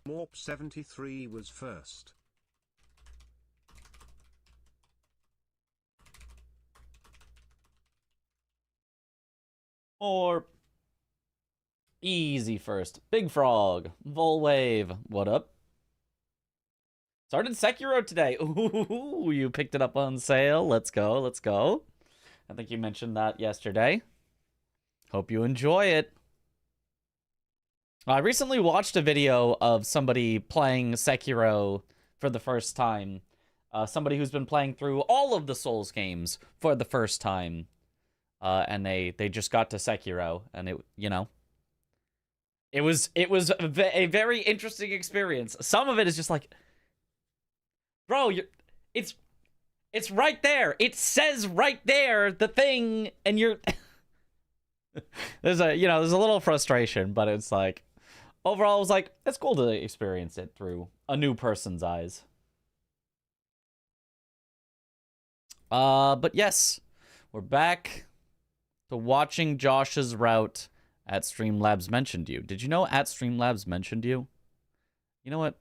Morp 73 was first. Or easy first. Big Frog, Volwave, what up? Started Sekiro today. Ooh, you picked it up on sale. Let's go, let's go. I think you mentioned that yesterday. Hope you enjoy it. I recently watched a video of somebody playing Sekiro for the first time. Somebody who's been playing through all of the Souls games for the first time. And they just got to Sekiro, and it, you know, it was a very interesting experience. Some of it is just like, bro, it's right there. It says right there the thing, and you're there's a little frustration, but it's like overall, it was like it's cool to experience it through a new person's eyes. But yes, we're back to watching Josh's route at Streamlabs mentioned you. Did you know at Streamlabs mentioned you? You know what?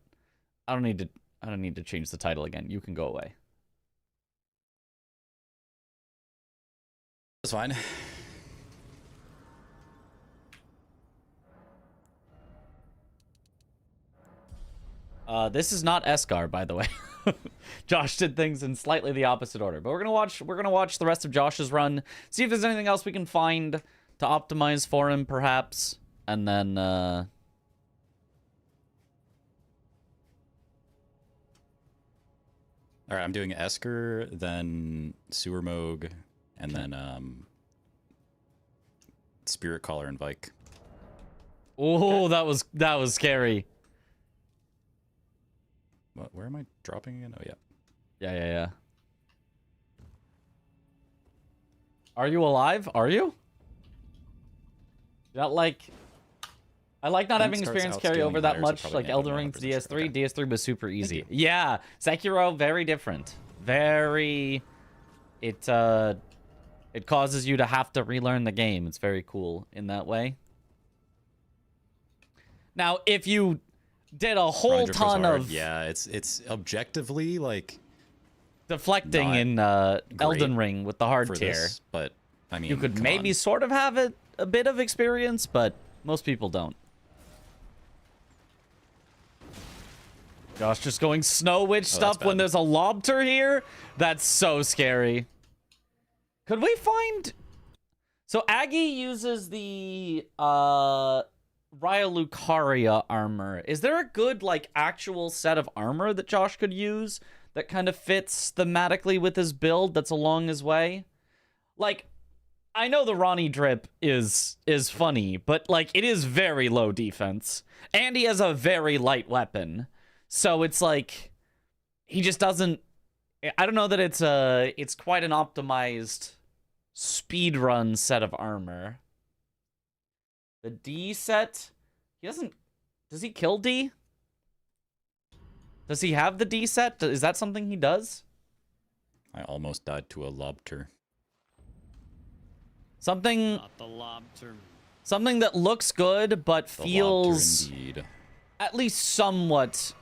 I don't need to change the title again. You can go away. That's fine. This is not Escar, by the way. Josh did things in slightly the opposite order, but we're gonna watch the rest of Josh's run, see if there's anything else we can find to optimize for him, perhaps, and then all right, I'm doing Esker, then Sewer Moog, and then Spirit Caller and Vike. Oh, okay. that was scary. What? Where am I dropping again? Oh, yeah. Yeah. Are you alive? Are you? Not like... I like not having experience carry over that much, like Elden Ring to DS3. Okay. DS3 was super easy. Yeah, Sekiro, very different. Very... It causes you to have to relearn the game. It's very cool in that way. Now, if you did a whole ton of... Yeah, it's objectively, like... deflecting in Elden Ring with the hard tier. This, but, I mean, you could maybe sort of have a bit of experience, but most people don't. Josh just going Snow Witch stuff when there's a Lobter here? That's so scary. Could we find... So Aggie uses the Raya Lucaria armor. Is there a good, like, actual set of armor that Josh could use that kind of fits thematically with his build that's along his way? Like, I know the Ronnie drip is funny, but, like, it is very low defense. And he has a very light weapon. So it's like, he just doesn't... I don't know that it's quite an optimized speedrun set of armor. The D set, he doesn't... Does he kill D? Does he have the D set? Is that something he does? I almost died to a Lobter. Something... Not the Lobter. Something that looks good, but The feels... Lobter, indeed. At least somewhat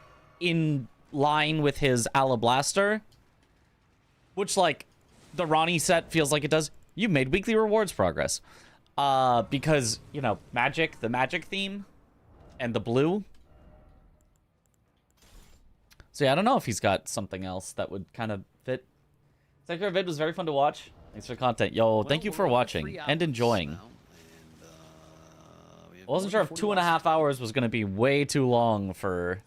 in line with his Alablaster. Which, like, the Ronnie set feels like it does. You've made weekly rewards progress. Because, you know, magic, the magic theme, and the blue. So yeah, I don't know if he's got something else that would kind of fit. Sekiro vid was very fun to watch. Thanks for the content. Yo, well, thank you for watching and enjoying. I wasn't sure if 2.5 hours was going to be way too long for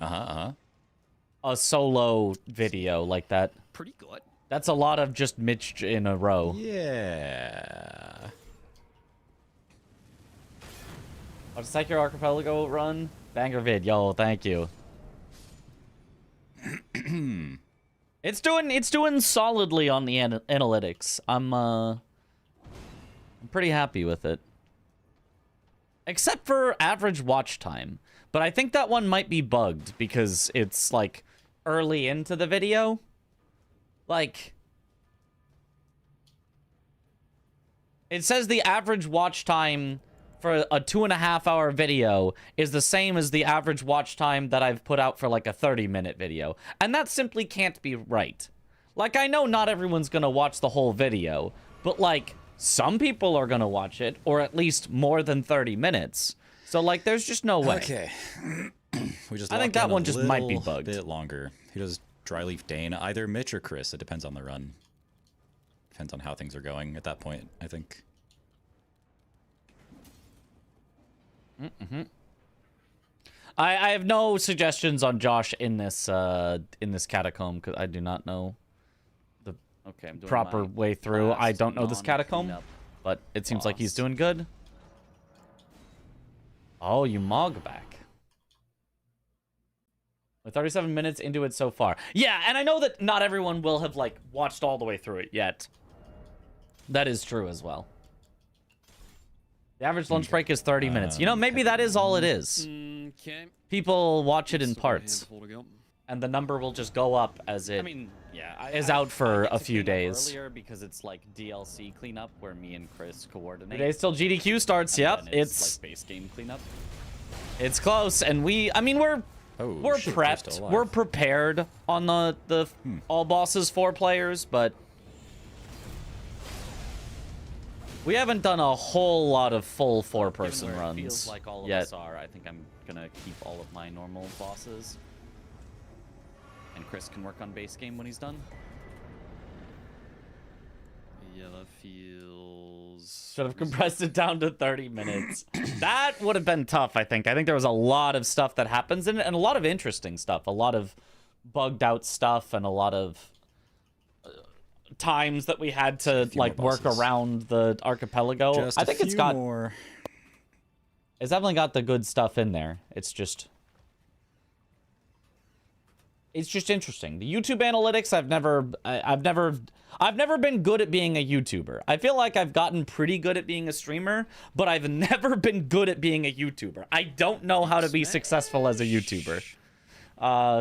a solo video like that. Pretty good. That's a lot of just Mitch in a row. Yeah. Watch the Sekiro Archipelago run. Banger vid. Yo, thank you. It's doing solidly on the analytics. I'm pretty happy with it. Except for average watch time. But I think that one might be bugged because it's like early into the video. Like, it says the average watch time for a 2.5-hour video is the same as the average watch time that I've put out for like a 30-minute video. And that simply can't be right. Like, I know not everyone's gonna watch the whole video, but like, some people are gonna watch it, or at least more than 30 minutes. So like, there's just no way. Okay. We just I think that one just might be bugged. A bit longer. Who does Dryleaf Dane? Either Mitch or Chris. It depends on the run. Depends on how things are going at that point, I think. I have no suggestions on Josh in this catacomb, because I do not know the proper way through. I don't know this catacomb, but it seems like he's doing good. Oh, you mog back. We're 37 minutes into it so far. Yeah, and I know that not everyone will have like watched all the way through it yet. That is true as well. The average lunch break is 30 minutes. You know, maybe that is all it is. Okay. People watch it in parts. And the number will just go up as it is out for a few days. Earlier because it's like DLC cleanup where me and Chris coordinate. Today's till GDQ starts. Yep, it's like base game cleanup. It's close, and we're prepped. We're prepared on the all bosses 4 players, but we haven't done a whole lot of full 4-person runs Feels like all of yet. us are. I think I'm gonna keep all of my normal bosses, and Chris can work on base game when he's done. Yeah, that feels... Should have compressed it down to 30 minutes. That would have been tough, I think. I think there was a lot of stuff that happens in it, and a lot of interesting stuff. A lot of bugged out stuff, and a lot of times that we had to like work around the archipelago. Just I think it's got more. It's definitely got the good stuff in there. It's just interesting. The YouTube analytics, I've never been good at being a YouTuber. I feel like I've gotten pretty good at being a streamer, but I've never been good at being a YouTuber. I don't know how to be successful as a YouTuber.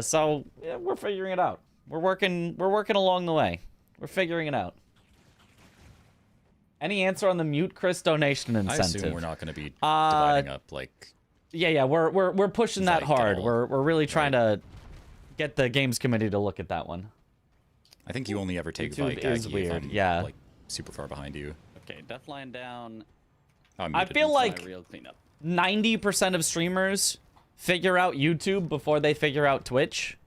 So yeah, we're figuring it out. We're working along the way. We're figuring it out. Any answer on the mute Chris donation incentive? I assume we're not going to be dividing up like. Yeah, we're pushing that hard. We're really trying to get the games committee to look at that one. I think you only ever take YouTube Vike is Aggie weird. if I'm, yeah, like super far behind you. Okay, Deathline down. Oh, I feel like real cleanup. 90% of streamers figure out YouTube before they figure out Twitch.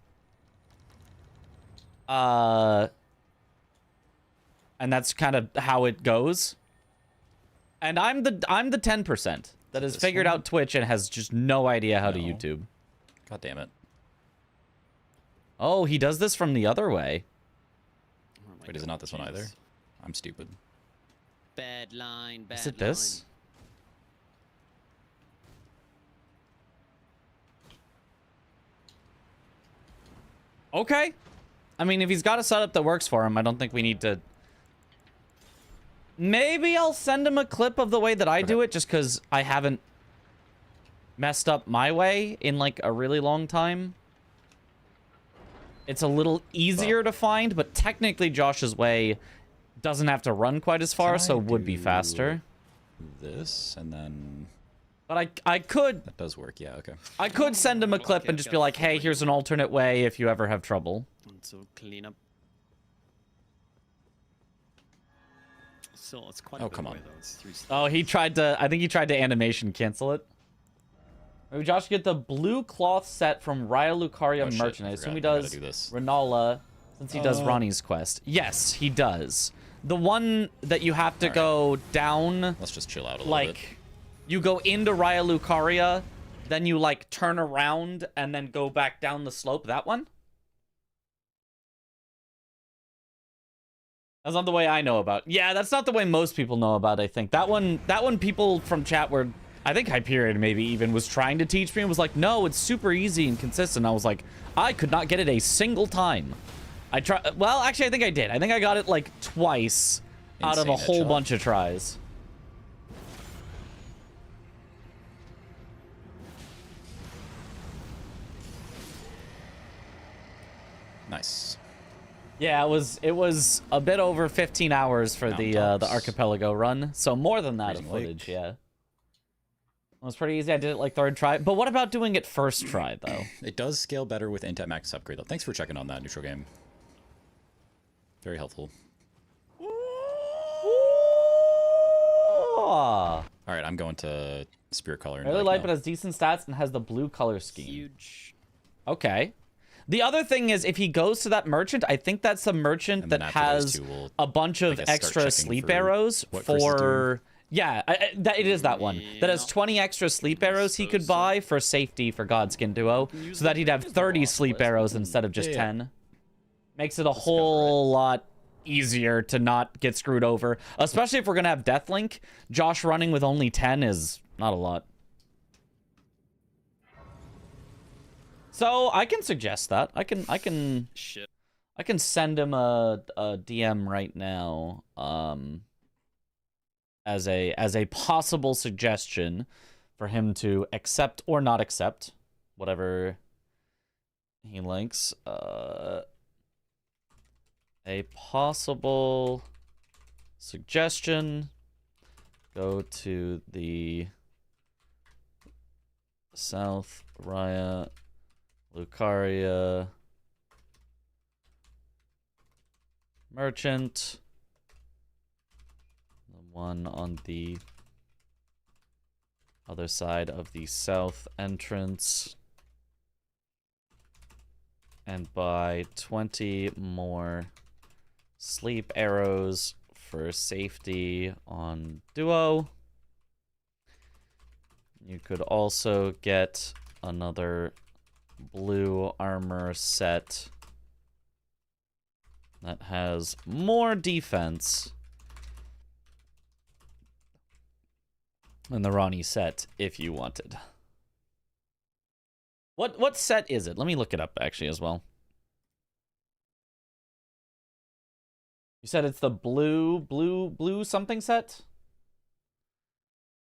And that's kind of how it goes. And I'm the 10% that has figured out Twitch and has just no idea how to YouTube. God damn it. Oh, he does this from the other way. Wait, is it not this one either? I'm stupid. Bad line, bad Is it this? Okay. I mean, if he's got a setup that works for him, I don't think we need to... Maybe I'll send him a clip of the way that I do it, just because I haven't messed up my way in, like, a really long time. It's a little easier to find, but technically Josh's way doesn't have to run quite as far, so would be faster. This, and then... But I could... That does work, yeah, okay. I could send him a clip and just be like, hey, here's an alternate way if you ever have trouble. So clean up. So it's quite oh, come on. though. It's 3 steps. Oh, he tried to... I think he tried to animation cancel it. Maybe Josh get the blue cloth set from Raya Lucaria Merchant. I assume he does Renala, since he does Ronnie's quest. Yes, he does. The one that you have to go down... Let's just chill out a little bit. You go into Raya Lucaria, then you, like, turn around and then go back down the slope. That one? That's not the way I know about. Yeah, that's not the way most people know about, I think. That one people from chat were... I think Hyperion maybe even was trying to teach me and was like, no, it's super easy and consistent. I was like, I could not get it a single time. I tried... Well, actually, I think I did. I think I got it, like, twice out of a whole bunch of tries. Nice. Yeah, it was a bit over 15 hours for the archipelago run, so more than that of footage, yeah. was pretty easy. I did it like third try. But what about doing it first try, though? It does scale better with Int at max upgrade, though. Thanks for checking on that, Neutral Game. Very helpful. All All right, I'm going to Spirit Color. really light, but has decent stats and has the blue color scheme. Huge. Okay. The other thing is, if he goes to that merchant, I think that's the merchant And that then after those has two, we'll, a bunch I of guess, start extra checking sleep for arrows what Chris is doing. for... Yeah, it is that one. That has 20 extra sleep arrows he could buy for safety for Godskin Duo, so that he'd have 30 sleep arrows instead of just 10. Makes it a whole lot easier to not get screwed over. Especially if we're going to have Deathlink. Josh running with only 10 is not a lot. So I can suggest that. I can Shit. send him a DM right now. As a possible suggestion for him to accept or not accept, whatever he likes. A possible suggestion: go to the South Raya Lucaria merchant. One on the other side of the south entrance, and buy 20 more sleep arrows for safety on Duo. You could also get another blue armor set that has more defense than the Ronnie set, if you wanted. What set is it? Let me look it up, actually, as well. You said it's the blue something set?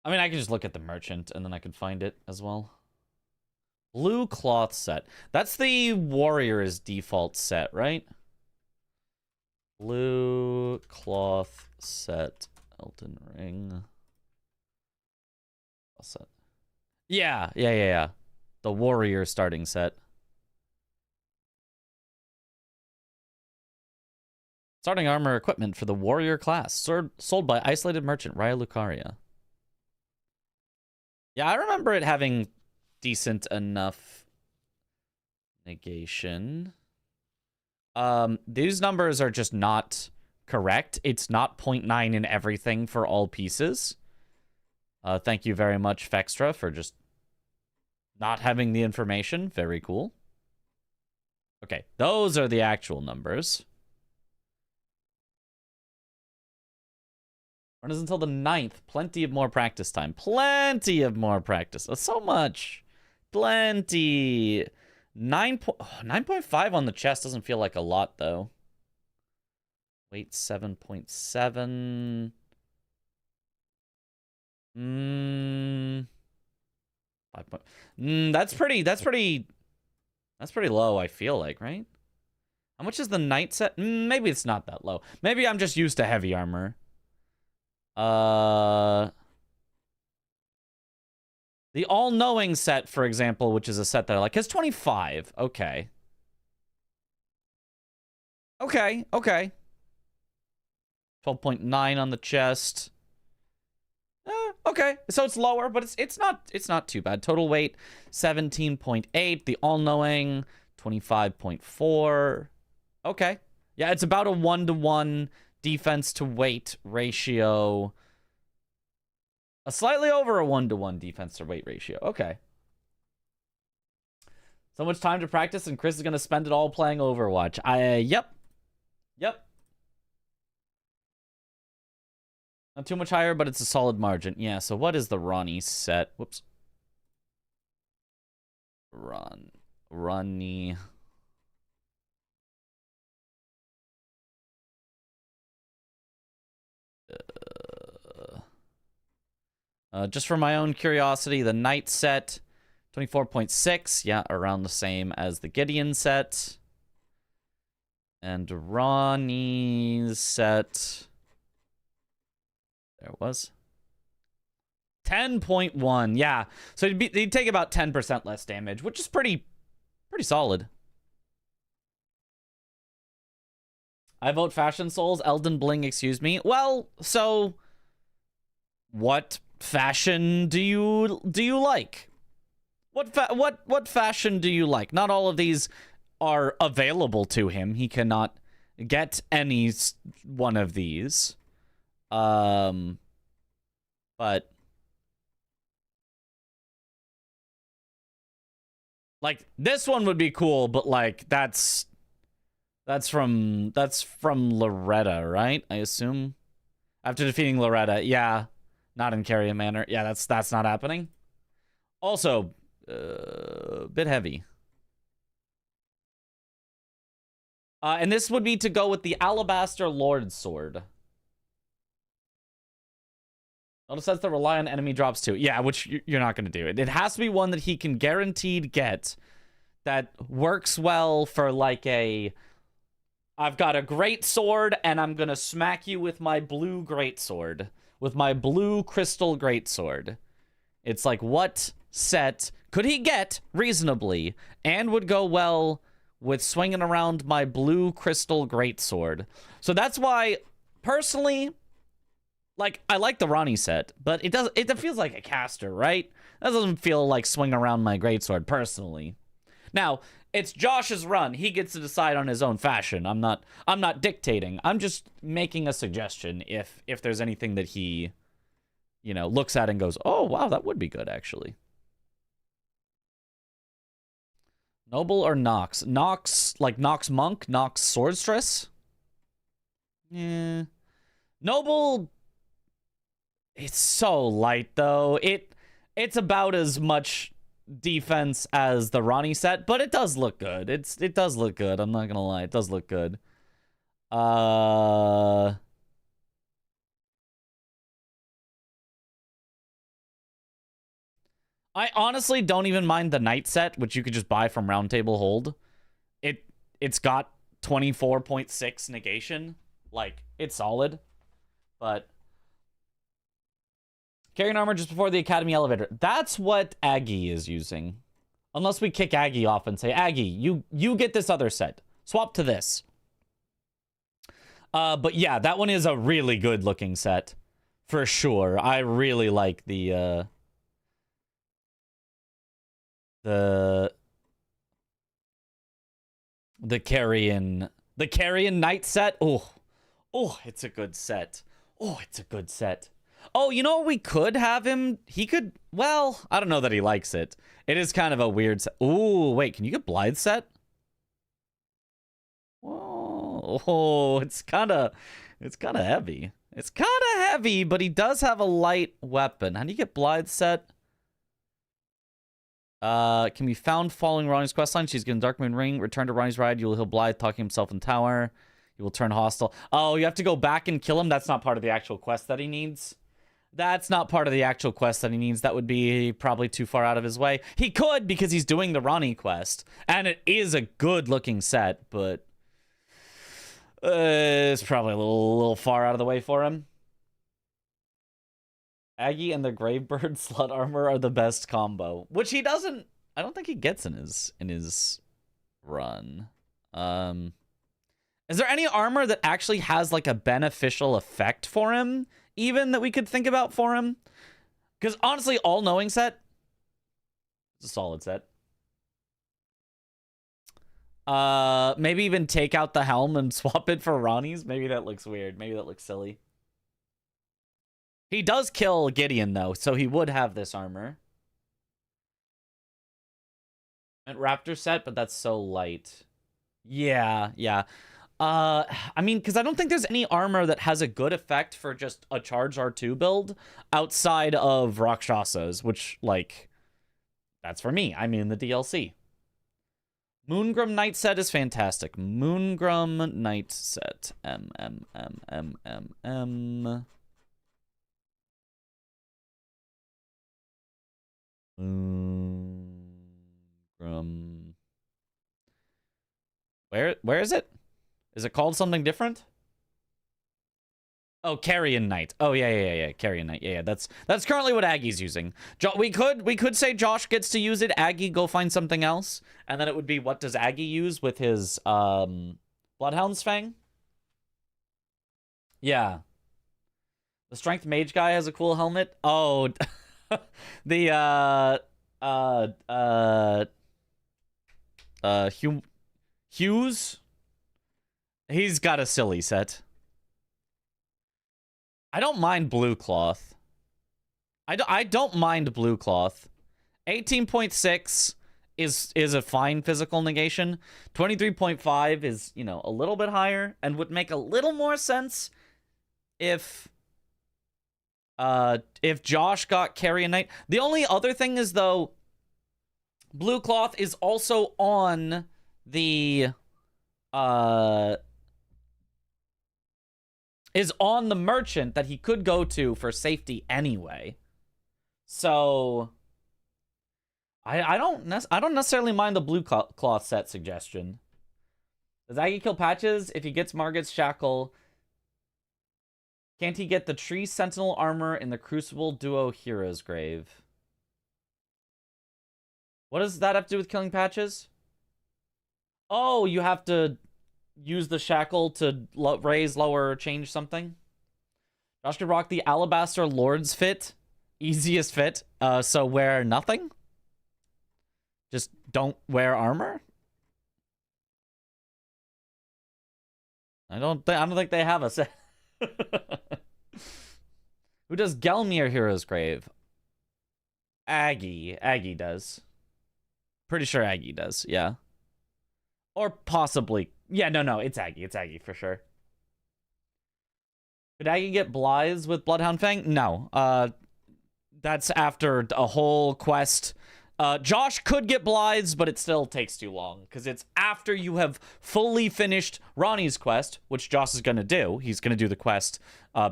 I mean, I can just look at the merchant, and then I can find it as well. Blue cloth set. That's the warrior's default set, right? Blue cloth set, Elden Ring. Set. Yeah. The warrior starting set. Starting armor equipment for the warrior class. Sold by Isolated Merchant, Raya Lucaria. Yeah, I remember it having decent enough negation. These numbers are just not correct. It's not 0.9 in everything for all pieces. Thank you very much, Fextra, for just not having the information. Very cool. Okay, those are the actual numbers. Run is until the 9th. Plenty of more practice time. Plenty of more practice. So much. Plenty. 9.5 on the chest doesn't feel like a lot, though. Weight 7.7. That's pretty low, I feel like, right? How much is the knight set? Maybe it's not that low. Maybe I'm just used to heavy armor. The all-knowing set, for example, which is a set that I like, has 25. Okay. Okay. 12.9 on the chest. Okay, so it's lower, but it's not too bad. Total weight 17.8. The all-knowing 25.4. Okay, yeah, it's about a 1-to-1 defense to weight ratio. A slightly over a 1-to-1 defense to weight ratio. Okay. So much time to practice, and Chris is gonna spend it all playing Overwatch. Yep. Not too much higher, but it's a solid margin. Yeah, so what is the Ronnie set? Whoops. Ronnie. Just for my own curiosity, the Knight set, 24.6. Yeah, around the same as the Gideon set. And Ronnie's set... There it was. 10.1. Yeah. So he'd take about 10% less damage, which is pretty solid. I vote Fashion Souls, Elden Bling, excuse me. Well, so what fashion do you like? What fashion do you like? Not all of these are available to him. He cannot get any one of these. But like this one would be cool, but like that's from Loretta, right? I assume. After defeating Loretta, yeah, not in Carrion Manor. Yeah, that's not happening. Also, a bit heavy. And this would be to go with the Alabaster Lord Sword. Notice that's the rely on enemy drops too. Yeah, which you're not going to do. It has to be one that he can guaranteed get that works well for like a... I've got a great sword and I'm going to smack you with my blue great sword. With my blue crystal great sword. It's like, what set could he get reasonably and would go well with swinging around my blue crystal greatsword? So that's why, personally, like, I like the Ronnie set, but it feels like a caster, right? That doesn't feel like swing around my greatsword, personally. Now, it's Josh's run. He gets to decide on his own fashion. I'm not dictating. I'm just making a suggestion if there's anything that he, you know, looks at and goes, oh, wow, that would be good, actually. Noble or Nox? Nox, like Nox Monk? Nox Swordstress? Yeah. Noble, it's so light, though. It's about as much defense as the Ronnie set, but it does look good. It does look good. I'm not gonna lie. It does look good. I honestly don't even mind the Knight set, which you could just buy from Round Table Hold. It's got 24.6 negation. Like, it's solid. But carrying armor just before the Academy elevator. That's what Aggie is using. Unless we kick Aggie off and say, Aggie, you get this other set. Swap to this. But yeah, that one is a really good looking set. For sure. I really like the Carrion Knight set. Oh, it's a good set. Oh, it's a good set. Oh, you know what we could have him? He could, well, I don't know that he likes it. It is kind of a weird set. Ooh, wait, can you get Blithe set? Oh, it's kind of heavy. It's kind of heavy, but he does have a light weapon. How do you get Blithe set? Can be found following Ronnie's questline. She's getting Dark Moon Ring. Return to Ronnie's ride. He'll Blythe talking himself in tower. He will turn hostile. Oh, you have to go back and kill him? That's not part of the actual quest that he needs. That's not part of the actual quest that he needs. That would be probably too far out of his way. He could, because he's doing the Ronnie quest. And it is a good-looking set, but it's probably a little far out of the way for him. Aggie and the Gravebird slut armor are the best combo, which he doesn't. I don't think he gets in his run. Is there any armor that actually has like a beneficial effect for him, even that we could think about for him? Because honestly, all knowing set, it's a solid set. Maybe even take out the helm and swap it for Ronnie's. Maybe that looks weird. Maybe that looks silly. He does kill Gideon, though, so he would have this armor. And Raptor set, but that's so light. Yeah. I mean, because I don't think there's any armor that has a good effect for just a charge R2 build outside of Rakshasa's, which, like, that's for me. I mean, the DLC. Moongrum Knight set is fantastic. Moongrum Knight set. Where is it? Is it called something different? Oh, Carrion Knight. Oh, yeah. Carrion Knight. Yeah. That's currently what Aggie's using. We could say Josh gets to use it. Aggie, go find something else. And then it would be, what does Aggie use with his Bloodhound's Fang? Yeah. The Strength Mage guy has a cool helmet. Oh, the Hughes. He's got a silly set. I don't mind blue cloth. I don't mind blue cloth. 18.6 is a fine physical negation. 23.5 is, you know, a little bit higher and would make a little more sense if Josh got Carrion Knight. The only other thing is, though, blue cloth is also on the merchant that he could go to for safety anyway. So I don't necessarily mind the blue cloth set suggestion. Does Aggie kill Patches if he gets Margit's Shackle? Can't he get the Tree Sentinel armor in the Crucible Duo Hero's Grave? What does that have to do with killing Patches? Oh, you have to use the shackle to raise, lower, change something? Josh could rock the Alablaster Lord's fit. Easiest fit. So wear nothing? Just don't wear armor? I don't think they have a set. Who does Gelmir Hero's Grave? Aggie. Aggie does. Pretty sure Aggie does, yeah. Or possibly. Yeah, no, it's Aggie. It's Aggie for sure. Could Aggie get Blythes with Bloodhound Fang? No. That's after a whole quest. Josh could get Blythes, but it still takes too long because it's after you have fully finished Ronnie's quest, which Josh is going to do. He's going to do the quest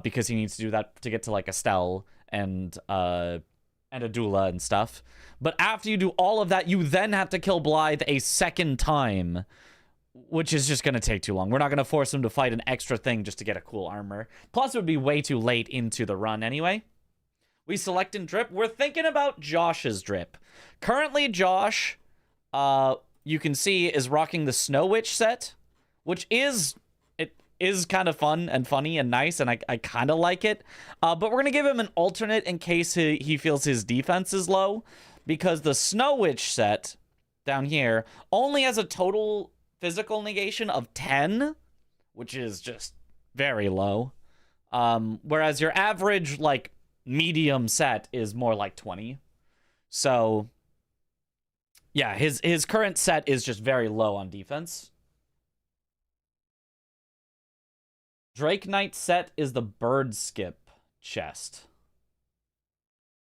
because he needs to do that to get to like Estelle and a doula and stuff. But after you do all of that, you then have to kill Blythe a second time, which is just going to take too long. We're not going to force him to fight an extra thing just to get a cool armor. Plus, it would be way too late into the run anyway. We select in drip. We're thinking about Josh's drip. Currently, Josh, you can see, is rocking the Snow Witch set, which is kind of fun and funny and nice, and I kind of like it. But we're going to give him an alternate in case he feels his defense is low, because the Snow Witch set down here only has a total physical negation of 10, which is just very low. Whereas your average, like, medium set is more like 20. So yeah, his current set is just very low on defense. Drake Knight set is the bird skip chest.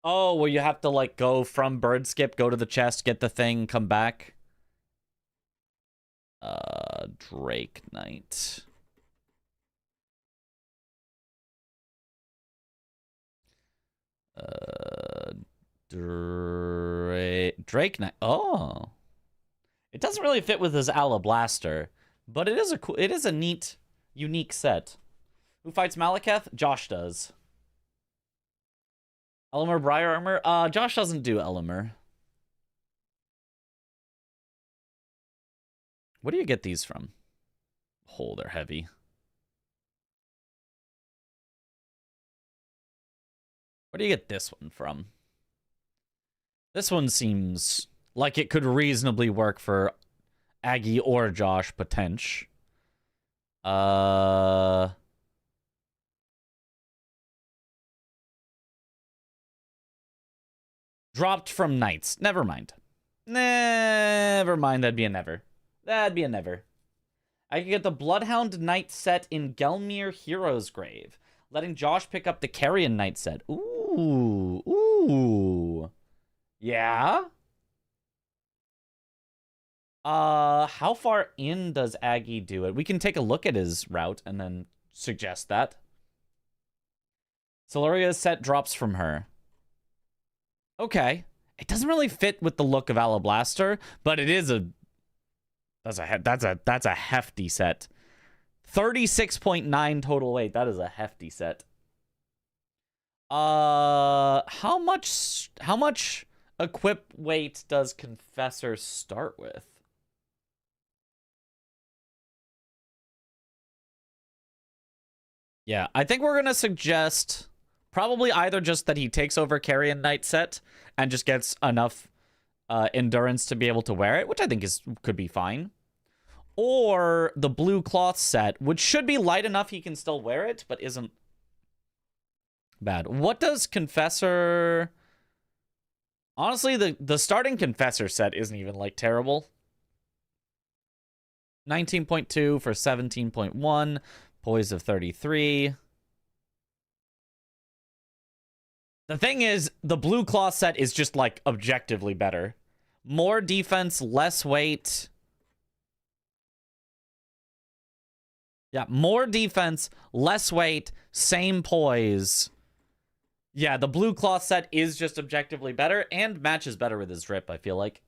Oh, well, you have to like go from bird skip, go to the chest, get the thing, come back. Drake Knight. Drake Knight. Oh, it doesn't really fit with his Alablaster, but it is a neat, unique set. Who fights Malekith? Josh does. Elamir Briar armor. Josh doesn't do Elamir. Where do you get these from? Oh, they're heavy. Where do you get this one from? This one seems like it could reasonably work for Aggie or Josh, potential. Dropped from Knights. Never mind. Never mind. That'd be a never. That'd be a never. I could get the Bloodhound Knight set in Gelmir Hero's Grave, letting Josh pick up the Carrion Knight set. Ooh. Ooh. Yeah? How far in does Aggie do it? We can take a look at his route and then suggest that. Solaria's set drops from her. Okay. It doesn't really fit with the look of Alablaster, but it is that's a hefty set. 36.9 total weight. That is a hefty set. How much equip weight does Confessor start with? Yeah, I think we're gonna suggest probably either just that he takes over Carrion Knight set and just gets enough endurance to be able to wear it, which I think could be fine. Or the blue cloth set, which should be light enough he can still wear it, but isn't bad. What does Confessor... Honestly, the starting Confessor set isn't even, like, terrible. 19.2 for 17.1. Poise of 33. The thing is, the blue cloth set is just, like, objectively better. More defense, less weight. Yeah, more defense, less weight, same poise. Yeah, the blue cloth set is just objectively better and matches better with his drip, I feel like.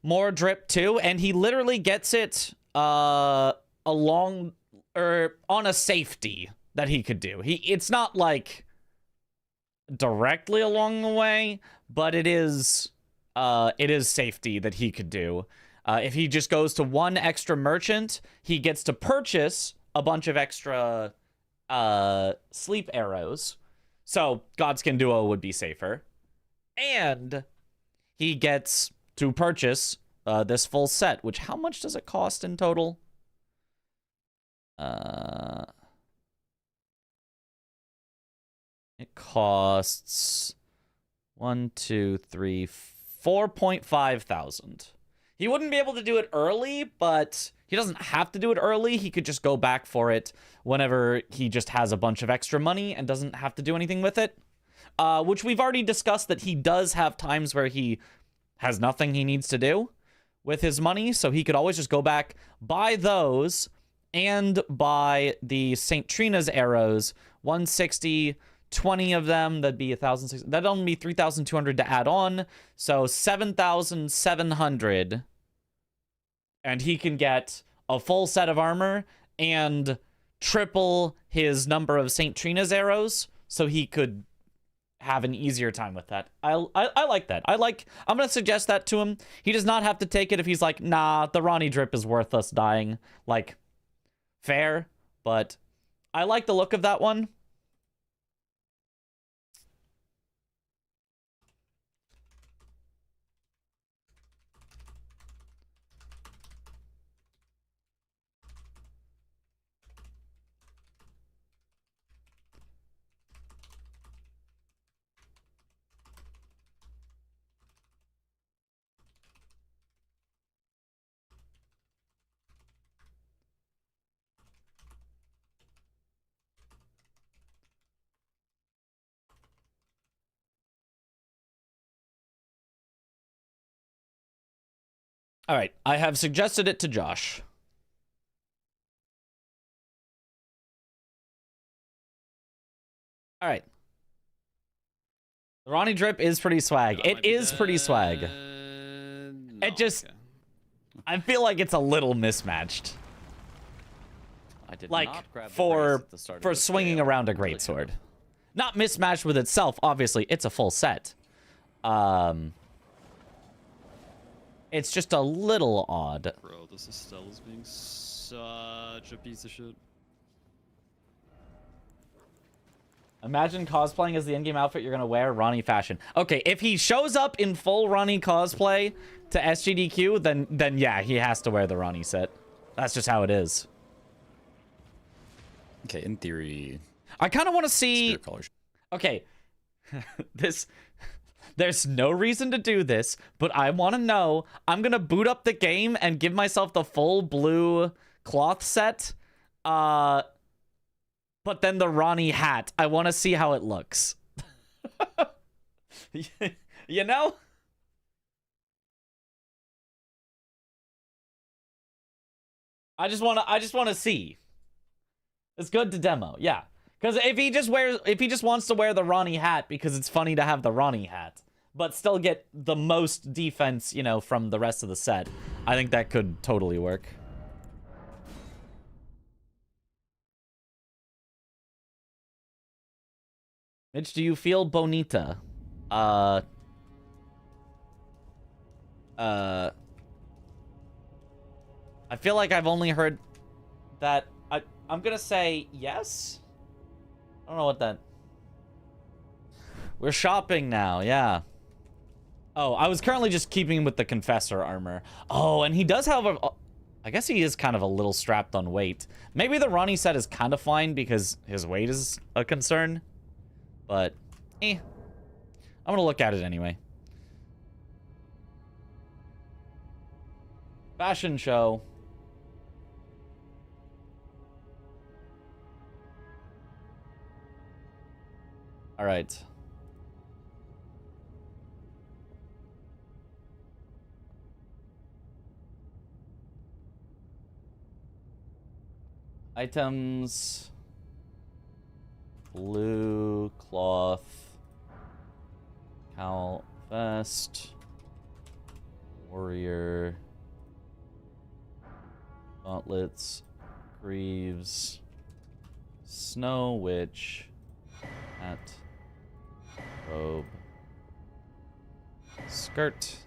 More drip, too, and he literally gets it along or on a safety that he could do. It's not like directly along the way, but it is safety that he could do. If he just goes to one extra merchant, he gets to purchase a bunch of extra sleep arrows. So Godskin Duo would be safer. And he gets to purchase this full set, which how much does it cost in total? It costs 4.5 thousand. He wouldn't be able to do it early, but he doesn't have to do it early. He could just go back for it whenever he just has a bunch of extra money and doesn't have to do anything with it. Which we've already discussed that he does have times where he has nothing he needs to do with his money. So he could always just go back, buy those, and buy the St. Trina's arrows. 160, 20 of them, that'd be 1,060. That'd only be 3,200 to add on. So 7,700. And he can get a full set of armor and triple his number of St. Trina's arrows. So he could have an easier time with that. I like that. I'm going to suggest that to him. He does not have to take it if he's like, nah, the Ronnie drip is worth us dying. Like, fair, but I like the look of that one. All right, I have suggested it to Josh. All right. The Ronnie drip is pretty swag. It is pretty swag. No, It just, okay. I feel like it's a little mismatched. I did Like, not grab the for brace at the start of for this swinging video. around a Really greatsword. Not mismatched with itself, obviously. It's a full set. It's just a little odd. Bro, this Estelle is being such a piece of shit. Imagine cosplaying as the in-game outfit you're gonna wear, Ronnie fashion. Okay, if he shows up in full Ronnie cosplay to SGDQ, then yeah, he has to wear the Ronnie set. That's just how it is. Okay, in theory, I kind of want to see... spirit colors. Okay, there's no reason to do this, but I want to know. I'm gonna boot up the game and give myself the full blue cloth set. But then the Ronnie hat. I want to see how it looks. You know? I just want to see. It's good to demo. Yeah. Cuz if he just wants to wear the Ronnie hat because it's funny to have the Ronnie hat, but still get the most defense, you know, from the rest of the set, I think that could totally work. Mitch, do you feel bonita? I feel like I've only heard that. I'm gonna say yes. I don't know what that. We're shopping now, yeah. Oh, I was currently just keeping with the Confessor armor. Oh, and he does have a... I guess he is kind of a little strapped on weight. Maybe the Ronnie set is kind of fine because his weight is a concern. But, I'm gonna look at it anyway. Fashion show. All right. Items. Blue cloth. Cowl vest. Warrior. Gauntlets. Greaves. Snow Witch. Hat. Robe. Skirt.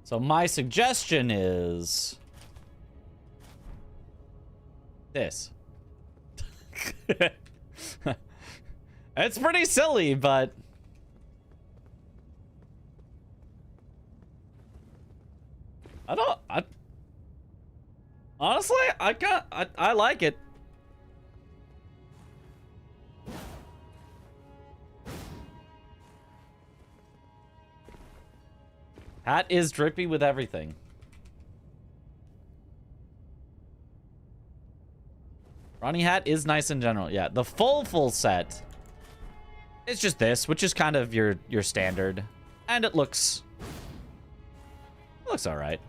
So my suggestion is this. It's pretty silly, but honestly, I like it. Hat is drippy with everything. Ronnie hat is nice in general. Yeah, the full set. It's just this, which is kind of your standard, and it looks all right.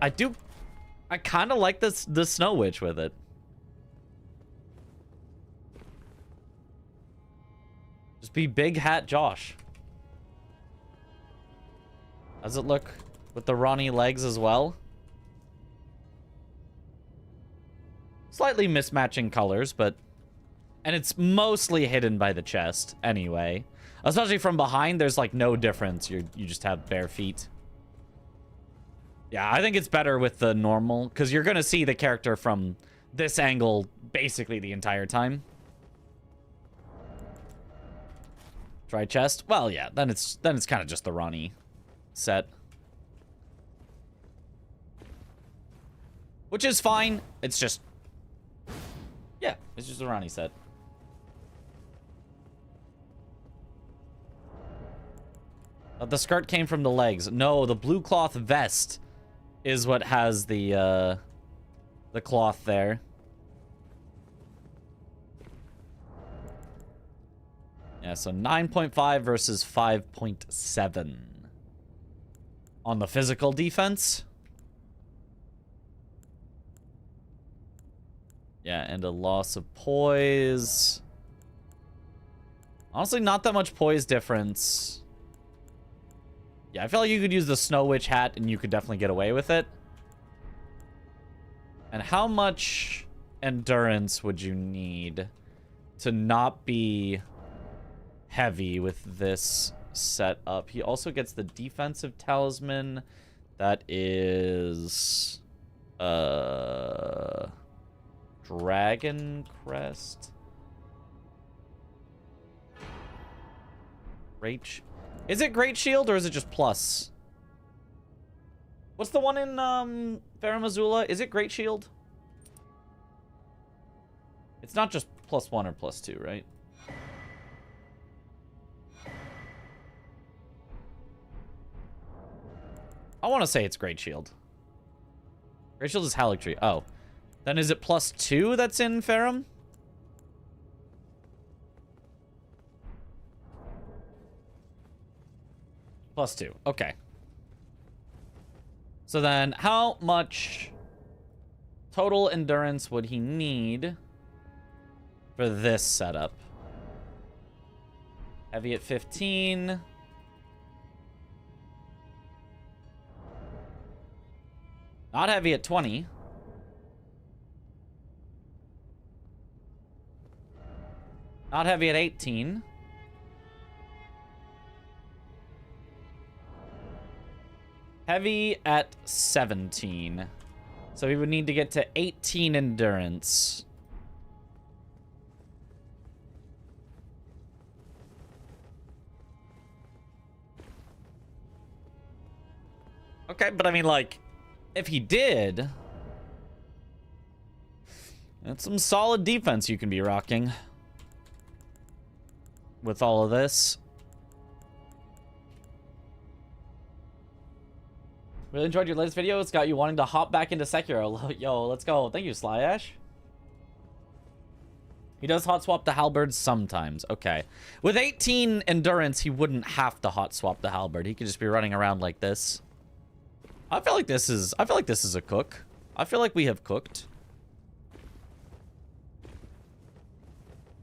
I kind of like the Snow Witch with it. Just be big hat Josh. Does it look with the Ronnie legs as well? Slightly mismatching colors, but... And it's mostly hidden by the chest, anyway. Especially from behind, there's, like, no difference. You just have bare feet. Yeah, I think it's better with the normal, because you're going to see the character from this angle basically the entire time. Try chest? Well, yeah, then it's kind of just the Ronnie set. Which is fine. It's just... Yeah, it's just a Ronnie set. The skirt came from the legs. No, the blue cloth vest is what has the cloth there. Yeah, so 9.5 versus 5.7 on the physical defense. Yeah, and a loss of poise. Honestly, not that much poise difference. Yeah, I feel like you could use the Snow Witch hat and you could definitely get away with it. And how much endurance would you need to not be heavy with this setup? He also gets the defensive talisman. That is... Dragon Crest. Is it Great Shield or is it just plus? What's the one in Farum Azula? Is it Great Shield? It's not just +1 or +2, right? I want to say it's Great Shield. Great Shield is Halictree. Oh. Then is it +2 that's in Farum? +2. Okay. So then, how much total endurance would he need for this setup? Heavy at 15. Not heavy at 20. Not heavy at 18. Heavy at 17. So we would need to get to 18 endurance. Okay, but I mean, like, if he did, that's some solid defense you can be rocking with all of this. Really enjoyed your latest video. It's got you wanting to hop back into Sekiro. Yo, let's go. Thank you, Sly Ash. He does hot swap the halberd sometimes. Okay. With 18 endurance, he wouldn't have to hot swap the halberd. He could just be running around like this. I feel like this is a cook. I feel like we have cooked.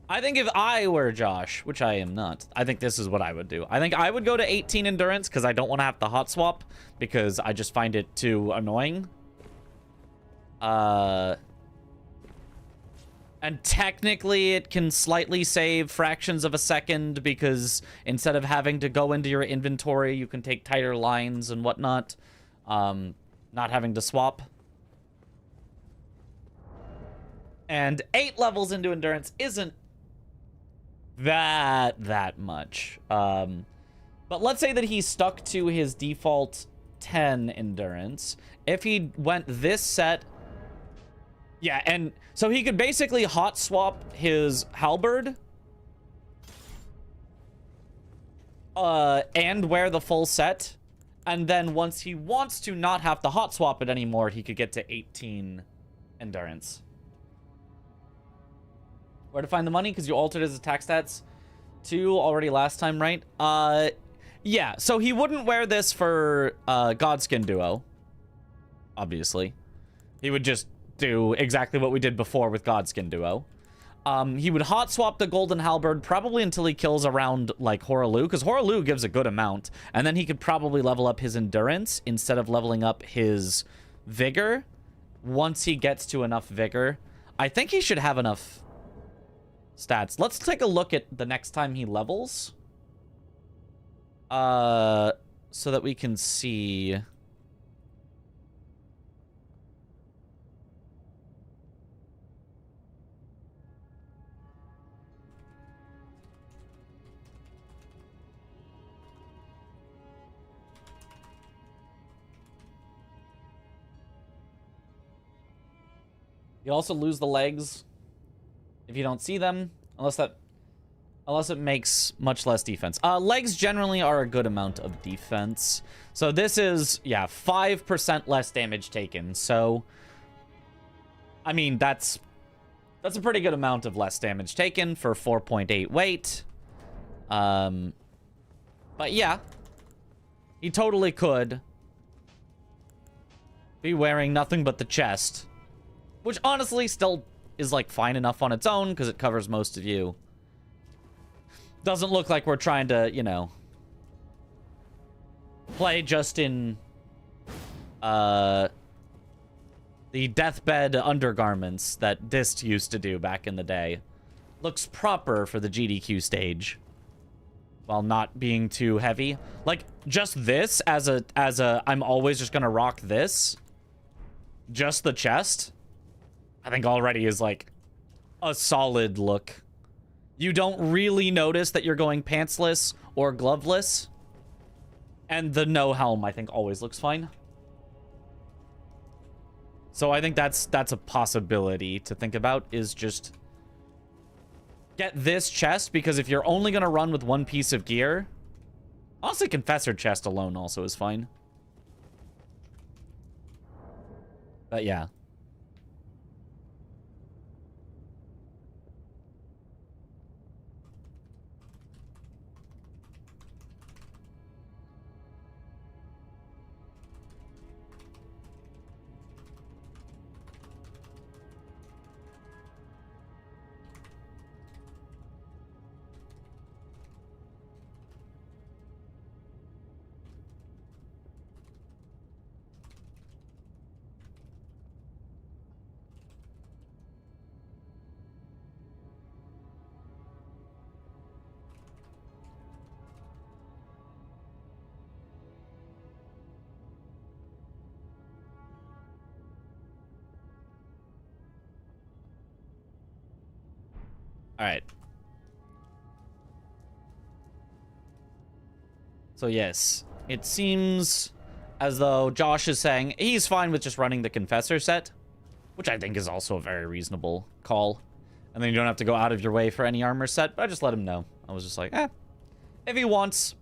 I think if I were Josh, which I am not, I think this is what I would do. I think I would go to 18 endurance because I don't want to have to hot swap because I just find it too annoying. And technically it can slightly save fractions of a second because instead of having to go into your inventory, you can take tighter lines and whatnot. Not having to swap. And 8 levels into endurance isn't that much. But let's say that he stuck to his default 10 endurance. If he went this set, yeah, and so he could basically hot swap his halberd and wear the full set, and then once he wants to not have to hot swap it anymore, he could get to 18 endurance. Where to find the money? Because you altered his attack stats 2 already last time, right? Yeah, so he wouldn't wear this for Godskin Duo, obviously. He would just do exactly what we did before with Godskin Duo. He would hot swap the Golden Halberd probably until he kills around, like, Horalu, because Horalu gives a good amount, and then he could probably level up his Endurance instead of leveling up his Vigor. Once he gets to enough Vigor, I think he should have enough stats. Let's take a look at the next time he levels. So that we can see. You also lose the legs if you don't see them, unless it makes much less defense. Legs generally are a good amount of defense. So this is, yeah, 5% less damage taken. So, I mean, that's a pretty good amount of less damage taken for 4.8 weight. But yeah, he totally could be wearing nothing but the chest, which honestly still is, like, fine enough on its own because it covers most of you. Doesn't look like we're trying to, you know, play just in the deathbed undergarments that Dist used to do back in the day. Looks proper for the GDQ stage while not being too heavy. Like, just this as a I'm always just gonna rock this, just the chest, I think already is like a solid look. You don't really notice that you're going pantsless or gloveless. And the no helm, I think, always looks fine. So I think that's a possibility to think about, is just get this chest, because if you're only going to run with one piece of gear, honestly, Confessor chest alone also is fine. But yeah. All right. So yes, it seems as though Josh is saying he's fine with just running the Confessor set, which I think is also a very reasonable call. And then you don't have to go out of your way for any armor set, but I just let him know. I was just like, if he wants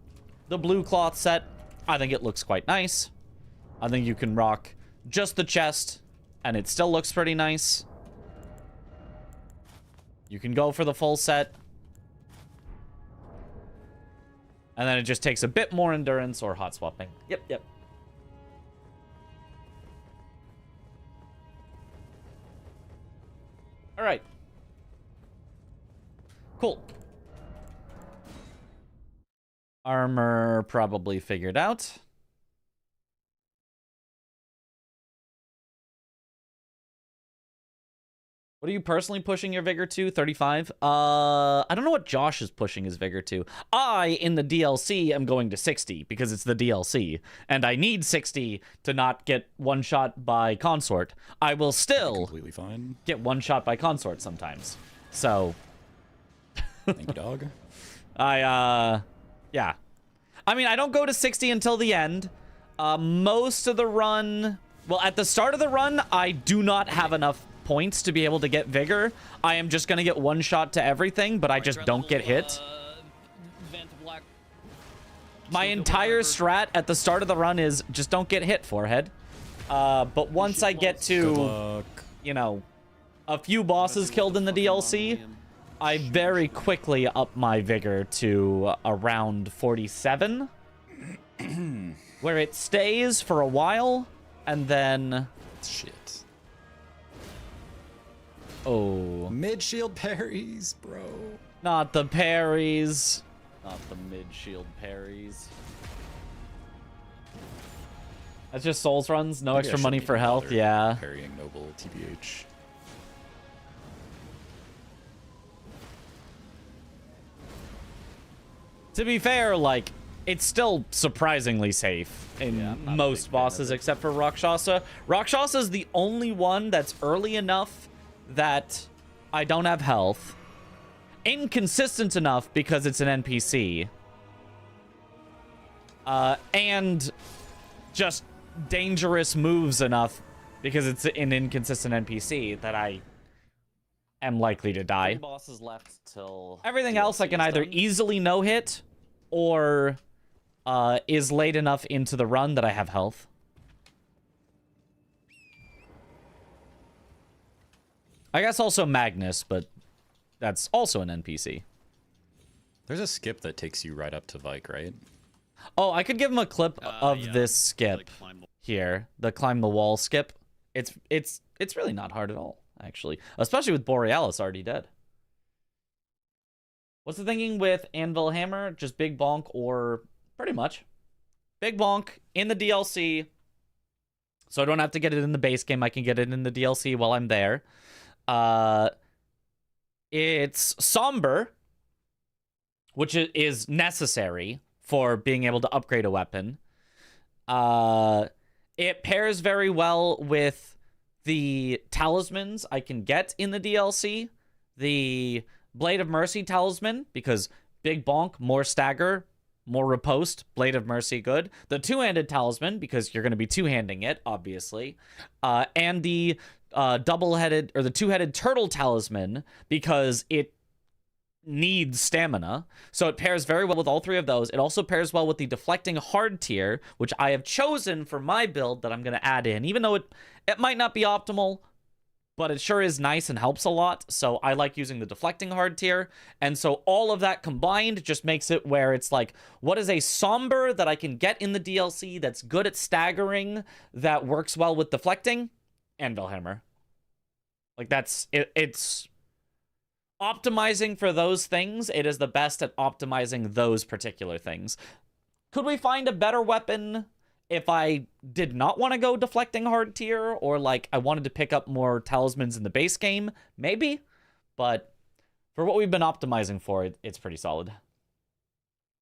the blue cloth set, I think it looks quite nice. I think you can rock just the chest, and it still looks pretty nice. You can go for the full set. And then it just takes a bit more endurance or hot swapping. Yep. All right. Cool. Armor probably figured out. What are you personally pushing your vigor to? 35? I don't know what Josh is pushing his vigor to. I, in the DLC, am going to 60 because it's the DLC. And I need 60 to not get one shot by Consort. I will still completely fine. Get one shot by Consort sometimes. So... Thank you, dog. Yeah. I mean, I don't go to 60 until the end. Most of the run... Well, at the start of the run, I do not have enough points to be able to get vigor. I am just going to get one shot to everything, but I just don't get hit. My entire strat at the start of the run is just don't get hit, forehead. But once I get to, you know, a few bosses killed in the DLC, I very quickly up my vigor to around 47, where it stays for a while, and then... Shit. Oh. Mid-shield parries, bro. Not the parries. Not the mid-shield parries. That's just Souls runs, no extra money for health, yeah. Parrying Noble, TBH. To be fair, like, it's still surprisingly safe in most bosses except for Rakshasa. Rakshasa is the only one that's early enough that I don't have health. Inconsistent enough because it's an NPC. And just dangerous moves enough because it's an inconsistent NPC that I am likely to die. 3 bosses left till... Everything else I can either easily no-hit or is late enough into the run that I have health. I guess also Magnus, but that's also an NPC. There's a skip that takes you right up to Vike, right? Oh, I could give him a clip of this skip here. The climb the wall skip. It's really not hard at all, actually. Especially with Borealis already dead. What's the thinking with Anvil Hammer? Just big bonk or pretty much. Big bonk in the DLC. So I don't have to get it in the base game. I can get it in the DLC while I'm there. It's somber, which is necessary for being able to upgrade a weapon. It pairs very well with the talismans I can get in the DLC. The Blade of Mercy talisman, because big bonk, more stagger, more riposte, Blade of Mercy, good. The two-handed talisman, because you're going to be two-handing it, obviously. And the double-headed, or the two-headed turtle talisman, because it needs stamina. So it pairs very well with all 3 of those. It also pairs well with the deflecting hard tier, which I have chosen for my build that I'm going to add in, even though it might not be optimal, but it sure is nice and helps a lot. So I like using the deflecting hard tier. And so all of that combined just makes it where it's like, what is a somber that I can get in the DLC that's good at staggering, that works well with deflecting? Anvil Hammer. Like it's optimizing for those things. It is the best at optimizing those particular things. Could we find a better weapon if I did not want to go deflecting hard tier, or like I wanted to pick up more talismans in the base game? Maybe, but for what we've been optimizing for, it's pretty solid.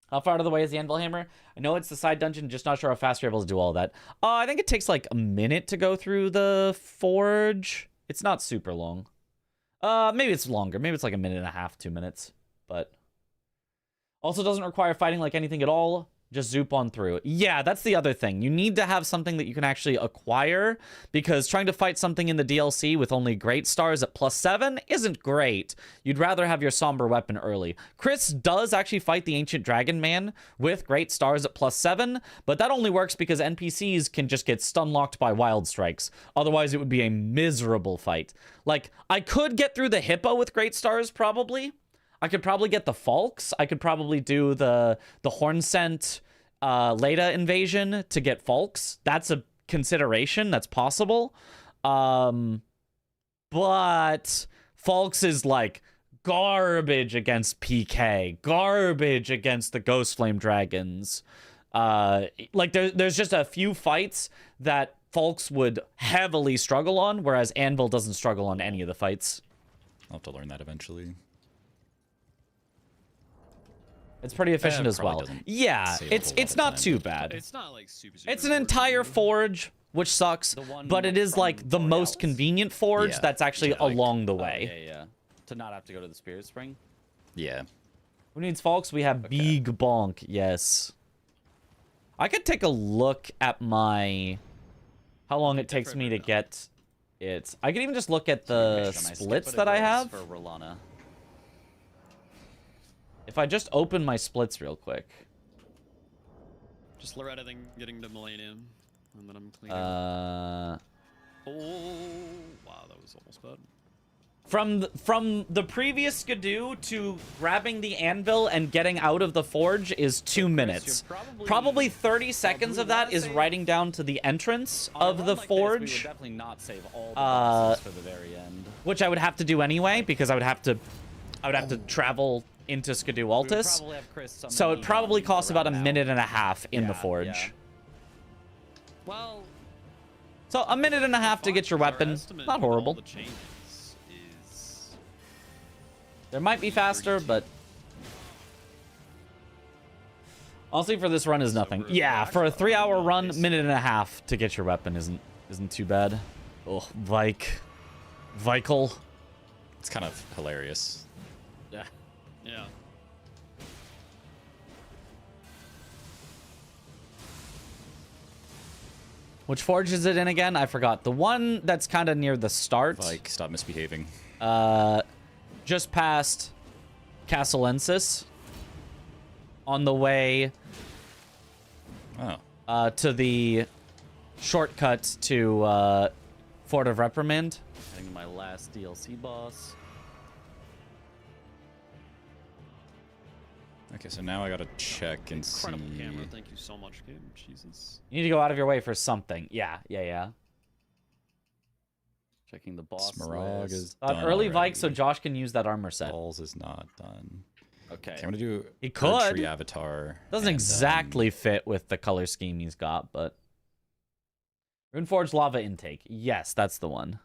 How far out of the way is the Anvil Hammer? I know it's the side dungeon, just not sure how fast you're able to do all that. I think it takes like a minute to go through the forge. It's not super long. Maybe it's longer. Maybe it's like a minute and a half, 2 minutes. But also doesn't require fighting like anything at all. Just zoop on through. Yeah, that's the other thing. You need to have something that you can actually acquire, because trying to fight something in the DLC with only great stars at +7 isn't great. You'd rather have your somber weapon early. Chris does actually fight the Ancient Dragon Man with great stars at +7, but that only works because NPCs can just get stun locked by wild strikes. Otherwise, it would be a miserable fight. Like, I could get through the Hippo with great stars, probably. I could probably get the Falks. I could probably do the Horn Scent Leda invasion to get Falks. That's a consideration. That's possible. But Falks is like garbage against PK. Garbage against the Ghost Flame Dragons. Like there's just a few fights that Falks would heavily struggle on, whereas Anvil doesn't struggle on any of the fights. I'll have to learn that eventually. It's pretty efficient as well. Yeah, it's not too bad. It's not like super. It's an entire forge, which sucks, but it is like the most convenient forge that's actually along the way. Yeah. To not have to go to the Spirit Spring. Yeah. Who needs Falks? We have Big Bonk. Yes. I could take a look at my how long it takes me to get it. I could even just look at the splits that I have. For Rolana. If I just open my splits real quick. Just Loretta then getting to Millennium, and then I'm cleaning. Uh. Oh wow, that was almost bad. From the previous Skidoo to grabbing the anvil and getting out of the forge is 2 minutes. Probably 30 seconds of that is riding down to the entrance of the forge. We would definitely not save all the bosses for the very end. Which I would have to do anyway, because I would have to travel into Skidoo Altus. So it probably costs about a minute and a half in the forge. Yeah. Well, so a minute and a half to get your weapon. Not horrible. There might be faster, but honestly, for this run is nothing. Yeah, for a 3-hour run, minute and a half to get your weapon isn't too bad. Oh, Vikel. It's kind of hilarious. Yeah. Yeah. Which forge is it in again? I forgot. The one that's kind of near the start. Like, stop misbehaving. Just past Castellensis. On the way to the shortcut to Fort of Reprimand. Getting my last DLC boss. Okay, so now I gotta check and Incredible see. camera. Thank you so much, game. Jesus. You need to go out of your way for something. Yeah. Checking the boss Smaragd list. is done Early already. Vike so Josh can use that armor set. Balls is not done. Okay. Okay, I'm gonna do He could. Tree Avatar. Doesn't and, exactly fit with the color scheme he's got, but Runeforge Lava Intake. Yes, that's the one.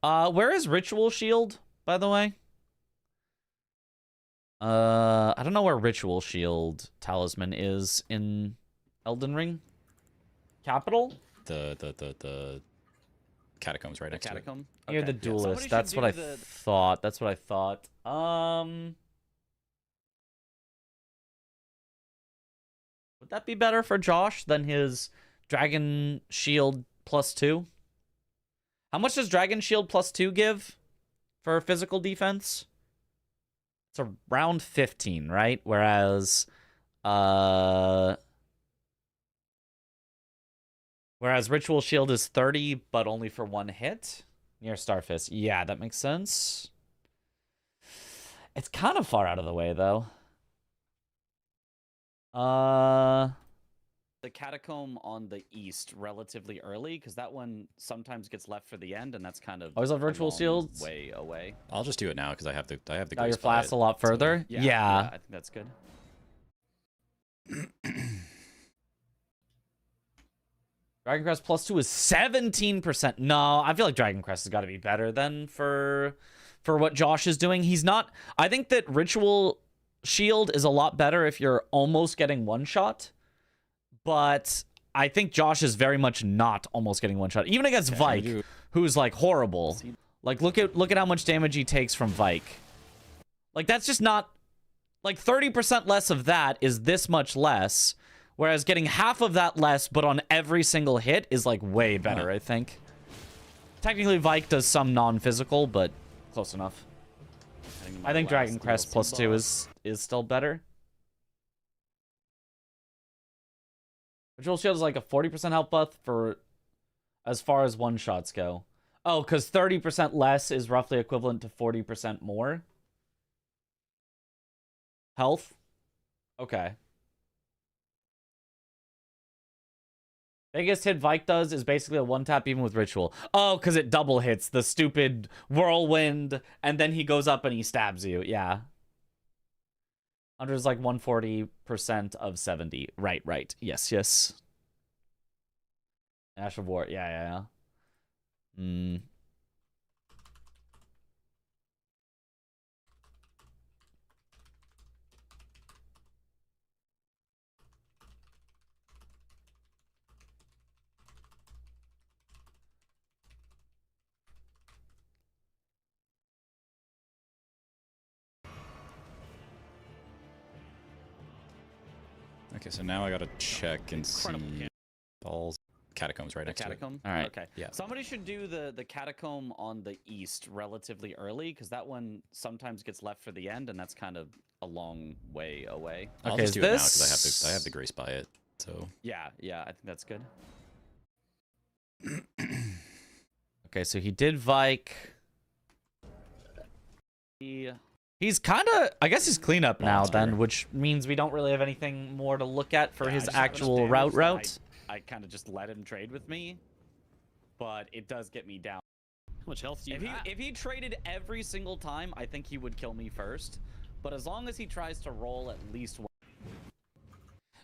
Where is Ritual Shield, by the way? I don't know where Ritual Shield Talisman is in Elden Ring. Capital? the catacombs right next to it. Catacomb? Near the duelist. That's what I thought. That's what I thought. Would that be better for Josh than his Dragon Shield +2? How much does Dragon Shield +2 give for physical defense? It's around 15, right? Whereas Ritual Shield is 30, but only for one hit near Starfist. Yeah, that makes sense. It's kind of far out of the way, though. The catacomb on the east relatively early, because that one sometimes gets left for the end, and that's kind of always have Virtual Shields way away. I'll just do it now because I have the Got your Grace flask a Bucket, lot further. So, yeah. I think that's good. Dragon Crest +2 is 17%. No, I feel like Dragon Crest has got to be better than for what Josh is doing. He's not. I think that Ritual Shield is a lot better if you're almost getting one shot. But I think Josh is very much not almost getting one shot, even against Vike, who's like horrible. Like look at how much damage he takes from Vike. Like that's just not like 30% less of that is this much less, whereas getting half of that less but on every single hit is like way better, I think. Technically Vike does some non-physical, but close enough. I think Dragon Crest +2 is still better. Ritual Shield is like a 40% health buff for as far as one-shots go. Oh, because 30% less is roughly equivalent to 40% more health? Okay. Biggest hit Vike does is basically a one-tap even with Ritual. Oh, because it double hits the stupid whirlwind, and then he goes up and he stabs you. Yeah. 100 is like 140% of 70. Right. Yes. Ash of War. Yeah. Okay, so now I gotta check and see balls. Catacombs right next Catacomb? to it. All right. Okay. Yeah. Somebody should do the catacomb on the east relatively early, because that one sometimes gets left for the end, and that's kind of a long way away. I'll Okay, just do it now this- because I have the grace by it. So Yeah, I think that's good. Okay, so he did Vike. He's kind of, I guess he's cleanup now Monster. then, which means we don't really have anything more to look at for Yeah, I his just have enough actual damage that route. I kind of just let him trade with me, but it does get me down. How much health do you have? If he traded every single time, I think he would kill me first. But as long as he tries to roll at least one.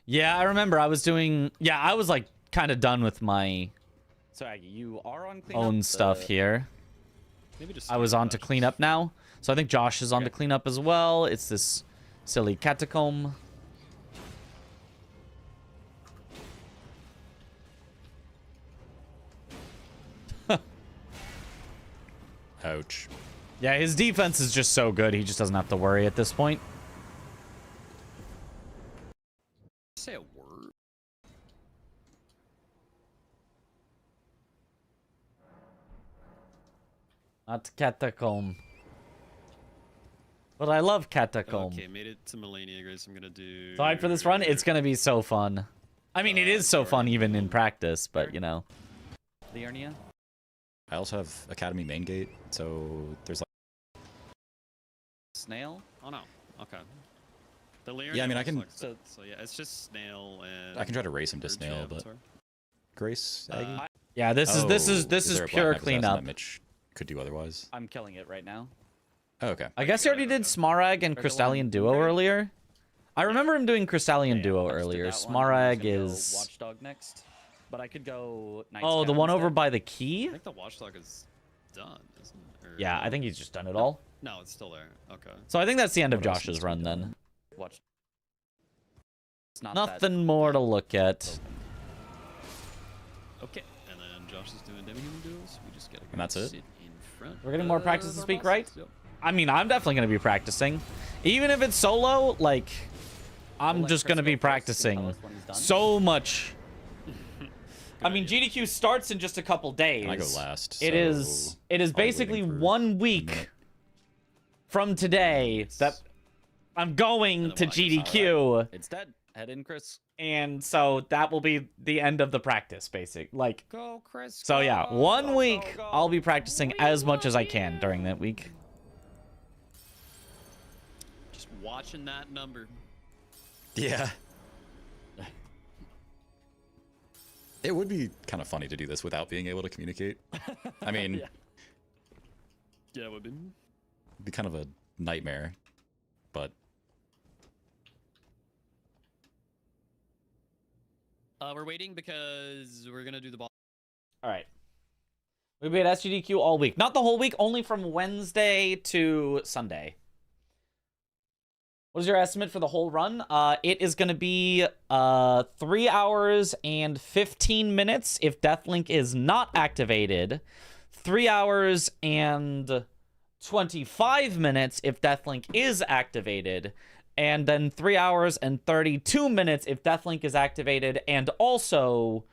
Yeah, I remember I was doing, I was like kind of done with my So Aggie, you are on cleanup. own stuff here. Maybe just I was skip on to Josh's. cleanup now. So I think Josh is on to cleanup as well. It's this silly catacomb. ouch. Yeah, his defense is just so good. He just doesn't have to worry at this point. Say a word. Not catacomb. But I love catacomb. Okay, made it to Melania Grace. I'm gonna do. So for this run, it's going to be so fun. I mean, it is so fun even in practice, but you know. Liurnia? I also have Academy main gate, so there's like Snail? Oh no. Okay. The Liurnia Yeah, I mean, I looks can- like- so yeah, it's just snail and. I can try to race him to Urge snail, but Avatar. Grace Aggie. Yeah, this is Oh, this is there a black pure knight assassin cleanup. that Mitch could do otherwise. I'm killing it right now. Oh, okay. I guess he already did Smarag and Or the Crystallian one- Duo earlier. I remember him doing Crystallian Yeah, Duo I just did earlier. that one, and I'm Smarag gonna go is... Watchdog next. But I could go Knight's Oh, the Cap one over instead. by the key? I think the Watchdog is done, isn't it? Or- Yeah, I think he's just done it all. No, it's still there. Okay. So I think that's the end of What else Josh's needs to be run done? then. Watch. It's not that- Nothing more to look at. Okay. And then Josh is doing demi-human duels. We just gotta go And that's it? sit in front. We're getting more practice of this our week, right? bosses. Yep. I mean, I'm definitely going to be practicing. Even if it's solo, like, I'm let just Chris going to be go first and tell practicing us when he's done. so much. I mean, GDQ starts in just a couple days. And I go last. It so is I'll be basically waiting for 1 a week minute. from today that I'm going to And then GDQ, It's dead. Head in, Chris. and so that will be the end of the practice, like. Go, Chris. So yeah, go, 1 go, week go, go. I'll be practicing We as much as I love can you. during that week. Just watching that number. Yeah. It would be kind of funny to do this without being able to communicate. I mean, Yeah, it would be. it'd be kind of a nightmare, but We're waiting because we're gonna do the ball. All right. We'll be at SGDQ all week. Not the whole week, only from Wednesday to Sunday. What is your estimate for the whole run? It is going to be 3 hours and 15 minutes if Deathlink is not activated. 3 hours and 25 minutes if Deathlink is activated. And then 3 hours and 32 minutes if Deathlink is activated. And also,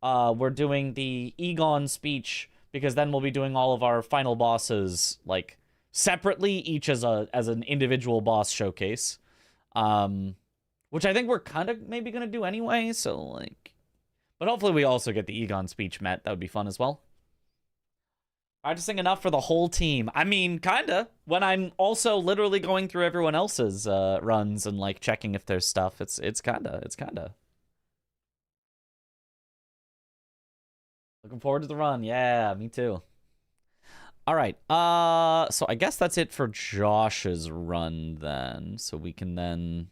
we're doing the Egon speech, because then we'll be doing all of our final bosses, like, separately, each as an individual boss showcase. Which I think we're kind of maybe going to do anyway, so, like... But hopefully we also get the Egon speech met. That would be fun as well. Practicing enough for the whole team. I mean, kinda. When I'm also literally going through everyone else's runs and, like, checking if there's stuff. It's kinda. Looking forward to the run. Yeah, me too. All right. So I guess that's it for Josh's run then. So we can then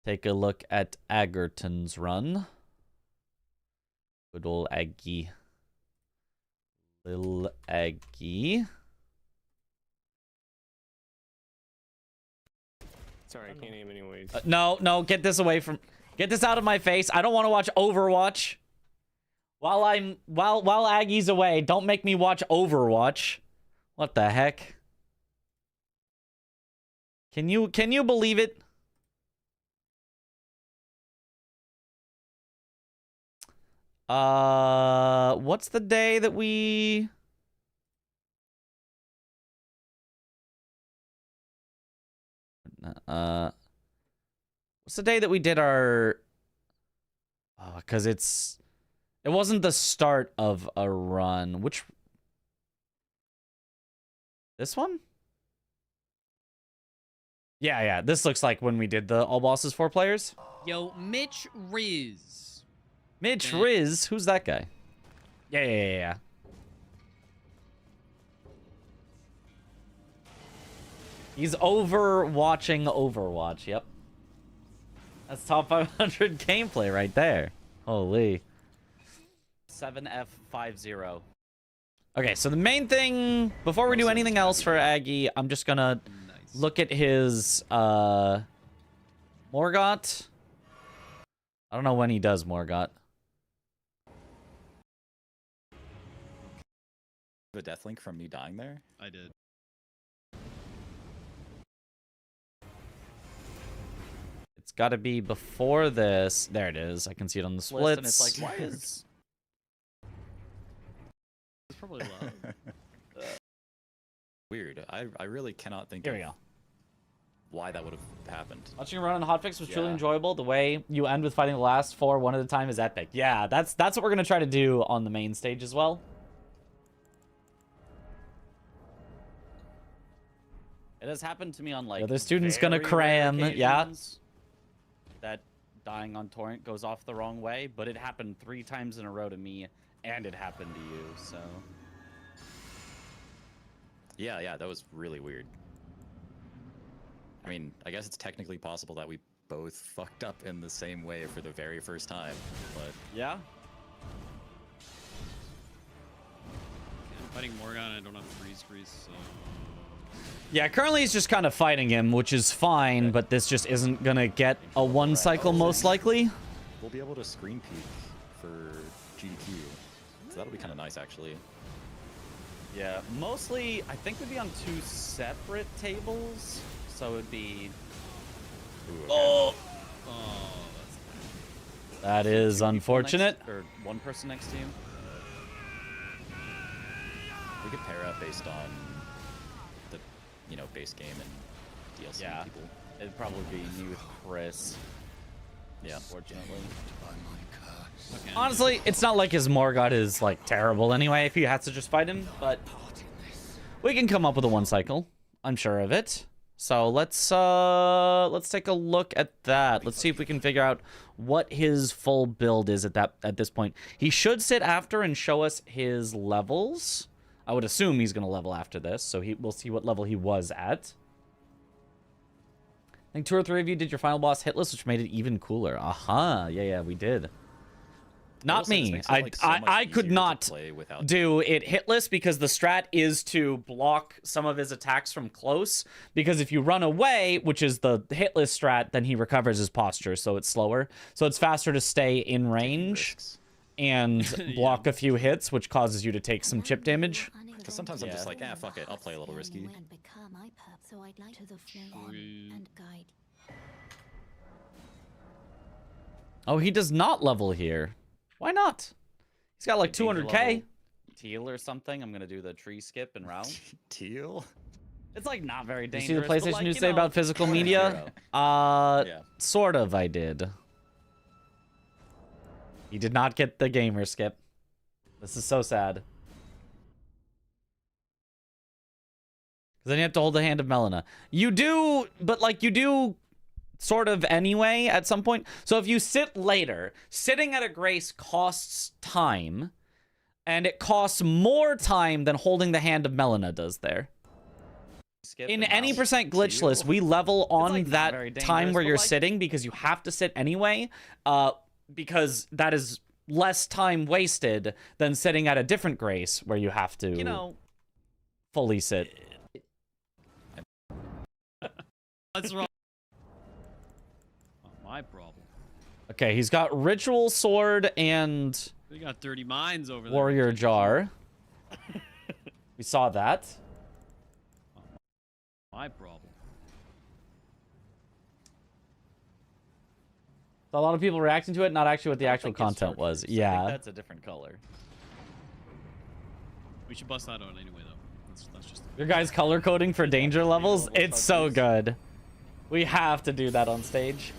take a look at Agerton's run. Good old Aggie. Lil Aggie. Sorry, I can't aim anyways. No, get this away from... Get this out of my face. I don't want to watch Overwatch. While Aggie's away, don't make me watch Overwatch. What the heck? Can you believe it? What's the day that we... What's the day that we did our... Oh, because it wasn't the start of a run. Which... This one? Yeah. This looks like when we did the All Bosses 4 players. Yo, Mitch Riz. Mitch Riz? Who's that guy? Yeah. He's watching Overwatch, yep. That's top 500 gameplay right there. Holy. 7F50. Okay, so the main thing, before we do anything else for Aggie, I'm just gonna look at his, Morgott. I don't know when he does Morgott. The death link from me dying there? I did. It's gotta be before this. There it is. I can see it on the splits. And it's like, why is... It's probably loud. Weird. I really cannot think Here of we go. why that would have happened. Watching a run on hotfix was truly Yeah. enjoyable. The way you end with fighting the last 4 one at a time is epic. Yeah, that's what we're gonna try to do on the main stage as well. It has happened to me on, like, The other student's gonna very cram, rare yeah. occasions that dying on torrent goes off the wrong way, but it happened 3 times in a row to me, and it happened to you, so... Yeah, that was really weird. I mean, I guess it's technically possible that we both fucked up in the same way for the very first time, but... Yeah? I'm fighting Morgan, I don't have freeze, so... Yeah, currently he's just kind of fighting him, which is fine, but this just isn't gonna get a 1 cycle most likely. We'll be able to screen peek for GQ, so that'll be kind of nice, actually. Yeah, mostly, I think we'd be on 2 separate tables, so it'd be... Ooh, okay. Oh! Oh, that's That is unfortunate. Or 1 person next to you. We could pair up based on the, base game and DLC Yeah. people. It'd probably be me with Chris, Yeah. fortunately. okay. Honestly, it's not like his Morgott is, like, terrible anyway if you had to just fight him, but we can come up with a 1 cycle. I'm sure of it. So let's take a look at that. Let's see if we can figure out what his full build is at this point. He should sit after and show us his levels. I would assume he's going to level after this, so we'll see what level he was at. I think 2 or 3 of you did your final boss hit list, which made it even cooler. Aha, yeah, we did. Not say this me. makes it, like, so much I easier could to not play without do it hitless because the strat is to block some of his attacks from close. Because if you run away, which is the hitless strat, then he recovers his posture, so it's slower. So it's faster to stay in range risks. and block a few hits, which causes you to take some chip damage. Because sometimes I'm just like, fuck it, I'll play a little risky. Oh, he does not level here. Why not? He's got like 200k. Teal or something. I'm gonna do the tree skip and round. Teal? It's like not very You dangerous. see the but, PlayStation like, news you say know, about physical what a media? hero. Yeah. Sort of, I did. He did not get the gamer skip. This is so sad. Because then you have to hold the hand of Melina. You do, but like you do sort of anyway at some point. So if you sit later, sitting at a grace costs time. And it costs more time than holding the hand of Melina does there. Skip In and any round. percent glitchless, we level on like, not that very time dangerous, where but, you're like- sitting because you have to sit anyway. Because that is less time wasted than sitting at a different grace where you have to You know, fully sit. That's wrong. Not my problem. Okay, he's got ritual sword and They got 30 mines over there. warrior jar. We saw that. My problem. A lot of people reacting to it, not actually what the I actual think it's content was. chartreuse. I think Yeah. that's a different color. We should bust that out anyway, though. That's just. Your guys color coding for danger levels? level It's so chartreuse. good. We have to do that on stage.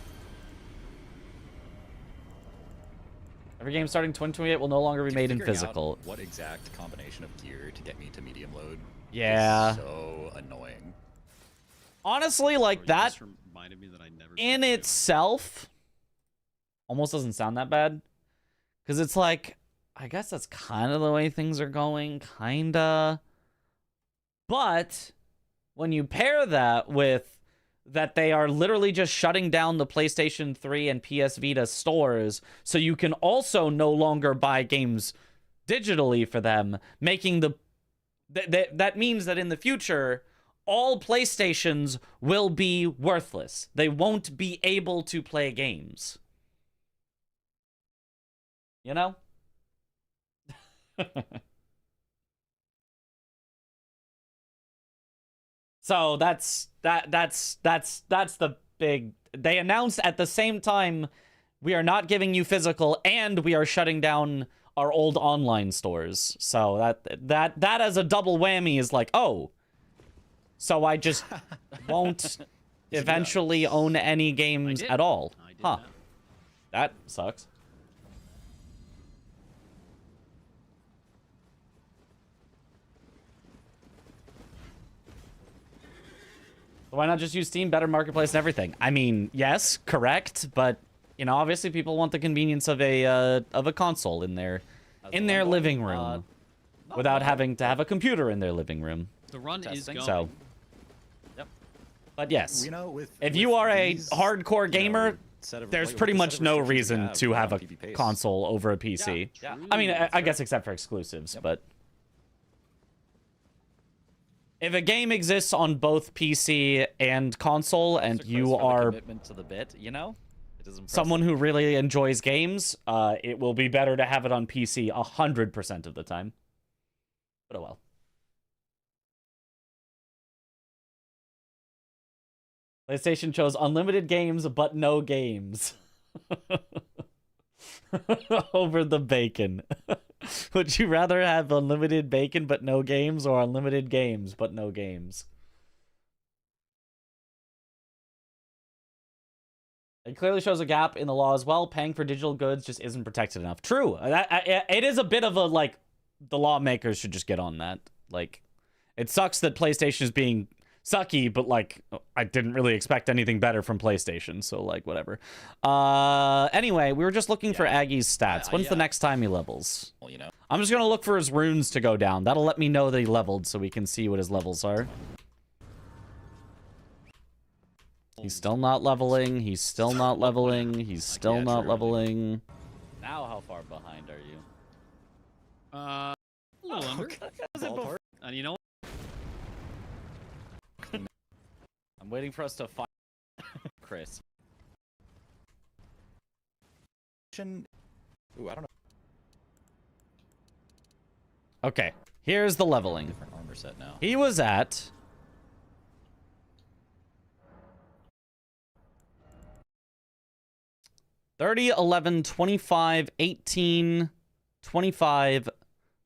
Every game starting 2028 will no longer be made in Figuring out physical. What exact combination of gear to get me to medium load? Yeah. Is so annoying. Honestly, Or like you that just reminded me that I never in played itself almost doesn't sound that bad. Because it's like, I guess that's kind of the way things are going. Kinda. But when you pair that with that they are literally just shutting down the PlayStation 3 and PS Vita stores so you can also no longer buy games digitally for them, making the that means that in the future all PlayStations will be worthless. They won't be able to play games. You know? So that's the big. They announced at the same time we are not giving you physical and we are shutting down our old online stores. So that as a double whammy is like, oh, so I just won't eventually own any games did. at all. I did Huh. that. That sucks. Why not just use Steam, better marketplace and everything? I mean, yes, correct, but you know, obviously people want the convenience of a console in their living room without having to have a computer in their living room. The run is Testing. going. So, Yep. but yes, You know, if with you are a these, hardcore you know, gamer, set of- there's like, pretty with the much set of no restrictions you reason to have a around PvP pace. console over a PC. Yeah. I mean, I True. guess except for exclusives, but if a game exists on both PC and console, and It's a you close for the are commitment to the bit, you know? It is impressive. someone who really enjoys games, it will be better to have it on PC 100% of the time. But oh well. PlayStation chose unlimited games, but no games. Over the bacon. Would you rather have unlimited bacon but no games, or unlimited games but no games? It clearly shows a gap in the law as well. Paying for digital goods just isn't protected enough. True. It is a bit of a, like, the lawmakers should just get on that. Like, it sucks that PlayStation is being sucky, but, like, I didn't really expect anything better from PlayStation, so, like, whatever. Anyway, we were just looking for Aggie's stats. When's the next time he levels? Well, you know. I'm just gonna look for his runes to go down. That'll let me know that he leveled so we can see what his levels are. He's still not leveling. He's still not leveling. He's still not leveling. Now Now, how far behind are you? A little under. Ballpark. And you know what? I'm waiting for us to find Chris. Ooh, I don't know. Okay, here's the leveling. Different armor set now. He was at 30, 11, 25, 18, 25,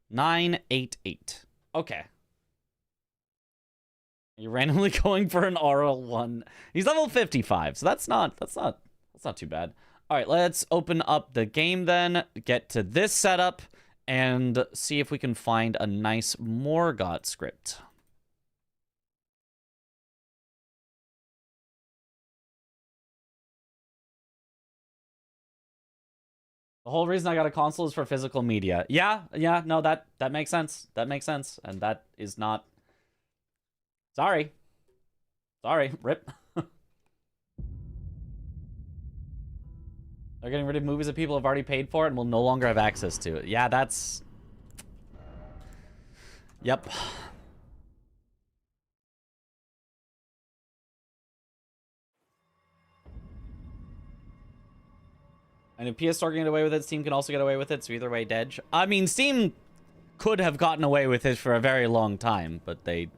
9, 8, 8. Okay. You're randomly going for an RL1. He's level 55, so that's not too bad. All right, let's open up the game then, get to this setup, and see if we can find a nice Morgott script. The whole reason I got a console is for physical media. Yeah, no, that makes sense. That makes sense. And that is not... Sorry, rip. They're getting rid of movies that people have already paid for and will no longer have access to it. Yeah, that's... Yep. And if PS Store can get away with it, Steam can also get away with it, so either way, Dedge. I mean, Steam could have gotten away with it for a very long time, but they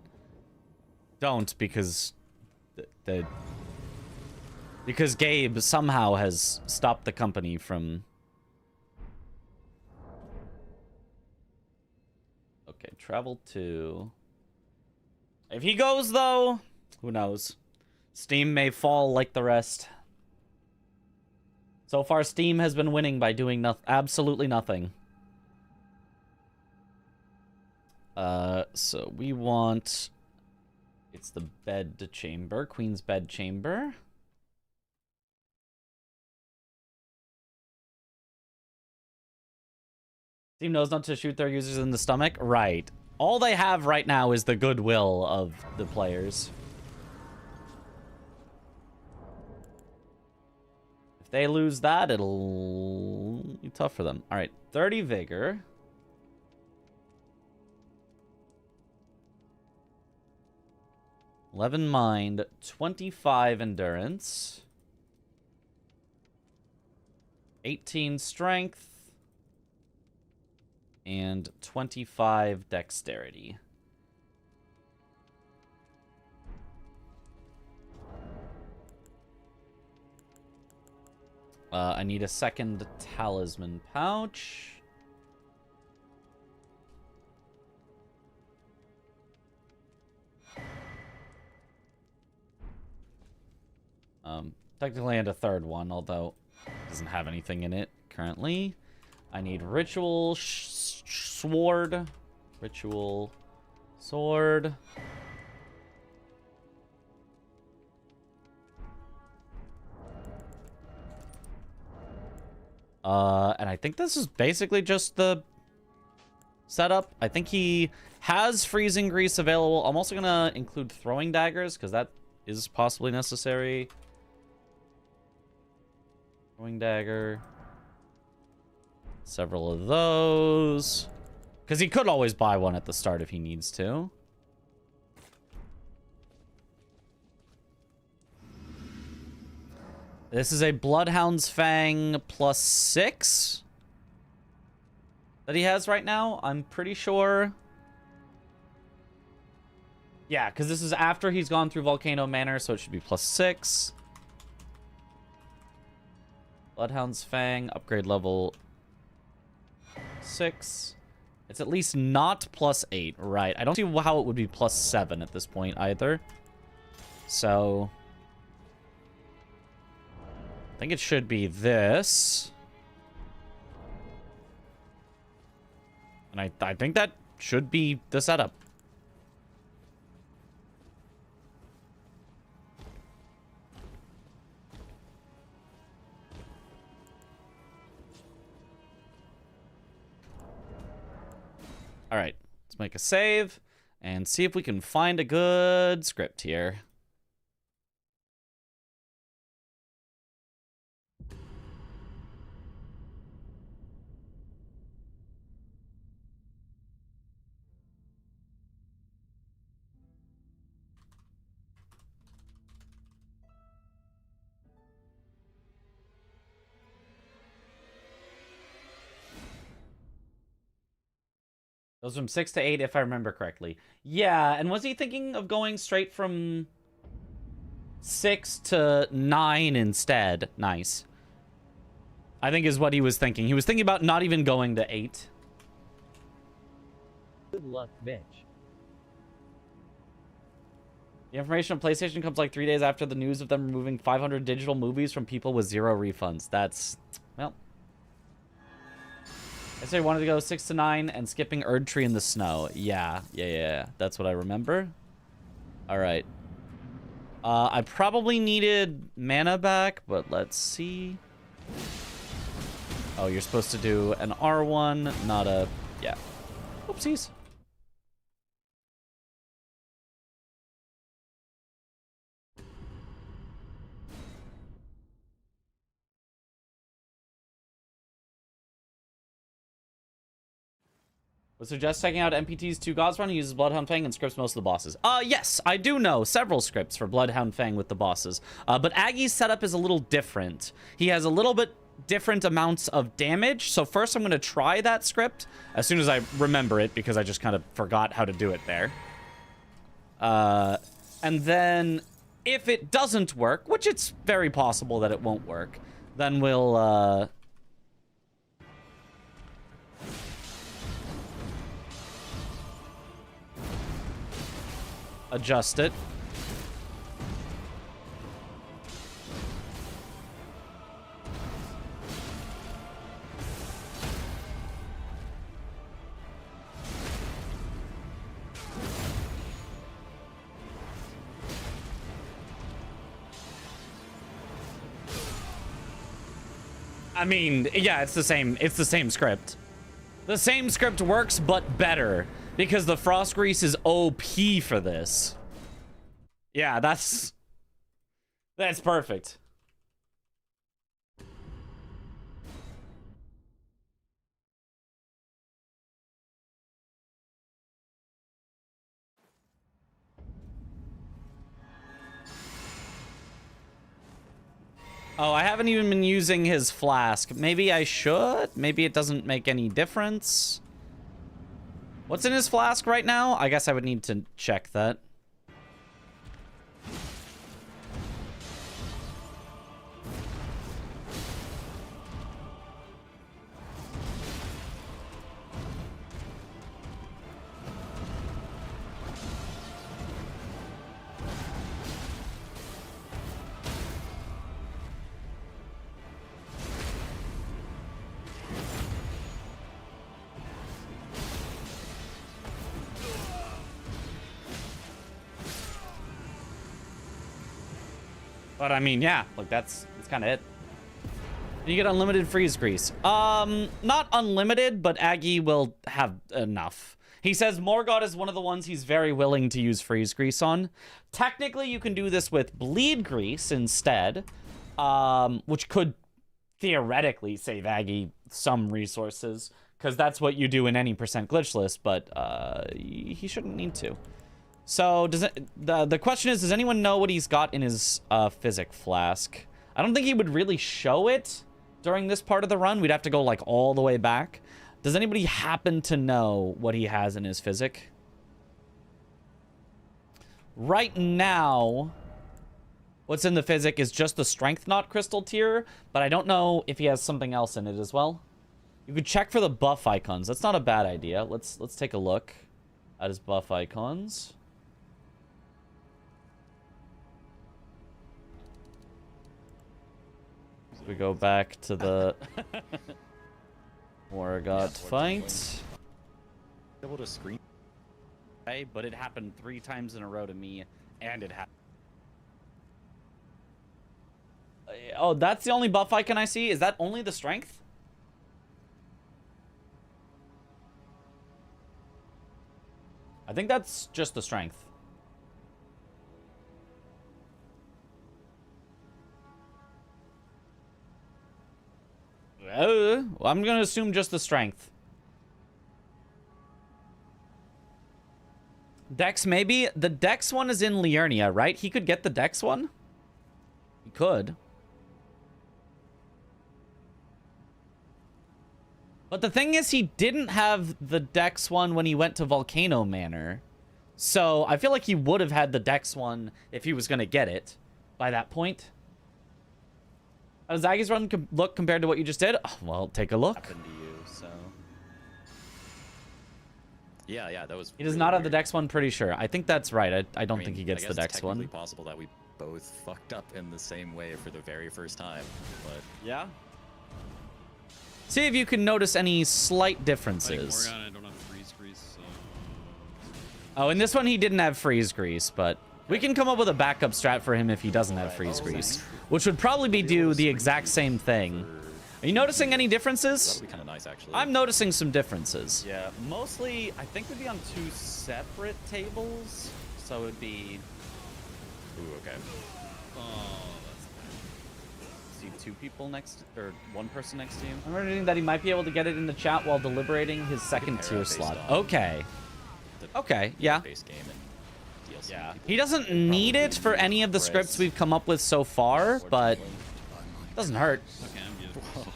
don't because because Gabe somehow has stopped the company from... Okay, travel to... If he goes, though, who knows? Steam may fall like the rest. So far, Steam has been winning by doing absolutely nothing. So we want... It's the bed chamber, Queen's bed chamber. Steam knows not to shoot their users in the stomach? Right. All they have right now is the goodwill of the players. If they lose that, it'll be tough for them. All right, 30 vigor. $11 mind, 25 endurance, 18 strength, and 25 dexterity. I need a second talisman pouch. Technically and a third one, although it doesn't have anything in it currently. I need ritual sword. Ritual sword. And I think this is basically just the setup. I think he has freezing grease available. I'm also gonna include throwing daggers because that is possibly necessary. Throwing dagger. Several of those. Because he could always buy one at the start if he needs to. This is a Bloodhound's Fang +6 that he has right now, I'm pretty sure. Yeah, because this is after he's gone through Volcano Manor, so it should be +6. Bloodhound's Fang, upgrade level 6. It's at least not +8, right? I don't see how it would be +7 at this point either. So I think it should be this. And I think that should be the setup. All right, let's make a save and see if we can find a good script here. Goes from 6 to 8, if I remember correctly. Yeah, and was he thinking of going straight from 6 to 9 instead? Nice. I think is what he was thinking. He was thinking about not even going to 8. Good luck, bitch. The information on PlayStation comes like 3 days after the news of them removing 500 digital movies from people with 0 refunds. That's, well... I said I wanted to go 6 to 9 and skipping Erd Tree in the snow. Yeah. That's what I remember. Alright. I probably needed mana back, but let's see. Oh, you're supposed to do an R1, not a... Yeah. Oopsies. Would suggest checking out MPT's 2 Gods run. He uses Bloodhound Fang and scripts most of the bosses. Yes, I do know several scripts for Bloodhound Fang with the bosses. But Aggie's setup is a little different. He has a little bit different amounts of damage. So first I'm going to try that script as soon as I remember it, because I just kind of forgot how to do it there. And then if it doesn't work, which it's very possible that it won't work, then we'll... adjust it. I mean, yeah, it's the same script. The same script works, but better. Because the Frost Grease is OP for this. Yeah, that's perfect. Oh, I haven't even been using his flask. Maybe I should? Maybe it doesn't make any difference. What's in his flask right now? I guess I would need to check that. But I mean, yeah, look, that's kind of it. You get unlimited freeze grease. Not unlimited, but Aggie will have enough. He says Morgott is one of the ones he's very willing to use freeze grease on. Technically, you can do this with bleed grease instead, which could theoretically save Aggie some resources, because that's what you do in any percent glitch list, but he shouldn't need to. So the question is, does anyone know what he's got in his physic flask? I don't think he would really show it during this part of the run. We'd have to go like all the way back. Does anybody happen to know what he has in his physic? Right now, what's in the physic is just the strength knot crystal tier, but I don't know if he has something else in it as well. You could check for the buff icons. That's not a bad idea. Let's take a look at his buff icons. We go back to the Morgott fight. Able to screen. Okay, but it happened 3 times in a row to me, and it happened. Oh, that's the only buff icon I see? Is that only the strength? I think that's just the strength. I'm gonna assume just the strength. Dex, maybe? The Dex one is in Liurnia, right? He could get the Dex one? He could. But the thing is, he didn't have the Dex one when he went to Volcano Manor. So I feel like he would have had the Dex one if he was going to get it by that point. How does Aggies run look compared to what you just did? Oh, well, take a look. Happened to you, so. Yeah, that was. He does really not have the weird. Dex one, pretty sure. I think that's right. I don't I think he mean, gets I the guess it's Dex one. technically possible that we both fucked up in the same way for the very first time, but Yeah. See if you can notice any slight Fighting differences. Morgan, I don't have freeze grease, so... Oh, in this one he didn't have freeze grease, but we can come up with a backup strat for him if he doesn't have freeze grease, which would probably be do the exact same thing. Are you noticing any differences? that would be kind of nice, actually. I'm noticing some differences. Yeah, mostly, I think we'd be on 2 separate tables. So it would be... Ooh, okay. Oh, See 2 people next, or 1 person next to you. I'm reading that he might be able to get it in the chat while deliberating his second Compare tier it based slot. on Okay. the Okay, yeah. base game and DLC. Yeah. people He doesn't need it for any of the scripts we've come up with so far, but it doesn't hurt. okay, I'm beautiful.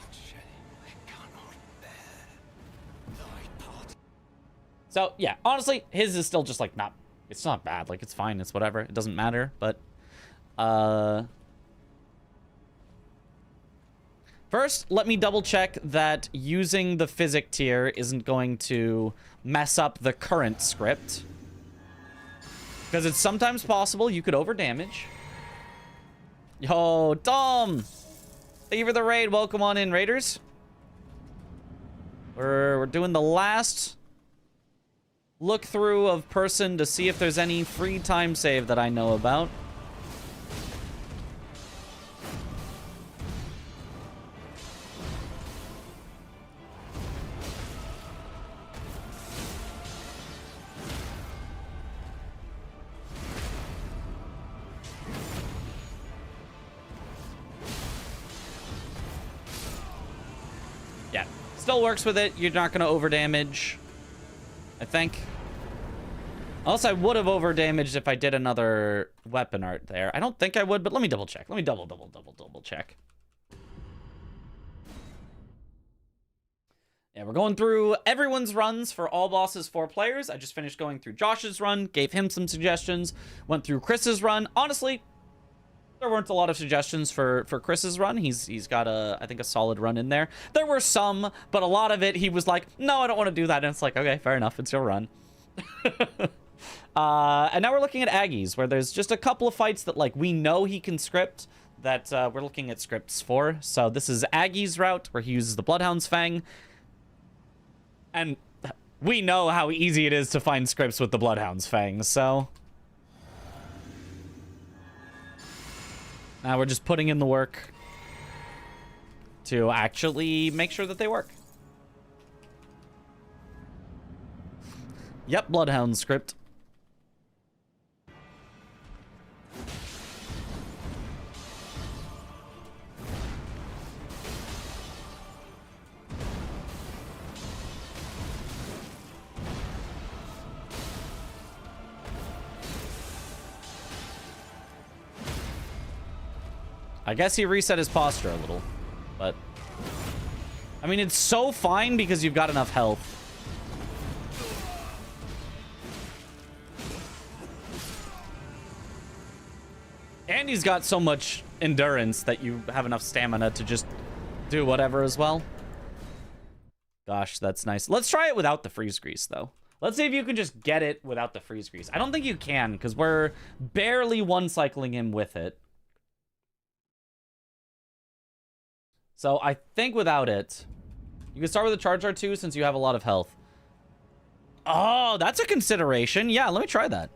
So, yeah, honestly, his is still just, like, not... It's not bad. Like, it's fine. It's whatever. It doesn't matter, but... First, let me double-check that using the physic tier isn't going to mess up the current script. Because it's sometimes possible you could over-damage. Yo, Dom! Thank you for the raid. Welcome on in, Raiders. We're doing the last... look through of person to see if there's any free time save that I know about. Yeah, still works with it. You're not going to overdamage, I think. Unless I would have over-damaged if I did another weapon art there. I don't think I would, but let me double check. Let me double check. Yeah, we're going through everyone's runs for all bosses 4 players. I just finished going through Josh's run, gave him some suggestions, went through Chris's run. Honestly, there weren't a lot of suggestions for Chris's run. He's got I think a solid run in there. There were some, but a lot of it he was like, no, I don't want to do that. And it's like, okay, fair enough. It's your run. And now we're looking at Aggies, where there's just a couple of fights that, like, we know he can script that we're looking at scripts for. So this is Aggie's route, where he uses the Bloodhound's Fang. And we know how easy it is to find scripts with the Bloodhound's Fang, so... Now we're just putting in the work to actually make sure that they work. Yep, Bloodhound script. I guess he reset his posture a little, but... I mean, it's so fine because you've got enough health. And he's got so much endurance that you have enough stamina to just do whatever as well. Gosh, that's nice. Let's try it without the freeze grease, though. Let's see if you can just get it without the freeze grease. I don't think you can, because we're barely one-cycling him with it. So I think without it, you can start with a charge R2 since you have a lot of health. Oh, that's a consideration. Yeah, let me try that.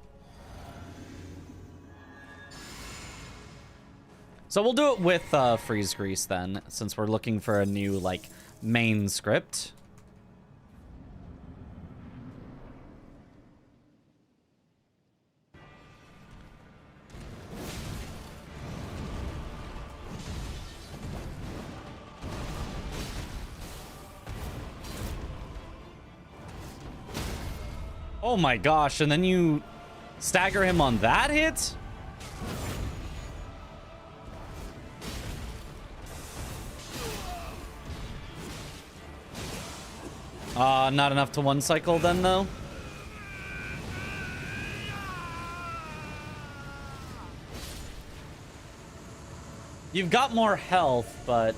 So we'll do it with freeze grease then, since we're looking for a new, like, main script. Oh my gosh, and then you stagger him on that hit? Not enough to one cycle then, though. You've got more health, but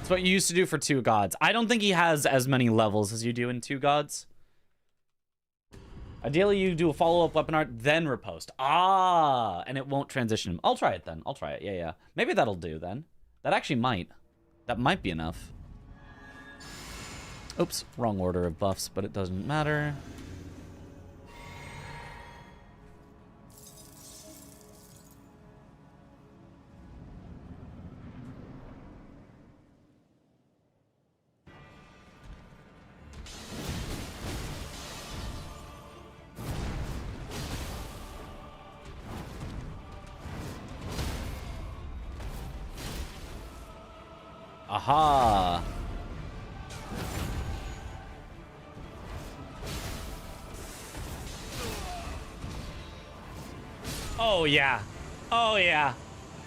it's what you used to do for 2 gods. I don't think he has as many levels as you do in 2 gods. Ideally, you do a follow-up weapon art, then riposte. And it won't transition him. I'll try it then. I'll try it. Yeah. Maybe that'll do then. That actually might. That might be enough. Oops, wrong order of buffs, but it doesn't matter. Aha! Oh, yeah. Oh, yeah.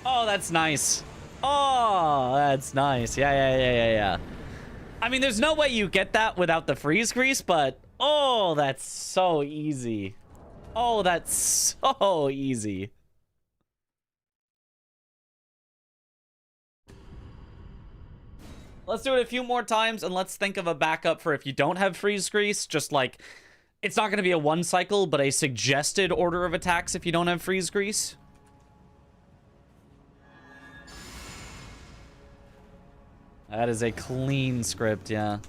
Oh, that's nice. Oh, that's nice. Yeah. I mean, there's no way you get that without the freeze grease, but... Oh, that's so easy. Oh, that's so easy. Let's do it a few more times, and let's think of a backup for if you don't have freeze grease. Just like, it's not going to be a 1 cycle, but a suggested order of attacks if you don't have freeze grease. That is a clean script, yeah.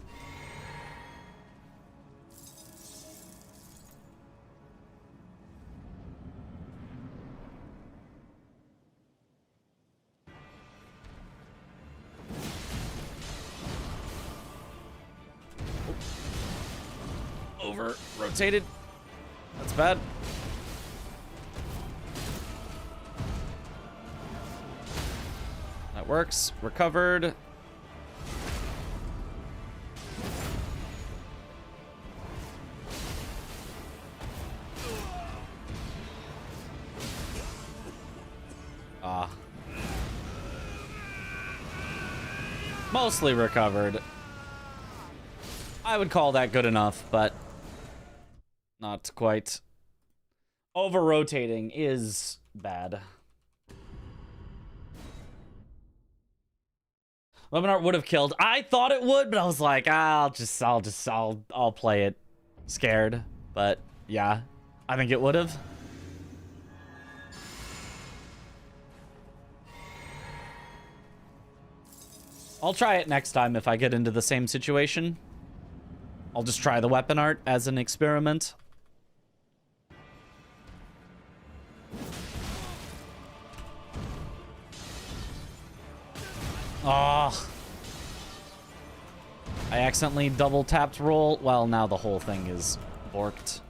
Over rotated. That's bad. That works. Recovered. Mostly recovered. I would call that good enough, but not quite. Over-rotating is bad. Webinar would have killed. I thought it would, but I was like, I'll play it scared. But yeah, I think it would have. I'll try it next time if I get into the same situation. I'll just try the weapon art as an experiment. Oh. I accidentally double tapped roll. Well, now the whole thing is borked.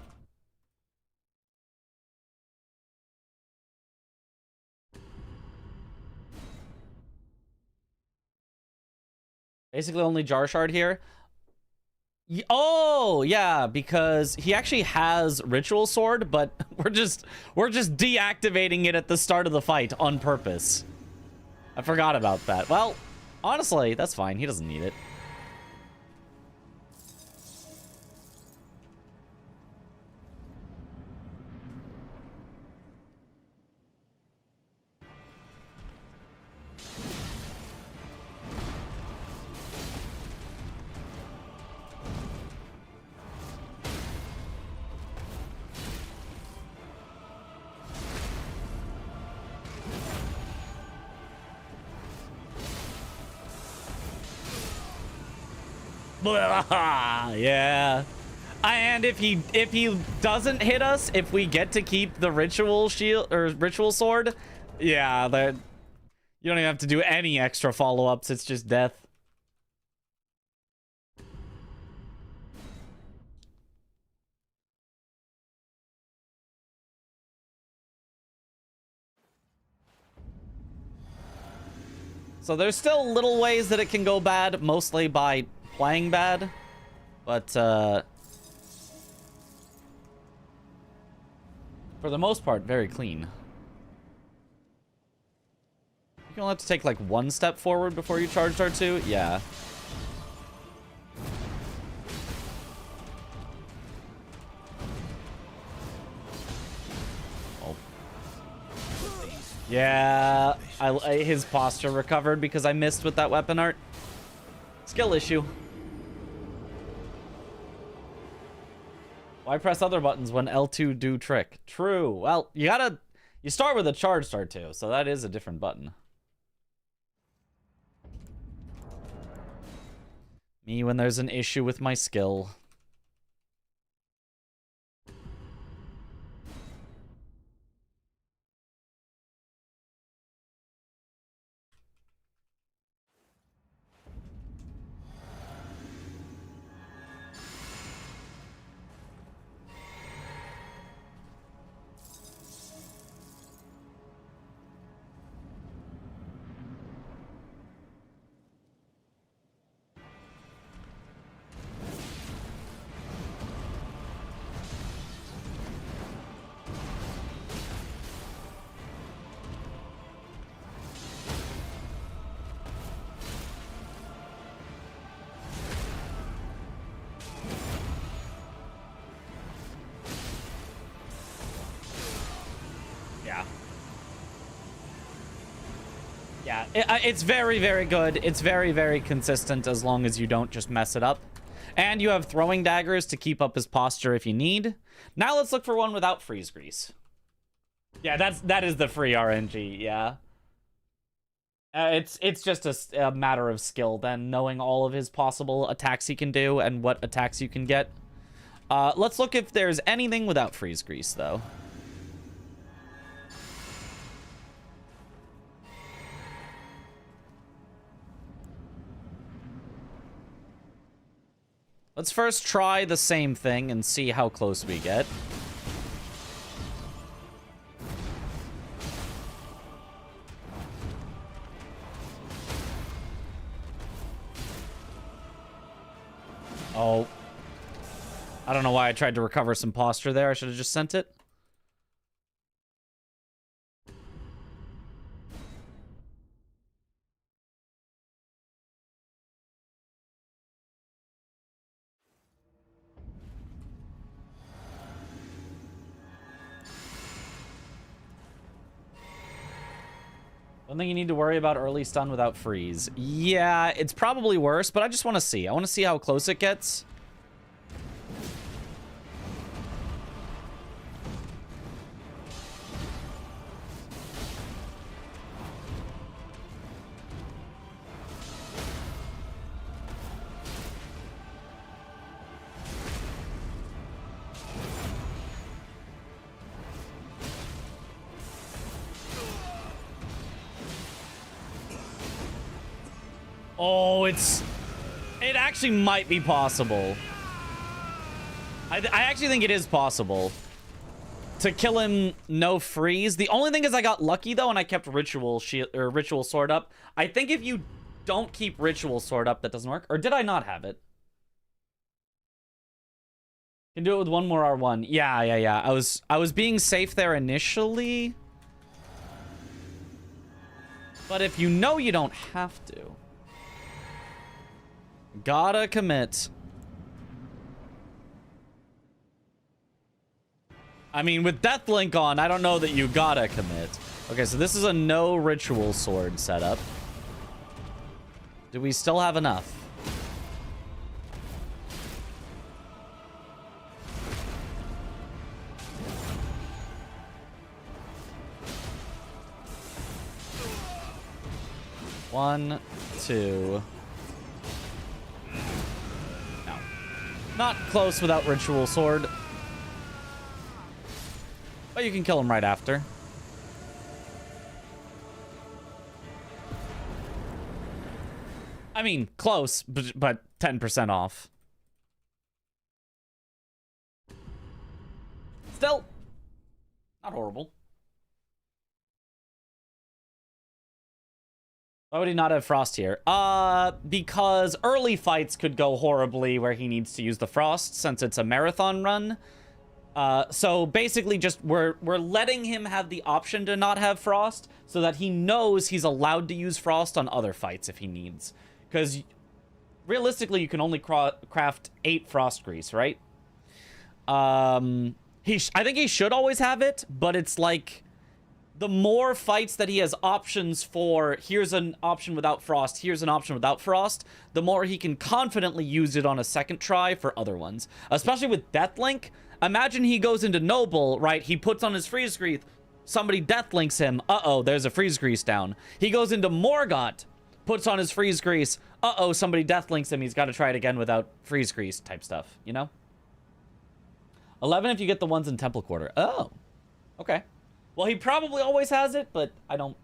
Basically only Jar Shard here. Oh, yeah, because he actually has Ritual Sword, but we're just deactivating it at the start of the fight on purpose. I forgot about that. Well, honestly, that's fine. He doesn't need it. Yeah. And if he doesn't hit us, if we get to keep the ritual shield or ritual sword, yeah, that you don't even have to do any extra follow-ups. It's just death. So there's still little ways that it can go bad, mostly by playing bad, but for the most part, very clean. You only have to take like 1 step forward before you charge R2. Yeah. Yeah, his posture recovered because I missed with that weapon art. Skill issue. Why press other buttons when L2 do trick? True. Well, you start with a charge start too, so that is a different button. Me when there's an issue with my skill. Yeah, it's very, very good. It's very, very consistent as long as you don't just mess it up. And you have throwing daggers to keep up his posture if you need. Now let's look for one without freeze grease. Yeah, that is the free RNG, yeah. It's just a matter of skill then, knowing all of his possible attacks he can do and what attacks you can get. Let's look if there's anything without freeze grease, though. Let's first try the same thing and see how close we get. Oh. I don't know why I tried to recover some posture there. I should have just sent it. Don't think you need to worry about early stun without freeze. Yeah, it's probably worse, but I just want to see. I want to see how close it gets. Oh, it actually might be possible. I actually think it is possible to kill him no freeze. The only thing is I got lucky though, and I kept ritual sword up. I think if you don't keep ritual sword up, that doesn't work. Or did I not have it? Can do it with one more R1. Yeah. I was being safe there initially. But if you know you don't have to. Gotta commit. I mean, with Deathlink on, I don't know that you gotta commit. Okay, so this is a no ritual sword setup. Do we still have enough? One, two. No. Not close without ritual sword. But you can kill him right after. I mean, close, but 10% off. Still, not horrible. Why would he not have Frost here? Because early fights could go horribly where he needs to use the Frost since it's a marathon run. So basically just we're letting him have the option to not have Frost so that he knows he's allowed to use Frost on other fights if he needs. Because realistically, you can only craft 8 Frost Grease, right? I think he should always have it, but it's like the more fights that he has options for, here's an option without frost, here's an option without frost, the more he can confidently use it on a second try for other ones. Especially with Deathlink. Imagine he goes into Noble, right? He puts on his Freeze Grease, somebody Deathlinks him. Uh-oh, there's a Freeze Grease down. He goes into Morgott, puts on his Freeze Grease. Uh-oh, somebody Deathlinks him. He's got to try it again without Freeze Grease type stuff, you know? 11 if you get the ones in Temple Quarter. Oh, okay. Well, he probably always has it, but I don't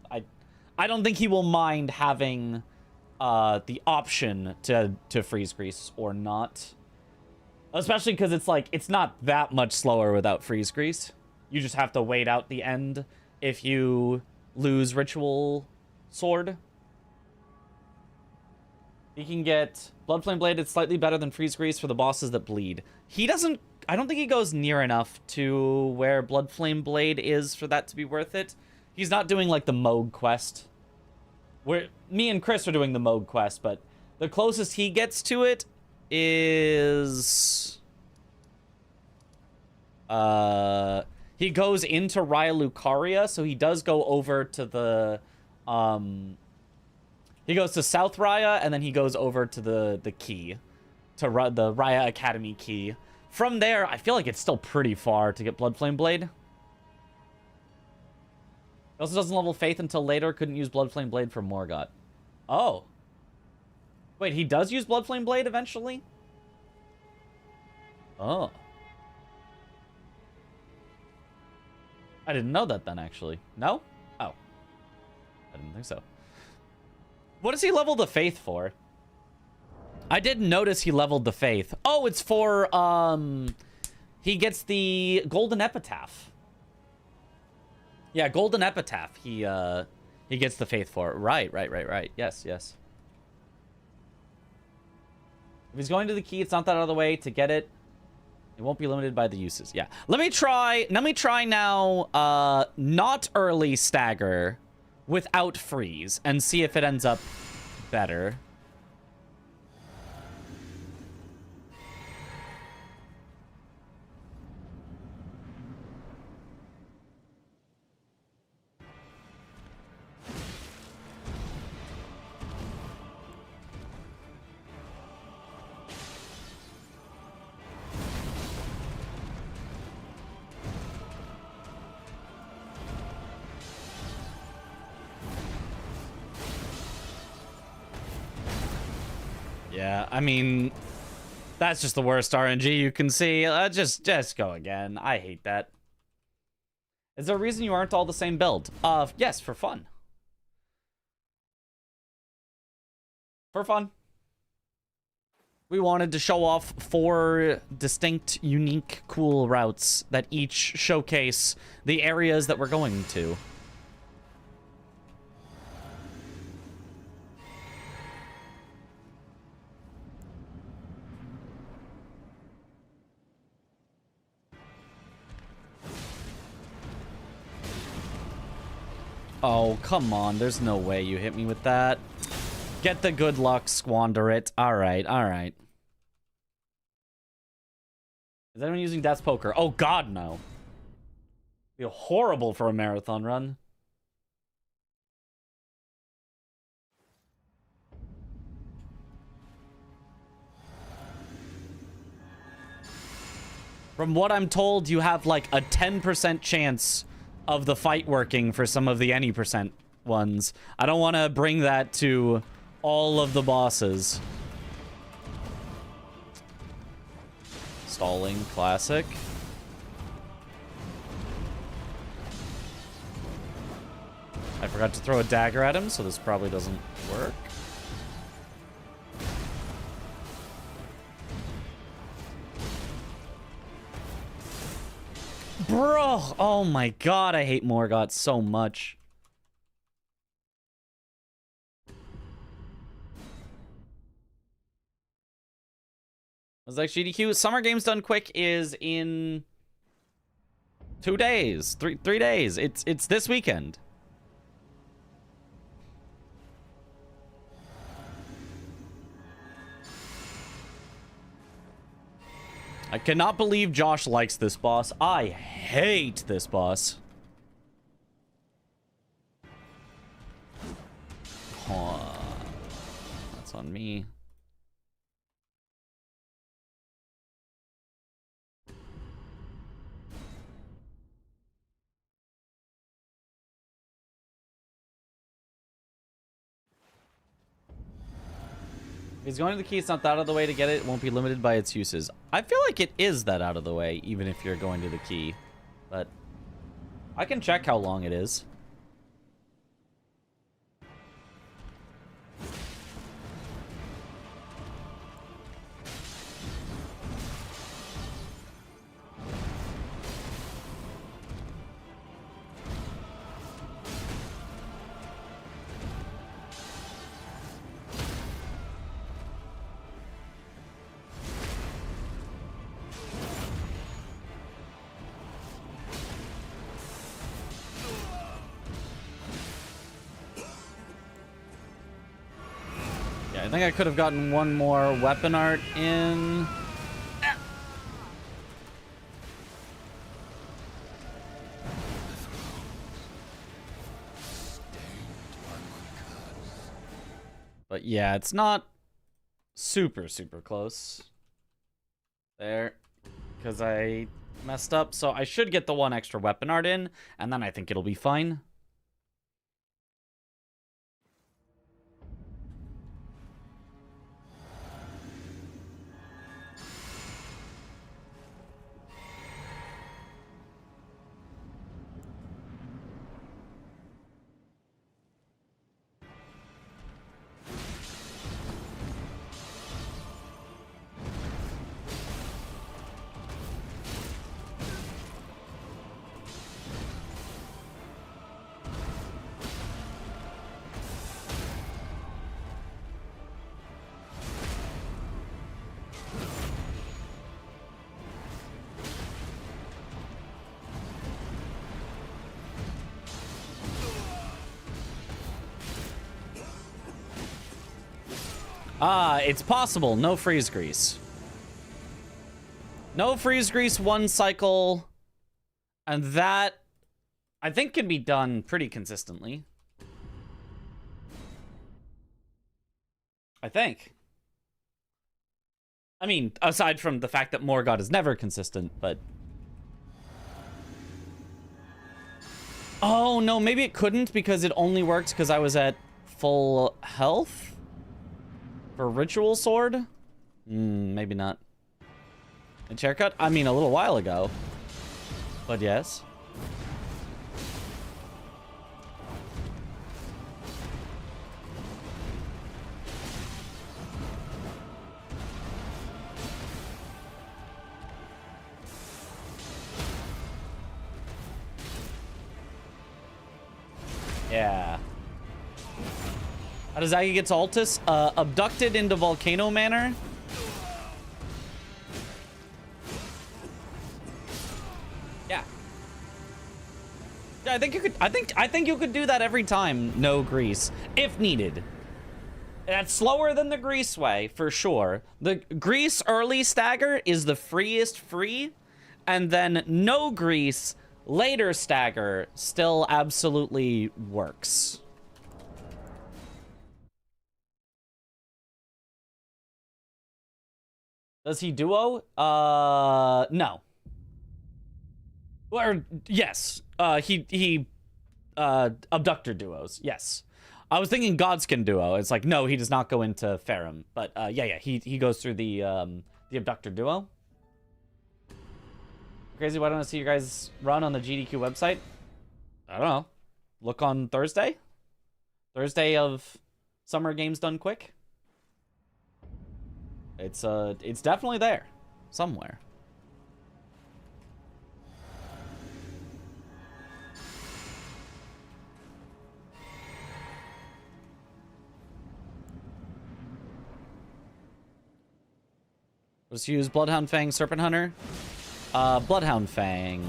think he will mind having the option to Freeze Grease or not. Especially because it's like, it's not that much slower without Freeze Grease. You just have to wait out the end if you lose Ritual Sword. He can get Bloodflame Blade. It's slightly better than Freeze Grease for the bosses that bleed. He doesn't... I don't think he goes near enough to where Bloodflame Blade is for that to be worth it. He's not doing, like, the Moog quest. Me and Chris are doing the Moog quest, but the closest he gets to it is... he goes into Raya Lucaria, so he does go over to the... he goes to South Raya, and then he goes over to the key. To the Raya Academy key. From there, I feel like it's still pretty far to get Bloodflame Blade. He also doesn't level Faith until later. Couldn't use Bloodflame Blade for Morgott. Oh. Wait, he does use Bloodflame Blade eventually? Oh. I didn't know that then, actually. No? Oh. I didn't think so. What does he level the Faith for? I did notice he leveled the Faith. Oh, it's for, he gets the Golden Epitaph. Yeah, Golden Epitaph. He gets the Faith for. Right. Yes. If he's going to the key, it's not that out of the way to get it. It won't be limited by the uses. Yeah. Let me try now, not early stagger without freeze and see if it ends up better. Yeah, I mean, that's just the worst RNG you can see. Just go again. I hate that. Is there a reason you aren't all the same build? Yes, for fun. For fun. We wanted to show off 4 distinct, unique, cool routes that each showcase the areas that we're going to. Oh, come on. There's no way you hit me with that. Get the good luck, squander it. All right. Is anyone using Death's Poker? Oh, God, no. It'd be horrible for a marathon run. From what I'm told, you have like a 10% chance of the fight working for some of the any percent ones. I don't want to bring that to all of the bosses. Stalling, classic. I forgot to throw a dagger at him, so this probably doesn't work. Bro, oh my god, I hate Morgott so much. I was like, GDQ, Summer Games Done Quick is in 2 days, three days. It's this weekend. I cannot believe Josh likes this boss. I hate this boss. on me. If he's going to the key, it's not that out of the way to get it. It won't be limited by its uses. I feel like it is that out of the way, even if you're going to the key. But I can check how long it is. I think I could have gotten one more weapon art in. But yeah, it's not super close. There. Because I messed up. So I should get the one extra weapon art in, and then I think it'll be fine. It's possible. No freeze grease. No freeze grease, one cycle. And that, I think, can be done pretty consistently. I think. I mean, aside from the fact that Morgott is never consistent, but... Oh, no, maybe it couldn't because it only worked because I was at full health? For Ritual Sword? Maybe not. A haircut? I mean, a little while ago. But yes. Yeah. How does Aggie get to Altus? Abducted into Volcano Manor. Yeah. Yeah, I think you could. I think you could do that every time. No grease, if needed. That's slower than the grease way for sure. The grease early stagger is the freest free, and then no grease later stagger still absolutely works. Does he duo? No. Or yes. He abductor duos. Yes. I was thinking Godskin duo. It's like no, he does not go into Farum. But yeah, he goes through the abductor duo. Crazy, why don't I see you guys run on the GDQ website? I don't know. Look on Thursday? Thursday of Summer Games Done Quick? It's definitely there. Somewhere. Let's use Bloodhound Fang, Serpent Hunter. Bloodhound Fang.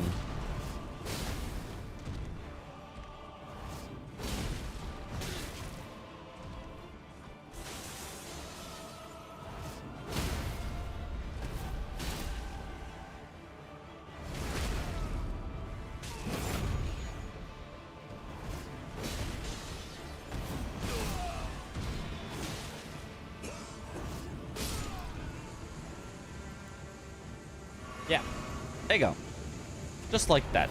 Yeah. There you go. Just like that.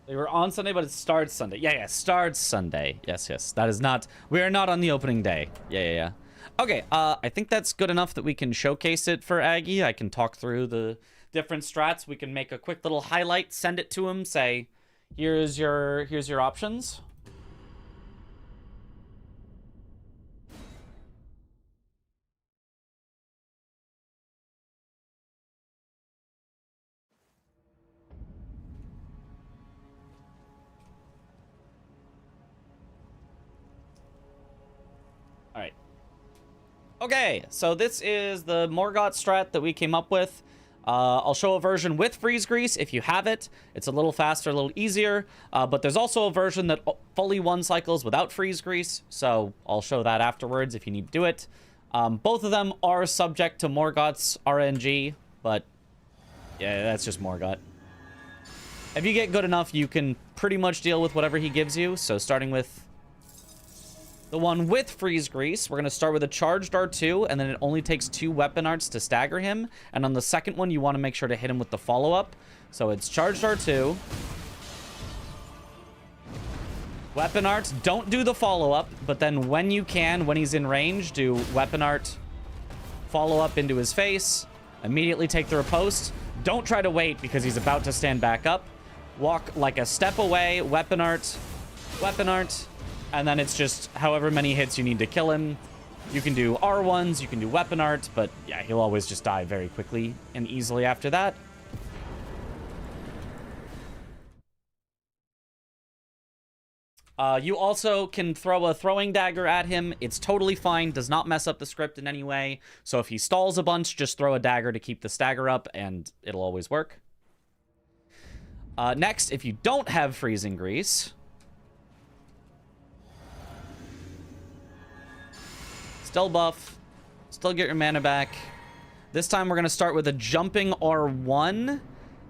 They were on Sunday, but it starts Sunday. Yeah, starts Sunday. Yes. That is not... We are not on the opening day. Yeah. Okay, I think that's good enough that we can showcase it for Aggie. I can talk through the different strats. We can make a quick little highlight, send it to him, say, here's your options. All right. Okay, so this is the Morgott strat that we came up with. I'll show a version with freeze grease if you have it. It's a little faster, a little easier, but there's also a version that fully one cycles without freeze grease, so I'll show that afterwards if you need to do it. Both of them are subject to Morgott's RNG, but yeah, that's just Morgott. If you get good enough, you can pretty much deal with whatever he gives you, so starting with the one with freeze grease, we're going to start with a charged R2, and then it only takes 2 weapon arts to stagger him. And on the second one, you want to make sure to hit him with the follow-up. So it's charged R2. Weapon arts, don't do the follow-up, but then when you can, when he's in range, do weapon art, follow-up into his face, immediately take the riposte. Don't try to wait because he's about to stand back up. Walk like a step away, weapon art, and then it's just however many hits you need to kill him. You can do R1s, you can do weapon art, but yeah, he'll always just die very quickly and easily after that. You also can throw a throwing dagger at him. It's totally fine, does not mess up the script in any way. So if he stalls a bunch, just throw a dagger to keep the stagger up, and it'll always work. Next, if you don't have freezing grease, still buff, still get your mana back. This time we're going to start with a jumping R1,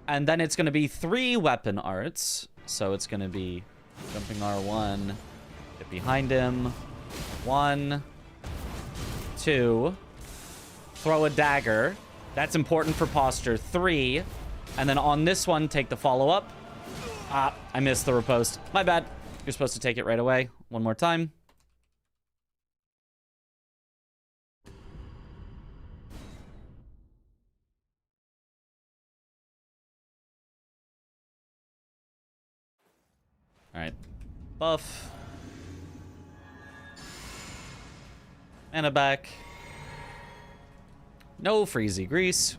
and then it's going to be 3 weapon arts. So it's going to be jumping R1, get behind him, 1, 2, throw a dagger. That's important for posture. 3, and then on this one, take the follow-up. Ah, I missed the riposte. My bad. You're supposed to take it right away. One more time. All right, buff, mana back, no freezy grease,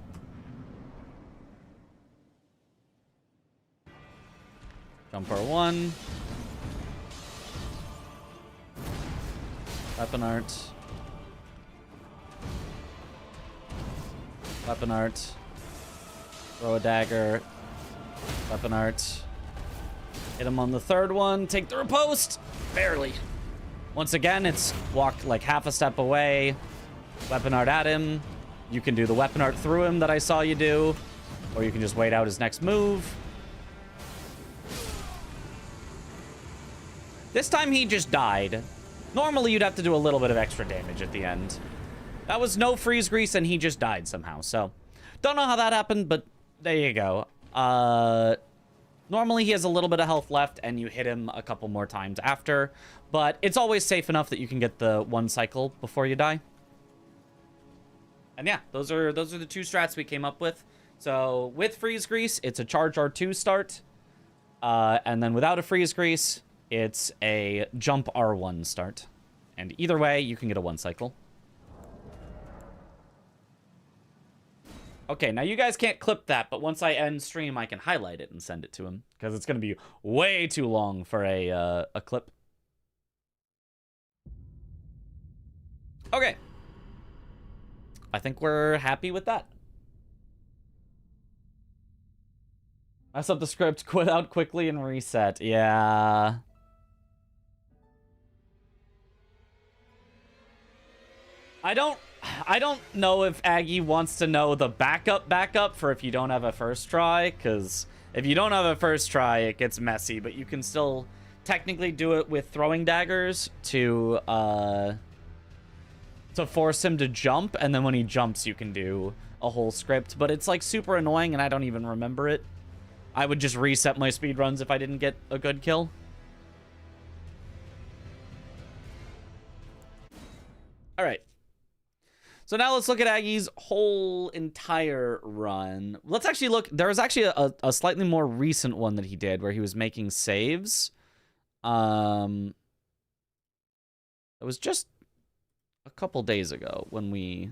jump R1, weapon art, throw a dagger, weapon art. Hit him on the third one. Take the riposte. Barely. Once again, it's walk like half a step away. Weapon art at him. You can do the weapon art through him that I saw you do. Or you can just wait out his next move. This time he just died. Normally you'd have to do a little bit of extra damage at the end. That was no freeze grease and he just died somehow. So, don't know how that happened, but there you go. Normally he has a little bit of health left and you hit him a couple more times after, but it's always safe enough that you can get the 1 cycle before you die. And yeah, those are the 2 strats we came up with. So with freeze grease, it's a charge R2 start. And then without a freeze grease, it's a jump R1 start. And either way, you can get a 1 cycle. Okay, now you guys can't clip that, but once I end stream, I can highlight it and send it to him, because it's going to be way too long for a clip. Okay. I think we're happy with that. Mess up the script, quit out quickly, and reset. Yeah. I don't know if Aggie wants to know the backup for if you don't have a first try, because if you don't have a first try, it gets messy, but you can still technically do it with throwing daggers to force him to jump, and then when he jumps, you can do a whole script. But it's like super annoying, and I don't even remember it. I would just reset my speedruns if I didn't get a good kill. All right. So now let's look at Aggie's whole entire run. Let's actually look. There was actually a slightly more recent one that he did where he was making saves. It was just a couple days ago when we...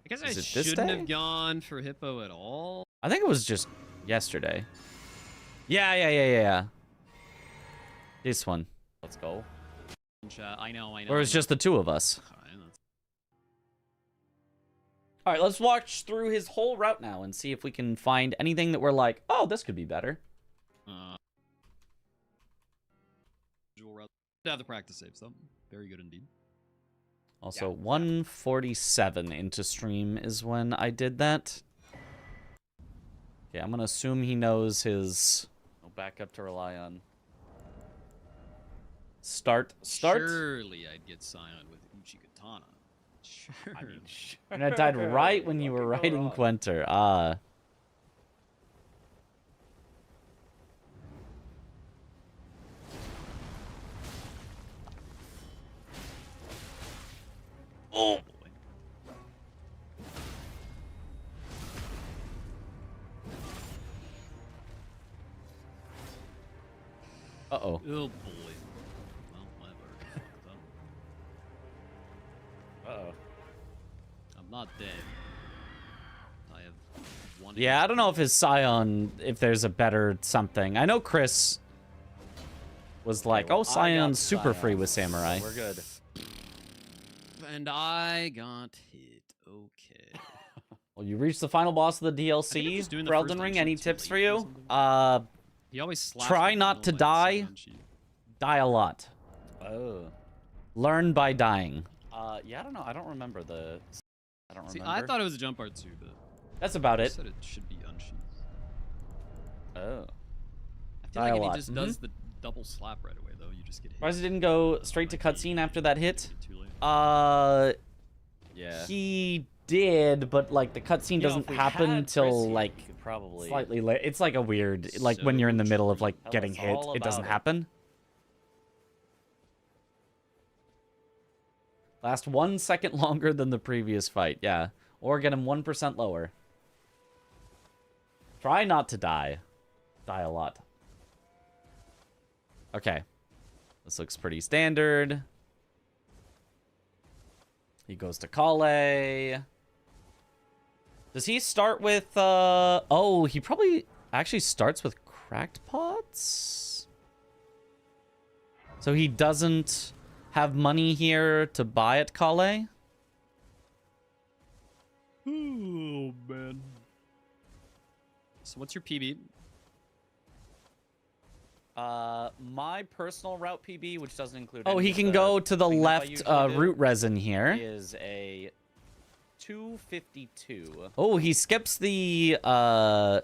I guess I Is it this shouldn't day? have gone for Hippo at all. I think it was just yesterday. Yeah. This one. Let's go. I know. Or it was just the two of us. All right, let's watch through his whole route now and see if we can find anything that we're like, oh, this could be better. Have the practice saves though. Very good indeed. Also, 147 into stream is when I did that. Okay, I'm gonna assume he knows his no backup to rely on. Start. Surely I'd get Scion with Uchi Katana. Sure. I mean, sure. And I died right when you were What could go writing wrong? Quenter. Ah. Oh boy. Uh-oh. Oh boy. Well, whatever. Uh-oh. I'm not dead. I have one. Yeah, I don't know if his Scion, if there's a better something. I know Chris was like, well, oh, I got Scion's super Scion, free with Samurai. so we're good. And I got hit. Okay. Well, you reached the final boss of the I think I'm just DLC doing the for first Elden Ring. unsheath Any too tips late for or you? something. He always slaps Try me in the not middle to of my die. second unsheath. Die a lot. Oh. Learn by dying. Yeah, I don't know. I don't remember the... I don't See, remember. I thought it was a jump part too, but That's about I it. said it should be unsheath. Oh. I feel Die a like lot. if he just does the double slap right away, though, you just get hit. Surprised it didn't go straight to Might be- cutscene after that hit. Too late. Yeah. He did, but like the cutscene You know, doesn't if we happen had until Chris here, like we could probably... slightly late. It's like a weird, like when you're in the So middle of like Tell getting us hit, all it doesn't about it. happen. Last 1 second longer than the previous fight, yeah. Or get him 1% lower. Try not to die. Die a lot. Okay. This looks pretty standard. He goes to Kale. Does he start with, oh, he probably actually starts with cracked pots? So he doesn't have money here to buy at Kale? Oh man. So what's your PB? My personal route PB, which doesn't include... Oh, any he of can the go to the things I left usually do, root resin here. is a 252. Oh, he skips the Okay,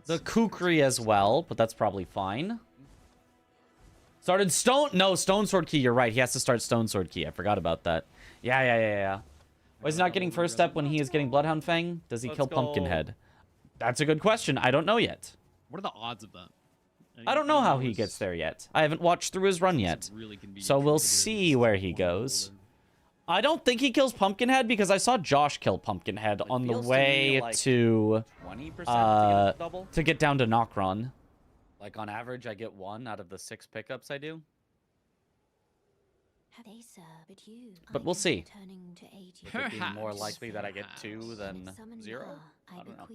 that's kukri as well, but that's probably fine. Started stone... No, stone sword key, you're right. He has to start stone sword key. I forgot about that. Yeah. Why is he not getting first step when he is getting Bloodhound Fang? Does he Let's kill go. Pumpkinhead? That's a good question. I don't know yet. What are the odds of that? I don't know how he gets there yet. I haven't watched through his run yet. Really convenient So for we'll me to get it see just where he one goes. holder. I don't think he kills Pumpkinhead because I saw Josh kill Pumpkinhead It on the feels to me way like to 20% to get a double. to get down to Nokron. Like on average, I get 1 out of the 6 pickups I do. They sir, but you. But we'll see. With it being more Perhaps. likely that I get 2 than 0. I don't know.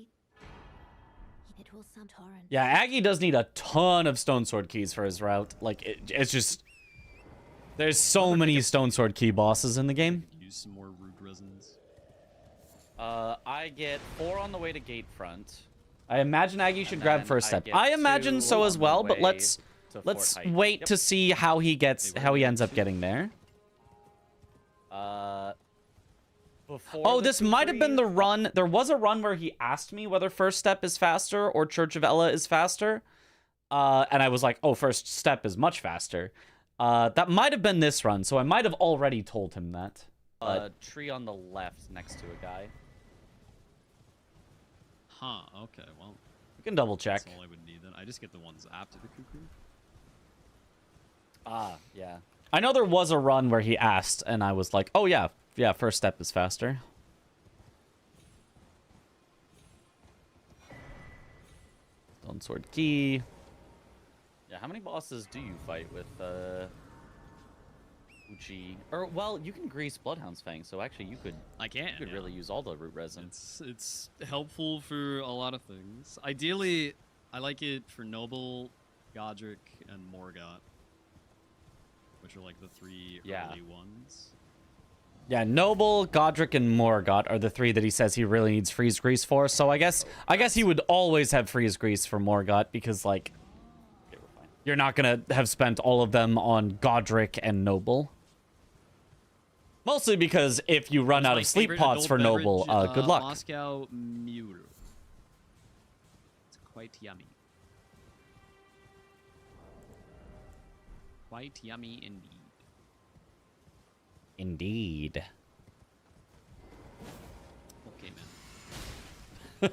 It will some torrent. Yeah, Aggie does need a ton of Stone Sword keys for his route. Like, it's just... There's so many Stone Sword key bosses in the game. Use some more root resins. I get 4 on the way to gate front. I imagine Aggie should And grab then first I step. get I imagine 2 so as on the well, but way let's to let's Fort Height. wait Yep. to see how he gets Wait, how he wait, ends up two? getting there. Before Oh, the this might have been the Kukri? run. There was a run where he asked me whether First Step is faster or Church of Ella is faster. And I was like, oh, First Step is much faster. That might have been this run, so I might have already told him that. Tree on the left next to a guy. Huh, okay, well, You can double check. that's all I would need then. I just get the ones after the cuckoo. Ah, yeah. I know there was a run where he asked, and I was like, oh, yeah, First Step is faster. Stone Sword Key. Yeah, how many bosses do you fight with, Uchi? Or, well, you can grease Bloodhound's Fang, so actually you could I can. you could yeah. really use all the root resin. It's helpful for a lot of things. Ideally, I like it for Noble, Godric, and Morgott, which are like the three Yeah. early ones. Yeah, Noble, Godric, and Morgott are the three that he says he really needs Freeze Grease for. So I guess he would always have Freeze Grease for Morgott because, like, Okay, we're fine. you're not gonna have spent all of them on Godric and Noble. Mostly because if you run What's out my of sleep favorite pots adult for Noble, beverage? good luck. Moscow Mule. It's quite yummy. Quite yummy indeed. Indeed. Okay, man.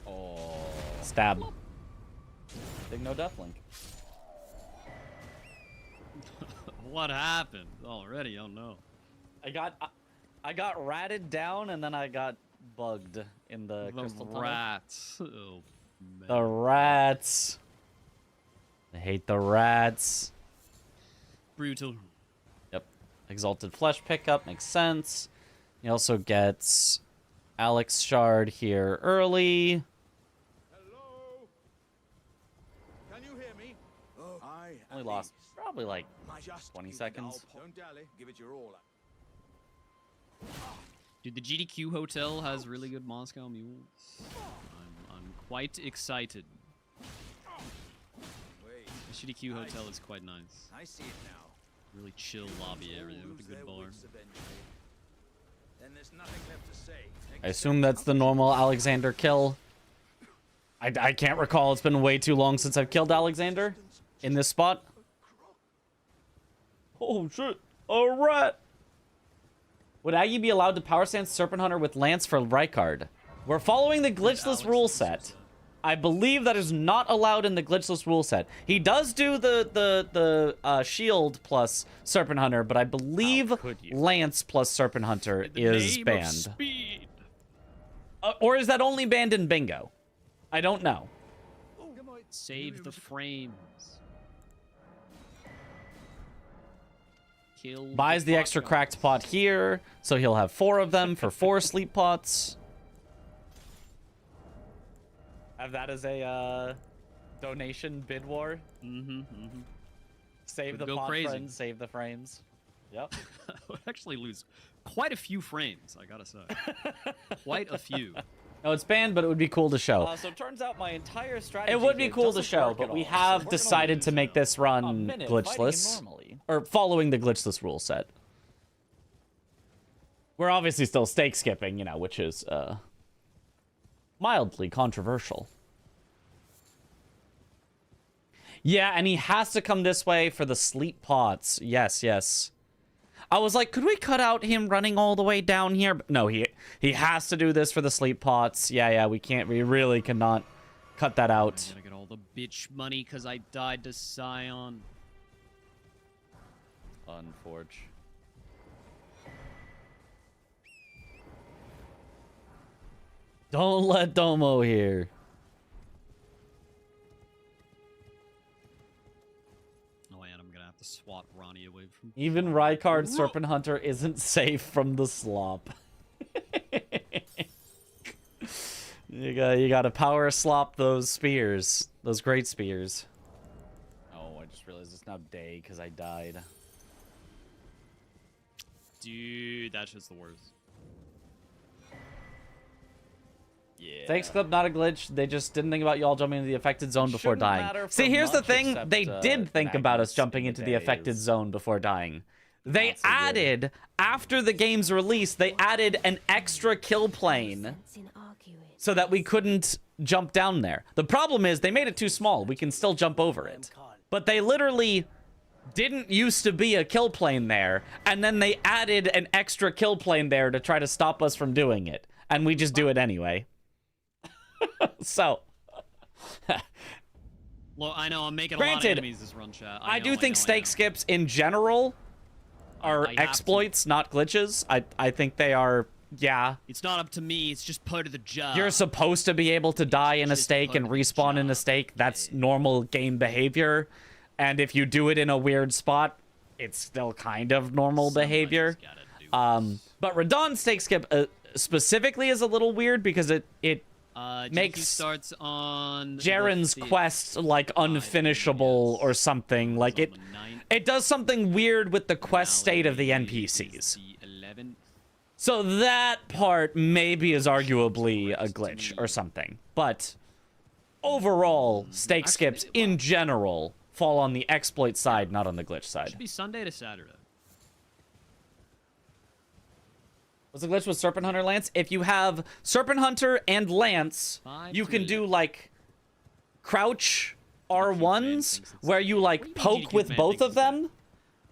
Oh. Stab. Big no Deathlink. What happened already? Oh no. I got ratted down and then I got bugged in the crystal tunnel. rats. Oh, man. The rats. I hate the rats. Brutal. Yep. Exalted Flesh pickup makes sense. He also gets Alex Shard here early. Hello? Can you hear me? Oh, I Only lost probably like just 20 give it seconds. all. Don't dally. Give it your all. Dude, the GDQ hotel has really good Moscow mules. I'm quite excited. Wait, The GDQ hotel is quite nice. I see it now. Really chill lobby area All with a lose good their bar. wits eventually. Then there's nothing left to say. I assume that's the normal Alexander kill. I can't recall. It's been way too long since I've killed Alexander in this spot. Oh, shit. A rat. Would Aggie be allowed to power stance Serpent Hunter with Lance for Rykard? We're following the glitchless rule set. I believe that is not allowed in the glitchless rule set. He does do the shield plus Serpent Hunter, but I believe could you? Lance plus Serpent Hunter In the is name of banned. speed. Or is that only banned in bingo? I don't know. Save the frames. Kill Buys the extra pot cracked pot here, so he'll have 4 of them for 4 sleep pots. Have that as a donation bid war. Save Could the go pot crazy. friends, save the frames. Yep. I would actually lose quite a few frames, I gotta say. Quite a few. No, it's banned, but it would be cool to show. So it turns out my entire strategy. It would be here cool to doesn't show, work but at we all. have We're gonna decided lose to make this a run minute fighting glitchless. normally. Or following the glitchless rule set. We're obviously still stake skipping, you know, which is mildly controversial. Yeah, and he has to come this way for the sleep pots. Yes, yes. I was like, could we cut out him running all the way down here? But no, he has to do this for the sleep pots. Yeah, we can't. We really cannot cut that out. I'm gonna get all the bitch money because I died to Scion. Unforge. Don't let Domo here. Oh, and I'm gonna have to swat Ronnie away from. Even Rykard Serpent Hunter isn't safe from the slop. You gotta power slop those spears. Those great spears. Oh, I just realized it's now day because I died. Dude, that's just the worst. Yeah. Thanks, Clip, not a glitch. They just didn't think about y'all jumping into the affected zone before Shouldn't dying. matter See, for here's the much thing. except, They did think about us Magnus jumping in into the the affected days. zone before dying. They Not so good. added, after the game's release, they added an extra kill plane Sense in arguing. so that we couldn't jump down there. The problem is they made it too small. We can still jump over it. But they literally didn't used to be a kill plane there, and then they added an extra kill plane there to try to stop us from doing it. And we just do it anyway. So... Well, I know I'm making a lot of Granted, enemies this run, chat. I do know, think I stake know. skips in general are I have to. exploits, not glitches. I think they are, yeah. It's not up to me. It's just part of the job. You're supposed to be able to die in a Just stake part and of the respawn in a job. stake. That's normal game behavior. And if you do it in a weird spot, it's still kind of normal Somebody's behavior. gotta do this. But Radon stake skip specifically is a little weird because it GQ makes starts on Jaren's the 5th. quest like unfinishable yes. or something. Like On it, the 9th. it does something weird with the quest state of the Finale is NPCs. the 11th. So that part maybe is arguably a glitch or something. But overall, stake Actually, skips in general fall on the exploit side, not on the glitch Should side. be Sunday to Saturday. What's the glitch with Serpent Hunter Lance? If you have Serpent Hunter and Lance, 5 you to can do 11. like crouch R1s thinks it's- where you What like do you mean poke GQ with fan both thinks of it's that? them.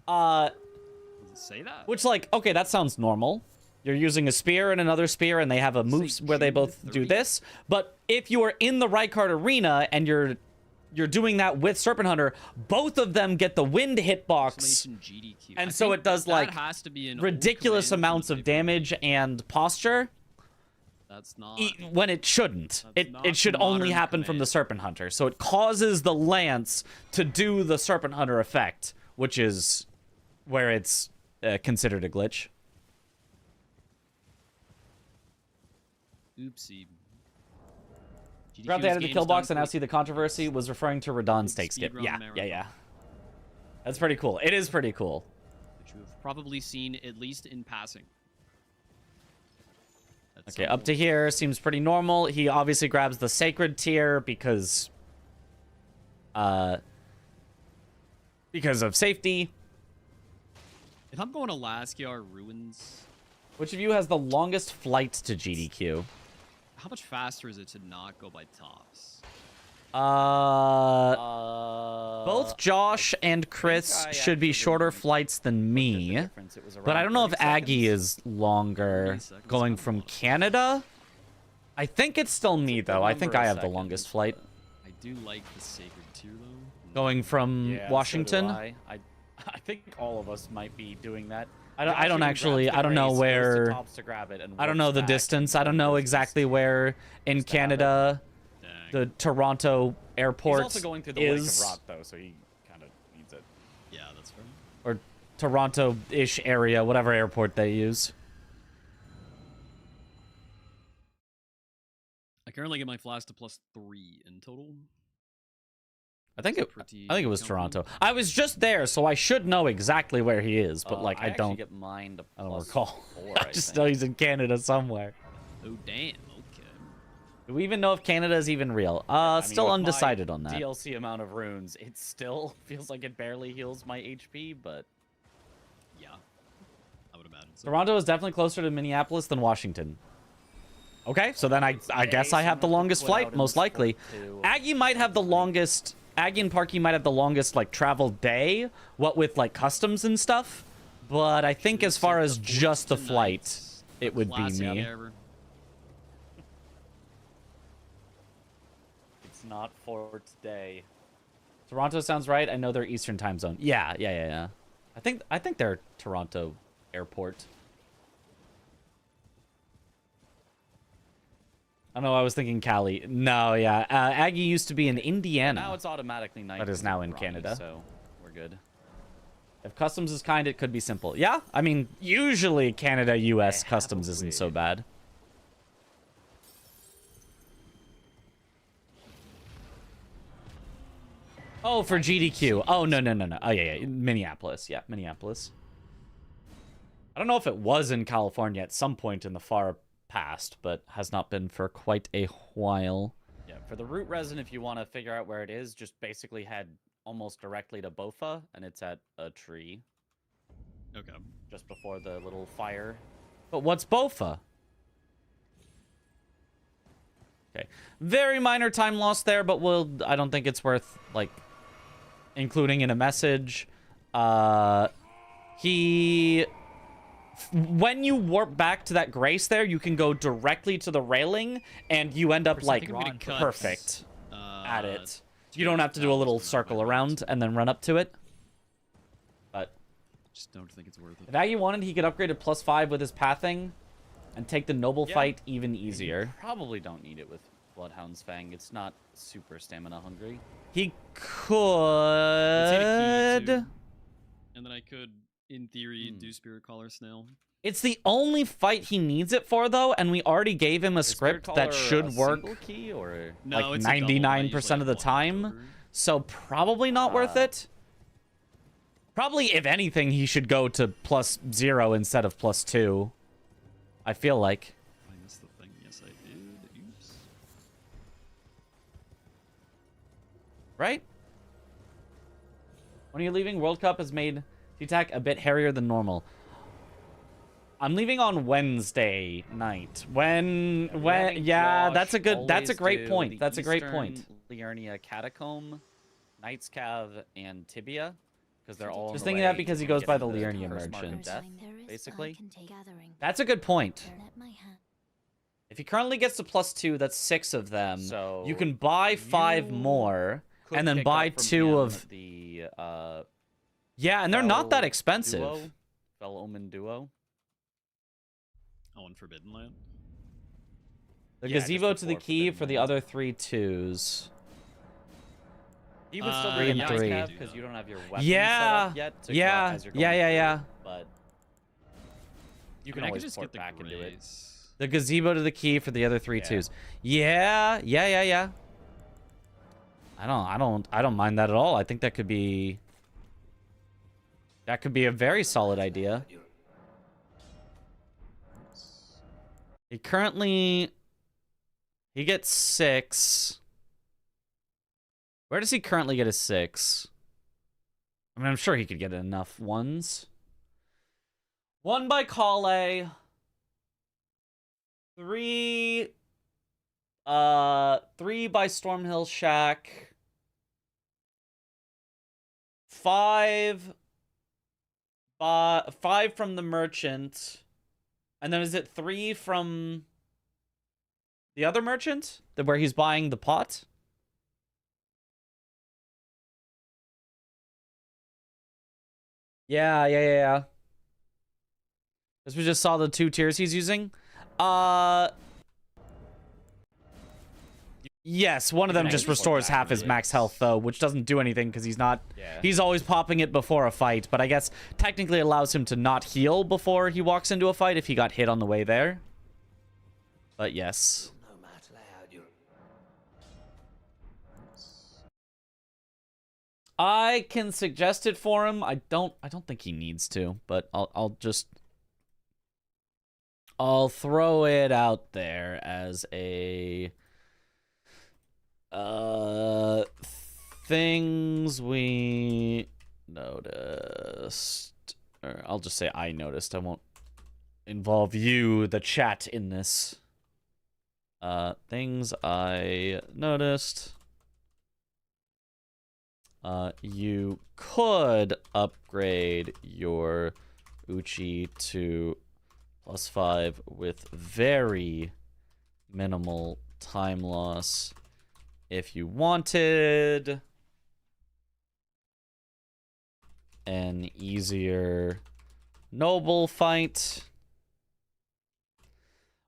Does it say that? Which, like, okay, that sounds normal. You're using a spear and another spear, and they have a move Say where they June both do 30th. this. But if you are in the Rykard arena and you're doing that with Serpent Hunter, both of them get the wind hitbox, Exclamation GDQ. and I so think it does that like has to be an old ridiculous command from amounts the of paper. damage and posture That's not. when it shouldn't. That's It not should the only modern happen from the command. Serpent Hunter. So it causes the Lance to do the Serpent Hunter effect, which is where it's considered a glitch. Oopsie. Throughout the end of the kill box, I now see the controversy was referring to Radon stake skip. speedrun Yeah, marathon. yeah. That's pretty cool. It is pretty cool. Which you have probably seen at least in passing. At Okay, some up to point. here seems pretty normal. He obviously grabs the sacred tier because of safety. If I'm going to Laskyar Ruins, Which of you has the longest flight to GDQ? how much faster is it to not go by tops? Both Josh and Chris I should be actually shorter flights than The me. difference, it was But I don't around know if 30 Aggie seconds. is longer 30 seconds, going not a from lot. Canada. I think it's still me, though. I think number I of have the seconds, longest flight. I do like the Sacred Tier though. Going from Yeah, so do Washington. I think all of us might be doing that. I don't Josh even actually, grabs the I don't know race, goes to where, tops to grab it, and I don't know works the back distance. and I don't know goes exactly east. where in Just to have it. Canada Dang. the Toronto He's airport also going through the Lake of is, Rot, though, so he kind of needs it. Yeah, that's fair. or Toronto-ish area, whatever airport they use. I currently get my flask to +3 in total. I think it Pretty was comfortable. Toronto. I was just there, so I should know exactly where he is, but like I actually don't get mine to I don't plus recall. 4, I just know he's in Canada somewhere. Oh damn. Okay. Do we even know if Canada is even real? I mean, Still with my undecided on that. DLC amount of runes, it still feels like it barely heals my HP, but Yeah. I would imagine so. Toronto is definitely closer to Minneapolis than Washington. Okay, so then I guess I have the longest flight, most likely. Aggie might have the longest. Aggie and Parky might have the longest like travel day, what with like customs and stuff. But I think as far as just the flight, it would be Classic me. ever. it's not for today. Toronto sounds right. I know they're Eastern time zone. Yeah. I think they're Toronto airport. I know. I was thinking Cali. No, yeah. Aggie used to be in Indiana. Now it's automatically night. That is because now of in Ronnie, Canada. So we're good. If customs is kind, it could be simple. Yeah, I mean, usually Canada, U.S. have customs a isn't way. so bad. Oh, for GDQ. Oh, no. Oh, yeah. Minneapolis. Yeah, Minneapolis. I don't know if it was in California at some point in the far past, but has not been for quite a while. Yeah, for the root resin, if you want to figure out where it is, just basically head almost directly to Bofa, and it's at a tree. Okay. Just before the little fire. But what's Bofa? Okay. Very minor time loss there, but I don't think it's worth, like, including in a message. When you warp back to that grace there, you can go directly to the railing, and you end up, like, perfect at it. You don't have to do a little circle around and then run up to it. But just don't think it's worth it. if Aggie wanted, he could upgrade to +5 with his pathing and take the noble fight even easier. You probably don't need it with Bloodhound's Fang. It's not super stamina hungry. He Let's hit a key, could... too. And then I could, in theory, do Spirit Caller Snail. It's the only fight he needs it for, though, and we already gave him a script that should work Key or No, like it's a double. I usually 99% of the have one time. over. So probably not worth it. Probably, if anything, he should go to +0 instead of +2. I feel like. I missed the thing. Yes, I did. Oops. Right? When are you leaving? World Cup has made T-Tac a bit hairier than normal. I'm leaving on Wednesday night. Yeah, that's a great point. That's a great point. Liurnia Catacomb, Knight's Cav, and Tibia, because they're all. Just on the thinking that way because he to goes get by the into Liurnia First Mark of merchant. Death, basically. That's a good point. Let my hand. If he currently gets to +2, that's 6 of them. So you can buy 5 you more, Could and then pick buy up from 2 him of... the Yeah, and they're not that Fel expensive. Duo, Fel Omen Duo. Oh, and Forbidden Land. The Yeah, just gazebo to the before key Forbidden for the Land. other 3 2s. He would still Three be and a three. nice because you don't have your weapon Yeah, set up yet. To go yeah, as you're yeah, going yeah, through, But you I can mean, I could always just port get the back into it. Grace. The gazebo to the key for the other 3 Yeah. 2s. Yeah. I don't mind that at all. I think that could be a very solid idea. He gets 6. Where does he currently get a 6? I mean, I'm sure he could get enough ones. 1 by Kale. 3 by Stormhill Shack. 5 from the merchant. And then is it 3 from the other merchant? Where he's buying the pot? Yeah. Because we just saw the 2 tiers he's using. Yes, one of them just restores half his max health, though, which doesn't do anything because he's not... Yeah. He's always popping it before a fight, but I guess technically allows him to not heal before he walks into a fight if he got hit on the way there. But yes. I can suggest it for him. I don't think he needs to, but I'll throw it out there as a things we noticed. Or I'll just say I noticed. I won't involve you, the chat, in this. Things I noticed. You could upgrade your Uchi to +5 with very minimal time loss if you wanted an easier noble fight.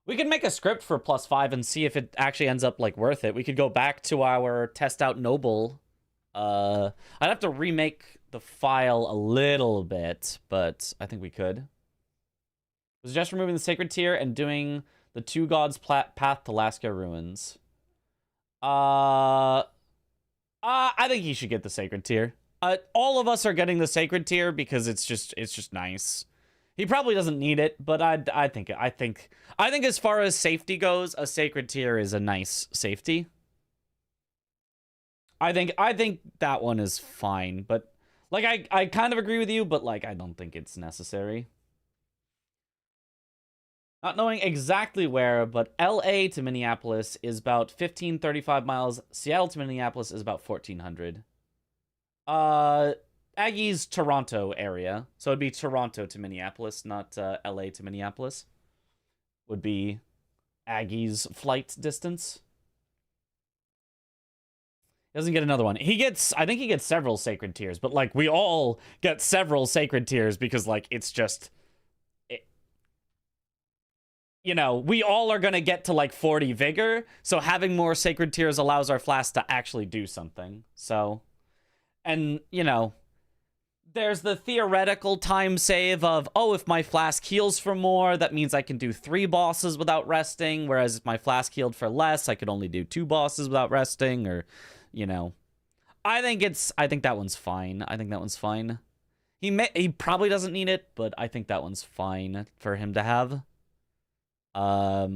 We could make a script for +5 and see if it actually ends up like worth it. We could go back to our test out noble. I'd have to remake the file a little bit, but I think we could. It was just removing the sacred tier and doing the 2 gods path to Laskia ruins. I think he should get the sacred tier. All of us are getting the sacred tier because it's just nice. He probably doesn't need it, but I think as far as safety goes, a sacred tier is a nice safety. I think that one is fine, but like I kind of agree with you, but like I don't think it's necessary. Not knowing exactly where, but LA to Minneapolis is about 1535 miles. Seattle to Minneapolis is about 1400. Aggie's Toronto area. So it'd be Toronto to Minneapolis, not LA to Minneapolis. Would be Aggie's flight distance. He doesn't get another one. I think he gets several sacred tiers, but like we all get several sacred tiers because like it's just, you know, we all are going to get to like 40 vigor. So having more sacred tiers allows our flask to actually do something. So, and you know, there's the theoretical time save of, oh, if my flask heals for more, that means I can do 3 bosses without resting. Whereas if my flask healed for less, I could only do 2 bosses without resting, or, you know, I think that one's fine. I think that one's fine. He probably doesn't need it, but I think that one's fine for him to have. I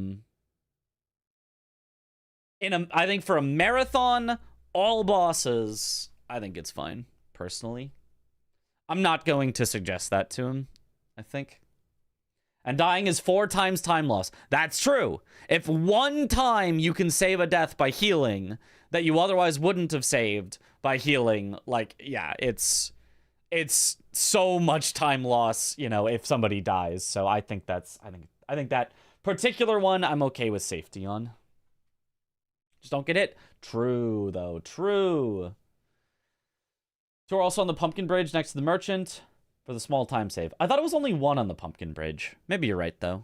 think for a marathon, all bosses, I think it's fine, personally. I'm not going to suggest that to him, I think. And dying is 4 times time loss. That's true. If one time you can save a death by healing that you otherwise wouldn't have saved by healing, like, yeah, it's so much time loss, you know, if somebody dies. So I think that particular one I'm okay with safety on. Just don't get hit. True, though. True. 2 are also on the Pumpkin Bridge next to the Merchant for the small time save. I thought it was only 1 on the Pumpkin Bridge. Maybe you're right, though.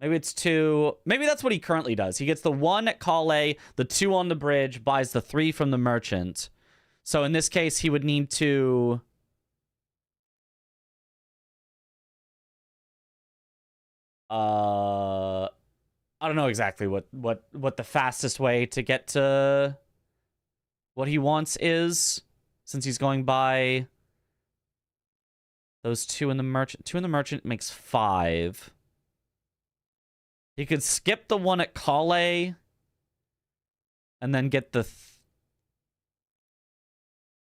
Maybe it's 2. Maybe that's what he currently does. He gets the 1 at Calais, the 2 on the bridge, buys the 3 from the Merchant. So in this case, he would need to... I don't know exactly what the fastest way to get to what he wants is, since he's going by those 2 in the Merchant. 2 in the Merchant makes 5. He could skip the 1 at Calais and then get the...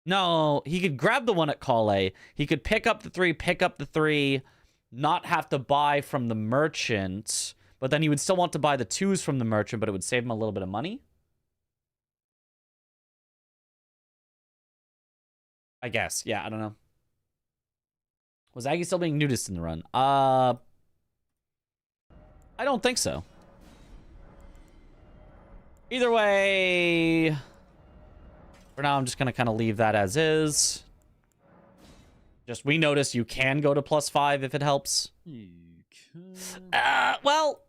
No, he could grab the 1 at Calais. He could pick up the 3, not have to buy from the Merchant, but then he would still want to buy the 2s from the Merchant, but it would save him a little bit of money. I guess. Yeah, I don't know. Was Aggie still being nudist in the run? I don't think so. Either way, for now, I'm just going to kind of leave that as is. Just, we notice you can go to +5 if it helps. Well,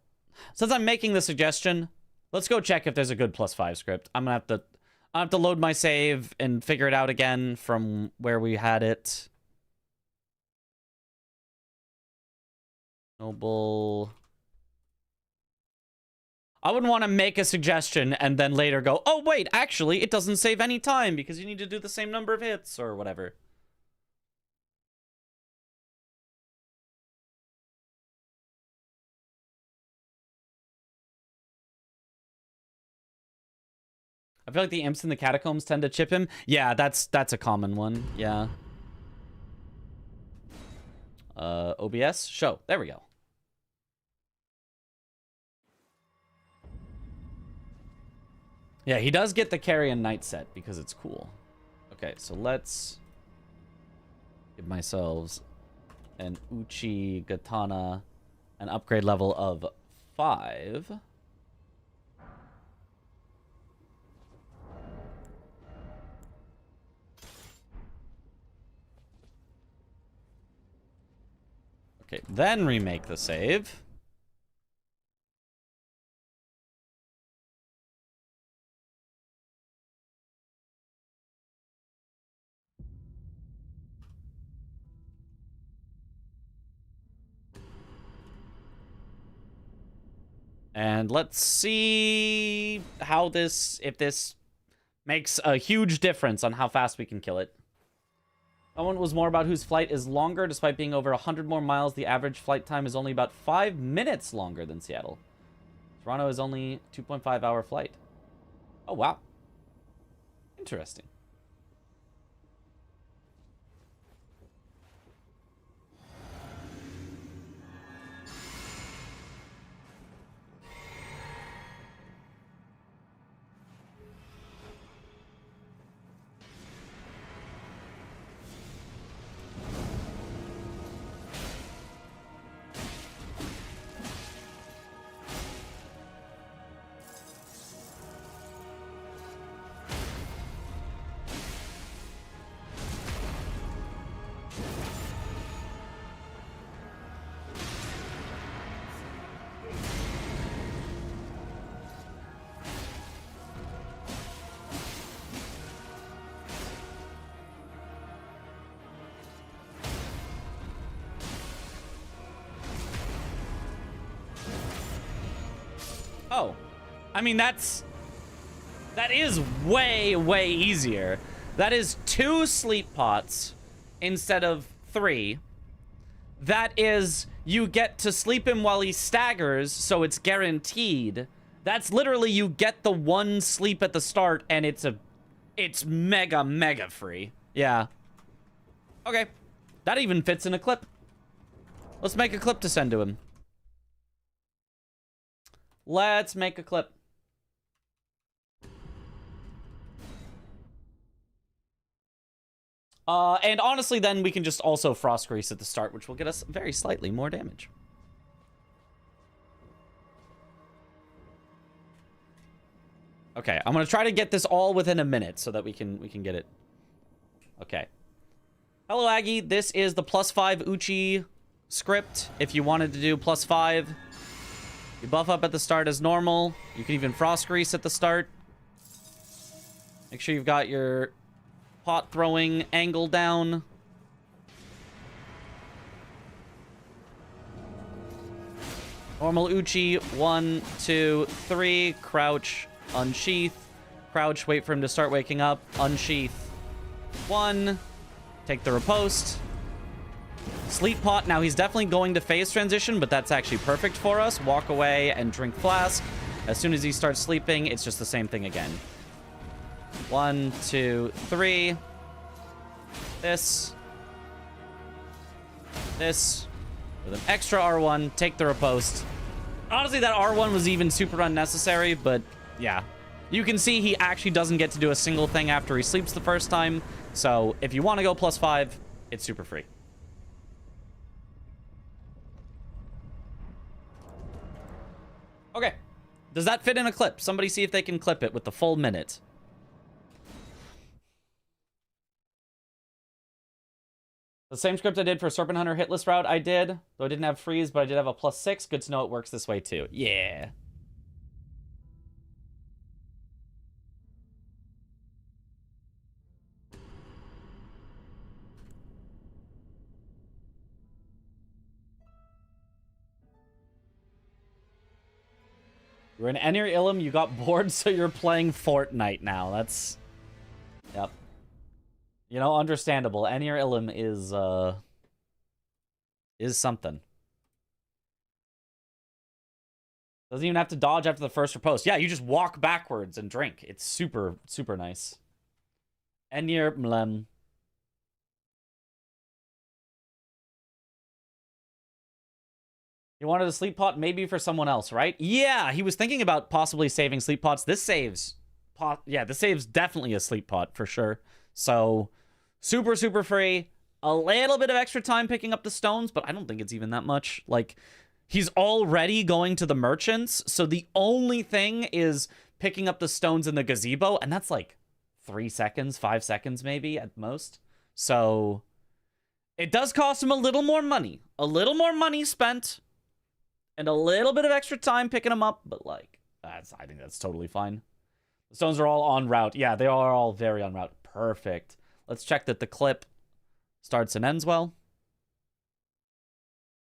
since I'm making the suggestion, let's go check if there's a good +5 script. I'm going to have to load my save and figure it out again from where we had it. Noble. I wouldn't want to make a suggestion and then later go, oh, wait, actually, it doesn't save any time because you need to do the same number of hits or whatever. I feel like the imps in the catacombs tend to chip him. Yeah, that's a common one. Yeah. OBS? Show. There we go. Yeah, he does get the Carrion Knight set because it's cool. Okay, so let's give myself an Uchi Katana, an upgrade level of 5. Okay, then remake the save. And let's see how if this makes a huge difference on how fast we can kill it. Someone was more about whose flight is longer. Despite being over 100 more miles, the average flight time is only about 5 minutes longer than Seattle. Toronto is only 2.5-hour flight. Oh, wow. Interesting. Oh, I mean, that is way, way easier. That is 2 sleep pots instead of 3. That is, you get to sleep him while he staggers, so it's guaranteed. That's literally, you get the 1 sleep at the start, and it's mega, mega free. Yeah. Okay. That even fits in a clip. Let's make a clip to send to him. Let's make a clip. And honestly, then we can just also Frost Grease at the start, which will get us very slightly more damage. Okay, I'm gonna try to get this all within a minute so that we can get it. Okay. Hello, Aggie. This is the +5 Uchi script. If you wanted to do +5. You buff up at the start as normal. You can even Frost Grease at the start. Make sure you've got your pot throwing angle down. Normal Uchi. 1, 2, 3. Crouch. Unsheath. Crouch. Wait for him to start waking up. Unsheath. 1. Take the riposte. Sleep pot. Now he's definitely going to phase transition, but that's actually perfect for us. Walk away and drink flask. As soon as he starts sleeping, it's just the same thing again. 1, 2, 3. This. This. With an extra R1. Take the riposte. Honestly, that R1 was even super unnecessary, but yeah. You can see he actually doesn't get to do a single thing after he sleeps the first time. So if you want to go +5, it's super free. Okay. Does that fit in a clip? Somebody see if they can clip it with the full minute. The same script I did for Serpent Hunter Hitless route I did. Though I didn't have freeze, but I did have a +6. Good to know it works this way too. Yeah. You're in Enir Ilum, you got bored, so you're playing Fortnite now. That's... Yep. You know, understandable. Enir Ilum is something. Doesn't even have to dodge after the first riposte. Yeah, you just walk backwards and drink. It's super, super nice. Enir Mlem. He wanted a sleep pot maybe for someone else, right? Yeah, he was thinking about possibly saving sleep pots. This saves pot. Yeah, this saves definitely a sleep pot for sure. So super, super free. A little bit of extra time picking up the stones, but I don't think it's even that much. Like, he's already going to the merchants. So the only thing is picking up the stones in the gazebo. And that's like 3 seconds, 5 seconds maybe at most. So it does cost him a little more money. A little more money spent. And a little bit of extra time picking them up, but like, I think that's totally fine. The stones are all en route. Yeah, they are all very en route. Perfect. Let's check that the clip starts and ends well.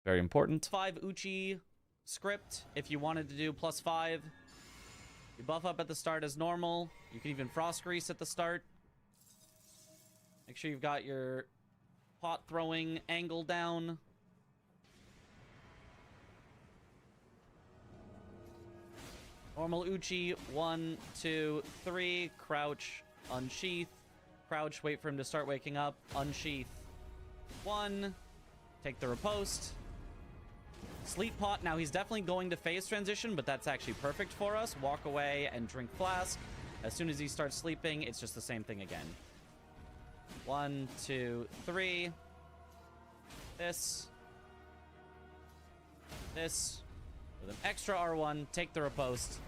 Very important. 5 Uchi script. If you wanted to do +5, you buff up at the start as normal. You can even Frost Grease at the start. Make sure you've got your pot throwing angle down. Normal Uchi, 1, 2, 3, crouch, unsheath, crouch, wait for him to start waking up, unsheath, 1, take the riposte, sleep pot. Now he's definitely going to phase transition, but that's actually perfect for us. Walk away and drink flask. As soon as he starts sleeping, it's just the same thing again. 1, 2, 3, this, with an extra R1, take the riposte.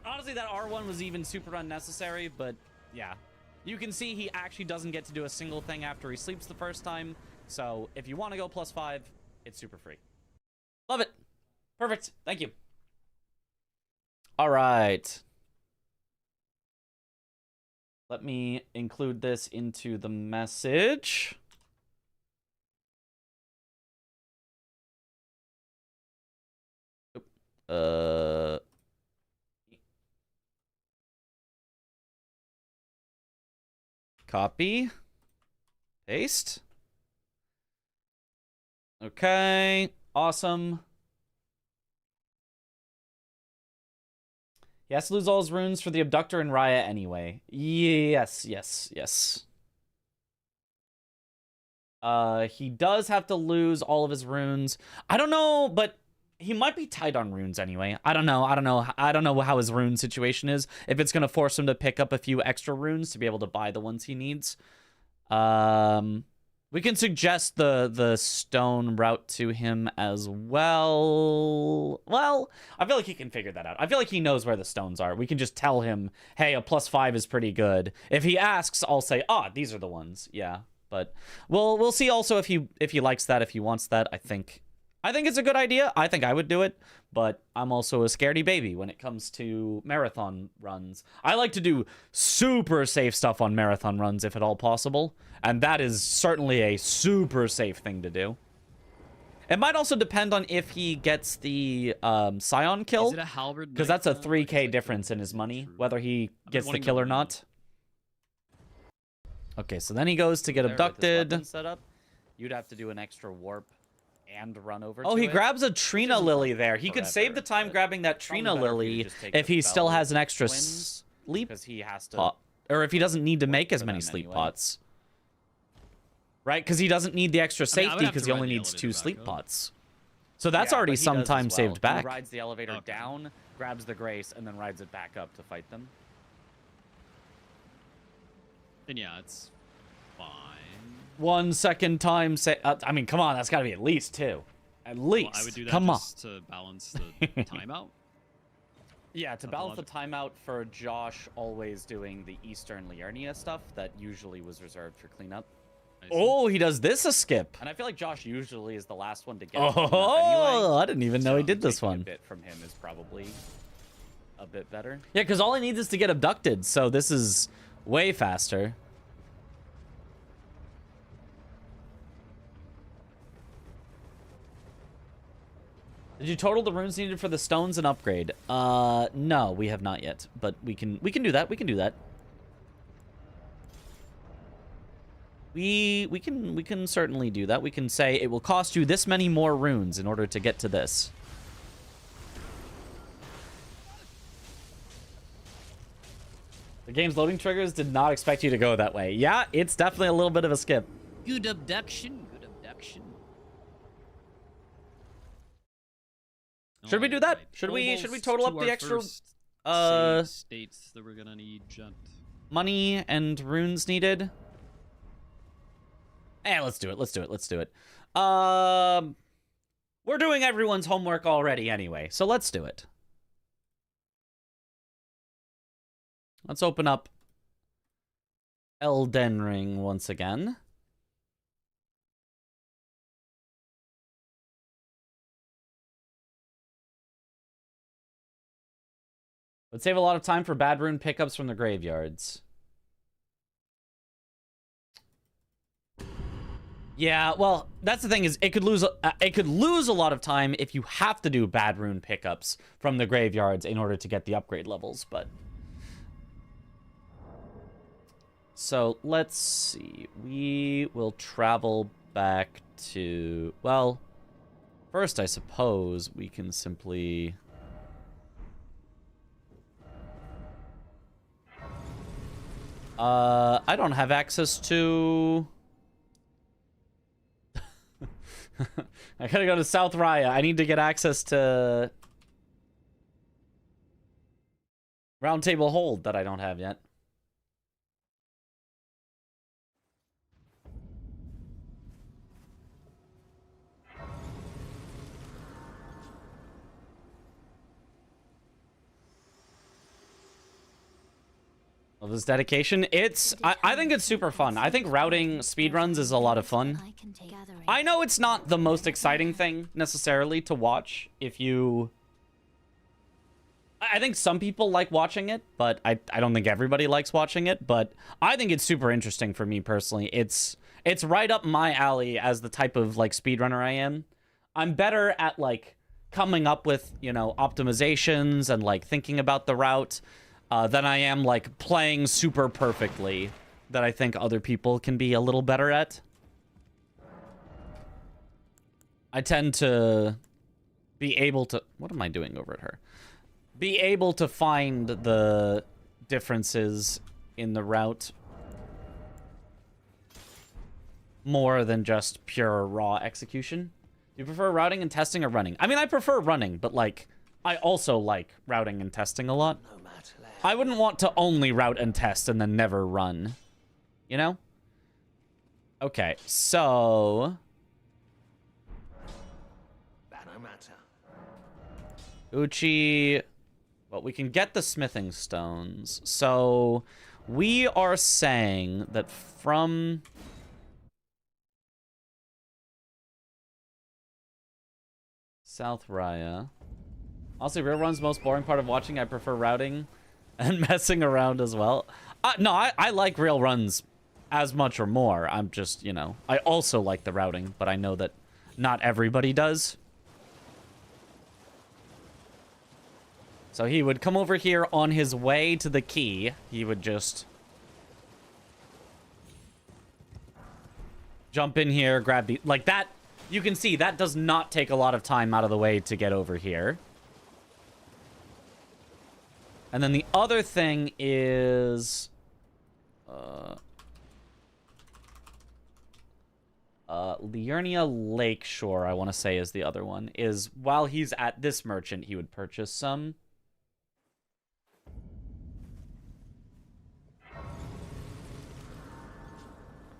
Honestly, that R1 was even super unnecessary, but yeah. You can see he actually doesn't get to do a single thing after he sleeps the first time. So if you want to go +5, it's super free. Love it. Perfect. Thank you. All right. Let me include this into the message. Copy. Paste. Okay. Awesome. He has to lose all his runes for the Abductor and Raya anyway. Yes. He does have to lose all of his runes. I don't know, but he might be tight on runes anyway. I don't know how his rune situation is. If it's going to force him to pick up a few extra runes to be able to buy the ones he needs. We can suggest the stone route to him as well. Well, I feel like he can figure that out. I feel like he knows where the stones are. We can just tell him, hey, a +5 is pretty good. If he asks, I'll say, these are the ones. Yeah, but we'll see also if he likes that, if he wants that. I think it's a good idea. I think I would do it, but I'm also a scaredy baby when it comes to marathon runs. I like to do super safe stuff on marathon runs if at all possible, and that is certainly a super safe thing to do. It might also depend on if he gets the Scion kill, Is it a halberd? because that's a Nightfall? 3k difference in his money, whether he gets the kill or not. Okay, so then he goes to get There, with his abducted. weapon set up, you'd have to do an extra warp and run over Oh, to he it, grabs a which Trina isn't Lily there. He could save forever, the time but grabbing that probably Trina better for you to Lily just take if the he still Bell has an extra twins, sleep because he has to pot. Or if he doesn't need to make as for many them sleep anyway. pots. Right? Because he doesn't need the extra I mean, I would safety have because to he ride only the needs 2 elevator back sleep up. pots. So that's Yeah, already but he some does time as well. saved back. He rides the elevator Okay. down, grabs the Grace, and then rides it back up to fight them. Then yeah, it's fine. 1 second time I mean, come on, that's got to be at least 2. At least. Well, I would do that come on. just to balance the timeout. Yeah, to the balance the logic? timeout for Josh always doing the Eastern Liurnia stuff that usually was reserved for cleanup. I see. Oh, he does this a skip. And I feel like Josh usually is the last one to get cleanup Oh, anyway. I didn't even know he So did this taking one. A bit from him is probably a bit better. Yeah, because all he needs is to get abducted, so this is way faster. Did you total the runes needed for the stones and upgrade? No, we have not yet, but we can do that. We can do that. We can certainly do that. We can say it will cost you this many more runes in order to get to this. The game's loading triggers did not expect you to go that way. Yeah, it's definitely a little bit of a skip. Good abduction. Good abduction. Should we do that? Alright, Should we almost total to up the our extra first uh save states that we're gonna need, gent. money and runes needed? Let's do it. Let's do it. Let's do it. We're doing everyone's homework already anyway, so let's do it. Let's open up Elden Ring once again. Would save a lot of time for bad rune pickups from the graveyards. Yeah, well, that's the thing is it could lose a lot of time if you have to do bad rune pickups from the graveyards in order to get the upgrade levels, but So let's see. We will travel back to... Well, first I suppose we can simply... I don't have access to... I gotta go to South Raya. I need to get access to... Round Table Hold that I don't have yet. Of this dedication, I think it's super fun. I think routing speedruns is a lot of fun. I know it's not the most exciting thing necessarily to watch if you... I think some people like watching it, but I don't think everybody likes watching it, but I think it's super interesting for me personally. It's right up my alley as the type of like speedrunner I am. I'm better at like coming up with, you know, optimizations and like thinking about the route than I am like playing super perfectly, that I think other people can be a little better at. I tend to be able to... What am I doing over at her? Be able to find the differences in the route more than just pure raw execution. Do you prefer routing and testing or running? I mean, I prefer running, but like, I also like routing and testing a lot. I wouldn't want to only route and test and then never run. You know? Okay, so... Uchi... Well, we can get the smithing stones. So, we are saying that from... South Raya... Honestly, real run's the most boring part of watching. I prefer routing and messing around as well. No, I like real runs as much or more. I'm just, you know... I also like the routing, but I know that not everybody does. So he would come over here on his way to the key. He would just jump in here, grab the... Like that, you can see that does not take a lot of time out of the way to get over here. And then the other thing is... Liurnia Lakeshore, I want to say is the other one. Is while he's at this merchant, he would purchase some...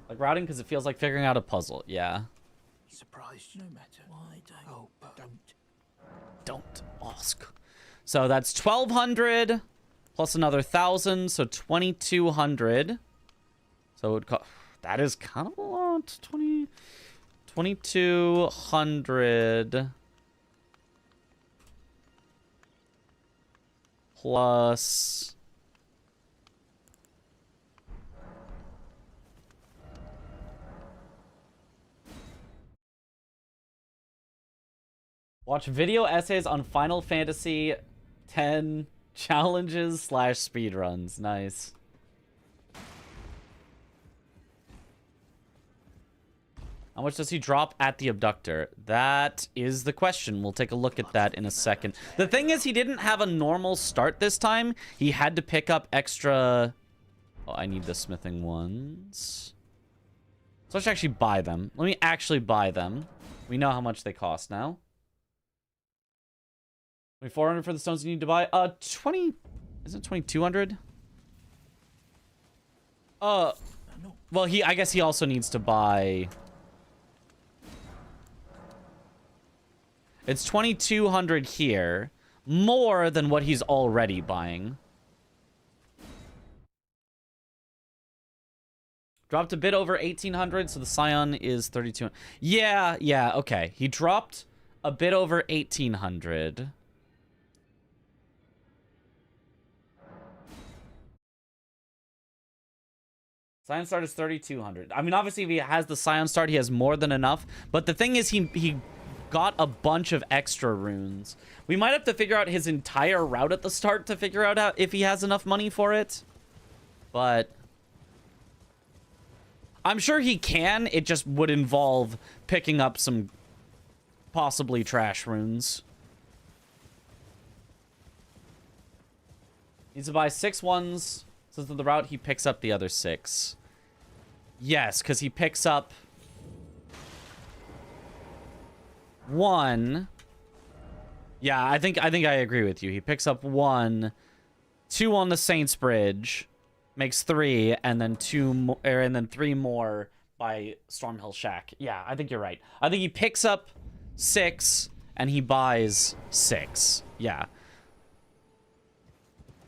Like routing because it feels like figuring out a puzzle. Yeah. Surprised no matter. Why don't? Oh, Don't ask. So that's 1,200 plus another 1,000, so 2,200. So it would cost... That is kind of a lot. 2,200 plus... Watch video essays on Final Fantasy X challenges / speedruns. Nice. How much does he drop at the abductor? That is the question. We'll take a look at that in a second. The thing is, he didn't have a normal start this time. He had to pick up extra... Oh, I need the smithing ones. So let's actually buy them. Let me actually buy them. We know how much they cost now. 2,400 for the stones you need to buy. 20... Isn't it 2,200? Well, I guess he also needs to buy... It's 2,200 here. More than what he's already buying. Dropped a bit over 1,800, so the Scion is 3,200. Yeah, okay. He dropped a bit over 1,800. Scion start is 3,200. I mean, obviously, if he has the Scion start, he has more than enough. But the thing is, he got a bunch of extra runes. We might have to figure out his entire route at the start to figure out if he has enough money for it. But I'm sure he can. It just would involve picking up some possibly trash runes. Needs to buy 6 ones. Since on the route, he picks up the other 6. Yes, because he picks up 1. Yeah, I think I agree with you. He picks up 1, 2 on the Saints Bridge, makes 3, and then 3 more by Stormhill Shack. Yeah, I think you're right. I think he picks up 6 and he buys 6. Yeah.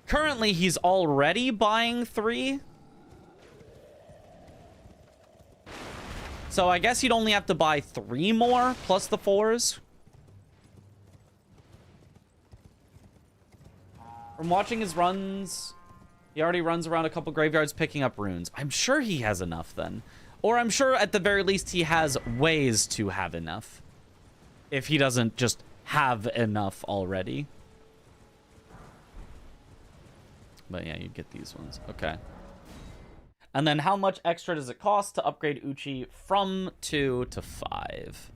Currently, he's already buying 3. So I guess he'd only have to buy 3 more plus the 4s. From watching his runs, he already runs around a couple graveyards picking up runes. I'm sure he has enough then. Or I'm sure at the very least he has ways to have enough. If he doesn't just have enough already. But yeah, you get these ones. Okay. And then how much extra does it cost to upgrade Uchi from 2 to 5?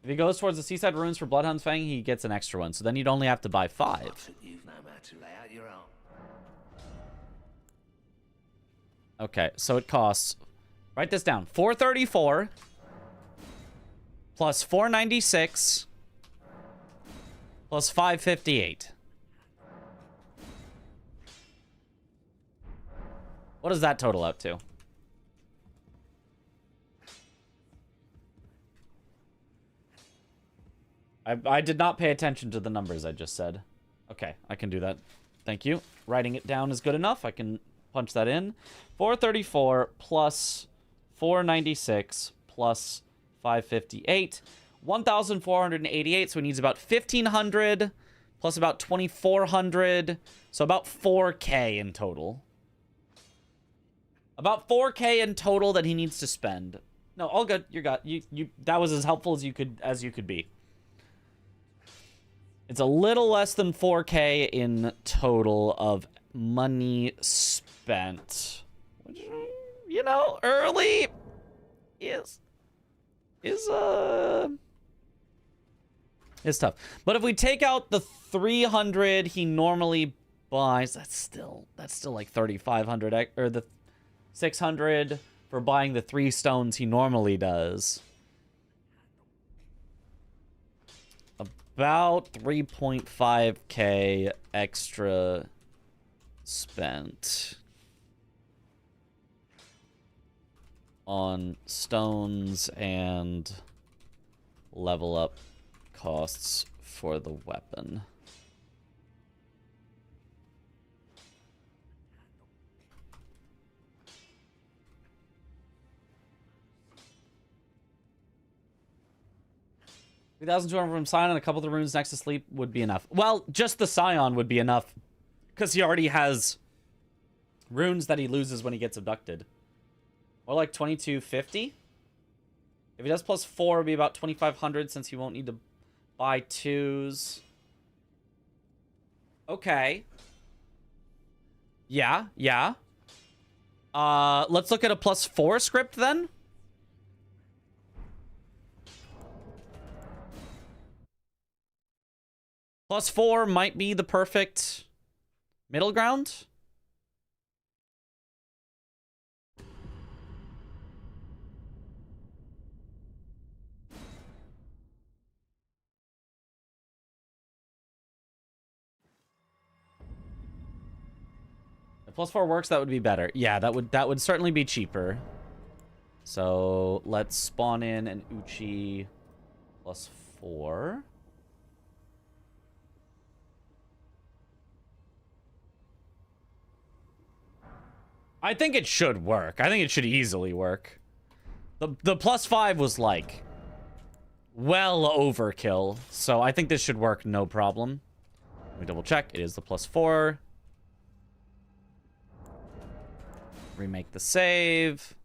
If he goes towards the Seaside Ruins for Bloodhound's Fang, he gets an extra one. So then you'd only have to buy 5. Okay, so it costs... Write this down. 434 plus 496 plus 558. What does that total out to? I did not pay attention to the numbers I just said. Okay, I can do that. Thank you. Writing it down is good enough. I can punch that in. 434 plus 496 plus 558. 1,488, so he needs about 1,500 plus about 2,400. So about 4K in total. About 4K in total that he needs to spend. No, all good. You that was as helpful as you could be. It's a little less than 4K in total of money spent. Which, you know, early is tough. But if we take out the 300 he normally buys, that's still like 3,500, or the 600 for buying the 3 stones he normally does. About 3.5K extra spent on stones and level up costs for the weapon. $3,200 from Scion and a couple of the runes next to sleep would be enough. Well, just the Scion would be enough because he already has runes that he loses when he gets abducted. Or like 2,250. If he does plus 4, it'd be about 2,500 since he won't need to buy 2s. Okay. Yeah. Let's look at a plus 4 script then. Plus 4 might be the perfect middle ground. If plus 4 works, that would be better. Yeah, that would certainly be cheaper. So let's spawn in an Uchi plus 4. I think it should work. I think it should easily work. The plus 5 was like well overkill, so I think this should work no problem. Let me double check. It is the plus 4. Remake the save.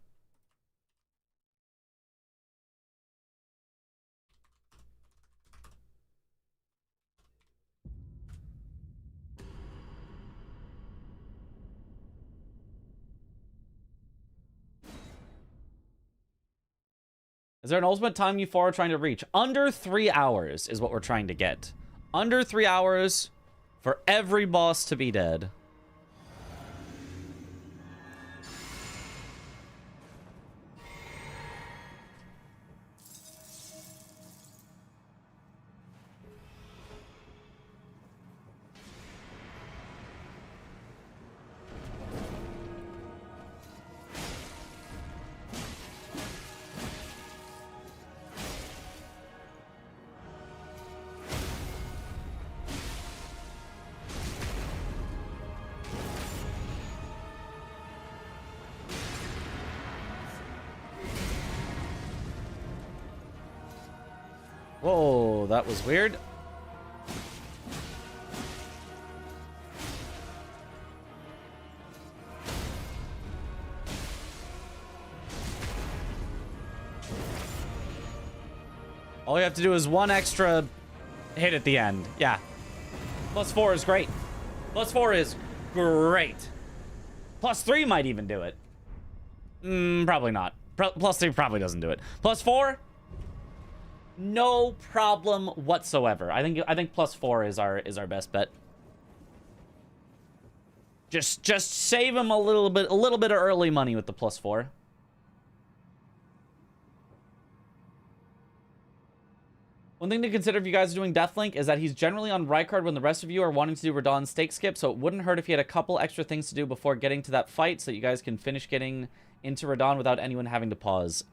Is there an ultimate time you four are trying to reach? Under 3 hours is what we're trying to get. Under 3 hours for every boss to be dead. Whoa, that was weird. All you have to do is one extra hit at the end. Yeah. +4 is great. +4 is great. +3 might even do it. Probably not. +3 probably doesn't do it. +4? No problem whatsoever. I think +4 is our best bet. Just save him a little bit of early money with the +4. One thing to consider if you guys are doing Deathlink is that he's generally on Rykard when the rest of you are wanting to do Radahn's stake skip, so it wouldn't hurt if he had a couple extra things to do before getting to that fight so that you guys can finish getting into Radahn without anyone having to pause.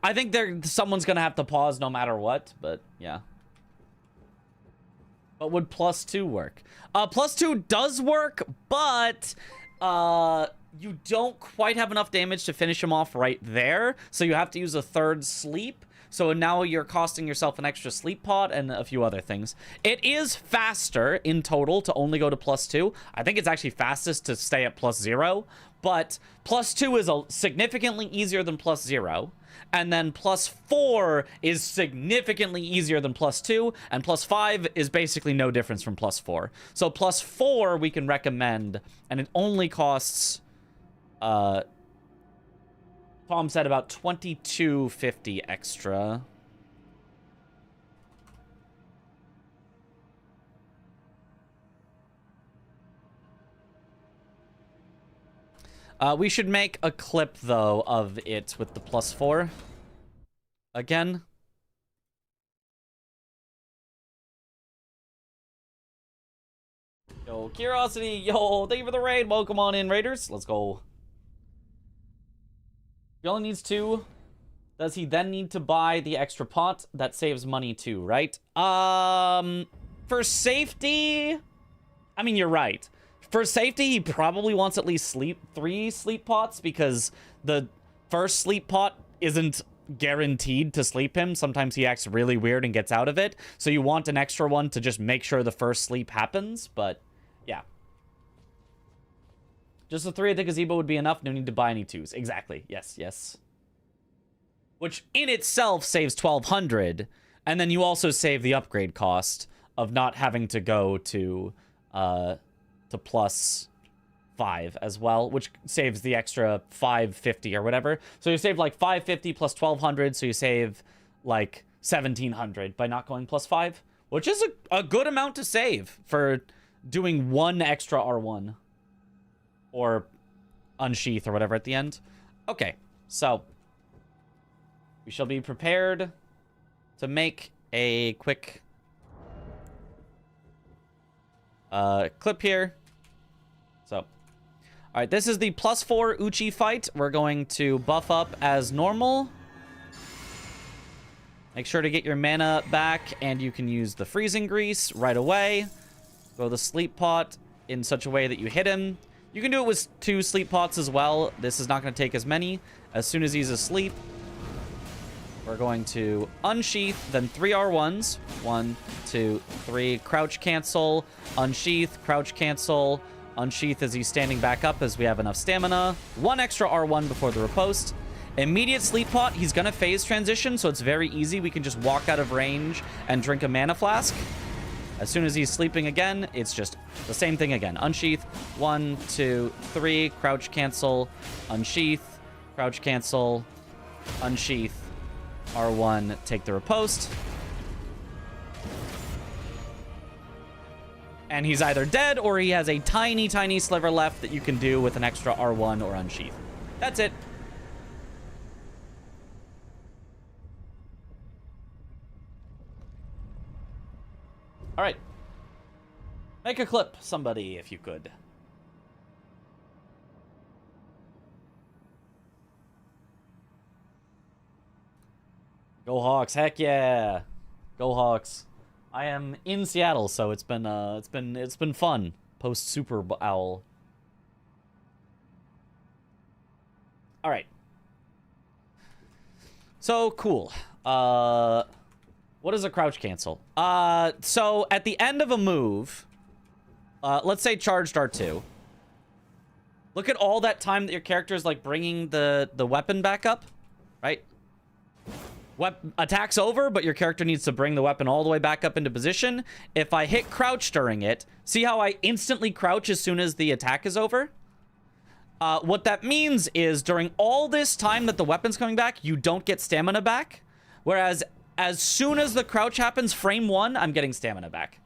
I think someone's gonna have to pause no matter what, but yeah. But would +2 work? +2 does work, but you don't quite have enough damage to finish him off right there, so you have to use a third sleep. So now you're costing yourself an extra sleep pot and a few other things. It is faster in total to only go to +2. I think it's actually fastest to stay at +0, but +2 is significantly easier than +0. And then +4 is significantly easier than +2, and +5 is basically no difference from +4. So +4 we can recommend, and it only costs, Tom said about $22.50 extra. We should make a clip, though, of it with the +4. Again. Yo, Curiosity. Yo, thank you for the raid. Welcome on in, Raiders. Let's go. He only needs 2. Does he then need to buy the extra pot? That saves money, too, right? For safety... I mean, you're right. For safety, he probably wants at least 3 sleep pots because the first sleep pot isn't guaranteed to sleep him. Sometimes he acts really weird and gets out of it. So you want an extra one to just make sure the first sleep happens. But, yeah. Just the 3 at the gazebo would be enough. No need to buy any 2s. Exactly. Yes, yes. Which in itself saves 1,200. And then you also save the upgrade cost of not having to go to +5 as well, which saves the extra 550 or whatever. So you save like 550 plus 1,200, so you save like 1,700 by not going +5, which is a good amount to save for doing 1 extra R1 or unsheath or whatever at the end. Okay, so we shall be prepared to make a quick clip here. So, all right, this is the +4 Uchi fight. We're going to buff up as normal. Make sure to get your mana back, and you can use the freezing grease right away. Go the sleep pot in such a way that you hit him. You can do it with 2 sleep pots as well. This is not going to take as many. As soon as he's asleep, we're going to unsheath, then 3 R1s. 1, 2, 3. Crouch cancel, unsheath, crouch cancel, unsheath as he's standing back up as we have enough stamina. 1 extra R1 before the riposte. Immediate sleep pot, he's going to phase transition, so it's very easy. We can just walk out of range and drink a mana flask. As soon as he's sleeping again, it's just the same thing again. Unsheath, 1, 2, 3, crouch cancel, unsheath, crouch cancel, unsheath, R1, take the riposte. And he's either dead or he has a tiny, tiny sliver left that you can do with an extra R1 or unsheath. That's it. All right. Make a clip, somebody, if you could. Go Hawks! Heck yeah! Go Hawks! I am in Seattle, so it's been fun post Super Owl. All right. So cool. What is a crouch cancel? So at the end of a move, let's say charged R2. Look at all that time that your character is like bringing the weapon back up, right? Attack's over, but your character needs to bring the weapon all the way back up into position. If I hit crouch during it, see how I instantly crouch as soon as the attack is over? What that means is during all this time that the weapon's coming back, you don't get stamina back. Whereas as soon as the crouch happens, frame 1, I'm getting stamina back.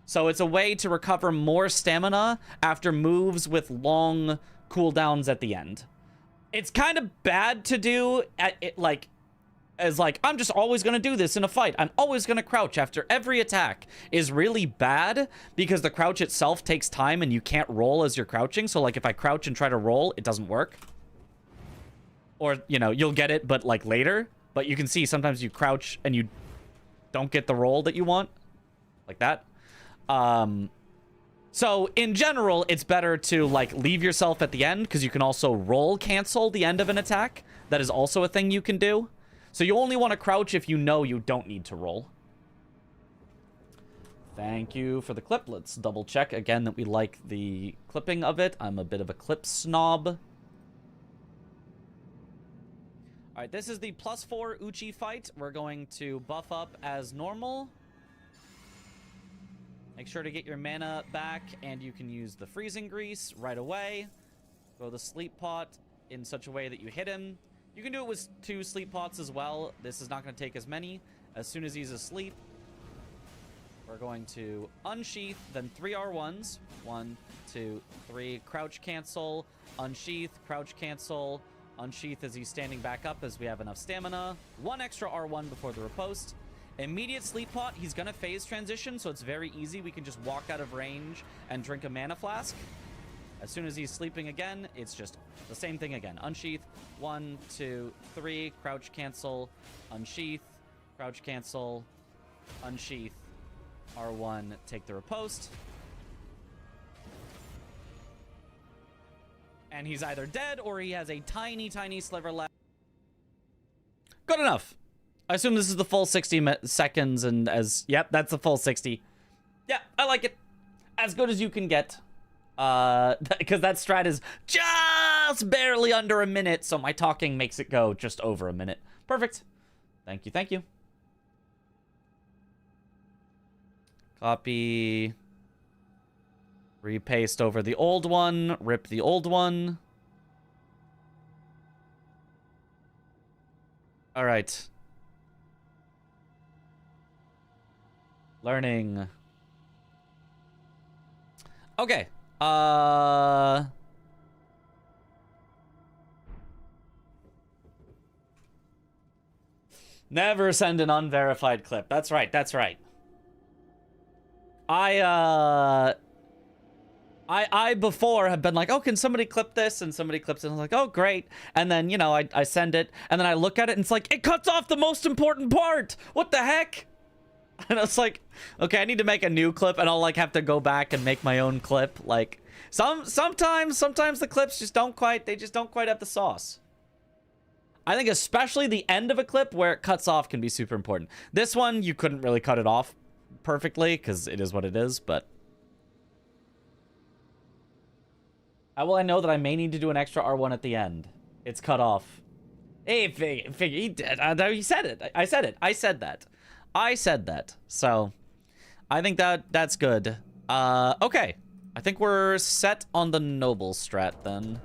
So it's a way to recover more stamina after moves with long cooldowns at the end. It's kind of bad to do at it, like, as like, I'm just always going to do this in a fight. I'm always going to crouch after every attack is really bad because the crouch itself takes time and you can't roll as you're crouching. So like if I crouch and try to roll, it doesn't work. Or, you know, you'll get it, but like later. But you can see sometimes you crouch and you don't get the roll that you want. Like that. So in general, it's better to like leave yourself at the end because you can also roll cancel the end of an attack. That is also a thing you can do. So you only want to crouch if you know you don't need to roll. Thank you for the clip. Let's double check again that we like the clipping of it. I'm a bit of a clip snob. All right, this is the +4 Uchi fight. We're going to buff up as normal. Make sure to get your mana back, and you can use the freezing grease right away. Throw the sleep pot in such a way that you hit him. You can do it with 2 sleep pots as well. This is not going to take as many. As soon as he's asleep, we're going to unsheath, then 3 R1s. 1, 2, 3. Crouch cancel, unsheath, crouch cancel, unsheath as he's standing back up as we have enough stamina. 1 extra R1 before the riposte. Immediate sleep pot, he's going to phase transition, so it's very easy. We can just walk out of range and drink a mana flask. As soon as he's sleeping again, it's just the same thing again. Unsheath, 1, 2, 3, crouch cancel, unsheath, crouch cancel, unsheath, R1, take the riposte. And he's either dead or he has a tiny, tiny sliver left. Good enough. I assume this is the full 60 seconds and as... Yep, that's the full 60. Yeah, I like it. As good as you can get. Because that strat is just barely under a minute, so my talking makes it go just over a minute. Perfect. Thank you, thank you. Copy. Repaste over the old one. Rip the old one. All right. Learning. Okay. Never send an unverified clip. That's right. That's right. I before have been like, oh, can somebody clip this? And somebody clips it. And I was like, oh, great. And then, you know, I send it. And then I look at it and it's like, it cuts off the most important part. What the heck? And I was like, okay, I need to make a new clip. And I'll like have to go back and make my own clip. Like sometimes the clips just don't quite, they just don't quite have the sauce. I think especially the end of a clip where it cuts off can be super important. This one, you couldn't really cut it off perfectly because it is what it is, but... How will I know that I may need to do an extra R1 at the end? It's cut off. Hey, figure, he did. He said it. I said it. I said that. I said that. So, I think that's good. Okay. I think we're set on the noble strat then.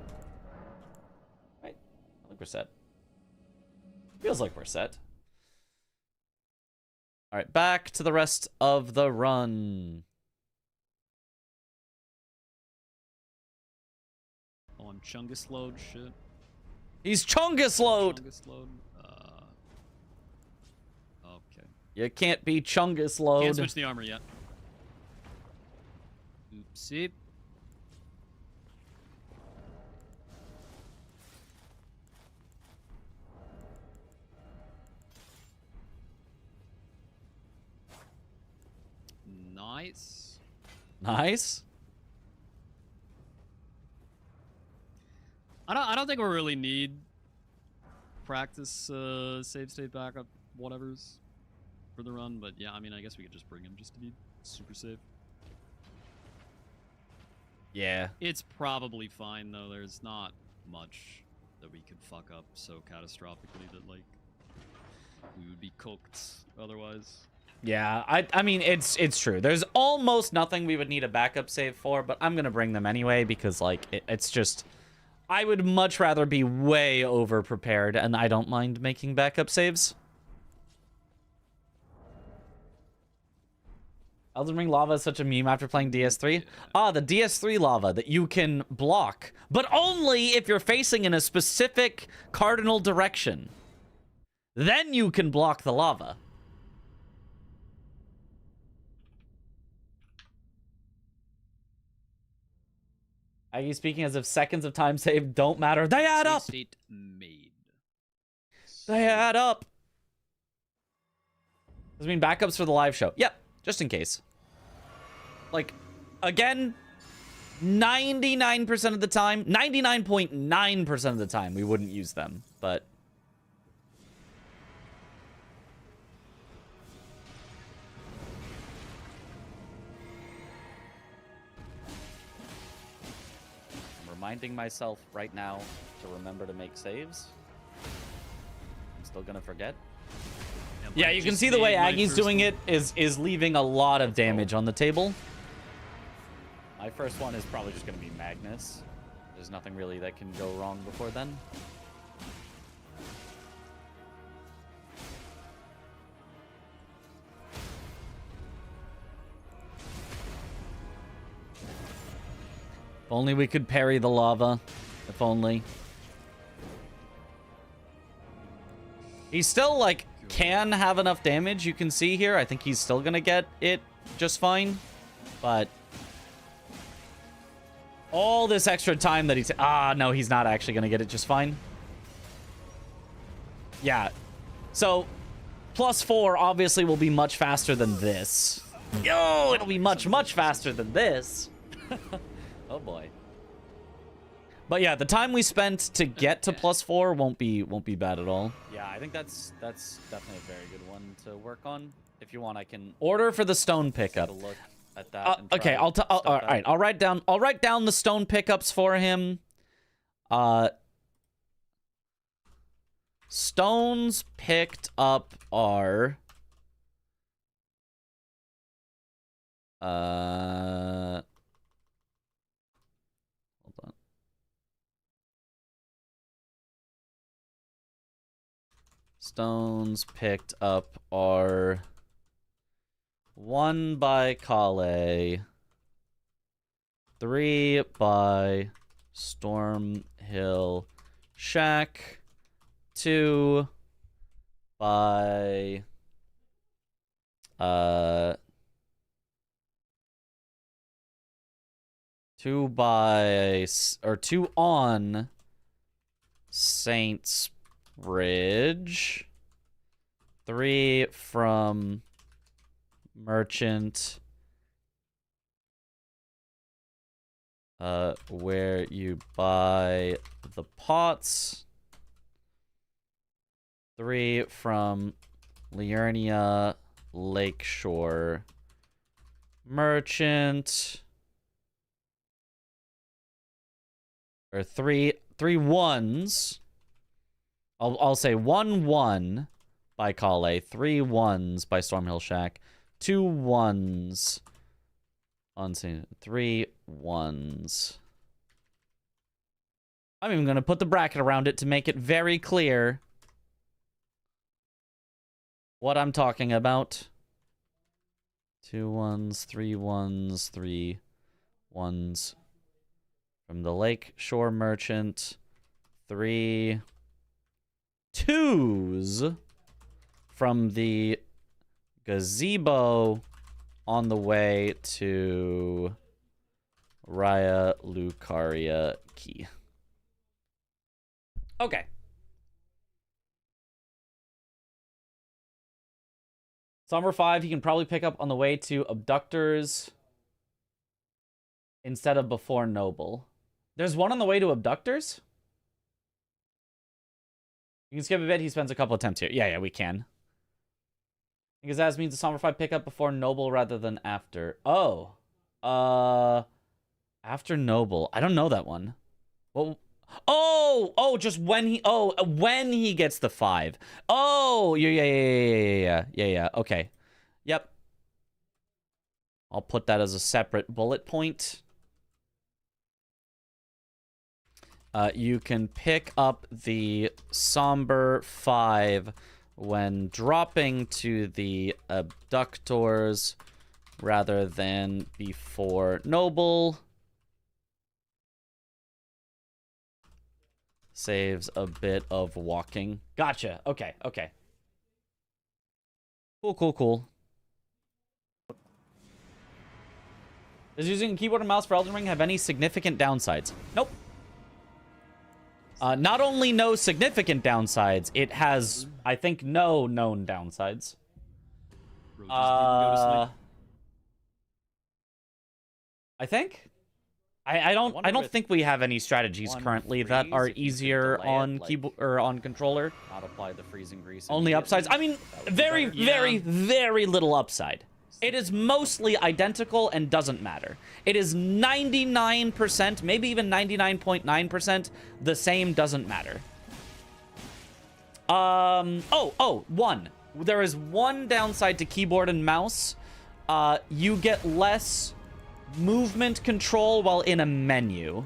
Right. I think we're we're set. Feels like we're set. All right, back to the rest of the run. Oh, I'm Chungus load. Shit. He's Chungus load. Chungus load. Okay. You can't be Chungus load. Can't switch the armor yet. Oopsie. Nice. Nice. I don't think we really need practice save state backup whatevers for the run, but yeah, I mean, I guess we could just bring him just to be super safe. Yeah. It's probably fine though. There's not much that we could fuck up so catastrophically that like we would be cooked otherwise. Yeah, I mean, it's true. There's almost nothing we would need a backup save for, but I'm going to bring them anyway because, like, it's just... I would much rather be way over-prepared, and I don't mind making backup saves. Elden Ring lava is such a meme after playing DS3. Yeah. Ah, the DS3 lava that you can block, but only if you're facing in a specific cardinal direction. Then you can block the lava. Aggie speaking as if seconds of time saved don't matter. They add up! State made. They add up! Does it mean backups for the live show? Yep, just in case. Like, again, 99% of the time, 99.9% of the time, we wouldn't use them, but... Reminding myself right now to remember to make saves. I'm still gonna forget. Yeah, you can see the way Aggie's doing it is leaving a lot of damage on the table. My first one is probably just gonna be Magnus. There's nothing really that can go wrong before then. If only we could parry the lava. If only. He still, like, can have enough damage, you can see here. I think he's still gonna get it just fine. But... all this extra time that he's... ah, no, he's not actually gonna get it just fine. Yeah. So, +4 obviously will be much faster than this. Yo, it'll be much, much faster than this. Oh boy. But yeah, the time we spent to get to +4 won't be bad at all. Yeah, I think that's definitely a very good one to work on. If you want, I can order for the stone pickup. take a look at that. And okay, all right. I'll write down the stone pickups for him. Stones picked up are hold on. Stones picked up are 1 by Kale, 3 by Stormhill Shack, 2 by 2 on Saints Bridge, 3 from Merchant, where you buy the pots, 3 from Liurnia Lakeshore Merchant, or three ones. I'll say 1 by Kale, 3 1s by Stormhill Shack, 2 1s on Saint, 3 1s I'm even going to put the bracket around it to make it very clear what I'm talking about. 2 1s, 3 1s, 3 1s from the Lake Shore Merchant. 3 2s from the Gazebo on the way to Raya Lucaria Key. Okay. Somber 5, he can probably pick up on the way to Abductors instead of before Noble. There's one on the way to Abductors? You can skip a bit, he spends a couple attempts here. Yeah, we can. Because that means the Somber 5 pick up before Noble rather than after. Oh. After Noble. I don't know that one. Well, just when he gets the 5. Oh, yeah. Okay. Yep. I'll put that as a separate bullet point. You can pick up the Somber 5 when dropping to the Abductors rather than before Noble. Saves a bit of walking. Gotcha. Okay. Cool. Does using a keyboard and mouse for Elden Ring have any significant downsides? Nope. Not only no significant downsides, it has, I think, no known downsides. I think. I don't think we have any strategies currently that are easier on keyboard or on controller. Not apply the freezing grease. Only upsides. I mean, very little upside. It is mostly identical and doesn't matter. It is 99%, maybe even 99.9% the same, doesn't matter. One. There is one downside to keyboard and mouse. You get less movement control while in a menu.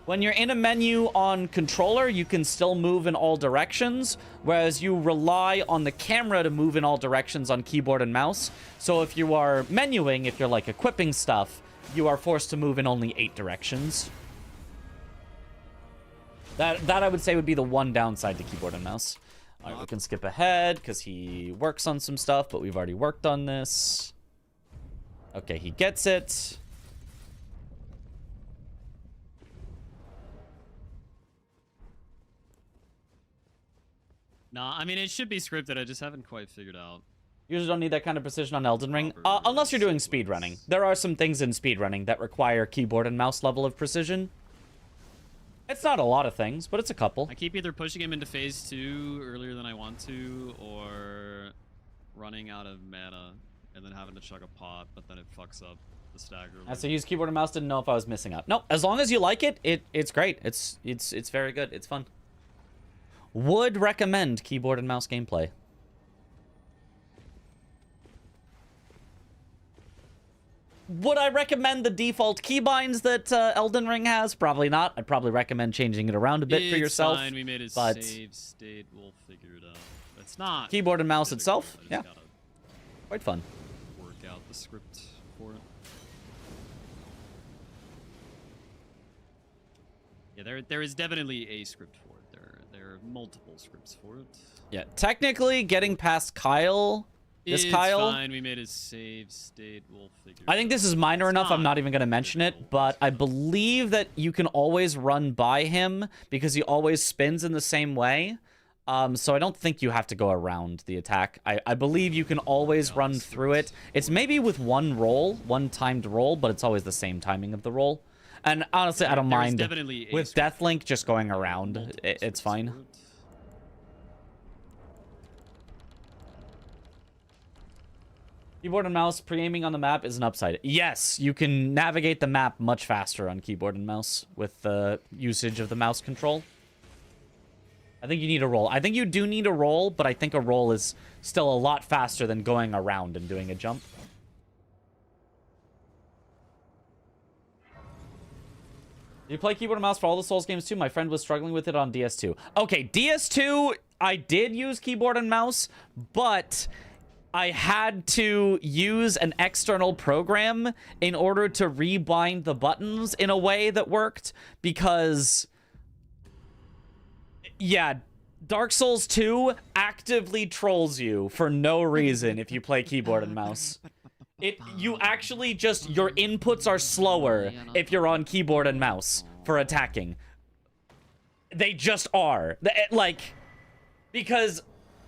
When you're in a menu on controller, you can still move in all directions, whereas you rely on the camera to move in all directions on keyboard and mouse. So if you are menuing, if you're like equipping stuff, you are forced to move in only 8 directions. That I would say would be the one downside to keyboard and mouse. All right, we can skip ahead because he works on some stuff, but we've already worked on this. Okay, he gets it. Nah, I mean, it should be scripted. I just haven't quite figured out. You usually don't need that kind of precision on Elden Ring. Unless you're doing speedrunning. There are some things in speedrunning that require keyboard and mouse level of precision. It's not a lot of things, but it's a couple. I keep either pushing him into phase 2 earlier than I want to, or running out of mana and then having to chuck a pot, but then it fucks up the stagger. So use keyboard and mouse, didn't know if I was missing out. No, as long as you like it, it's great. It's very good. It's fun. Would recommend keyboard and mouse gameplay. Would I recommend the default keybinds that Elden Ring has? Probably not. I'd probably recommend changing it around a bit for yourself. Fine. We made a but save state. We'll figure it out. It's not keyboard and mouse difficult. itself. Yeah, quite fun. Work out the script for it. Yeah, there is definitely a script for it. There are multiple scripts for it. Yeah, technically getting past Kyle. It's Kyle. Fine. We made a save state. We'll figure. I think this is minor enough. I'm not even going to mention it, but I believe that you can always run by him because he always spins in the same way. So I don't think you have to go around the attack. I believe you can always run through it. It's maybe with one roll, one timed roll, but it's always the same timing of the roll. And honestly, I don't mind with Deathlink just going around. It's fine. Keyboard and mouse, pre-aiming on the map is an upside. Yes, you can navigate the map much faster on keyboard and mouse with the usage of the mouse control. I think you need a roll. I think you do need a roll, but I think a roll is still a lot faster than going around and doing a jump. You play keyboard and mouse for all the Souls games too? My friend was struggling with it on DS2. Okay, DS2, I did use keyboard and mouse, but I had to use an external program in order to rebind the buttons in a way that worked because, yeah, Dark Souls 2 actively trolls you for no reason if you play keyboard and mouse. You actually just, your inputs are slower if you're on keyboard and mouse for attacking. They just are. Like, because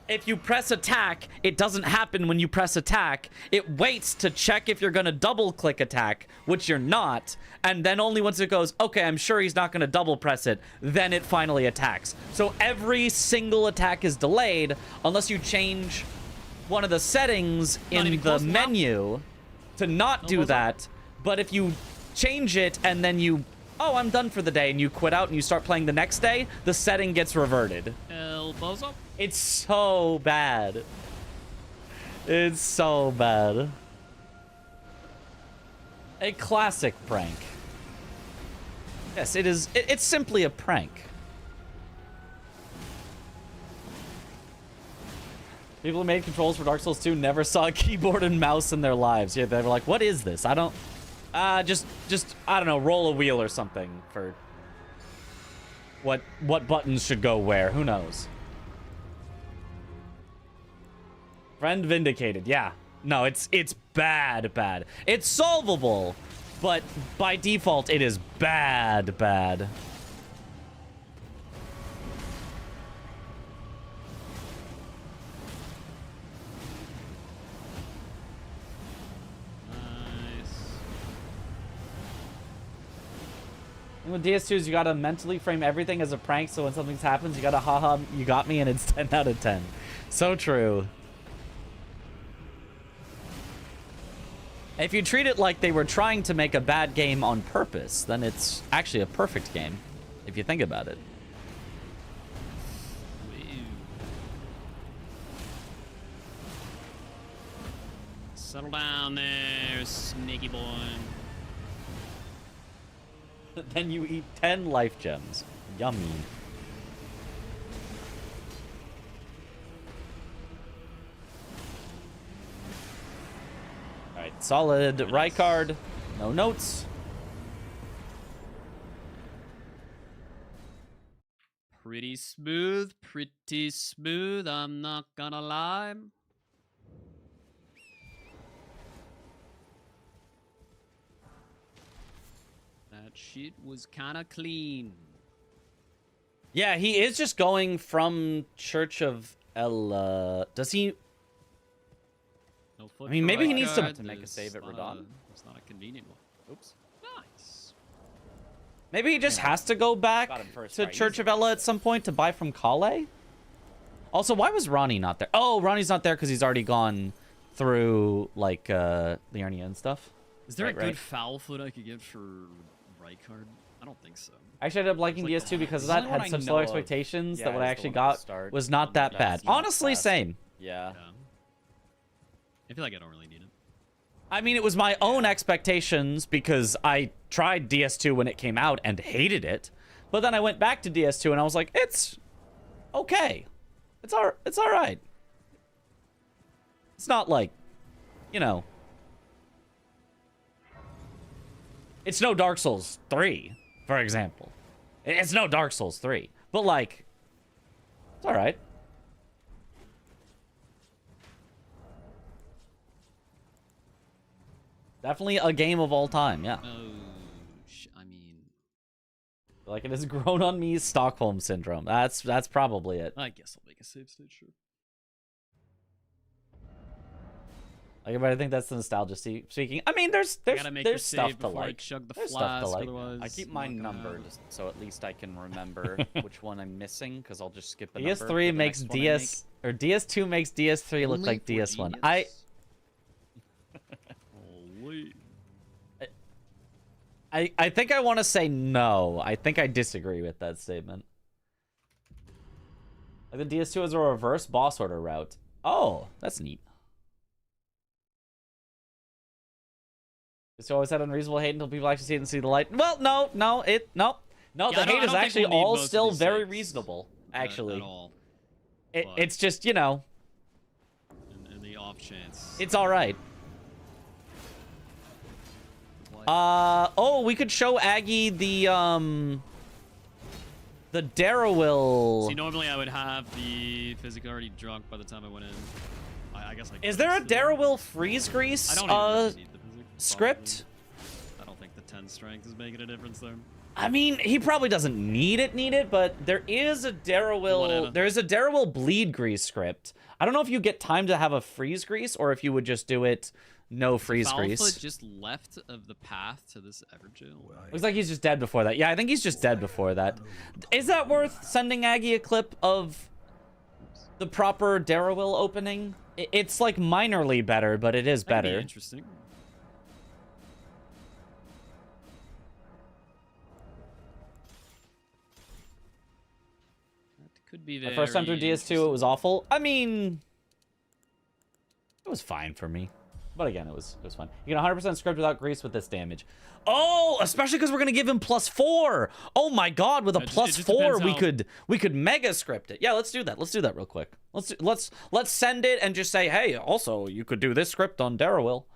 if you press attack, it doesn't happen when you press attack. It waits to check if you're going to double click attack, which you're not. And then only once it goes, okay, I'm sure he's not going to double press it, then it finally attacks. So every single attack is delayed unless you change one of the settings in the menu to not do that. But if you change it and then you, oh, I'm done for the day, and you quit out and you start playing the next day, the setting gets reverted. Elbows up. It's so bad. It's so bad. A classic prank. Yes, it is. It's simply a prank. People who made controls for Dark Souls 2 never saw a keyboard and mouse in their lives. Yeah, they were like, what is this? I don't... just, I don't know, roll a wheel or something for... What buttons should go where. Who knows? Friend vindicated. Yeah. No, it's bad. It's solvable, but by default, it is bad. With DS2s, you gotta mentally frame everything as a prank, so when something happens, you gotta haha, you got me, and it's 10 out of 10. So true. If you treat it like they were trying to make a bad game on purpose, then it's actually a perfect game, if you think about it. Settle down there, sneaky boy. Then you eat 10 life gems. Yummy. Alright, solid right card. No notes. Pretty smooth, I'm not gonna lie. That shit was kind of clean. Yeah, he is just going from Church of Ella. Does he... No I mean, maybe he needs to make a save at Radon. It's not a convenient one. Oops. Nice. Maybe he just has to go back to Church of Ella at some point to buy from Kale? Also, why was Ronnie not there? Oh, Ronnie's not there because he's already gone through, like, Liurnia and stuff. Is there a good foul foot I could get for right card? I don't think so. I actually ended up liking DS2 because of that. Had such low expectations that what I actually got was not that bad. Honestly, same. Yeah. I feel like I don't really need it. I mean, it was my own expectations because I tried DS2 when it came out and hated it. But then I went back to DS2 and I was like, it's okay. It's all right. It's not like, you know, it's no Dark Souls 3, for example. It's no Dark Souls 3. But, like, it's all right. Definitely a game of all time, yeah. Oh, I mean... Like, it has grown on me, Stockholm Syndrome. That's probably it. I guess I'll make a save state, sure. Like, but I think that's the nostalgia speaking. I mean, there's stuff to like. There's stuff to like. I keep mine numbered, so at least I can remember which one I'm missing, because I'll just skip the DS3 makes DS or DS2 makes DS3 look like DS1. I think I want to say no. I think I disagree with that statement. Like the DS2 has a reverse boss order route. Oh, that's neat. It's always had unreasonable hate until people actually see it and see the light. Well, no. The Yeah, I hate is don't actually think we'll need all most of still these very six reasonable. At Actually, all. it's just, you know, In the off chance. it's all right. Oh, we could show Aggie the Darrowil. See, normally I would have the physic already drunk by the time I went in. I guess I Is could there a still. Darrowil freeze grease I don't even really need the physic, script? probably. I don't think the 10 strength is making a difference there. I mean, he probably doesn't need it, but there is a Darrowil. Whatever. There's a Darrowil bleed grease script. I don't know if you get time to have a freeze grease or if you would just do it no freeze grease. Alpha just left of the path to this Everjail. Looks like he's just dead before that. Yeah, I think he's just dead before that. Is that worth sending Aggie a clip of the proper Darrowil opening? It's like minorly better, but it is That'd be better. interesting. That could be My first time through DS2, it was awful. I mean, it was fine for me. But again, it was fun. You can 100% script without grease with this damage. Oh, especially because we're gonna give him +4. Oh my God, with a It just +4, depends we could mega script it. Yeah, let's do that. Let's do that real quick. Let's send it and just say, hey, also you could do this script on Darrowil.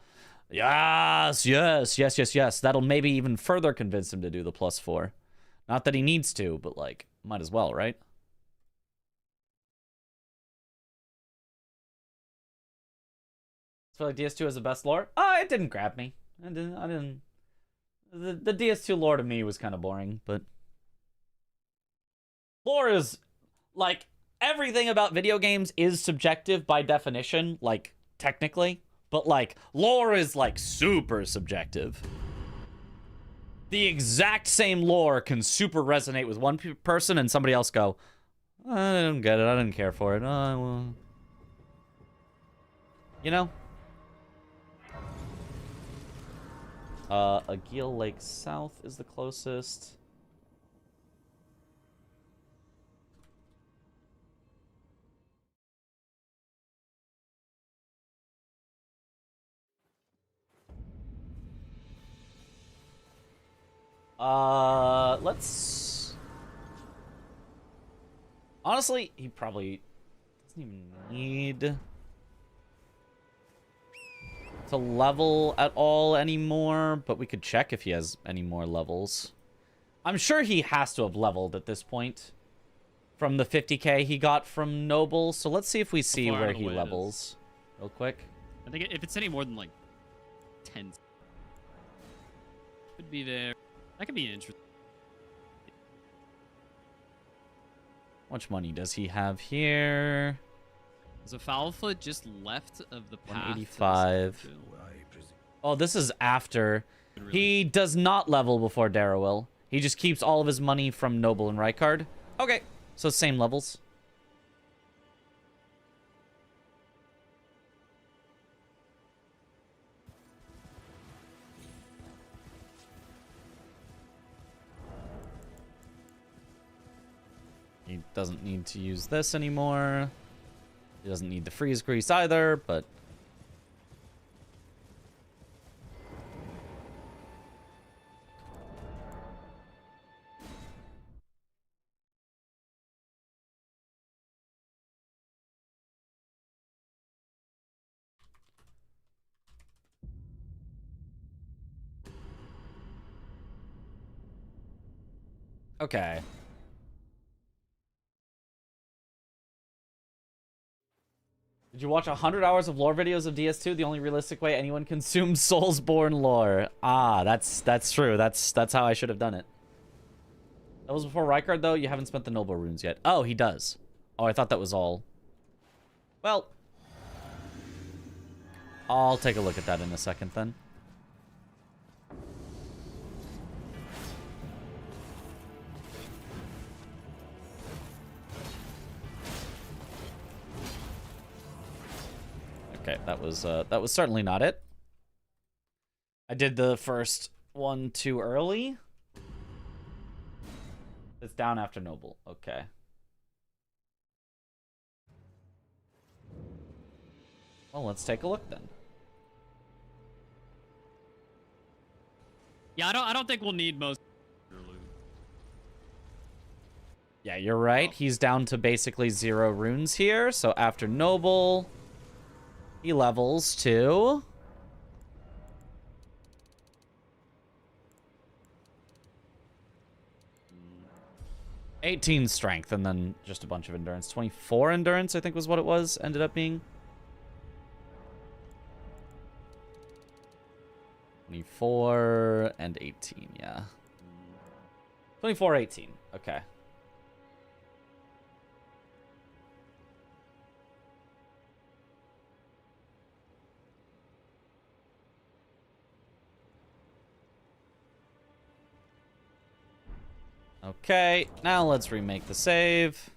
Yes. That'll maybe even further convince him to do the +4. Not that he needs to, but like, might as well, right? I feel like DS2 has the best lore. It didn't grab me. I didn't. The DS2 lore to me was kind of boring, but lore is like everything about video games is subjective by definition, like technically, but like lore is like super subjective. The exact same lore can super resonate with one person and somebody else go, I don't get it. I didn't care for it. Well, you know. Agil Lake South is the closest. Let's... Honestly, he probably doesn't even need to level at all anymore, but we could check if he has any more levels. I'm sure he has to have leveled at this point from the 50k he got from Noble, so let's see if we see where he levels real quick. I think if it's any more than like 10, could be there. That could be interesting. How much money does he have here? So Foulfoot just left of the path. 185. Oh, this is after. He does not level before Darrowil. He just keeps all of his money from Noble and Rykard. Okay, so same levels. He doesn't need to use this anymore. He doesn't need the freeze grease either, but... Okay. Did you watch 100 hours of lore videos of DS2? The only realistic way anyone consumes Soulsborne lore. Ah, that's true. That's how I should have done it. That was before Rykard, though. You haven't spent the Noble runes yet. Oh, he does. Oh, I thought that was all. Well, I'll take a look at that in a second, then. Okay, that was certainly not it. I did the first one too early. It's down after Noble. Okay. Well, let's take a look then. Yeah, I don't think we'll need most loot. Yeah, you're right. He's down to basically 0 runes here. So after Noble, he levels to 18 strength, and then just a bunch of endurance. 24 endurance, I think was what it was, ended up being. 24 and 18, yeah. 24, 18, okay. Okay, now let's remake the save.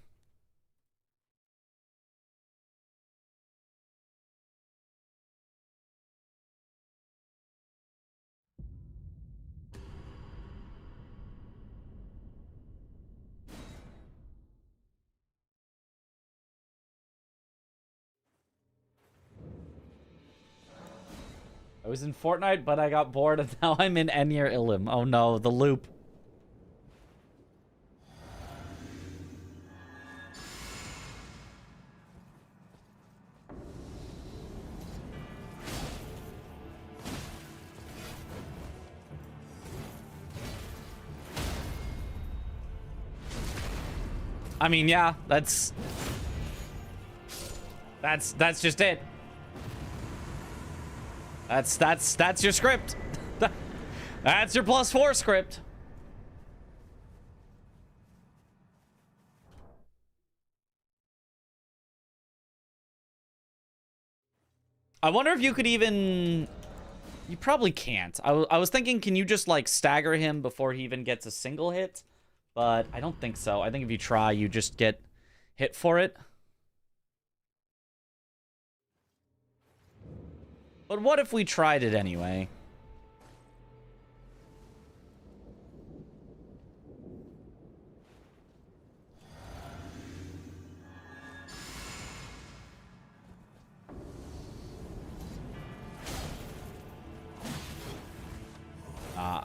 I was in Fortnite, but I got bored, and now I'm in Enir Illim. Oh no, the loop. I mean, yeah, that's just it. That's your script. That's your +4 script. I wonder if you could even... You probably can't. I was thinking, can you just, like, stagger him before he even gets a single hit? But I don't think so. I think if you try, you just get hit for it. But what if we tried it anyway?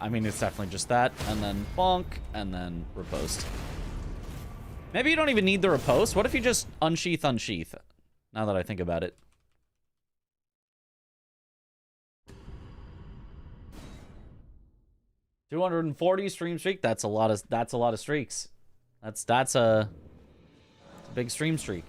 I mean, it's definitely just that, and then bonk, and then riposte. Maybe you don't even need the riposte. What if you just unsheath, unsheath? Now that I think about it. $240 stream streak. That's a lot of streaks. That's a big stream streak.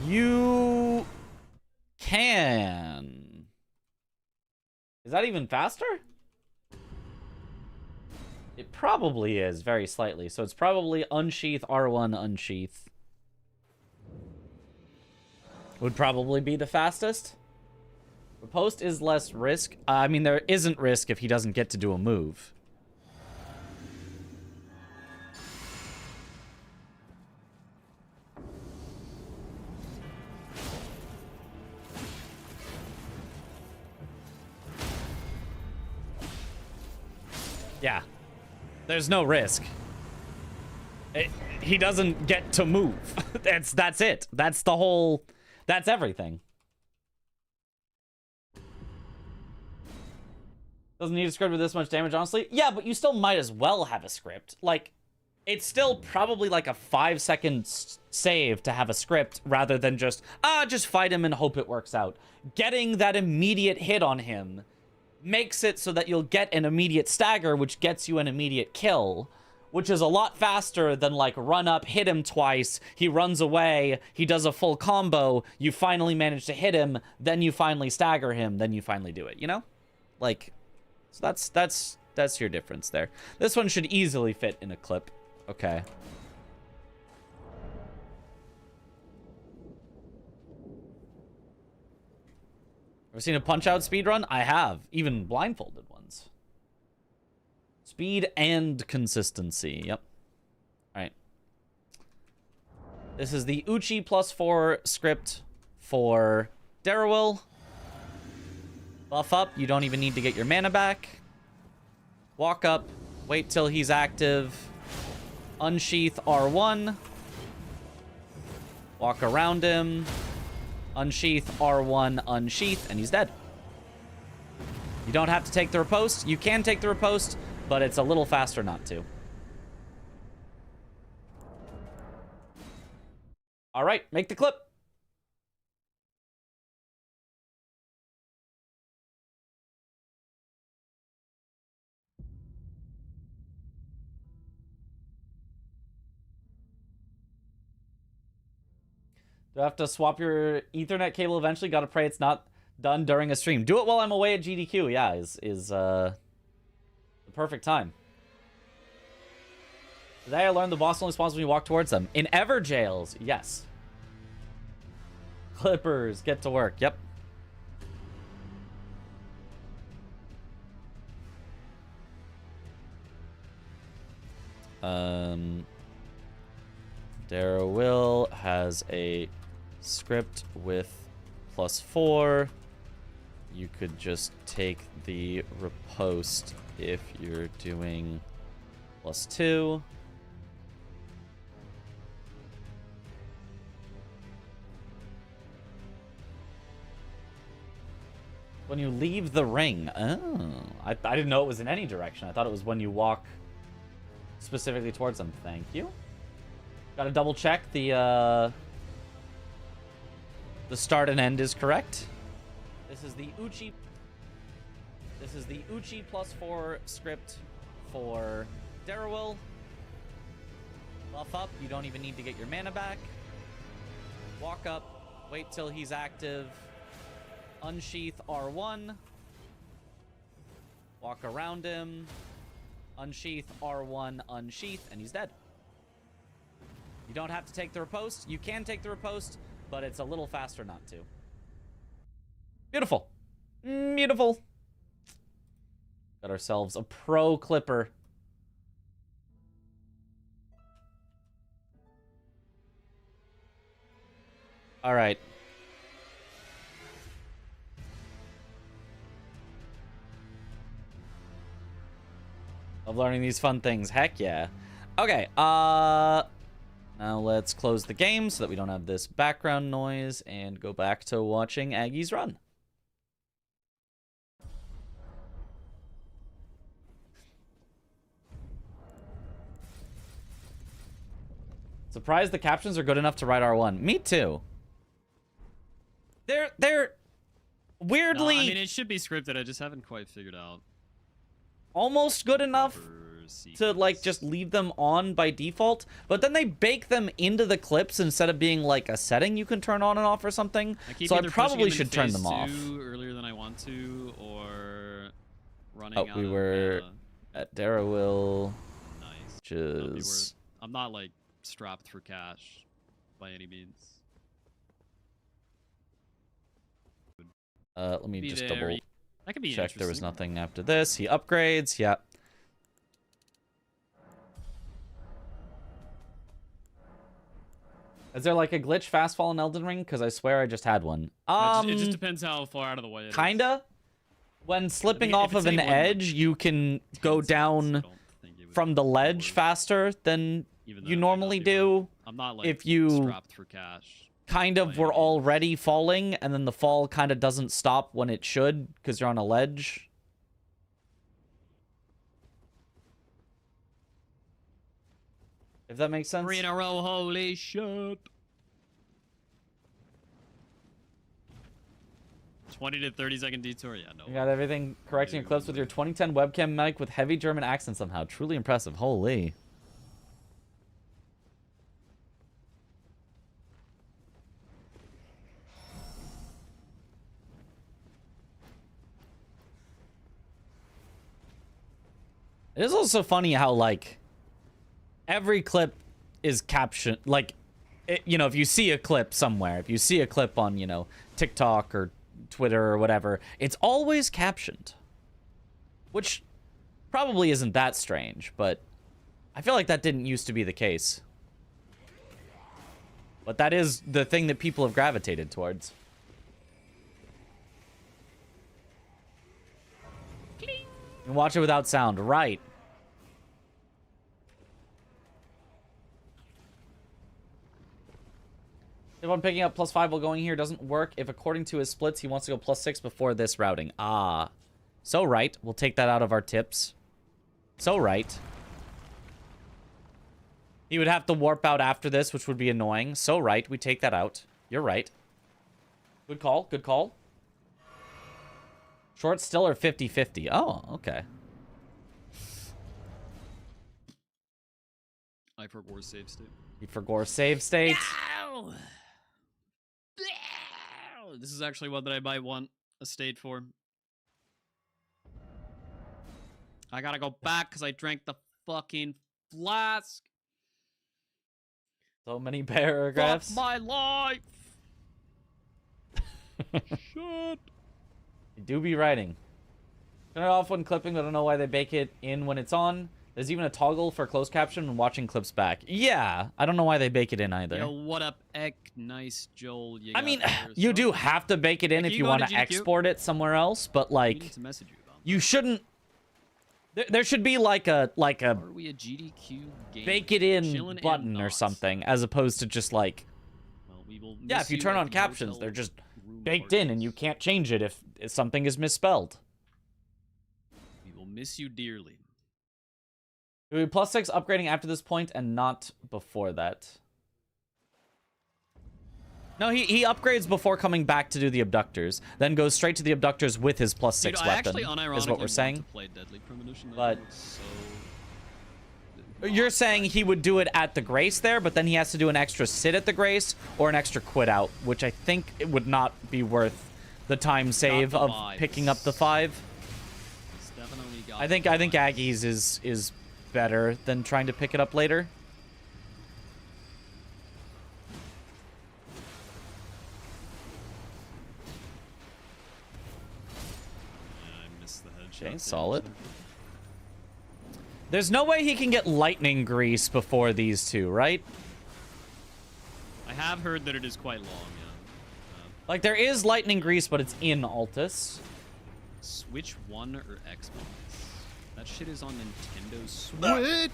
You can. Is that even faster? It probably is, very slightly. So it's probably unsheath, R1, unsheath. Would probably be the fastest. Riposte is less risk. I mean, there isn't risk if he doesn't get to do a move. Yeah. There's no risk. He doesn't get to move. That's it. That's the whole... That's everything. Doesn't need a script with this much damage, honestly. Yeah, but you still might as well have a script. Like, it's still probably like a 5-second save to have a script rather than just fight him and hope it works out. Getting that immediate hit on him makes it so that you'll get an immediate stagger, which gets you an immediate kill, which is a lot faster than, like, run up, hit him twice, he runs away, he does a full combo, you finally manage to hit him, then you finally stagger him, then you finally do it, you know? Like, so that's your difference there. This one should easily fit in a clip. Okay. Ever seen a Punch-Out speedrun? I have. Even blindfolded ones. Speed and consistency. Yep. All right. This is the Uchi +4 script for Darrowil. Buff up. You don't even need to get your mana back. Walk up. Wait till he's active. Unsheath R1. Walk around him. Unsheath R1, unsheath, and he's dead. You don't have to take the riposte. You can take the riposte, but it's a little faster not to. All right, make the clip. Do I have to swap your Ethernet cable eventually? Gotta pray it's not done during a stream. Do it while I'm away at GDQ. Yeah, is the perfect time. Today I learned the boss only spawns when you walk towards them. In ever jails, yes. Clippers, get to work. Yep. Darrowil has a script with +4. You could just take the riposte if you're doing +2. When you leave the ring. Oh, I didn't know it was in any direction. I thought it was when you walk specifically towards them. Thank you. Gotta double check the start and end is correct. This is the Uchi +4 script for Darrowil. Buff up. You don't even need to get your mana back. Walk up. Wait till he's active. Unsheath R1. Walk around him. Unsheath R1, unsheath, and he's dead. You don't have to take the riposte. You can take the riposte, but it's a little faster not to. Beautiful. Beautiful. Got ourselves a pro clipper. All right. Of learning these fun things. Heck yeah. Okay, now let's close the game so that we don't have this background noise and go back to watching Aggie's run. Surprised the captions are good enough to write R1. Me too. They're weirdly... No, I mean, it should be scripted. I just haven't quite figured out. Almost good enough to, like, just leave them on by default, but then they bake them into the clips instead of being, like, a setting you can turn on and off or something. So I probably should turn them off. Earlier than I want to, or running out we were at Darrowil. Nice. Which is... I'm not, like, strapped for cash by any means. Let me just double That could be check there was nothing after this. He upgrades. Yeah. Is there like a glitch fast fall in Elden Ring? Because I swear I just had one. It just depends how far out of the way it is. Kinda. When slipping off of an edge, you can go down from the ledge faster than you normally do. I'm not like if you strapped for cash. Kind of were already falling, and then the fall kind of doesn't stop when it should, because you're on a ledge. If that makes sense. 3 in a row, holy shit. 20 to 30 second detour, yeah, no. You got everything correcting your clips with your 2010 webcam mic with heavy German accent somehow. Truly impressive. Holy. It is also funny how, like, every clip is captioned, like, you know, if you see a clip somewhere, if you see a clip on, you know, TikTok or Twitter or whatever, it's always captioned. Which probably isn't that strange, but I feel like that didn't used to be the case. But that is the thing that people have gravitated towards. You can watch it without sound, right? If I'm picking up +5 while going here doesn't work. If according to his splits, he wants to go +6 before this routing. Ah. So right. We'll take that out of our tips. So right. He would have to warp out after this, which would be annoying. So right. We take that out. You're right. Good call. Good call. Short still are 50-50. Oh, okay. I for Gore's save state. He for Gore's save state. Ow! This is actually one that I might want a state for. I gotta go back because I drank the fucking flask. So many paragraphs. Fuck my life. Shut. You do be writing. Turn it off when clipping. I don't know why they bake it in when it's on. There's even a toggle for closed caption when watching clips back. Yeah, I don't know why they bake it in either. Yo, what up, Ek? Nice, Joel. I mean, you do have to bake it in Hey, if can you you go want to to GDQ? export it somewhere else, but We like, need to message you about you shouldn't. There should be like a that. Are we a GDQ game? bake it in Chillin' and button or not. something, as opposed to just like, Well, we will yeah, miss if you turn at on the captions, hotel they're just room baked in and you parties. can't change it if something is misspelled. We will miss you dearly. It would be +6 upgrading after this point and not before that. No, he upgrades before coming back to do the abductors, then goes straight to the abductors with his +6 Dude, I weapon, actually is unironically what we're saying. want to play Deadly Premonition. That But- looks You're saying he would do it at the Grace there, but then he has to do an extra sit at the Grace or an extra quit out, which I think it would not be worth the time save the of vibes. picking up the 5. It's definitely got I think the Aggie's is better than trying to pick it up later. Yeah, I missed the headshot. Okay, damage solid. there. There's no way he can get lightning grease before these two, right? I have heard that it is quite long, yeah. Like, there is lightning grease, but it's in Altus. Switch 1 or Xbox? That shit is on Nintendo Switch!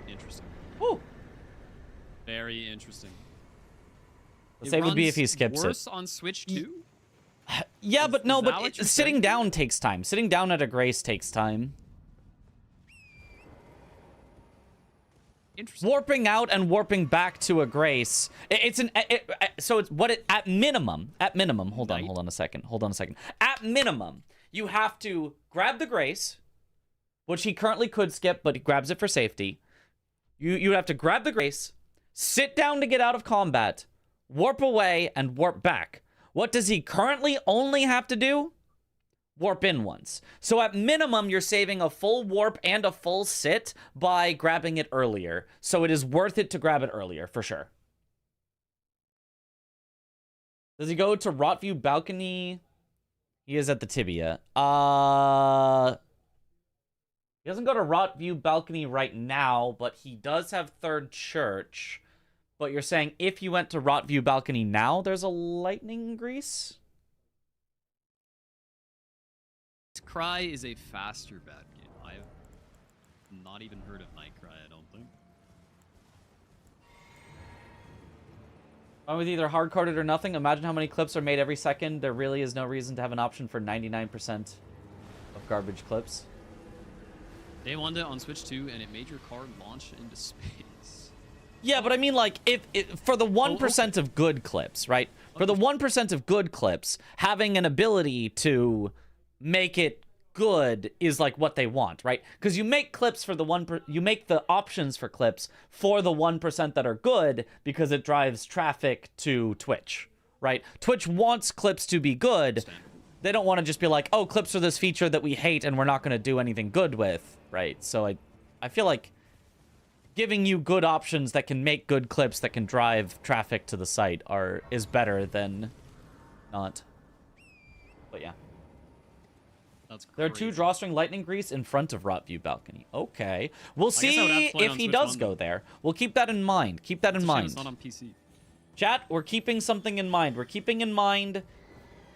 Interesting. Woo. Very interesting. The It save would be if runs he skips worse it. on Switch 2? Yeah, but no, is that but what you're sitting saying? down takes time. Sitting down at a Grace takes time. Interesting. Warping out and warping back to a Grace. So it's what it at minimum. Hold on a second. At minimum, you have to grab the Grace, which he currently could skip, but he grabs it for safety. You have to grab the Grace, sit down to get out of combat, warp away, and warp back. What does he currently only have to do? Warp in once. So at minimum, you're saving a full warp and a full sit by grabbing it earlier. So it is worth it to grab it earlier, for sure. Does he go to Rotview Balcony? He is at the Tibia. He doesn't go to Rotview Balcony right now, but he does have Third Church. But you're saying if you went to Rotview Balcony now, there's a lightning grease? Cry is a faster bad game. I have not even heard of Night Cry, I don't think. I'm with either hard-coded or nothing. Imagine how many clips are made every second. There really is no reason to have an option for 99% of garbage clips. They wanted it on Switch 2, and it made your card launch into space. Yeah, but I mean, like, if for the 1% of good clips, right? For the 1% of good clips, having an ability to make it good is like what they want, right? Because you make clips for the you make the options for clips for the 1% that are good because it drives traffic to Twitch, right? Twitch wants clips to be good. They don't want to just be like, oh, clips are this feature that we hate and we're not going to do anything good with, right? So I feel like giving you good options that can make good clips that can drive traffic to the site is better than not. But yeah. That's crazy. There are 2 drawstring lightning grease in front of Rot View balcony. Okay. We'll guess I would have see to play it if on he Switch does One, go though. there. We'll keep that in mind. Keep that in It's a shame mind. It's not on PC. Chat, we're keeping something in mind. We're keeping in mind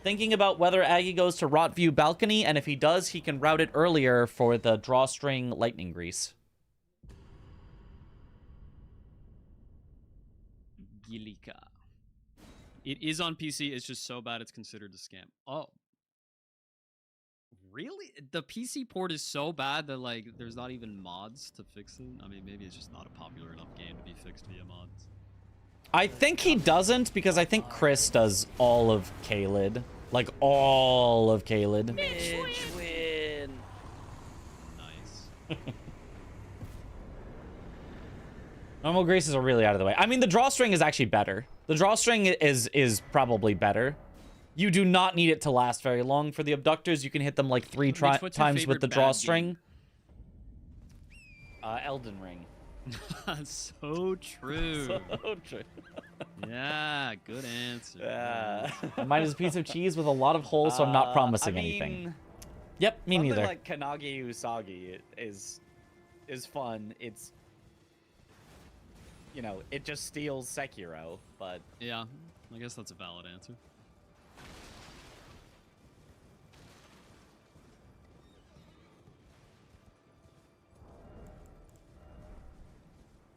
thinking about whether Aggie goes to Rot View balcony, and if he does, he can route it earlier for the drawstring lightning grease. Gilika. It is on PC. It's just so bad it's considered a scam. Oh. Really? The PC port is so bad that, like, there's not even mods to fix it? I mean, maybe it's just not a popular enough game to be fixed via mods. I think he doesn't, because I think Chris does all of Kaled. Like, all of Kaled. Mitch win. Nice. Normal greases are really out of the way. I mean, the drawstring is actually better. The drawstring is probably better. You do not need it to last very long. For the abductors, you can hit them like 3 Mitch, what's your times with favorite the bad drawstring. Elden Ring. So true. So true. Yeah, good answer. Yeah. Mine is a piece of cheese with a lot of holes, so I'm not promising anything. Yep, me something neither. like Kanagi Usagi is fun. It's, you know, it just steals Sekiro, but Yeah, I guess that's a valid answer.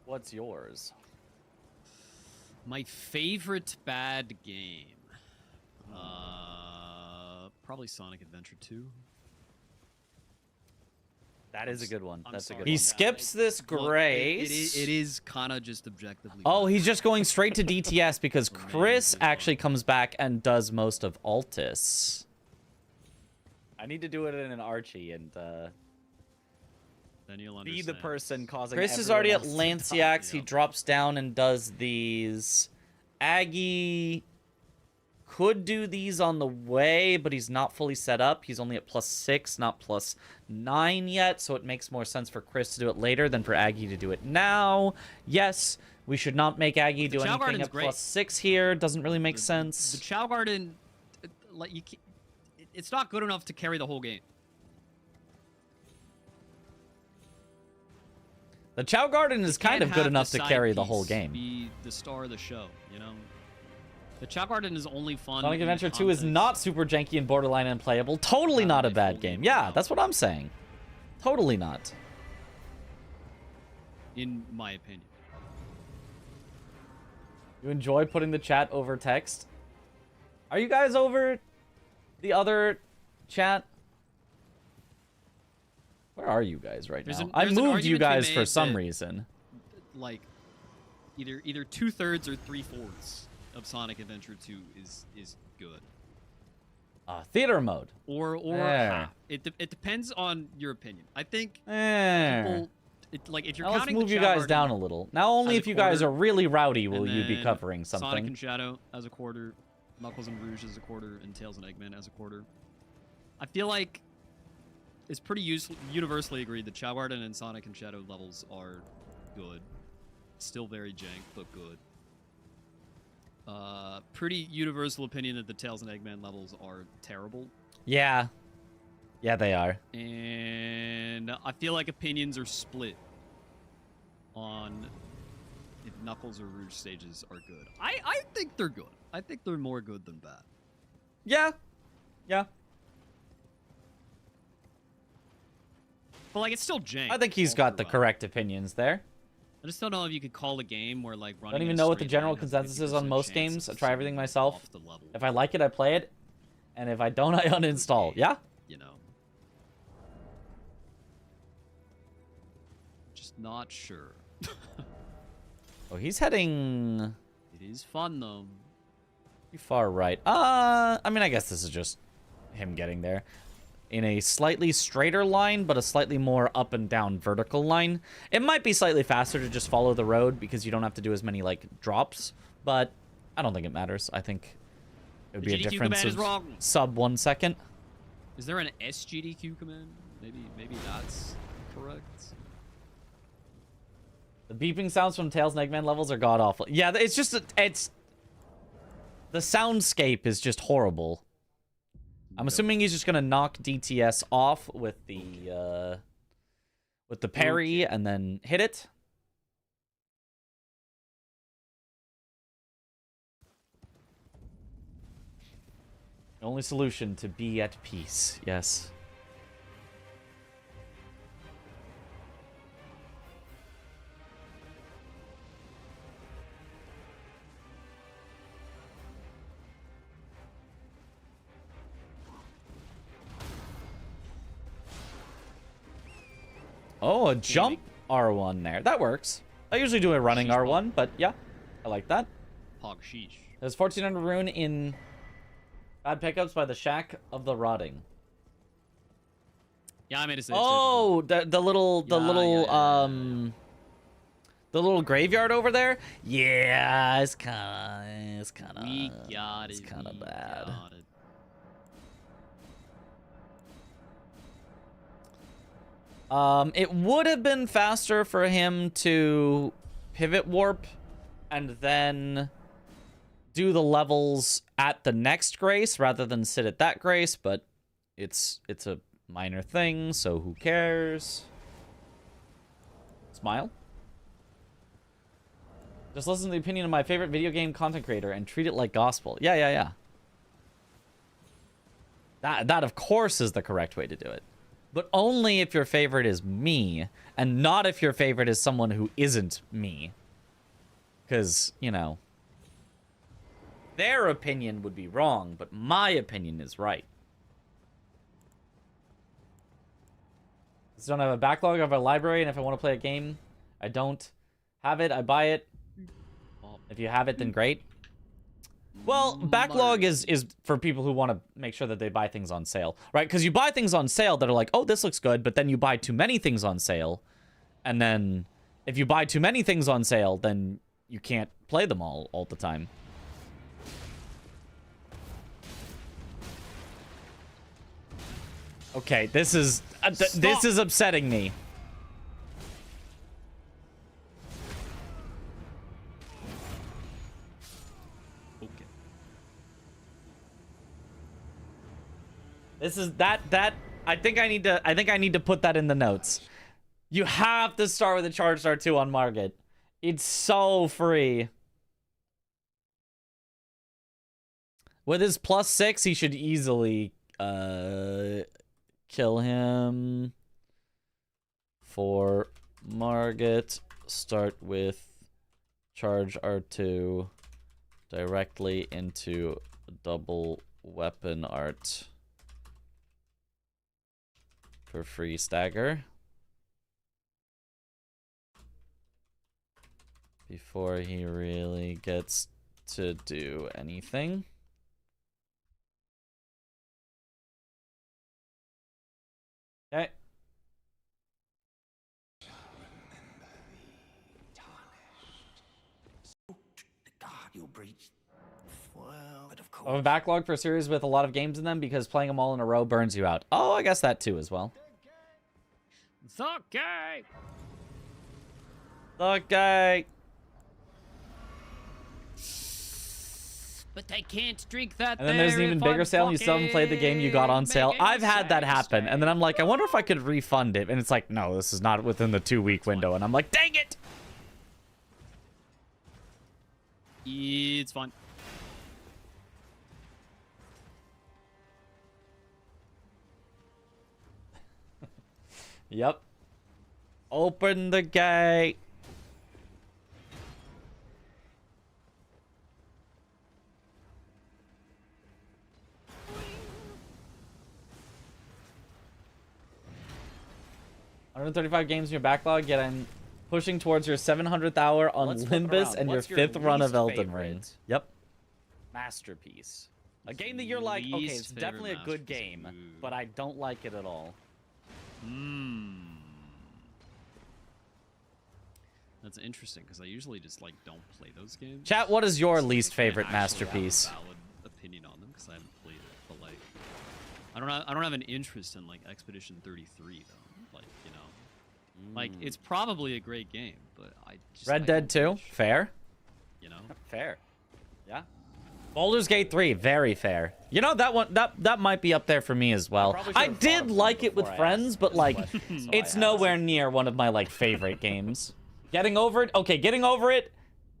what's yours? My favorite bad game. Probably Sonic Adventure 2. That is a good one. I'm That's a sorry. good He one. skips this Look, grace. it is kind of just objectively. Oh, bad. he's just going straight to DTS because For me, Chris as well. actually comes back and does most of Altus. I need to do it in an Archie and Then you'll be the understand. person causing. Chris is everyone already at else to Lanciax. He Yep. drops down and does these. Aggie could do these on the way, but he's not fully set up. He's only at +6, not +9 yet, so it makes more sense for Chris to do it later than for Aggie to do it now. Yes, we should not make Aggie do Chow anything Garden's at great. +6 here. Doesn't really make The sense. Chow Garden, like it's not good enough to carry the whole game. The Chow Garden is kind Can't of good have enough to side carry the piece whole game. Be the star of the show, you know. The Chow Garden is only fun. Sonic in the Adventure 2 is context- not super janky and borderline unplayable. Totally not a a bad full game. game Yeah, without. that's what I'm saying. Totally not. in my opinion. You enjoy putting the chat over text? Are you guys over the other chat? Where are you guys right There's now? an- I there's an moved you argument to be guys for made some that- reason. Like, either 2/3 or 3/4 of Sonic Adventure 2 is good. Theater mode. Or There. it depends on your opinion. I think Eh. people, like if you're Now let's counting move the you Chow guys Garden down a little. Now only as a if you guys quarter, are really rowdy will and you be then covering Sonic something. and Shadow as a quarter, Knuckles and Rouge as a quarter, and Tails and Eggman as a quarter. I feel like it's pretty universally agreed that Chow Garden and Sonic and Shadow levels are good. Still very jank, but good. Pretty universal opinion that the Tails and Eggman levels are terrible. Yeah. Yeah, they are. And I feel like opinions are split on if Knuckles or Rouge stages are good. I think they're good. I think they're more good than bad. Yeah. Yeah. But like it's still jank. I think he's all got the throughout. correct opinions there. I just don't know if you could call a game where like running. Don't even in a know what the straight general line has consensus is on 50% most chance games. I of try everything sending you myself. off the level, If I like it, I play it. And if I don't, I uninstall. Yeah? you know. Just not sure. Oh, he's heading It is fun though. pretty far right. I mean, I guess this is just him getting there. In a slightly straighter line, but a slightly more up and down vertical line. It might be slightly faster to just follow the road because you don't have to do as many, like, drops. But I don't think it matters. I think it would The be a GDQ difference command is of wrong. sub 1 second. Is there an SGDQ command? Maybe that's correct. The beeping sounds from Tails and Eggman levels are god-awful. Yeah, it's just... it's... The soundscape is just horrible. I'm assuming he's just gonna knock DTS off with the parry and then hit it. The only solution to be at peace. Yes. Oh, a jump R1 there. That works. I usually do a running R1, but yeah, I like that. Pog sheesh. There's 1400 rune in bad pickups by the Shack of the Rotting. Yeah, I made a save. Oh, the little the little graveyard over there. Yeah, it's kind of We got it. It's kind of we bad. got it. It would have been faster for him to pivot warp and then do the levels at the next grace rather than sit at that grace, but it's a minor thing, so who cares? Smile. Just listen to the opinion of my favorite video game content creator and treat it like gospel. Yeah. That of course is the correct way to do it. But only if your favorite is me, and not if your favorite is someone who isn't me. Because, you know, their opinion would be wrong, but my opinion is right. I don't have a backlog of a library, and if I want to play a game, I don't have it, I buy it. If you have it, then great. Well, backlog is for people who want to make sure that they buy things on sale, right? Because you buy things on sale that are like, oh, this looks good, but then you buy too many things on sale, and then if you buy too many things on sale, then you can't play them all the time. Okay, this is upsetting me. This is that I think I need to put that in the notes. You have to start with a Charge Star 2 on Margit. It's so free. With his +6, he should easily kill him. For Margit, start with Charge R2 directly into double weapon art. For free stagger. Before he really gets to do anything. Okay. I have a backlog for a series with a lot of games in them because playing them all in a row burns you out. Oh, I guess that too as well. It's okay. Okay. But they can't drink that. And then there's an even bigger sale and you still haven't played the game you got on sale. I've had that happen. And then I'm like, I wonder if I could refund it. And it's like, no, this is not within the 2-week window. And I'm like, dang it. It's fine. Yep. Open the gate. $135 games in your backlog, yet I'm pushing towards your 700th hour on Limbus and your 5th run of Elden Ring. Yep. Masterpiece. A game that you're like, okay, it's definitely a good game, but I don't like it at all. That's interesting because I usually just like don't play those games. Chat, what is your So least I can't favorite actually masterpiece? have a valid opinion on them because I haven't played it, but like, I don't have an interest in like Expedition 33 though. Like, you know, like it's probably a great game, but I just Red Dead 2, fair. You know, Fair. Yeah. Baldur's Gate 3, very fair. You know, that one, that might be up there for me as well. I did like it with friends, but like, it's nowhere near one of my like favorite games. Getting over it, okay, getting over it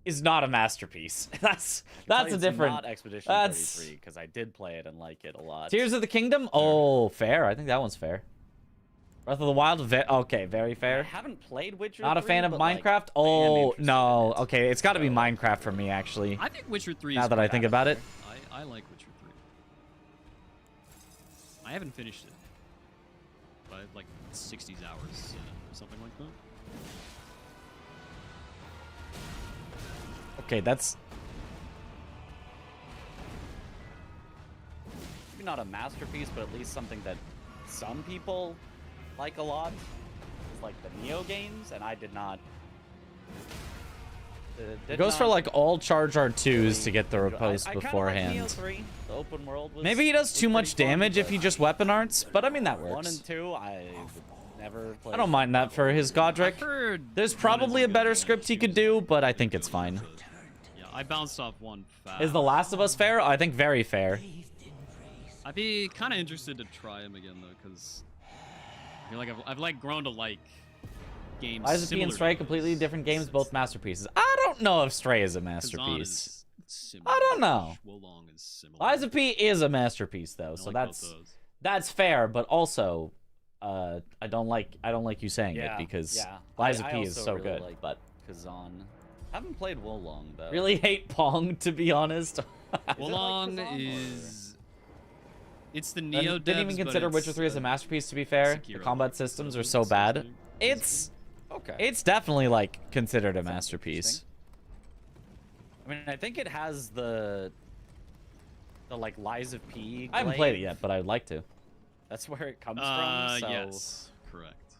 is not a masterpiece. That's a different. Not Expedition 33 because I did play it and like it a lot. Tears of the Kingdom, oh, fair. I think that one's fair. Breath of the Wild, okay, very I fair. haven't played Witcher. Not a 3, fan of but, Minecraft. Like, Oh no, in it, okay, it's got to be so- Minecraft for me actually. I think Witcher 3 Now is that I think about it. I like Witcher 3. I haven't finished it. But I have like 60s hours in it or something like that. Okay, that's maybe not a masterpiece, but at least something that some people like a lot. It's like the Neo games, and I did not. it goes for like all Charge R2s to get the riposte I kinda like beforehand. Neo 3. The open world was, Maybe he does was too pretty much fun, damage if but he just weapon arts, but I mean that 1 works. and 2, I would never play. I don't mind that for his Godric. I've heard There's one probably is a good, better one script is he could do, but I think it's fine. Yeah, I bounced off one fast. Is The Last of Us fair? I think very fair. I'd be kind of interested to try him again though, because I feel like I've like grown to like games. Lies of P and similar Stray, to completely those. different games, both masterpieces. I don't know if Stray is a Kazan masterpiece. is similar. I don't know. Wolong is similar. Lies of P is a masterpiece though, I so like that's both those. that's fair, but also I don't like you saying Yeah, it because yeah. Lies of I P is also so really good, like but Kazan. Haven't played Wolong though. really hate Pong to be honest. Wolong Kazan, or- is. It's the Neo Didn't even devs, but consider it's, Witcher 3 as a masterpiece to be fair. The Sekiro. combat systems are so Sounds bad. good. It's Okay. definitely like considered a Sounds masterpiece. I mean, I think it has the like Lies of P. I haven't played it glaive. yet, but I'd like to. That's where it comes from. So Yes, correct.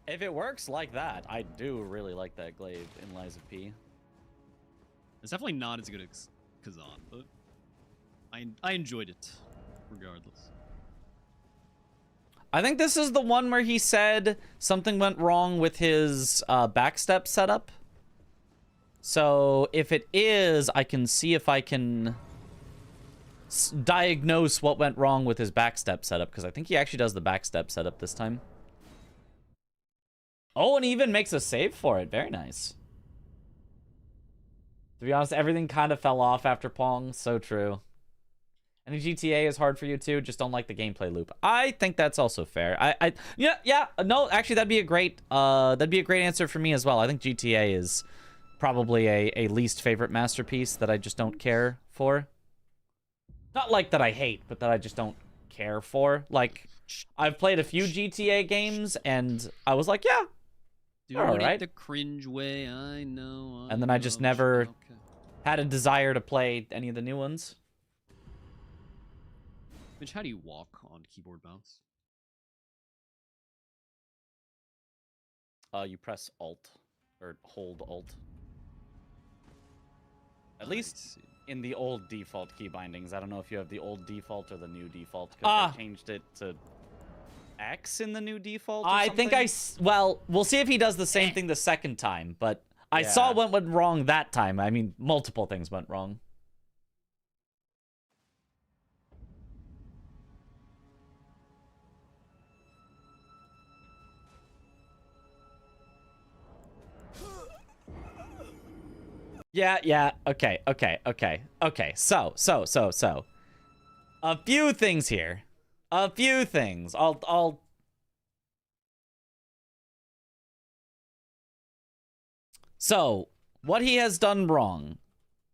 if it works like that, I do really like that glaive in Lies of P. It's definitely not as good as Kazan, but I enjoyed it, regardless. I think this is the one where he said something went wrong with his backstep setup. So if it is, I can see if I can diagnose what went wrong with his backstep setup, because I think he actually does the backstep setup this time. Oh, and he even makes a save for it. Very nice. To be honest, everything kind of fell off after Pong. So true. And GTA is hard for you too. Just don't like the gameplay loop. I think that's also fair. Yeah. No, actually, that'd be a great answer for me as well. I think GTA is probably a least favorite masterpiece that I just don't care for. Not like that I hate, but that I just don't care for. Like, I've played a few GTA games, and I was like, yeah, Doing all it right. the cringe way, I know. And then I just never had a desire to play any of the new ones. Mitch, how do you walk on keyboard mouse? You press Alt or hold Alt. At I least see. in the old default key bindings. I don't know if you have the old default or the new default, because they changed it to X in the new default. Or I think something. well, we'll see if he does the same thing the second time, but I saw Yeah. what went wrong that time. I mean, multiple things went wrong. Yeah, okay. So. A few things here. A few things. I'll So, what he has done wrong.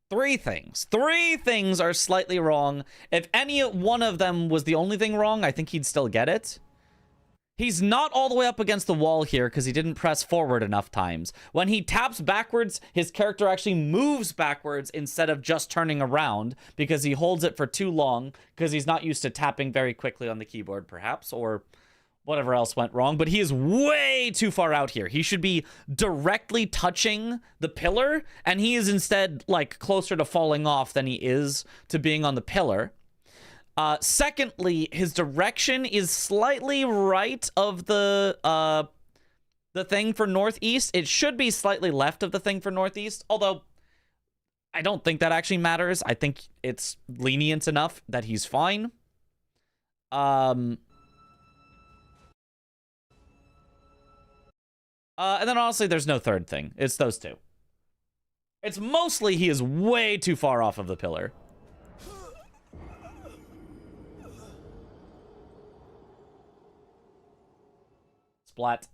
Three things. Three things are slightly wrong. If any one of them was the only thing wrong, I think he'd still get it. He's not all the way up against the wall here because he didn't press forward enough times. When he taps backwards, his character actually moves backwards instead of just turning around because he holds it for too long because he's not used to tapping very quickly on the keyboard, perhaps, or whatever else went wrong. But he is way too far out here. He should be directly touching the pillar, and he is instead, like, closer to falling off than he is to being on the pillar. Secondly, his direction is slightly right of the thing for northeast. It should be slightly left of the thing for northeast. Although, I don't think that actually matters. I think it's lenient enough that he's fine. And then honestly, there's no third thing. It's those two. It's mostly he is way too far off of the pillar. Splat.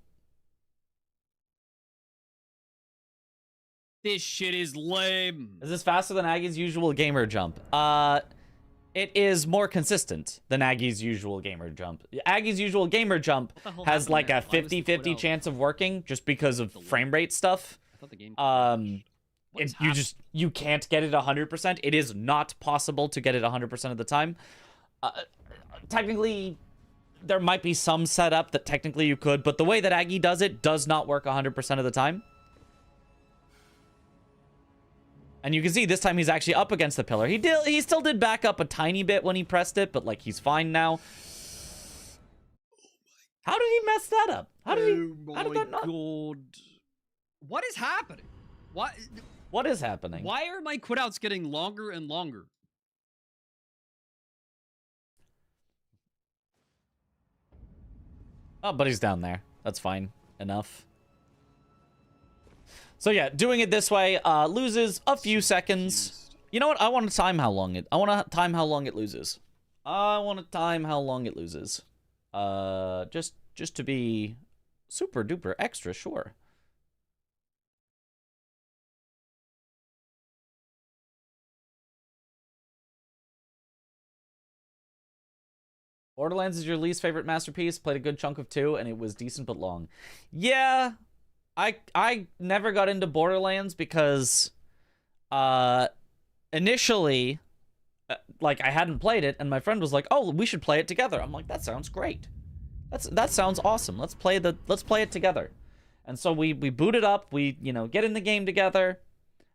This shit is lame. Is this faster than Aggie's usual gamer jump? It is more consistent than Aggie's usual gamer jump. Aggie's usual gamer jump has like a 50-50 chance of working just because of frame rate stuff. I thought the game. You can't get it 100%. It is not possible to get it 100% of the time. Technically, there might be some setup that technically you could, but the way that Aggie does it does not work 100% of the time. And you can see this time he's actually up against the pillar. He still did back up a tiny bit when he pressed it, but like he's fine now. How did he mess that up? How did that not? God. What is happening? What is happening? Why are my quitouts getting longer and longer? Oh, but he's down there. That's fine. Enough. So yeah, doing it this way loses a few seconds. You know what? I want to time how long it. I want to time how long it loses. I want to time how long it loses. Just to be super duper extra sure. Borderlands is your least favorite masterpiece. Played a good chunk of 2, and it was decent but long. Yeah, I never got into Borderlands because initially, like, I hadn't played it, and my friend was like, "Oh, we should play it together." I'm like, "That sounds great. That sounds awesome. Let's play it together." And so we boot it up. We get in the game together.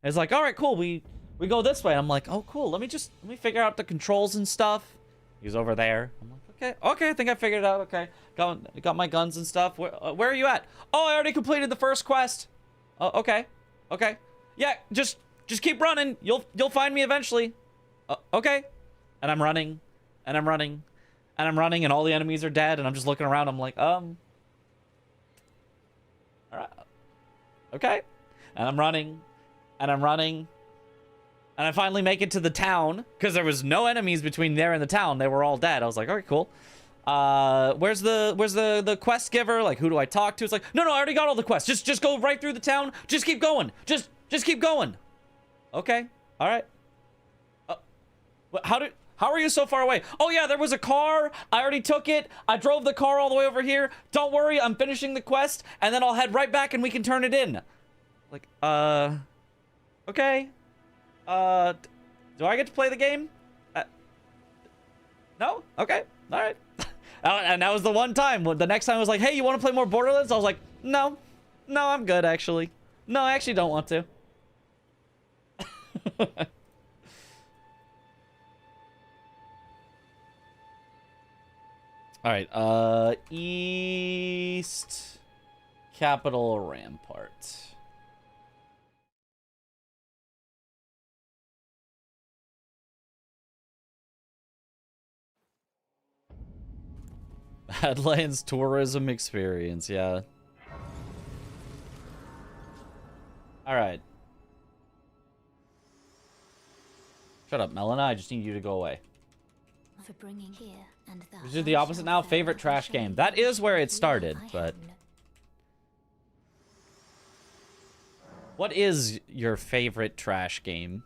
And it's like, "All right, cool. We go this way." I'm like, "Oh, cool. Let me figure out the controls and stuff." He's over there. I'm like, okay, I think I figured it out. Okay, got my guns and stuff. Where are you at? Oh, I already completed the first quest. Oh, okay, yeah, just keep running. You'll find me eventually. Okay, and I'm running, and I'm running, and I'm running, and all the enemies are dead, and I'm just looking around. I'm like, all right, okay, and I'm running, and I'm running. And I finally make it to the town, because there was no enemies between there and the town. They were all dead. I was like, all right, cool. Where's the quest giver? Like, who do I talk to? It's like, no, I already got all the quests. Just go right through the town. Just keep going. Just keep going. Okay, all right. How are you so far away? Oh yeah, there was a car. I already took it. I drove the car all the way over here. Don't worry, I'm finishing the quest, and then I'll head right back and we can turn it in. Like, okay. Do I get to play the game? No? Okay. All right. And that was the one time. The next time I was like, hey, you want to play more Borderlands? I was like, no. No, I'm good, actually. No, I actually don't want to. All right. East Capital Rampart. Badlands tourism experience, yeah. Alright. Shut up, Melina. I just need you to go away. For bringing here and that. This is the opposite now. Favorite trash game. That is where it started, but... What is your favorite trash game?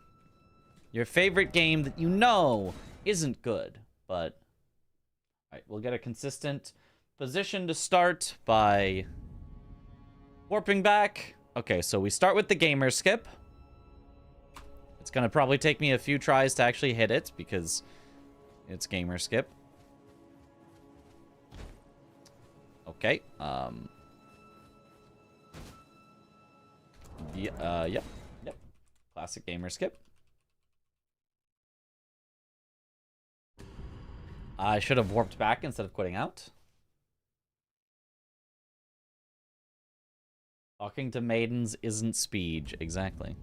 Your favorite game that you know isn't good, but... Alright, we'll get a consistent position to start by warping back. Okay, so we start with the gamer skip. It's gonna probably take me a few tries to actually hit it because it's gamer skip. Okay, yep. Classic gamer skip. I should have warped back instead of quitting out. Talking to maidens isn't speed. Exactly.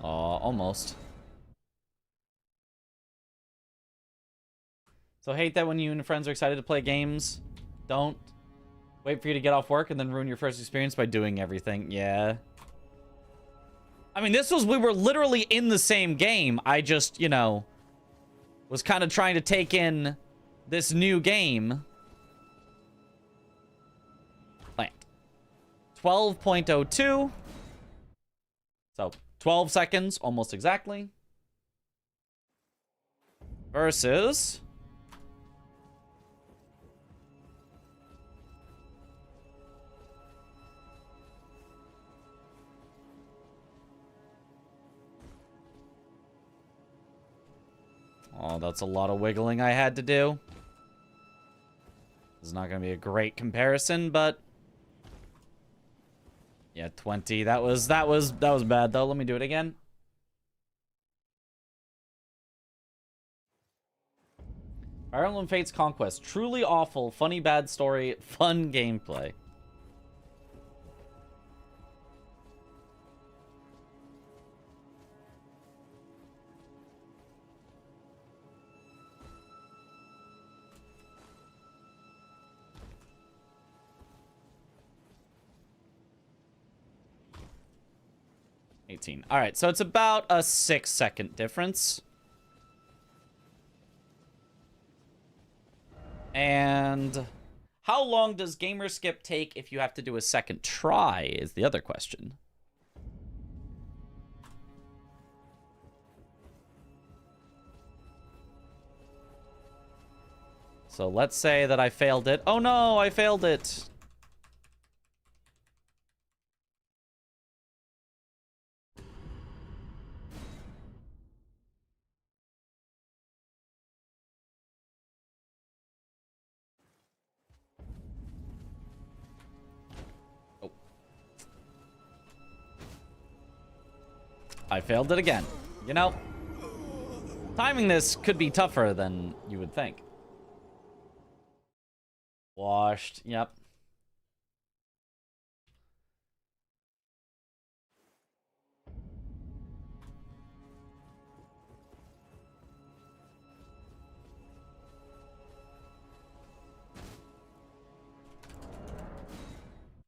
Almost. So hate that when you and friends are excited to play games. Don't wait for you to get off work and then ruin your first experience by doing everything. Yeah. I mean, we were literally in the same game. I just, you know, was kind of trying to take in this new game. Plant. 12.02. So, 12 seconds, almost exactly. Versus... Oh, that's a lot of wiggling I had to do. This is not going to be a great comparison, but... Yeah, 20. That was bad, though. Let me do it again. Fire Emblem Fates Conquest. Truly awful, funny bad story, fun gameplay. All right, so it's about a 6-second difference. And how long does gamer skip take if you have to do a second try is the other question. So let's say that I failed it. Oh no, I failed it. I failed it again. You know, timing this could be tougher than you would think. Washed. Yep.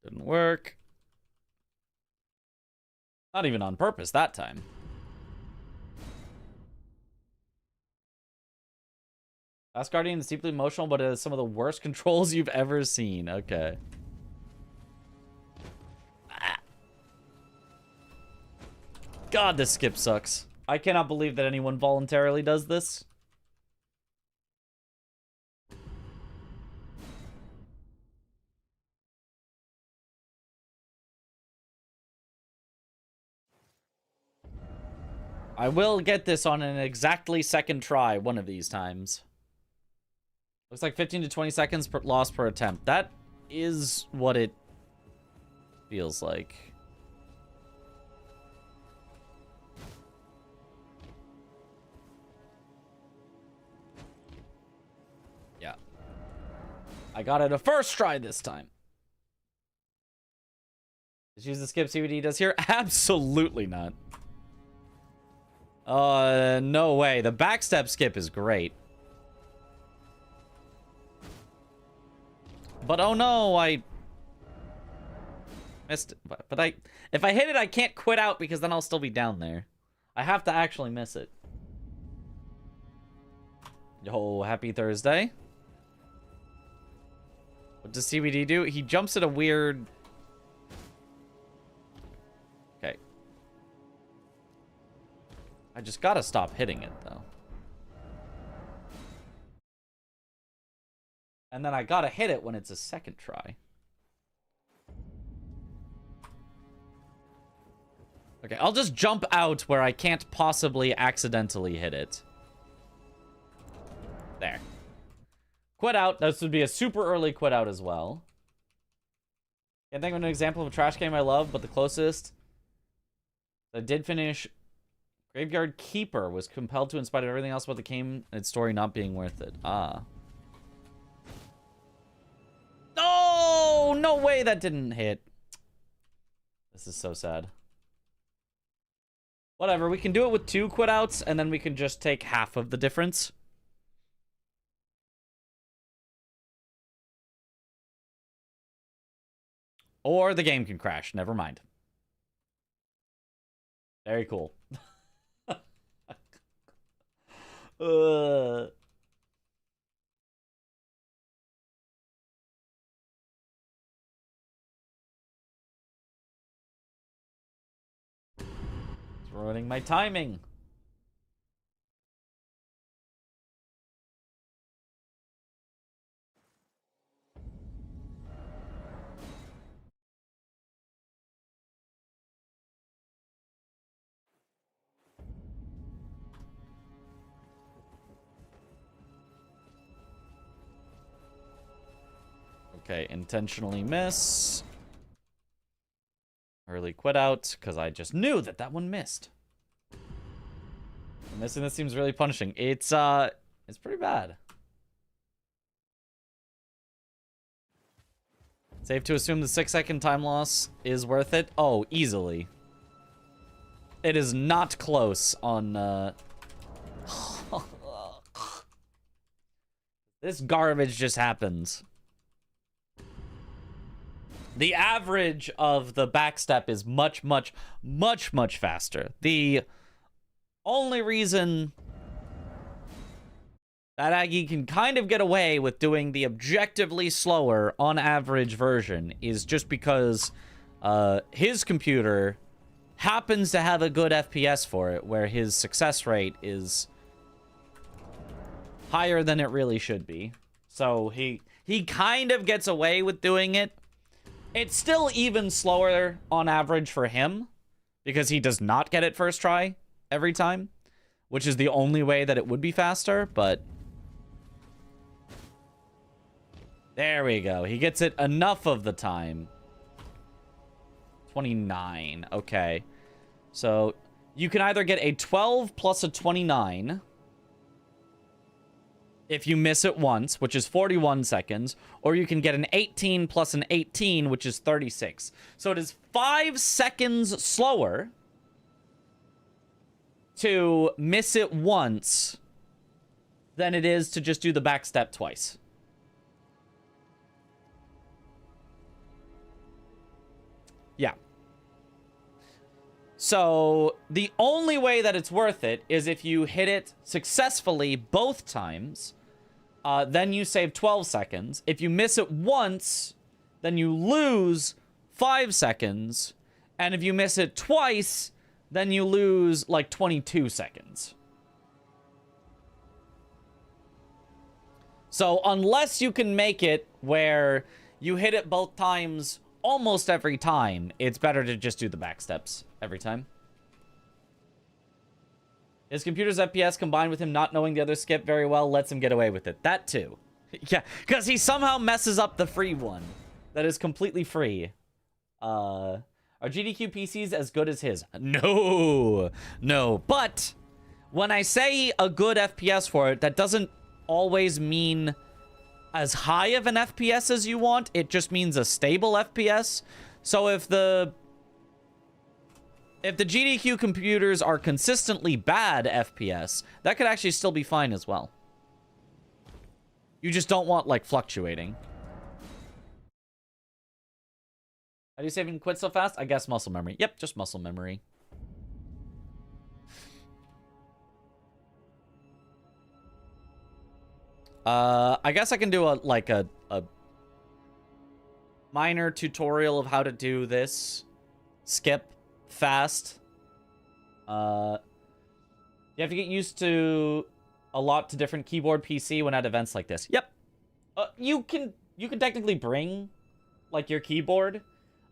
Didn't work. Not even on purpose that time. Last Guardian is deeply emotional, but it has some of the worst controls you've ever seen. Okay. God, this skip sucks. I cannot believe that anyone voluntarily does this. I will get this on an exactly second try one of these times. Looks like 15 to 20 seconds per loss per attempt. That is what it feels like. Yeah. I got it a first try this time. Just use the skip, see what he does here? Absolutely not. No way. The backstep skip is great. But oh no, I missed it. But if I hit it, I can't quit out because then I'll still be down there. I have to actually miss it. Yo, happy Thursday. What does CBD do? He jumps at a weird... Okay. I just gotta stop hitting it, though. And then I gotta hit it when it's a second try. Okay, I'll just jump out where I can't possibly accidentally hit it. There. Quit out. This would be a super early quit out as well. Can't think of an example of a trash game I love, but the closest I did finish... Graveyard Keeper was compelled to in spite of everything else about the game and its story not being worth it. Ah. No! No way that didn't hit. This is so sad. Whatever, we can do it with 2 quit outs, and then we can just take half of the difference. Or the game can crash. Never mind. Very cool. It's ruining my timing. Okay, intentionally miss. Early quit out, because I just knew that that one missed. Missing this seems really punishing. It's pretty bad. Safe to assume the 6-second time loss is worth it? Oh, easily. It is not close on, This garbage just happens. The average of the backstep is much, much, much, much faster. The only reason that Aggie can kind of get away with doing the objectively slower on average version is just because his computer happens to have a good FPS for it, where his success rate is higher than it really should be. So he kind of gets away with doing it. It's still even slower on average for him because he does not get it first try every time, which is the only way that it would be faster, but there we go. He gets it enough of the time. 29. Okay. So you can either get a 12 plus a 29 if you miss it once, which is 41 seconds, or you can get an 18 plus an 18, which is 36. So it is 5 seconds slower to miss it once than it is to just do the back step twice. Yeah. So the only way that it's worth it is if you hit it successfully both times. Then you save 12 seconds. If you miss it once, then you lose 5 seconds. And if you miss it twice, then you lose like 22 seconds. So unless you can make it where you hit it both times almost every time, it's better to just do the back steps every time. His computer's FPS combined with him not knowing the other skip very well lets him get away with it. That too. Yeah, because he somehow messes up the free one. That is completely free. Are GDQ PCs as good as his? No. No. But when I say a good FPS for it, that doesn't always mean as high of an FPS as you want. It just means a stable FPS. So if the GDQ computers are consistently bad FPS, that could actually still be fine as well. You just don't want, like, fluctuating. How do you save and quit so fast? I guess muscle memory. Yep, just muscle memory. I guess I can do a minor tutorial of how to do this. Skip fast. You have to get used to a lot to different keyboard PC when at events like this. Yep. You can technically bring like your keyboard.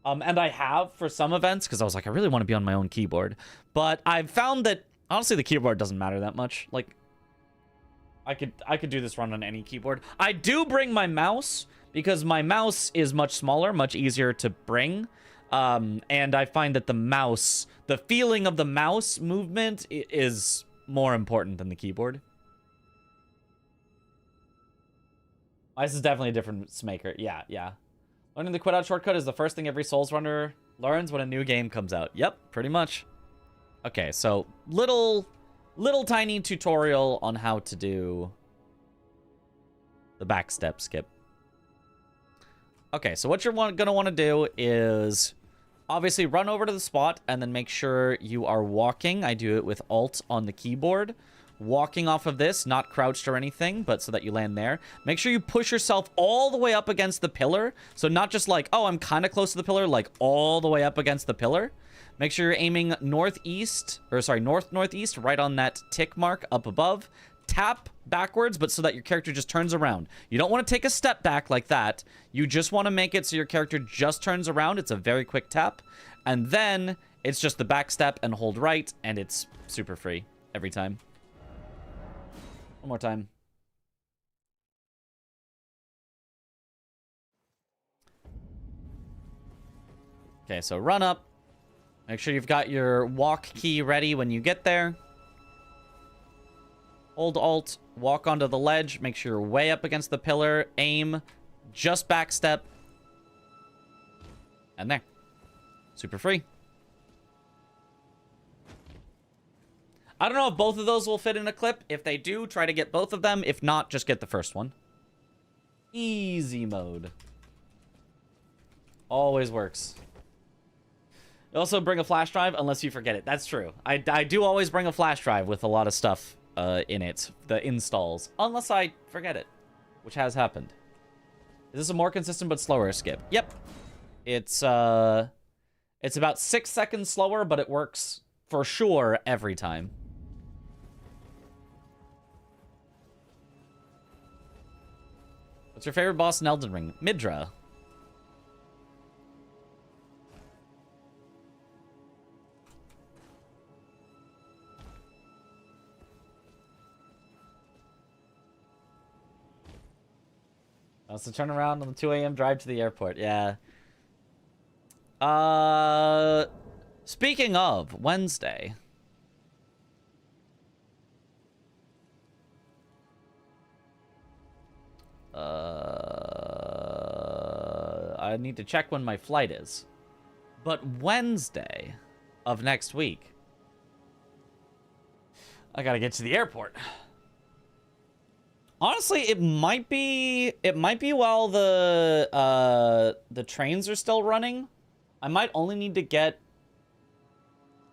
And I have for some events because I was like, I really want to be on my own keyboard. But I've found that honestly the keyboard doesn't matter that much. Like I could do this run on any keyboard. I do bring my mouse because my mouse is much smaller, much easier to bring. And I find that the feeling of the mouse movement is more important than the keyboard. This is definitely a different maker. Yeah, yeah. Learning the quit out shortcut is the first thing every Souls runner learns when a new game comes out. Yep, pretty much. Okay, so little tiny tutorial on how to do the backstep skip. Okay, so what you're gonna want to do is obviously run over to the spot and then make sure you are walking. I do it with Alt on the keyboard. Walking off of this, not crouched or anything, but so that you land there. Make sure you push yourself all the way up against the pillar. So not just like, oh, I'm kind of close to the pillar, like all the way up against the pillar. Make sure you're aiming northeast, or sorry, north-northeast, right on that tick mark up above. Tap backwards, but so that your character just turns around. You don't want to take a step back like that. You just want to make it so your character just turns around. It's a very quick tap. And then it's just the back step and hold right, and it's super free every time. One more time. Okay, so run up. Make sure you've got your walk key ready when you get there. Hold Alt, walk onto the ledge. Make sure you're way up against the pillar. Aim, just back step. And there. Super free. I don't know if both of those will fit in a clip. If they do, try to get both of them. If not, just get the first one. Easy mode. Always works. You also bring a flash drive unless you forget it. That's true. I do always bring a flash drive with a lot of stuff in it. The installs. Unless I forget it. Which has happened. Is this a more consistent but slower skip? Yep. It's about 6 seconds slower, but it works for sure every time. What's your favorite boss in Elden Ring? Midra. That's the turnaround on the 2 a.m. drive to the airport. Yeah. Speaking of Wednesday. I need to check when my flight is. But Wednesday of next week, I gotta get to the airport. Honestly, it might be while the trains are still running. I might only need to get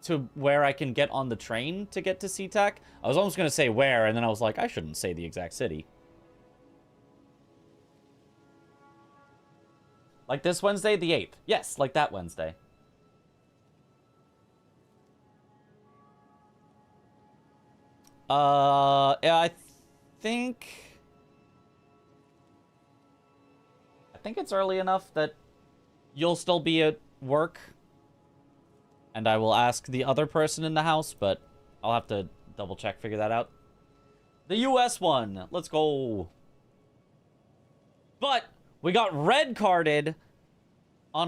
to where I can get on the train to get to SeaTac. I was almost gonna say where, and then I was like, I shouldn't say the exact city. Like this Wednesday, the 8th. Yes, like that Wednesday. Yeah, I think it's early enough that you'll still be at work. And I will ask the other person in the house, but I'll have to double check, figure that out. The US one. Let's go. But we got red carded on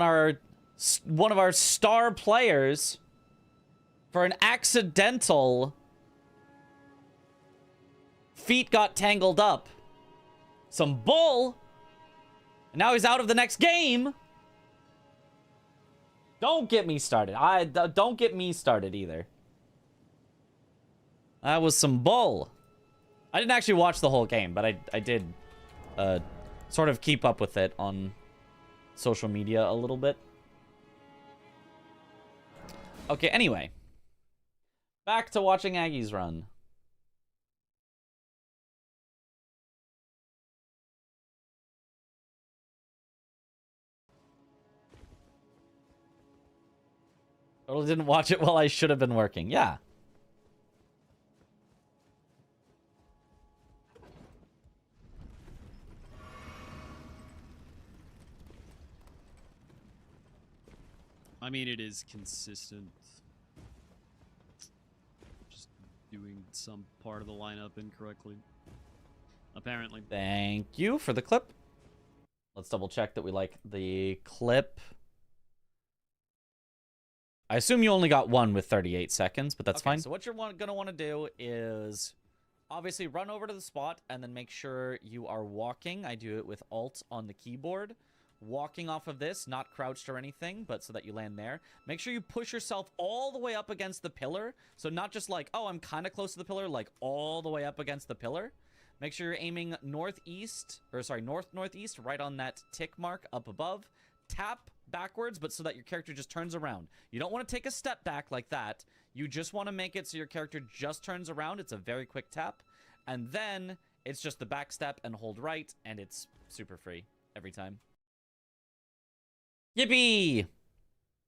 one of our star players for an accidental feet got tangled up. Some bull. And now he's out of the next game. Don't get me started. Don't get me started either. That was some bull. I didn't actually watch the whole game, but I did sort of keep up with it on social media a little bit. Okay, anyway. Back to watching Aggies run. Totally didn't watch it while I should have been working. Yeah. I mean, it is consistent. Just doing some part of the lineup incorrectly. Apparently. Thank you for the clip. Let's double check that we like the clip. I assume you only got one with 38 seconds, but that's fine. So what you're going to want to do is obviously run over to the spot and then make sure you are walking. I do it with Alt on the keyboard. walking off of this, not crouched or anything, but so that you land there. Make sure you push yourself all the way up against the pillar. So not just like, oh, I'm kind of close to the pillar, like all the way up against the pillar. Make sure you're aiming northeast, or sorry, north-northeast, right on that tick mark up above. Tap backwards, but so that your character just turns around. You don't want to take a step back like that. You just want to make it so your character just turns around. It's a very quick tap. And then it's just the back step and hold right, and it's super free every time. Yippee!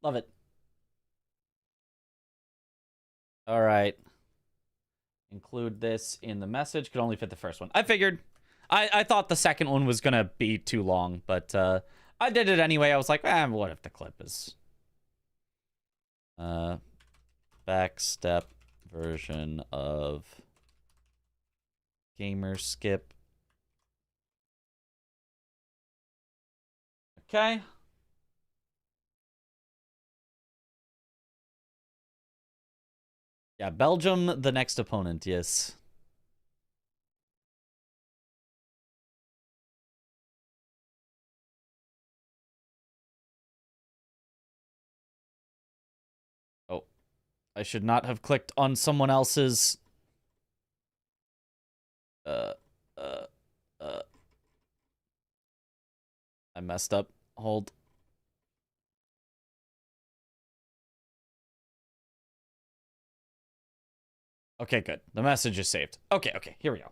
Love it. All right. Include this in the message. Could only fit the first one. I figured. I thought the second one was going to be too long, but I did it anyway. I was like, what if the clip is... back step version of gamer skip. Okay. Yeah, Belgium, the next opponent, yes. Oh, I should not have clicked on someone else's. I messed up. Hold. Okay, good. The message is saved. Okay, here we go.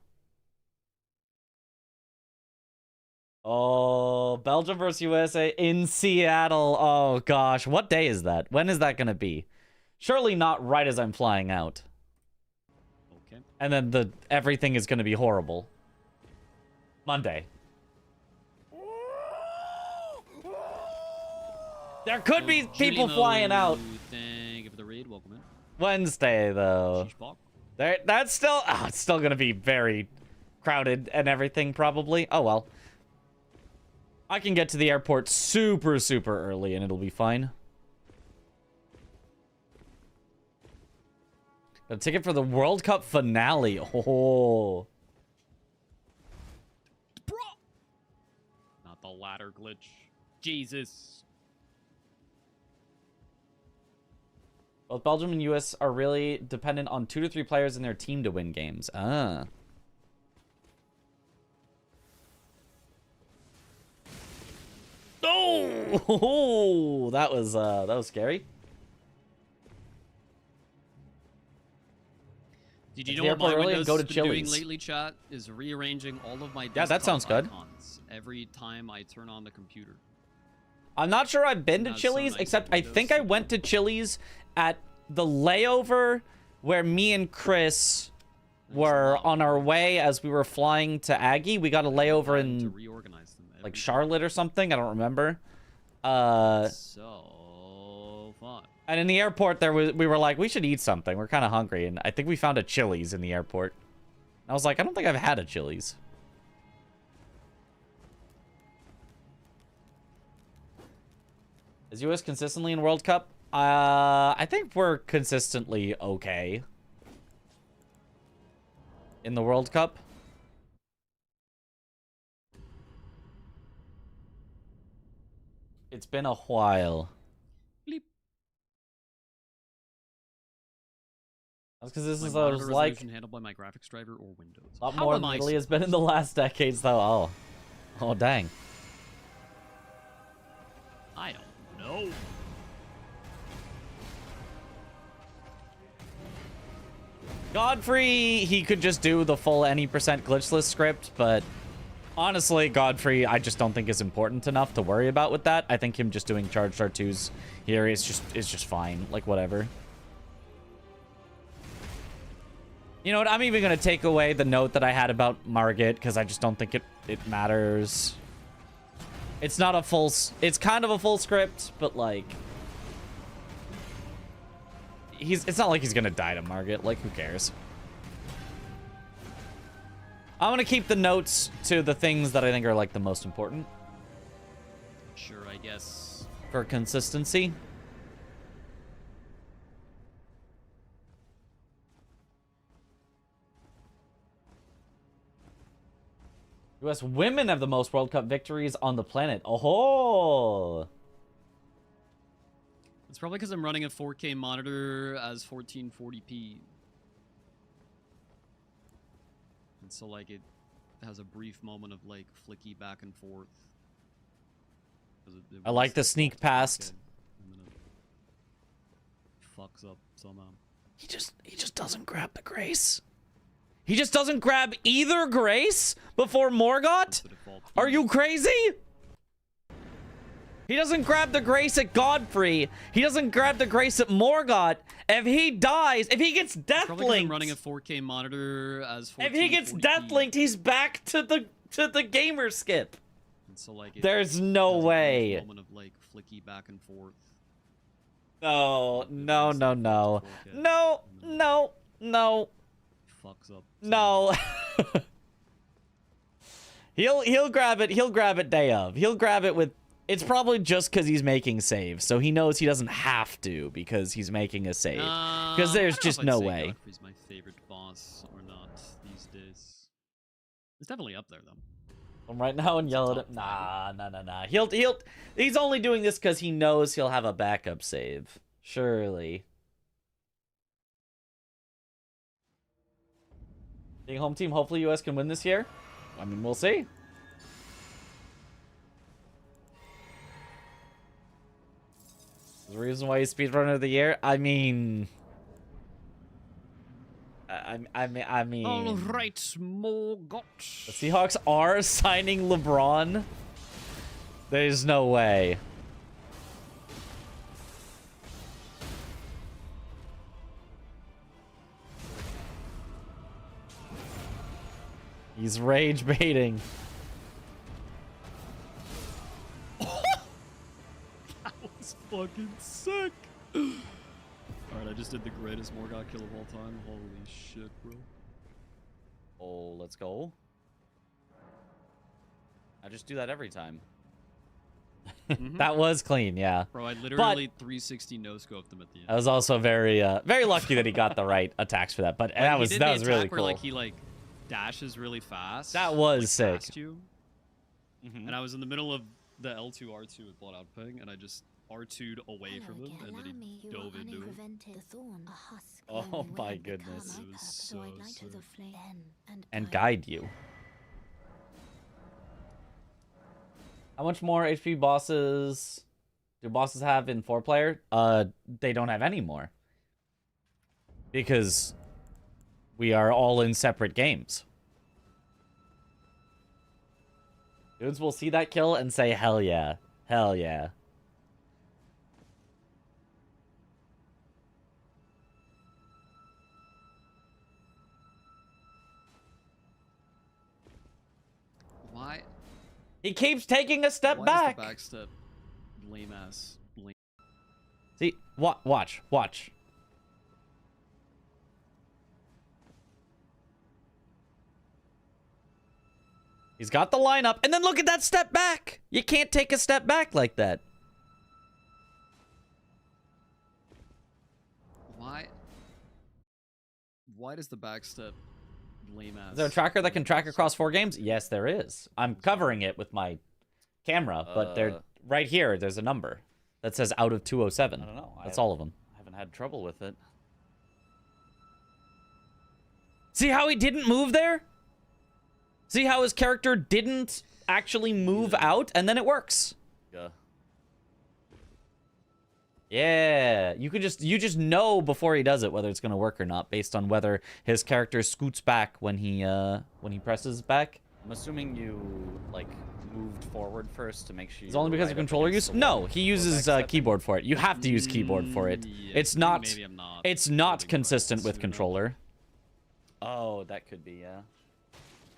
Oh, Belgium versus USA in Seattle. Oh, gosh. What day is that? When is that going to be? Surely not right as I'm flying out. Okay. And then everything is going to be horrible. Monday. There could be people flying out. Thank you for the raid. Welcome in. Wednesday, though. That's still... Oh, it's still going to be very crowded and everything, probably. Oh, well. I can get to the airport super, super early, and it'll be fine. Got a ticket for the World Cup finale. Oh. Bro! Not the ladder glitch. Jesus. Both Belgium and US are really dependent on 2 to 3 players in their team to win games. Ah. Oh, that was scary. Did you know what my early and Windows go to has been doing Chili's. lately, chat? Is rearranging all of my Yeah, that sounds good. icons every time I turn on the computer. I'm not sure I've been to That's so Chili's, nice except on I Windows think I went to Chili's at the layover where me and Chris were on our way as we were flying to Aggie. We got a layover in reorganize them like every Charlotte or something. I don't remember. So fun. And in the airport, we were like, we should eat something. We're kind of hungry, and I think we found a Chili's in the airport. I was like, I don't think I've had a Chili's. Is US consistently in World Cup? I think we're consistently okay in the World Cup. It's been a while. Bleep. That's because this My is monitor like resolution handled by my graphics driver or Windows. a lot How more am than I Italy has been in the last decades, though. Oh, dang. I don't know. Godfrey, he could just do the full any % glitchless script, but honestly, Godfrey, I just don't think is important enough to worry about with that. I think him just doing charged R2s here is just fine. Like, whatever. You know what? I'm even going to take away the note that I had about Margit, because I just don't think it matters. It's not a full... It's kind of a full script, but, like... It's not like he's going to die to Margit. Like, who cares? I'm going to keep the notes to the things that I think are, like, the most important. Sure, I guess. For consistency. U.S. women have the most World Cup victories on the planet. Oh. It's probably because I'm running a 4K monitor as 1440p. And so, like, it has a brief moment of, like, flicky back and forth. 'Cause it I like was the sneak default to past. 4K, and then it fucks up somehow. He just doesn't grab the Grace. He just doesn't grab either Grace before Morgott? That's the default. Are you crazy? He doesn't grab the Grace at Godfrey. He doesn't grab the Grace at Morgott. If he dies, if he gets death Probably 'cause I'm linked, running a 4K monitor as 1440p. if he gets death linked, he's back to the gamer skip. And so, like, it There's no has a brief way. moment of, like, flicky back and forth. No, no, no, no. No, no, no, Fucks up. no. He'll grab it. He'll grab it day of. He'll grab it with. It's probably just because he's making saves, so he knows he doesn't have to because he's making a save. Because there's just no way. Godfrey's my favorite boss or not these days. It's definitely up there though. Come right now and yell at him. Nah. He's only doing this because he knows he'll have a backup save. Surely. Being home team, hopefully US can win this year. I mean, we'll see. There's a reason why he's speedrunner of the year. I mean, I mean. All right, Morgott. The Seahawks are signing LeBron. There's no way. He's rage baiting. That was fucking sick. Alright, I just did the greatest Morgott kill of all time. Holy shit, bro. Oh, let's go. I just do that every time. That was clean, yeah. Bro, I literally 360 no-scoped him at the end. I was also very lucky that he got the right attacks for that. But Like, that he was did that the was really attack where, cool. like, he like dashes really fast. That was like, sick. past you. And I was in the middle of the L2 R2 with blood out ping, and I just R2'd away from him, and then he dove into it. Oh my goodness. It was so sick. And guide you. How much more HP bosses do bosses have in 4-player? They don't have any more. Because we are all in separate games. Dudes will see that kill and say, hell yeah. Hell yeah. Why? He keeps taking a step back. Why is the backstep lame ass? See, watch. He's got the lineup, and then look at that step back. You can't take a step back like that. Why does the backstep lame ass? Is there a tracker that can track across 4 games? Yes, there is. I'm covering it with my camera, but they're right here. There's a number that says out of 207. I don't know. That's all of them. I haven't had trouble with it. See how he didn't move there? See how his character didn't actually move out, and then it works. Yeah. Yeah, you just know before he does it whether it's gonna work or not based on whether his character scoots back when he presses back. I'm assuming you like moved forward first to make sure. It's only because of controller use. No, he uses keyboard for it. You have to use keyboard for it. Yeah, It's not. maybe I'm not It's not holding consistent right, with so- controller. Oh, that could be, yeah.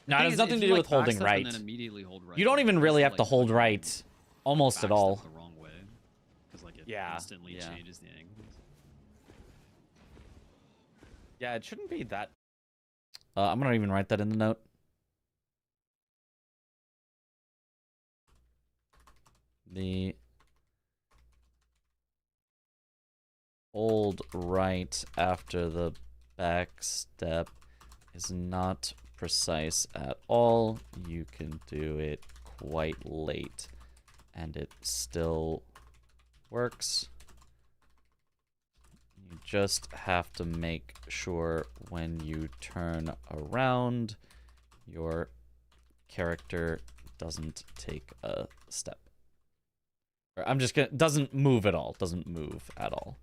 No, it thing has is, nothing if to you, do like, with holding backstep right. and then immediately hold right, You don't even it's really like have to hold fucking right almost at backstep all. the wrong way, because like it Yeah, instantly yeah. changes the angle. Yeah, it shouldn't be that. I'm gonna even write that in the note. The hold right after the back step is not precise at all. You can do it quite late, and it still works. You just have to make sure when you turn around, your character doesn't take a step. Or I'm just gonna, doesn't move at all. Doesn't move at all.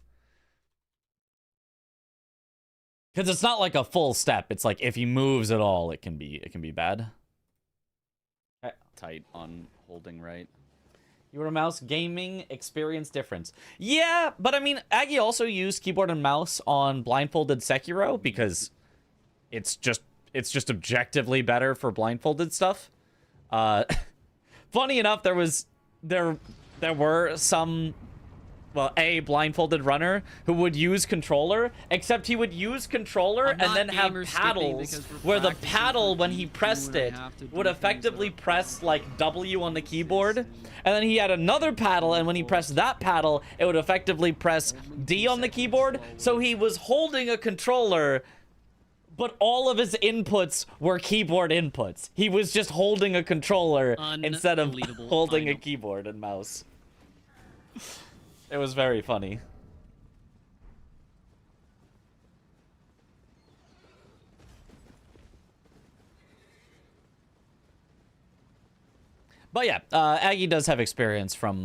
Because it's not like a full step. It's like if he moves at all, it can be bad. Tight on holding right. Keyboard and mouse gaming experience difference. Yeah, but I mean, Aggie also used keyboard and mouse on blindfolded Sekiro because it's just objectively better for blindfolded stuff. Funny enough, there were some, well, a blindfolded runner who would use controller, except he would use controller and then have paddles where the paddle, when he pressed it, would effectively press like W on the keyboard, and then he had another paddle, and when he pressed that paddle, it would effectively press D on the keyboard. So he was holding a controller, but all of his inputs were keyboard inputs. He was just holding a controller instead of holding a keyboard and mouse. It was very funny. But yeah, Aggie does have experience from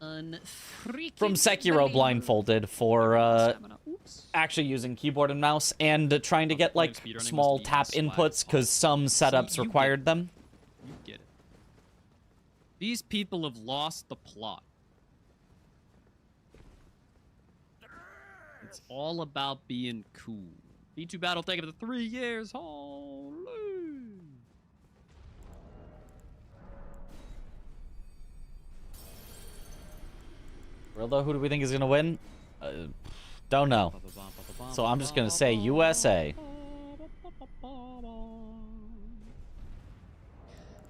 Sekiro blindfolded for actually using keyboard and mouse and trying to get like small tap inputs because some setups required them. You get it. These people have lost the plot. It's all about being cool. B2 battle taking it to 3 years. Holy. Real though, who do we think is gonna win? Don't know. So I'm just gonna say USA.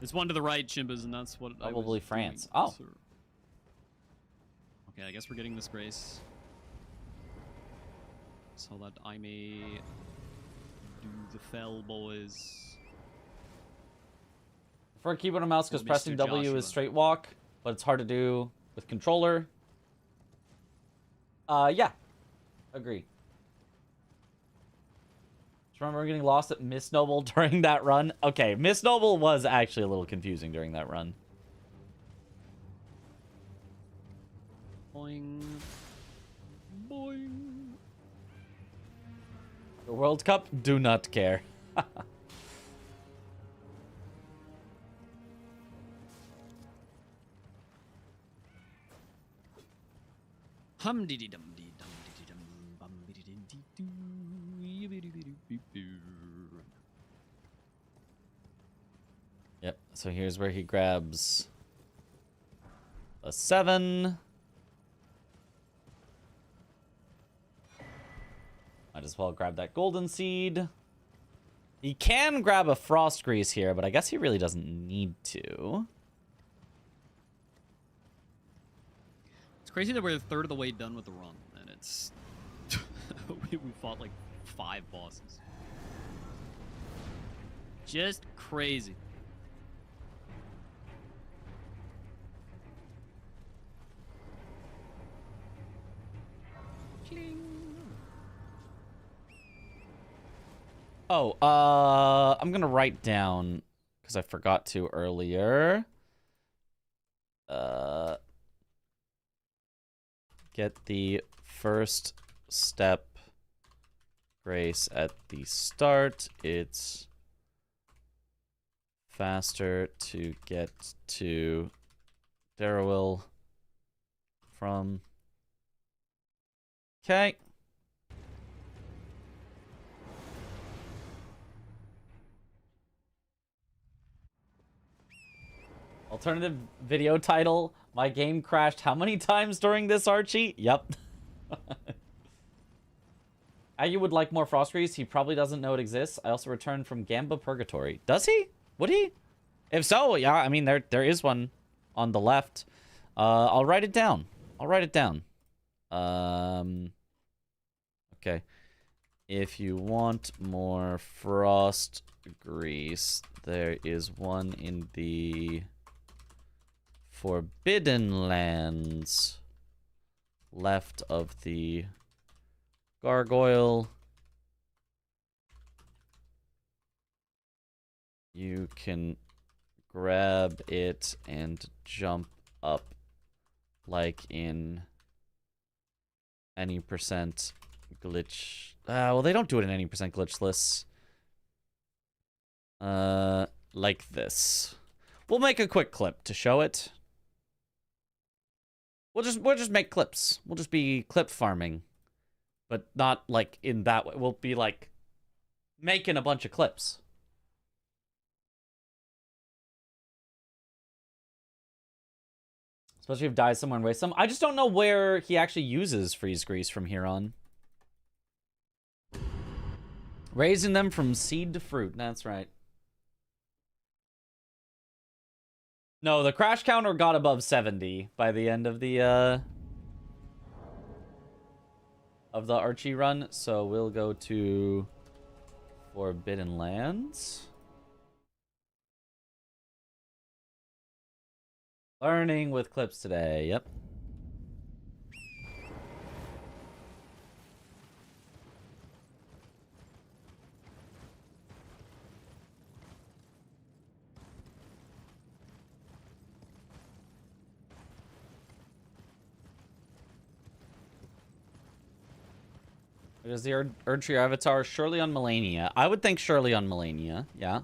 There's one to the right, Chimbas, and that's what Probably France. Doing, oh. sir. Okay, I guess we're getting this grace. So that I may do the fell, boys. For a keyboard and mouse, because Mr. pressing W Joshua. is straight walk, but it's hard to do with controller. Yeah. Agree. Just remember getting lost at Miss Noble during that run? Okay, Miss Noble was actually a little confusing during that run. Boing. Boing. The World Cup? Do not care. Hum dee dee dum dee dum dee dee dum bum dee dee dee doo yibbity dee doo boo. Yep, so here's where he grabs a 7. Might as well grab that golden seed. He can grab a frost grease here, but I guess he really doesn't need to. It's crazy that we're a third of the way done with the run, and it's we fought like 5 bosses. Just crazy. Oh, I'm gonna write down, because I forgot to earlier. Get the first step grace at the start. It's faster to get to Darrowil from... Okay. Alternative video title, my game crashed how many times during this, Archie? Yep. Aggie would like more frost grease. He probably doesn't know it exists. I also returned from Gamba Purgatory. Does he? Would he? If so, yeah, I mean, there is one on the left. I'll write it down. I'll write it down. Okay. If you want more frost grease. There is one in the Forbidden Lands left of the gargoyle. You can grab it and jump up like in any percent glitch. Well, they don't do it in any percent glitchless. Like this. We'll make a quick clip to show it. We'll just make clips. We'll just be clip farming, but not like in that way. We'll be like making a bunch of clips. Especially if dies somewhere and wastes some. I just don't know where he actually uses freeze grease from here on. Raising them from seed to fruit. That's right. No, the crash counter got above 70 by the end of the Archie run. So we'll go to Forbidden Lands. Learning with clips today. Yep. Is the Erdtree avatar surely on Melania? I would think surely on Melania. Yeah.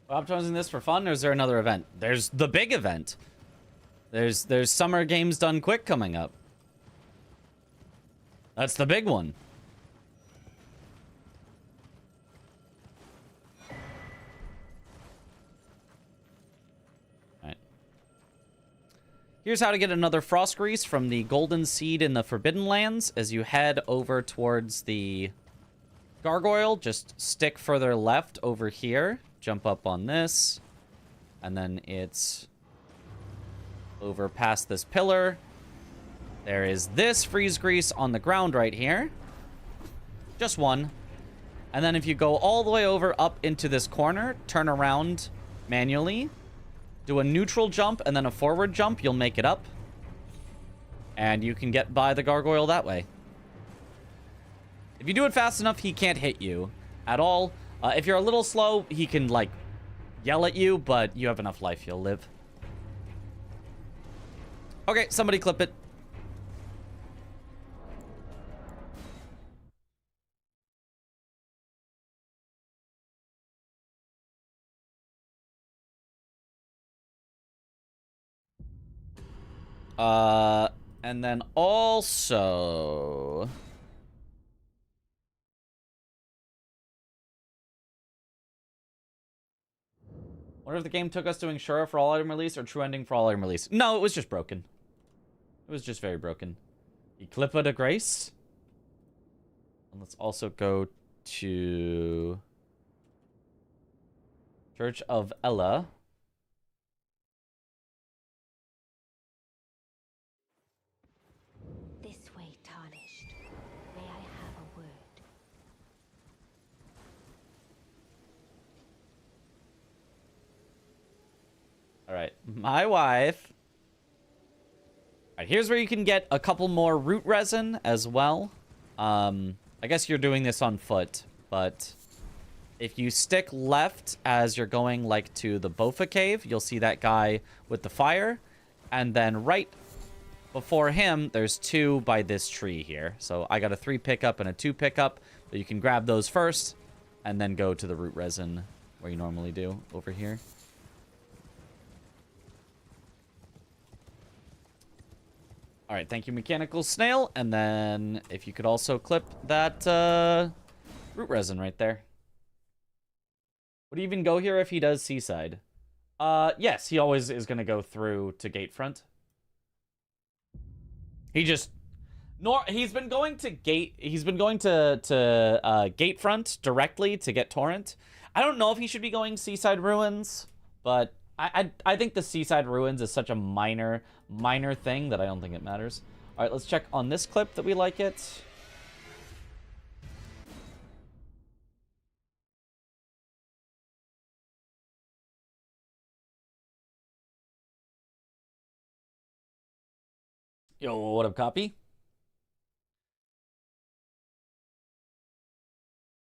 Optimizing this for fun, or is there another event? There's the big event. There's Summer Games Done Quick coming up. That's the big one. Alright. Here's how to get another frost grease from the golden seed in the Forbidden Lands. As you head over towards the gargoyle, just stick further left over here. Jump up on this, and then it's over past this pillar. There is this freeze grease on the ground right here. Just one. And then if you go all the way over up into this corner, turn around manually, do a neutral jump and then a forward jump, you'll make it up. And you can get by the gargoyle that way. If you do it fast enough, he can't hit you at all. If you're a little slow, he can, like, yell at you, but you have enough life, you'll live. Okay, somebody clip it. And then also... wonder if the game took us doing Shura for all item release or true ending for all item release. No, it was just broken. It was just very broken. Eclippa de Grace. And let's also go to Church of Ella. This way, tarnished. May I have a word? All right, my wife. All right, here's where you can get a couple more root resin as well. I guess you're doing this on foot, but if you stick left as you're going like to the Bofa cave, you'll see that guy with the fire. And then right before him, there's two by this tree here. So I got a 3 pickup and a 2 pickup, but you can grab those first and then go to the root resin where you normally do over here. All right, thank you, Mechanical Snail. And then if you could also clip that root resin right there. Would he even go here if he does Seaside? Yes, he always is going to go through to Gatefront. He just... he's been going to Gatefront directly to get Torrent. I don't know if he should be going Seaside Ruins, but I think the Seaside Ruins is such a minor thing that I don't think it matters. All right, let's check on this clip that we like it. Yo, what up, copy?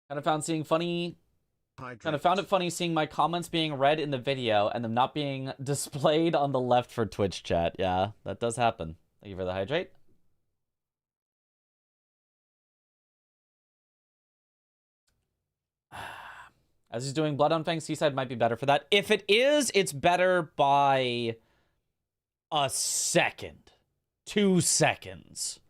Kind of found it funny seeing my comments being read in the video and them not being displayed on the left for Twitch chat. Yeah, that does happen. Thank you for the hydrate. As he's doing Blood on Fang, Seaside might be better for that. If it is, it's better by a second. 2 seconds.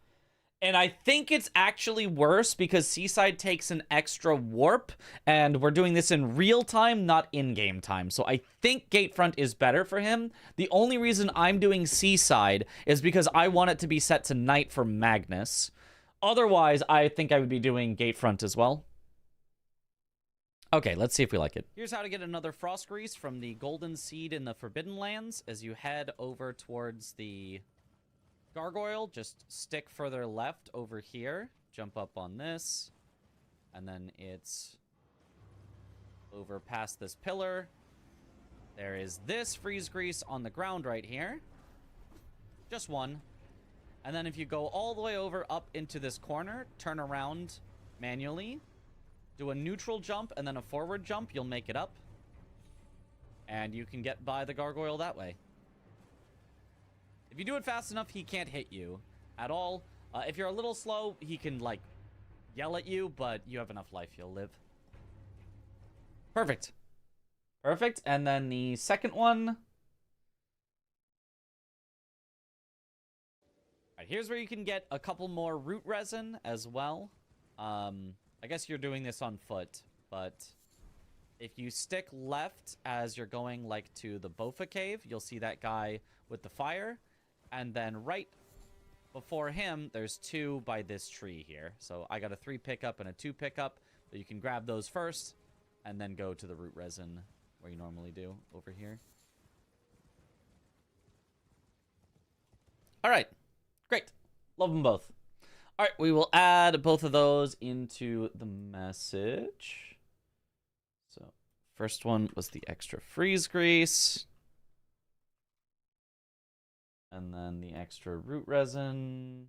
And I think it's actually worse because Seaside takes an extra warp, and we're doing this in real time, not in-game time. So I think Gatefront is better for him. The only reason I'm doing Seaside is because I want it to be set to night for Magnus. Otherwise, I think I would be doing Gatefront as well. Okay, let's see if we like it. Here's how to get another Frost Grease from the Golden Seed in the Forbidden Lands. As you head over towards the Gargoyle, just stick further left over here. Jump up on this. And then it's over past this pillar. There is this Freeze Grease on the ground right here. Just one. And then if you go all the way over up into this corner, turn around manually, do a neutral jump and then a forward jump, you'll make it up. And you can get by the Gargoyle that way. If you do it fast enough, he can't hit you at all. If you're a little slow, he can, like, yell at you, but you have enough life, you'll live. Perfect. Perfect. And then the second one. All right, here's where you can get a couple more root resin as well. I guess you're doing this on foot, but if you stick left as you're going, like, to the Bofa Cave, you'll see that guy with the fire. And then right before him, there's 2 by this tree here. So I got a 3 pickup and a 2 pickup. But you can grab those first and then go to the root resin where you normally do over here. All right. Great. Love them both. All right. We will add both of those into the message. So first one was the extra Freeze Grease. And then the extra root resin.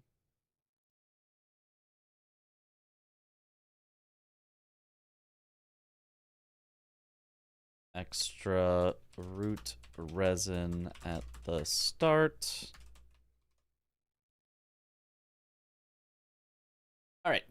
Extra root resin at the start. All right.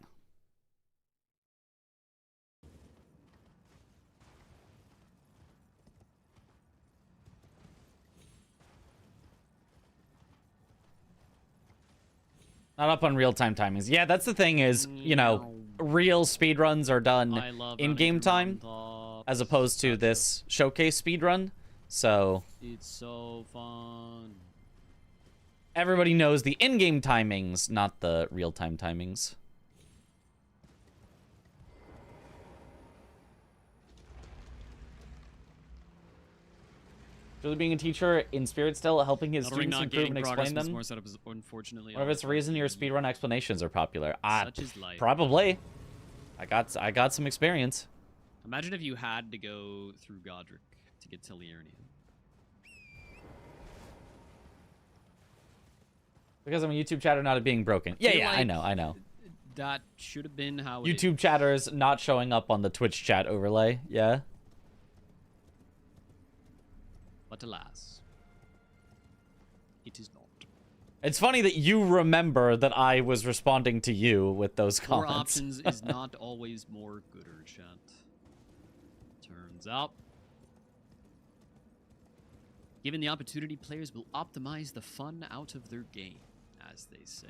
Not up on real-time timings. Yeah, that's the thing is, you know, real speedruns are done in game time as opposed to this showcase speedrun. So it's so fun. Everybody knows the in-game timings, not the real-time timings. Really being a teacher in spirit still, helping his students improve and explain them. More setup is unfortunately. What if it's the reason your speedrun explanations are popular? Such is life. Probably. I got some experience. Imagine if you had to go through Godric to get to Liurnian. Because I'm a YouTube chatter, not it being broken. Yeah, I know. That should have been how YouTube chatters not showing up on the Twitch chat overlay. Yeah. But alas, it is not. It's funny that you remember that I was responding to you with those More comments. options is not always more gooder, chat. Turns out. Given the opportunity, players will optimize the fun out of their game, as they say.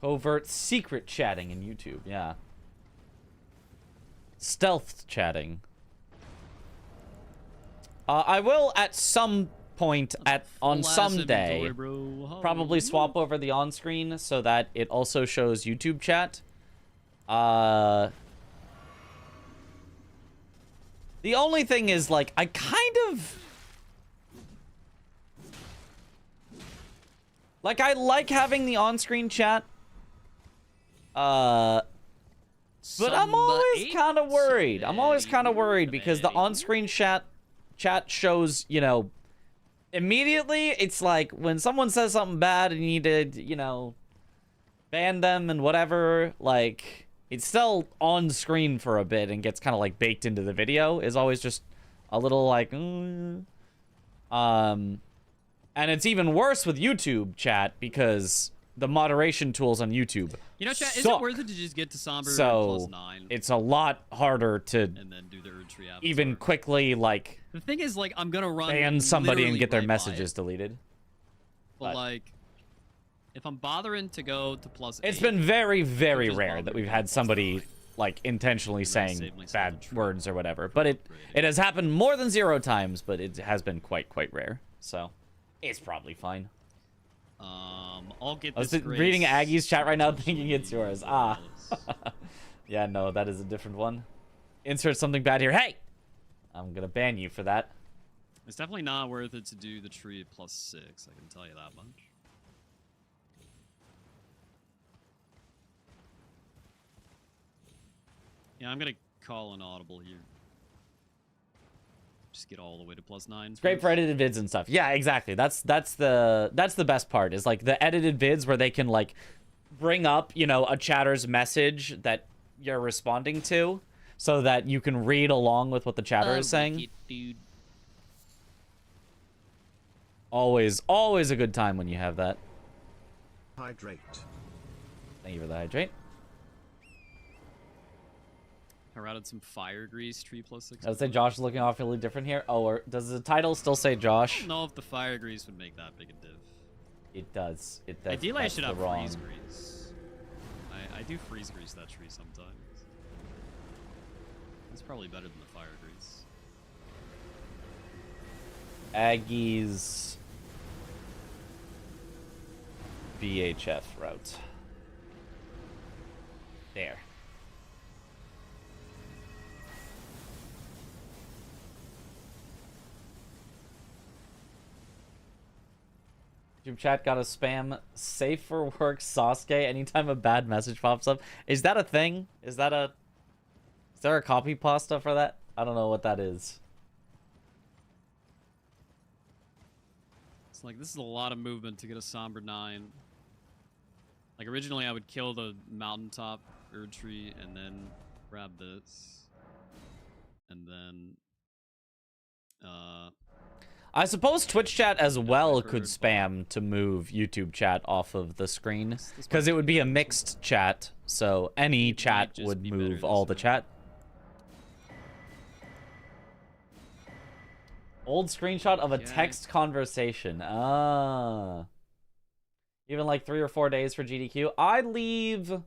Covert secret chatting in YouTube, yeah. Stealth chatting. I will at some point on Full-ass some day, inventory, bro. probably swap over the on-screen so that it also shows YouTube chat. The only thing is, like, I kind of... Like, I like having the on-screen chat. But I'm always kind of worried. I'm always kind of worried because the on-screen chat shows, you know, immediately it's like when someone says something bad and you need to, you know, ban them and whatever, like, it's still on screen for a bit and gets kind of like baked into the video is always just a little like, and it's even worse with YouTube chat because the moderation tools on YouTube You know, chat, is suck. it worth it to just get to Somber So +9 it's a lot harder to and then do the Urge Tree Avatar? even quickly like The thing is, like, I'm gonna run ban somebody and literally get their right by messages it. deleted. But, like, if I'm bothering to go to +8... It's been very, very just rare bother that we've me had +9. somebody like intentionally And then saying save myself bad the trip words or for whatever. But it upgrading. has happened more than 0 times, but it has been quite rare. So it's probably fine. I'll get I was this reading grace Aggie's chat right now thinking potentially it's yours. Ah. regardless. Yeah, no, that is a different one. Insert something bad here. Hey! I'm gonna ban you for that. It's definitely not worth it to do the tree at +6, I can tell you that much. Yeah, I'm gonna call an audible here. Just get all the way to +9. It's great for edited vids and stuff. Yeah, exactly. That's the best part is like the edited vids where they can like bring up, you know, a chatter's message that you're responding to so that you can read along with what the chatter is saying. Dude. Always a good time when you have that. Hydrate. Thank you for the hydrate. I routed some fire grease, tree +6. I would say Josh is looking awfully different here. Oh, or does the title still say Josh? I don't know if the fire grease would make that big a diff. It does. It does. Ideally, I That's should the have wrong. freeze grease. I do freeze grease that tree sometimes. It's probably better than the fire grease. Aggie's VHF route. There. YouTube chat got a spam safe for work Sasuke anytime a bad message pops up. Is that a thing? Is there a copy pasta for that? I don't know what that is. It's like, this is a lot of movement to get a somber 9. Like, originally I would kill the mountaintop Erd tree and then grab this. And then, I suppose Twitch chat as well I've could heard, spam to move YouTube chat off of the screen. This Because might it would be a better. mixed chat, so any It chat might just would be better move this all the way. chat. Old screenshot of a Okay. text conversation. Ah. Even like 3 or 4 days for GDQ. I leave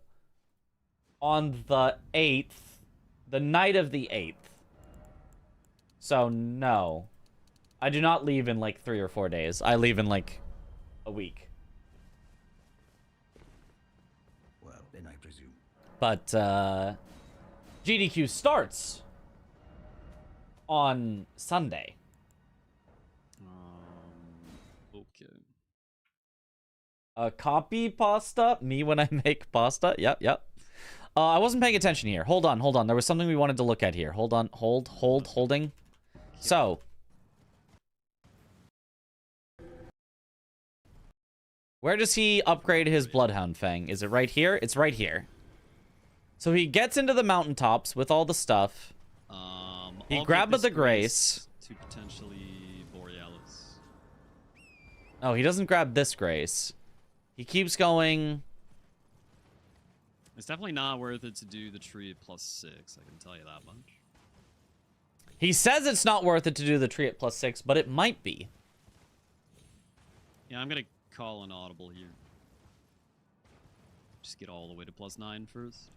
on the 8th. The night of the 8th. So, no. I do not leave in like 3 or 4 days. I leave in like a week. Well, then I presume. But GDQ starts on Sunday. okay. Copy pasta? Me when I make pasta? Yep. I wasn't paying attention here. Hold on. There was something we wanted to look at here. Hold on. Holding. So. Where does he upgrade his Bloodhound Fang? Is it right here? It's right here. So he gets into the mountaintops with all the stuff. He I'll grabbed get this the Grace. to potentially Borealis. Oh, he doesn't grab this Grace. He keeps going. It's definitely not worth it to do the tree at +6, I can tell you that much. He says it's not worth it to do the tree at +6, but it might be. Yeah, I'm gonna call an audible here. Just get all the way to +9 first.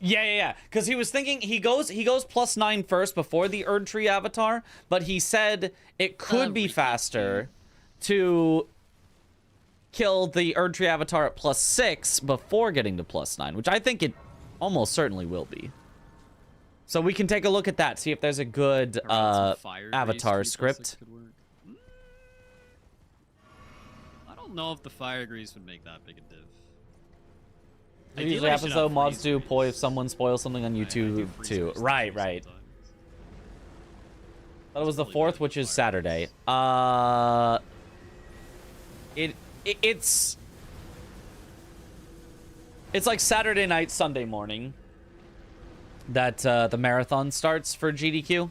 Yeah. Because he was thinking he goes +9 first before the Erd Tree avatar, but he said it could be faster to kill the Erd Tree avatar at +6 before getting to +9, which I think it almost certainly will be. So we can take a look at that, see if there's a good avatar script. I don't know if the fire grease would make that big a diff. It usually happens though, mods do poi if someone spoils something on YouTube too. Right. That was the 4th, which is Saturday. It's like Saturday night, Sunday morning that the marathon starts for GDQ.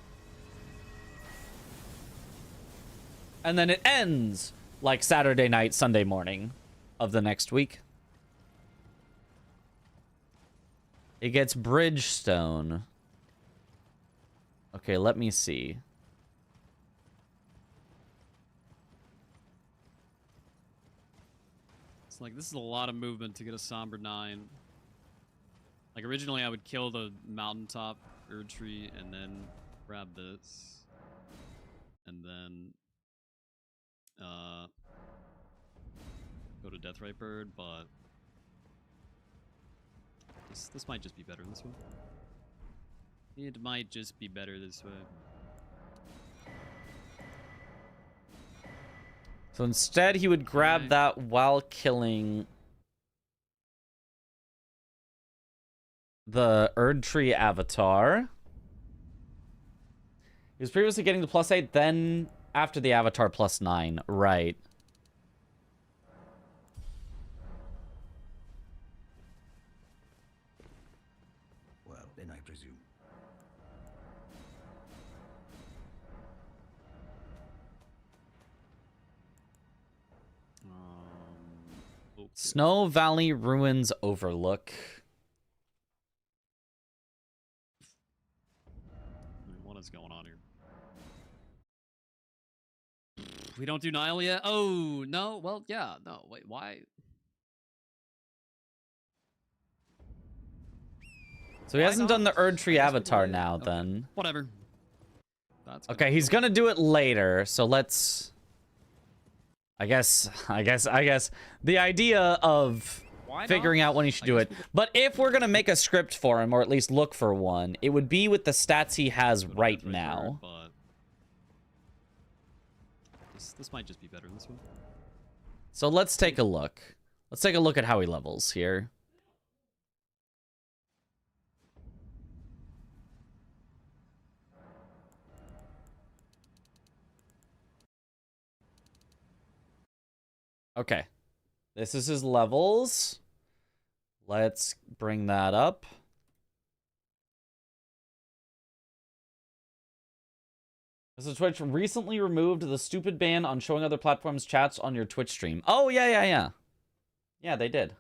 And then it ends like Saturday night, Sunday morning of the next week. It gets Bridgestone. Okay, let me see. It's like, this is a lot of movement to get a Somber 9. Like, originally I would kill the mountaintop Erd Tree and then grab this. And then go to Deathrite Bird, but this might just be better this way. It might just be better this way. So instead, he would grab that while killing the Erd Tree avatar. He was previously getting to +8, then after the avatar +9. Right. Well, then I presume. Okay. Snow Valley Ruins Overlook. What is going on here? We don't do Nile yet? Oh, no. Well, yeah. No, wait, why? So he hasn't done the Erd Tree avatar now, then. Whatever. That's okay, he's gonna do it later, so let's... I guess the idea of figuring out when he should do it. But if we're gonna make a script for him, or at least look for one, it would be with the stats he has right now. But this might just be better this one. So let's take a look. Let's take a look at how he levels here. Okay. This is his levels. Let's bring that up. So Twitch recently removed the stupid ban on showing other platforms' chats on your Twitch stream. Oh, yeah. Yeah, they did.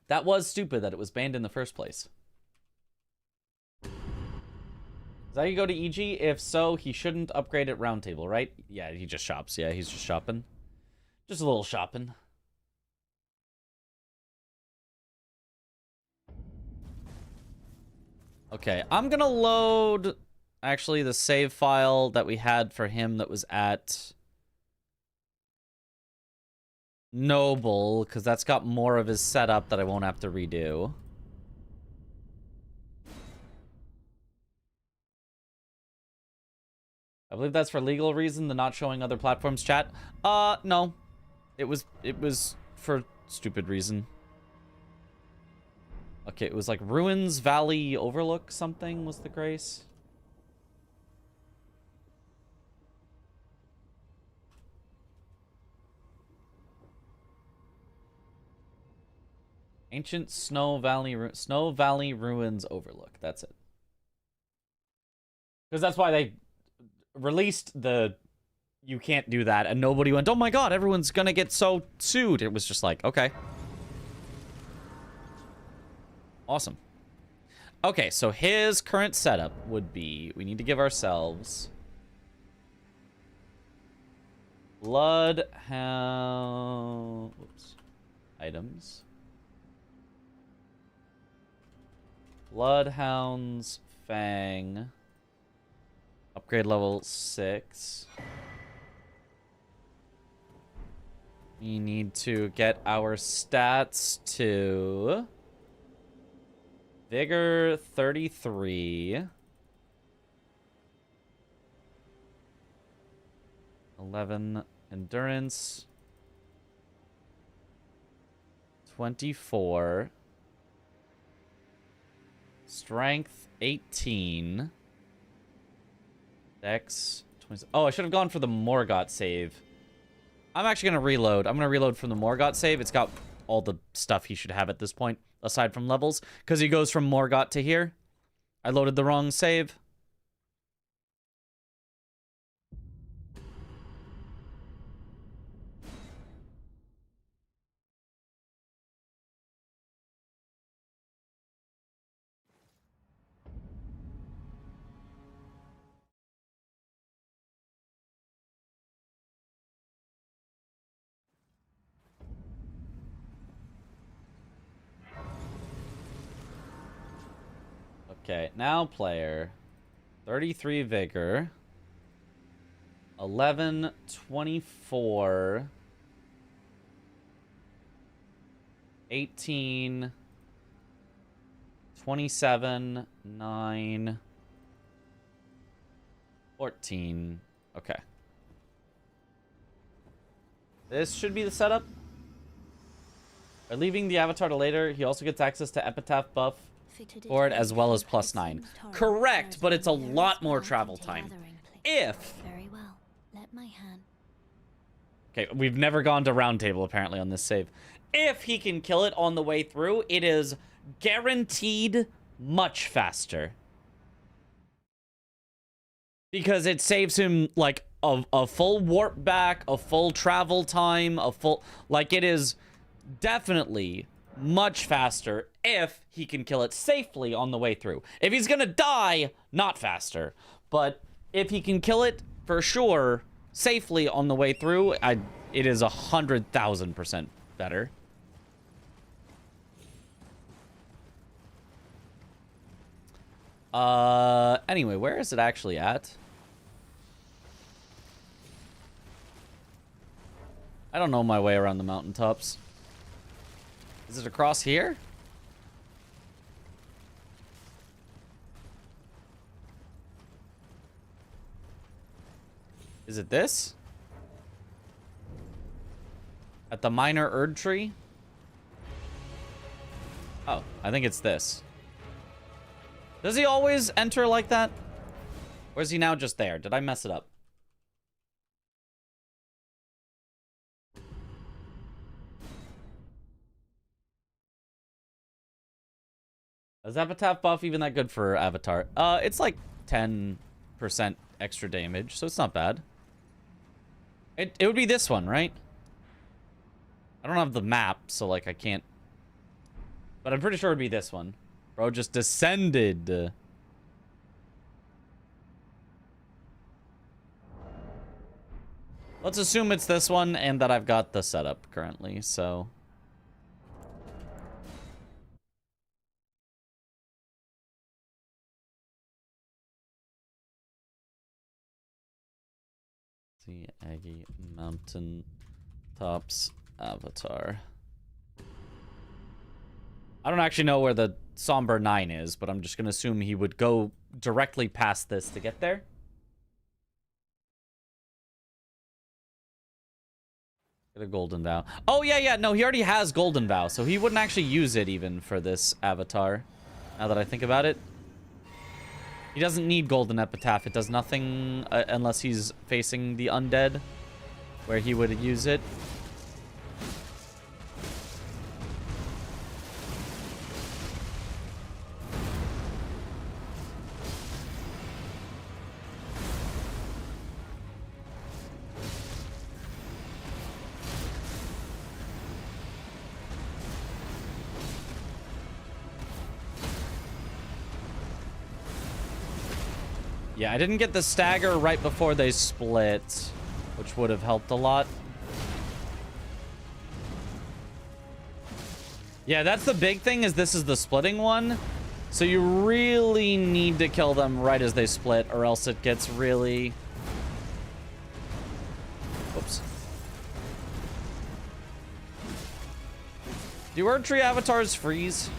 That was stupid that it was banned in the first place. Is that how you go to EG? If so, he shouldn't upgrade at Roundtable, right? Yeah, he just shops. Yeah, he's just shopping. Just a little shopping. Okay, I'm gonna load, actually, the save file that we had for him that was at Noble, because that's got more of his setup that I won't have to redo. I believe that's for legal reason, the not showing other platforms chat. No. It was for stupid reason. Okay, it was like Ruins Valley Overlook something was the grace. Ancient Snow Valley Ruins Overlook. That's it. Because that's why they released the you can't do that, and nobody went, oh my god, everyone's gonna get so sued. It was just like, okay. Awesome. Okay, so his current setup would be, we need to give ourselves Bloodhound, oops, items. Bloodhounds, Fang. Upgrade level 6. We need to get our stats to Vigor 33. 11 Endurance. 24. Strength 18. Dex 20. Oh, I should have gone for the Morgott save. I'm actually going to reload. I'm going to reload from the Morgott save. It's got all the stuff he should have at this point, aside from levels, because he goes from Morgott to here. I loaded the wrong save. Okay, now player. 33 Vigor. 11, 24. 18. 27, 9. 14. Okay. This should be the setup. By leaving the avatar to later, he also gets access to Epitaph buff for it, as well as +9. Correct, but it's a lot more travel time. If... Very well. Let my hand. Okay, we've never gone to round table, apparently, on this save. If he can kill it on the way through, it is guaranteed much faster. Because it saves him, like, a full warp back, a full travel time, a full... Like, it is definitely much faster if he can kill it safely on the way through. If he's gonna die, not faster. But if he can kill it, for sure, safely on the way through, it is 100,000% better. Anyway, where is it actually at? I don't know my way around the mountaintops. Is it across here? Is it this? At the minor Erd tree? Oh, I think it's this. Does he always enter like that? Or is he now just there? Did I mess it up? Is Epitaph buff even that good for Avatar? It's like 10% extra damage, so it's not bad. It would be this one, right? I don't have the map, so like I can't... But I'm pretty sure it'd be this one. Bro just descended. Let's assume it's this one and that I've got the setup currently, so... The Aggie Mountain Tops Avatar. I don't actually know where the Somber 9 is, but I'm just going to assume he would go directly past this to get there. Get a Golden Vow. Oh, yeah, no, he already has Golden Vow, so he wouldn't actually use it even for this Avatar, now that I think about it. He doesn't need Golden Epitaph. It does nothing unless he's facing the undead, where he would use it. Yeah, I didn't get the stagger right before they split, which would have helped a lot. Yeah, that's the big thing, is this is the splitting one. So you really need to kill them right as they split, or else it gets really... Whoops. Do Earth Tree avatars freeze?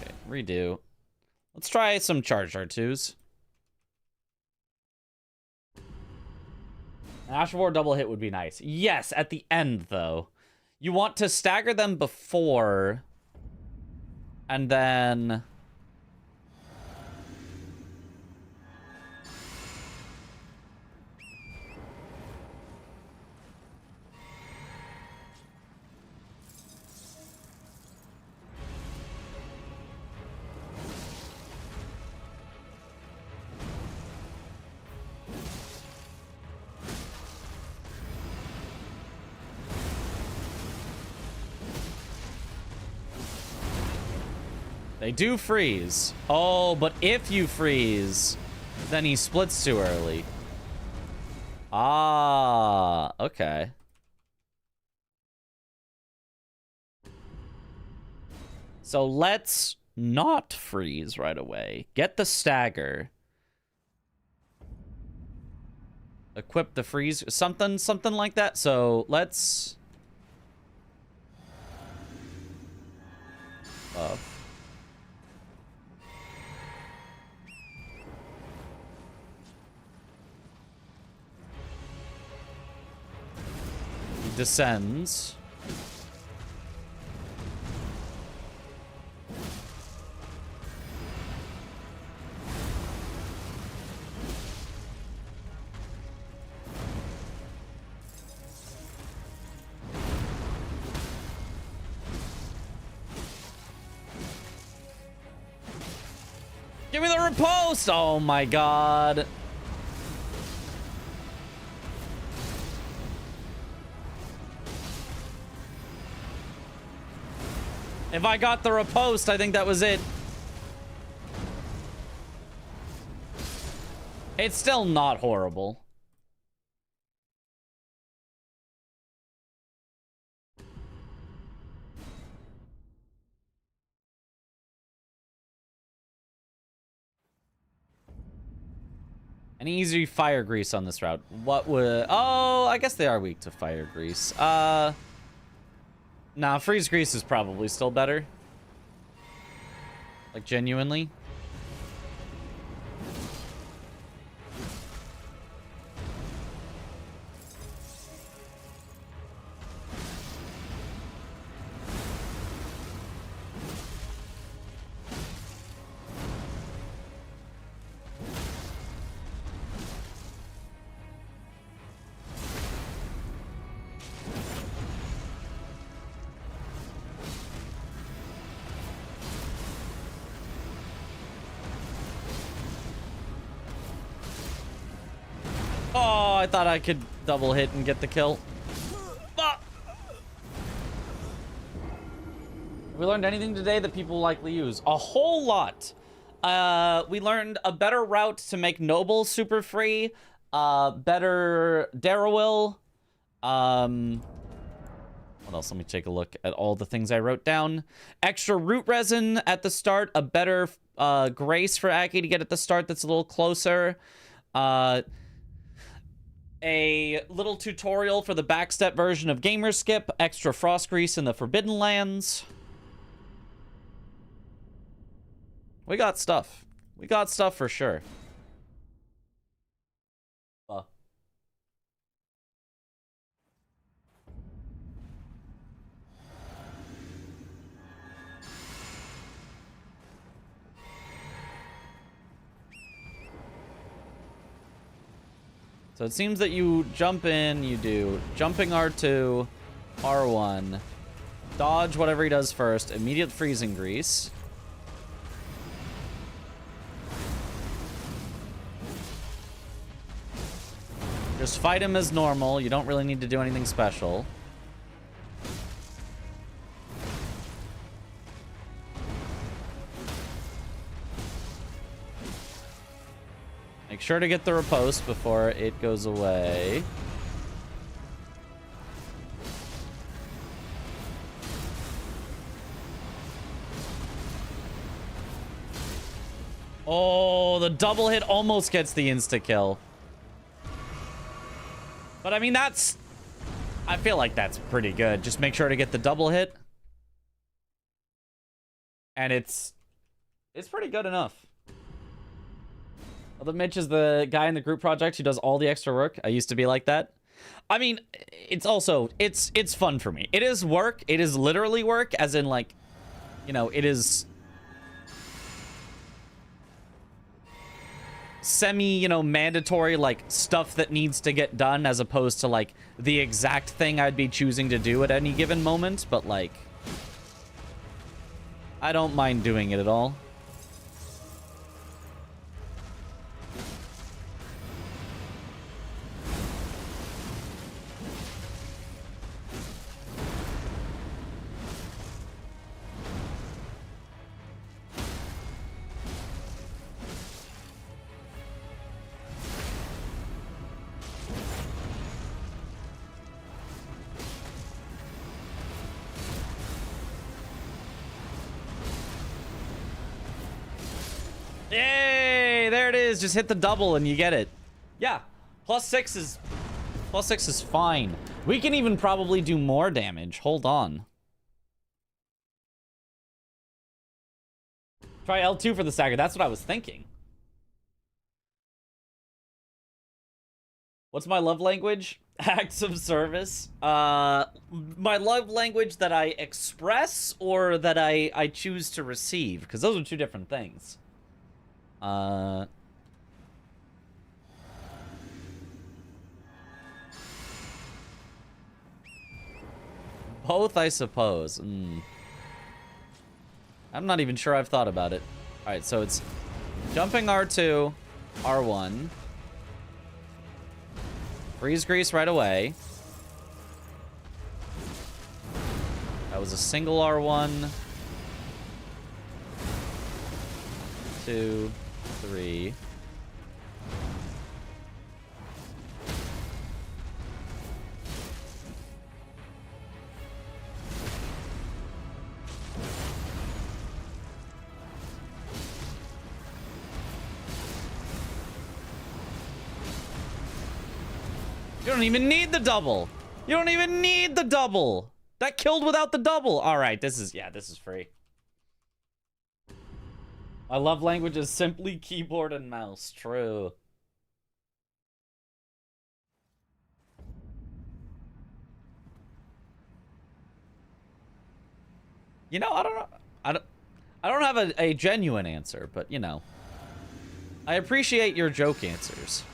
Okay, redo. Let's try some charge R2s. An Ash of War double hit would be nice. Yes, at the end, though. You want to stagger them before, and then... They do freeze. Oh, but if you freeze, then he splits too early. Ah, okay. So let's not freeze right away. Get the stagger. Equip the freeze. Something like that. So let's... descends. Give me the riposte! Oh my god. If I got the riposte, I think that was it. It's still not horrible. Any easy fire grease on this route? What would... Oh, I guess they are weak to fire grease. Nah, freeze grease is probably still better. Like, genuinely. Oh, I thought I could double hit and get the kill. Ah! Have we learned anything today that people likely use? A whole lot. We learned a better route to make Noble super free. Better Darrowil. What else? Let me take a look at all the things I wrote down. Extra root resin at the start. A better grace for Aki to get at the start that's a little closer. A little tutorial for the backstep version of Gamerskip. Extra frost grease in the Forbidden Lands. We got stuff. We got stuff for sure. So it seems that you jump in, you do jumping R2, R1, dodge whatever he does first, immediate freezing grease. Just fight him as normal. You don't really need to do anything special. Make sure to get the riposte before it goes away. Oh, the double hit almost gets the insta-kill. But I mean, that's... I feel like that's pretty good. Just make sure to get the double hit. And it's pretty good enough. Although Mitch is the guy in the group project who does all the extra work. I used to be like that. I mean, it's also, it's fun for me. It is work. It is literally work, as in, like, you know, it is semi, you know, mandatory, like, stuff that needs to get done, as opposed to, like, the exact thing I'd be choosing to do at any given moment. But, like, I don't mind doing it at all. Yay! There it is. Just hit the double and you get it. Yeah. +6 is fine. We can even probably do more damage. Hold on. Try L2 for the stagger. That's what I was thinking. What's my love language? Acts of service. My love language that I express or that I choose to receive, because those are two different things. Both, I suppose. I'm not even sure I've thought about it. All right, so it's jumping R2, R1. Freeze grease right away. That was a single R1. 2, 3. You don't even need the double. You don't even need the double. That killed without the double. All right, this is free. My love language is simply keyboard and mouse. True. You know, I don't know. I don't have a genuine answer, but you know, I appreciate your joke answers.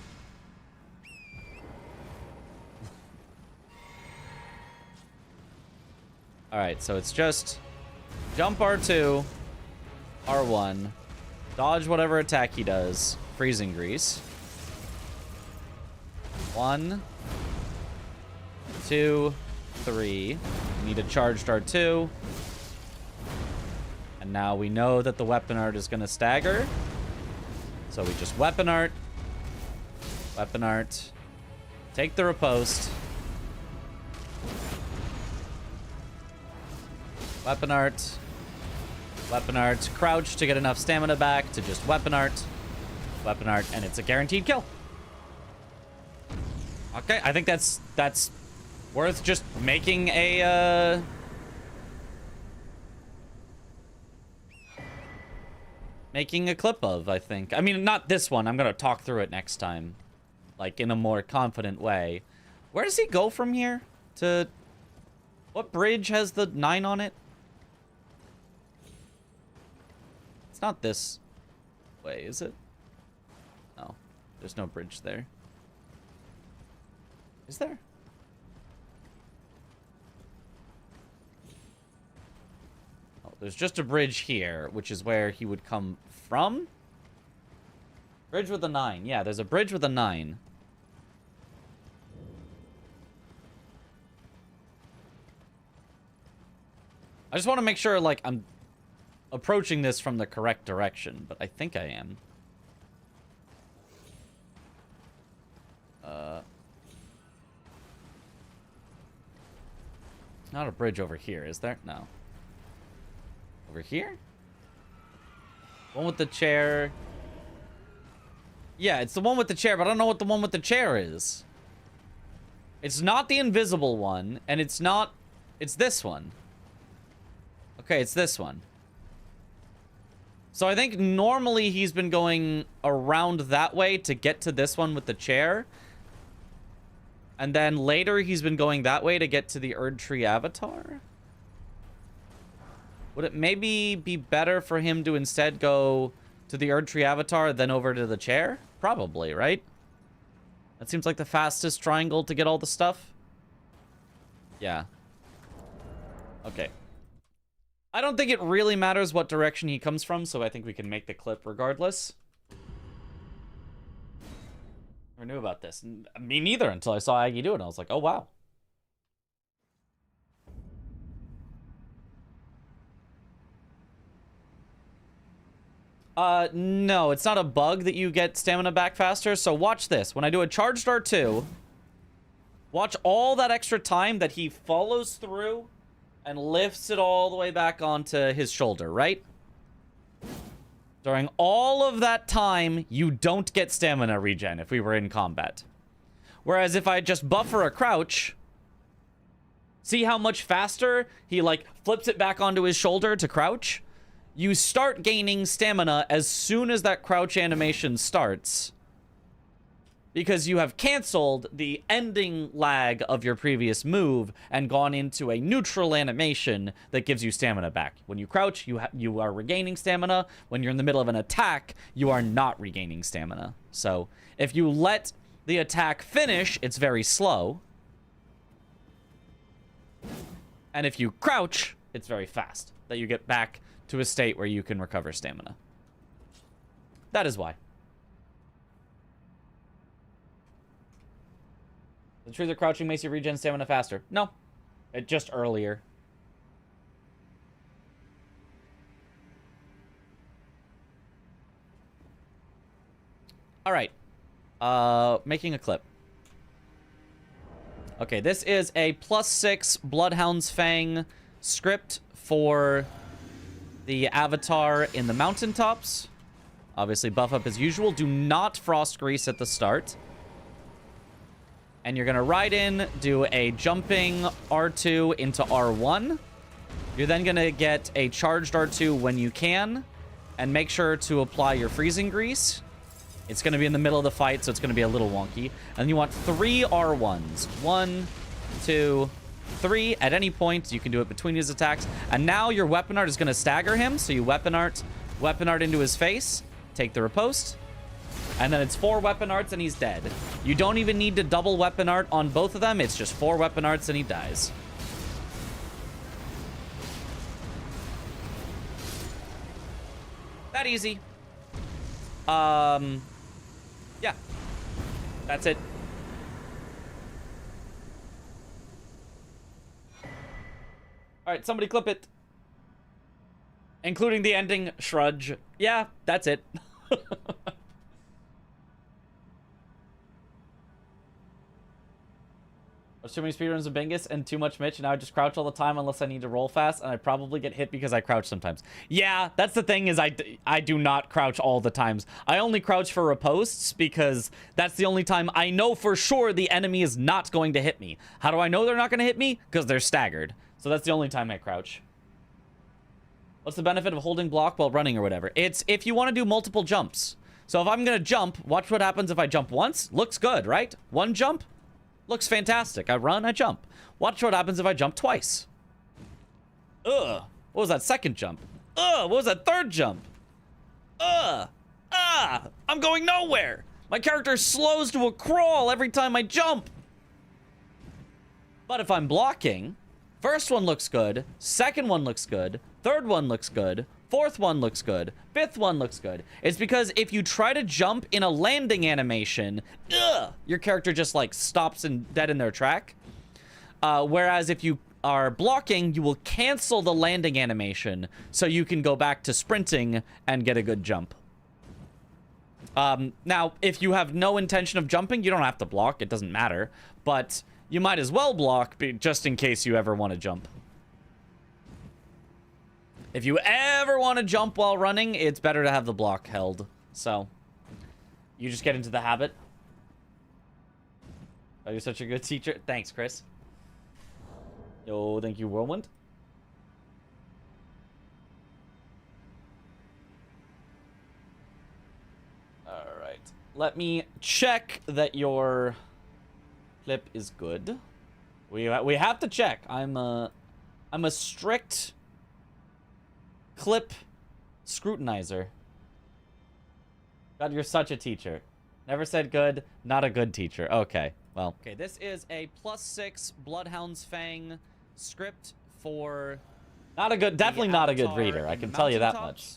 All right, so it's just jump R2, R1, dodge whatever attack he does, freezing grease. 1, 2, 3. We need a charged R2. And now we know that the weapon art is going to stagger. So we just weapon art, take the riposte. Weapon art, crouch to get enough stamina back to just weapon art, and it's a guaranteed kill. Okay, I think that's worth just making a clip of, I think. I mean, not this one. I'm gonna talk through it next time, like in a more confident way. Where does he go from here? To what bridge has the 9 on it? It's not this way, is it? No, there's no bridge there. Is there? Oh, there's just a bridge here, which is where he would come from. Bridge with a 9. Yeah, there's a bridge with a 9. I just want to make sure, like, I'm approaching this from the correct direction, but I think I am. Not a bridge over here, is there? No. Over here? One with the chair. Yeah, it's the one with the chair, but I don't know what the one with the chair is. It's not the invisible one, and it's not... It's this one. Okay, it's this one. So I think normally he's been going around that way to get to this one with the chair. And then later he's been going that way to get to the Erd Tree Avatar. Would it maybe be better for him to instead go to the Erd Tree Avatar, then over to the chair? Probably, right? That seems like the fastest triangle to get all the stuff. Yeah. Okay. I don't think it really matters what direction he comes from, so I think we can make the clip regardless. Never knew about this. Me neither until I saw Aggie do it. I was like, oh, wow. No, it's not a bug that you get stamina back faster. So watch this. When I do a charged R2, watch all that extra time that he follows through and lifts it all the way back onto his shoulder, right? During all of that time, you don't get stamina regen if we were in combat. Whereas if I just buffer a crouch, see how much faster he, like, flips it back onto his shoulder to crouch? You start gaining stamina as soon as that crouch animation starts. Because you have canceled the ending lag of your previous move and gone into a neutral animation that gives you stamina back. When you crouch, you are regaining stamina. When you're in the middle of an attack, you are not regaining stamina. So if you let the attack finish, it's very slow. And if you crouch, it's very fast. That you get back to a state where you can recover stamina. That is why. The truth of crouching makes you regen stamina faster. No. It just earlier. Alright. Making a clip. Okay, this is a +6 Bloodhound's Fang script for the avatar in the mountaintops. Obviously, buff up as usual. Do not frost grease at the start. And you're going to ride in, do a jumping R2 into R1. You're then going to get a charged R2 when you can. And make sure to apply your freezing grease. It's going to be in the middle of the fight, so it's going to be a little wonky. And you want 3 R1s. 1, 2, 3. At any point, you can do it between his attacks. And now your weapon art is going to stagger him. So you weapon art into his face. Take the riposte. And then it's 4 weapon arts and he's dead. You don't even need to double weapon art on both of them. It's just 4 weapon arts and he dies. That easy. Yeah. That's it. Alright, somebody clip it. Including the ending shrudge. Yeah, that's it. There's too many speedruns of Bingus and too much Mitch, and now I just crouch all the time unless I need to roll fast, and I probably get hit because I crouch sometimes. Yeah, that's the thing, is I do not crouch all the times. I only crouch for ripostes because that's the only time I know for sure the enemy is not going to hit me. How do I know they're not going to hit me? Because they're staggered. So that's the only time I crouch. What's the benefit of holding block while running or whatever? It's if you want to do multiple jumps. So if I'm going to jump, watch what happens if I jump once. Looks good, right? One jump. Looks fantastic. I run, I jump. Watch what happens if I jump twice. Ugh. What was that second jump? Ugh. What was that third jump? Ugh. Ah. I'm going nowhere. My character slows to a crawl every time I jump. But if I'm blocking, first one looks good. Second one looks good. Third one looks good. Fourth one looks good. Fifth one looks good. It's because if you try to jump in a landing animation, your character just like stops and dead in their track. Whereas if you are blocking, you will cancel the landing animation so you can go back to sprinting and get a good jump. Now, if you have no intention of jumping, you don't have to block. It doesn't matter. But you might as well block just in case you ever want to jump. If you ever want to jump while running, it's better to have the block held. So, You just get into the habit. Oh, you're such a good teacher. Thanks, Chris. Yo, thank you, Whirlwind. Alright. Let me check that your clip is good. We have to check. I'm a strict clip scrutinizer. God, you're such a teacher. Never said good, not a good teacher. Okay, well. Okay, this is a +6 Bloodhound's Fang script for... Not a good, definitely not a good reader. I can tell you that much.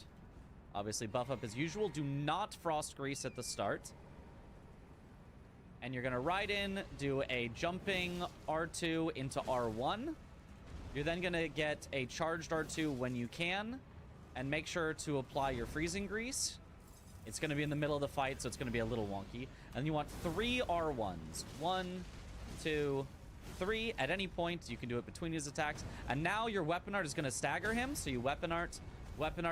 Obviously, buff up as usual. Do not frost grease at the start. And you're going to ride in, do a jumping R2 into R1. You're then going to get a charged R2 when you can. And make sure to apply your freezing grease. It's going to be in the middle of the fight, so it's going to be a little wonky. And you want 3 R1s. 1, 2, 3. At any point, you can do it between his attacks. And now your weapon art is going to stagger him. So you weapon art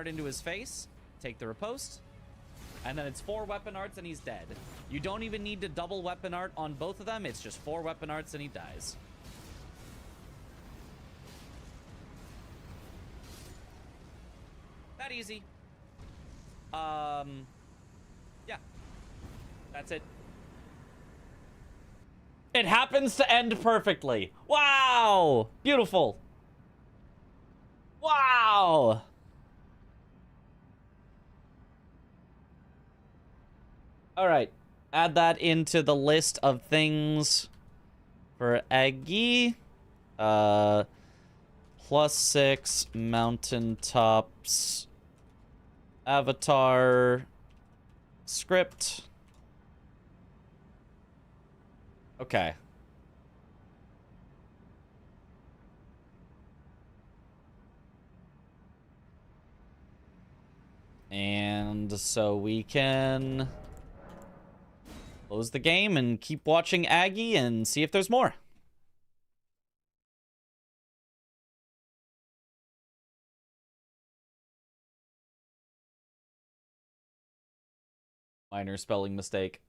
into his face. Take the riposte. And then it's 4 weapon arts and he's dead. You don't even need to double weapon art on both of them. It's just 4 weapon arts and he dies. That easy. Yeah. That's it. It happens to end perfectly. Wow! Beautiful. Wow! Alright. Add that into the list of things for Aggie. +6 mountaintops. Avatar script. Okay. And so we can close the game and keep watching Aggie and see if there's more. Minor spelling mistake.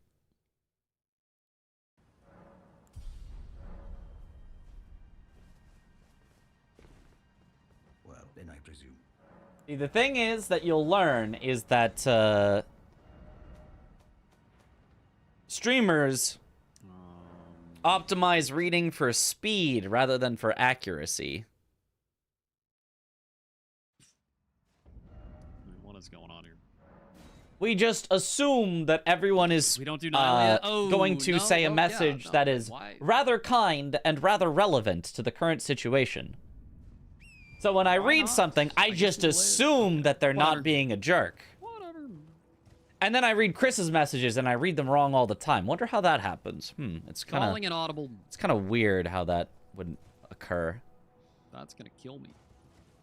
Well, then I presume. See, the thing is that you'll learn is that streamers optimize reading for speed rather than for accuracy. What is going on here? We just assume that everyone is We don't do going to say a no, message yeah, no, that is why? rather kind and rather relevant to the current situation. So when I read not? something, I I guess just we'll assume that they're Whatever. not being a jerk. Whatever. And then I read Chris's messages and I read them wrong all the time. Wonder how that happens. It's kind Calling an audible. it's kind of weird how that would occur. That's gonna kill me.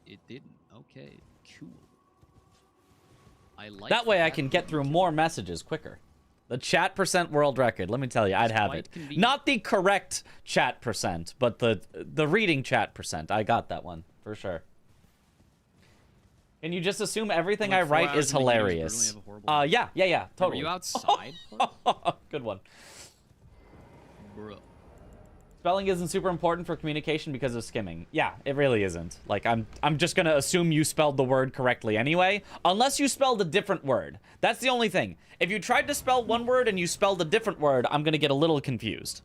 It didn't. Okay. Cool. I like That way I can get through more messages quicker. The chat % world record, let me tell you, I'd have quite it. convenient. Not the correct chat %, but the reading chat %. I got that one, for sure. Can you just assume everything Like I 4 write hours is in the game is hilarious? brutally have a horrible- Yeah, Were totally. you outside? Good one. Bro. Spelling isn't super important for communication because of skimming. Yeah, it really isn't. Like, I'm just gonna assume you spelled the word correctly anyway, unless you spelled a different word. That's the only thing. If you tried to spell one word and you spelled a different word, I'm gonna get a little confused.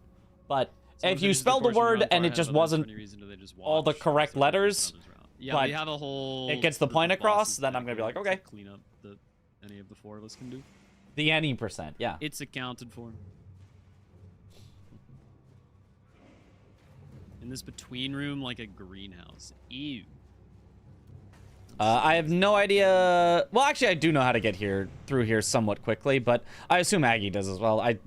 But if you spelled a word and it just wasn't all the correct letters, Yeah, but we have a whole. it gets the point boss across, is then I'm gonna be like, okay. Clean up that any of the 4 of us can do. The any %, yeah. It's accounted for. In this between room, like a greenhouse. Ew. I have no idea. Well, actually, I do know how to get through here somewhat quickly, but I assume Aggie does as well. I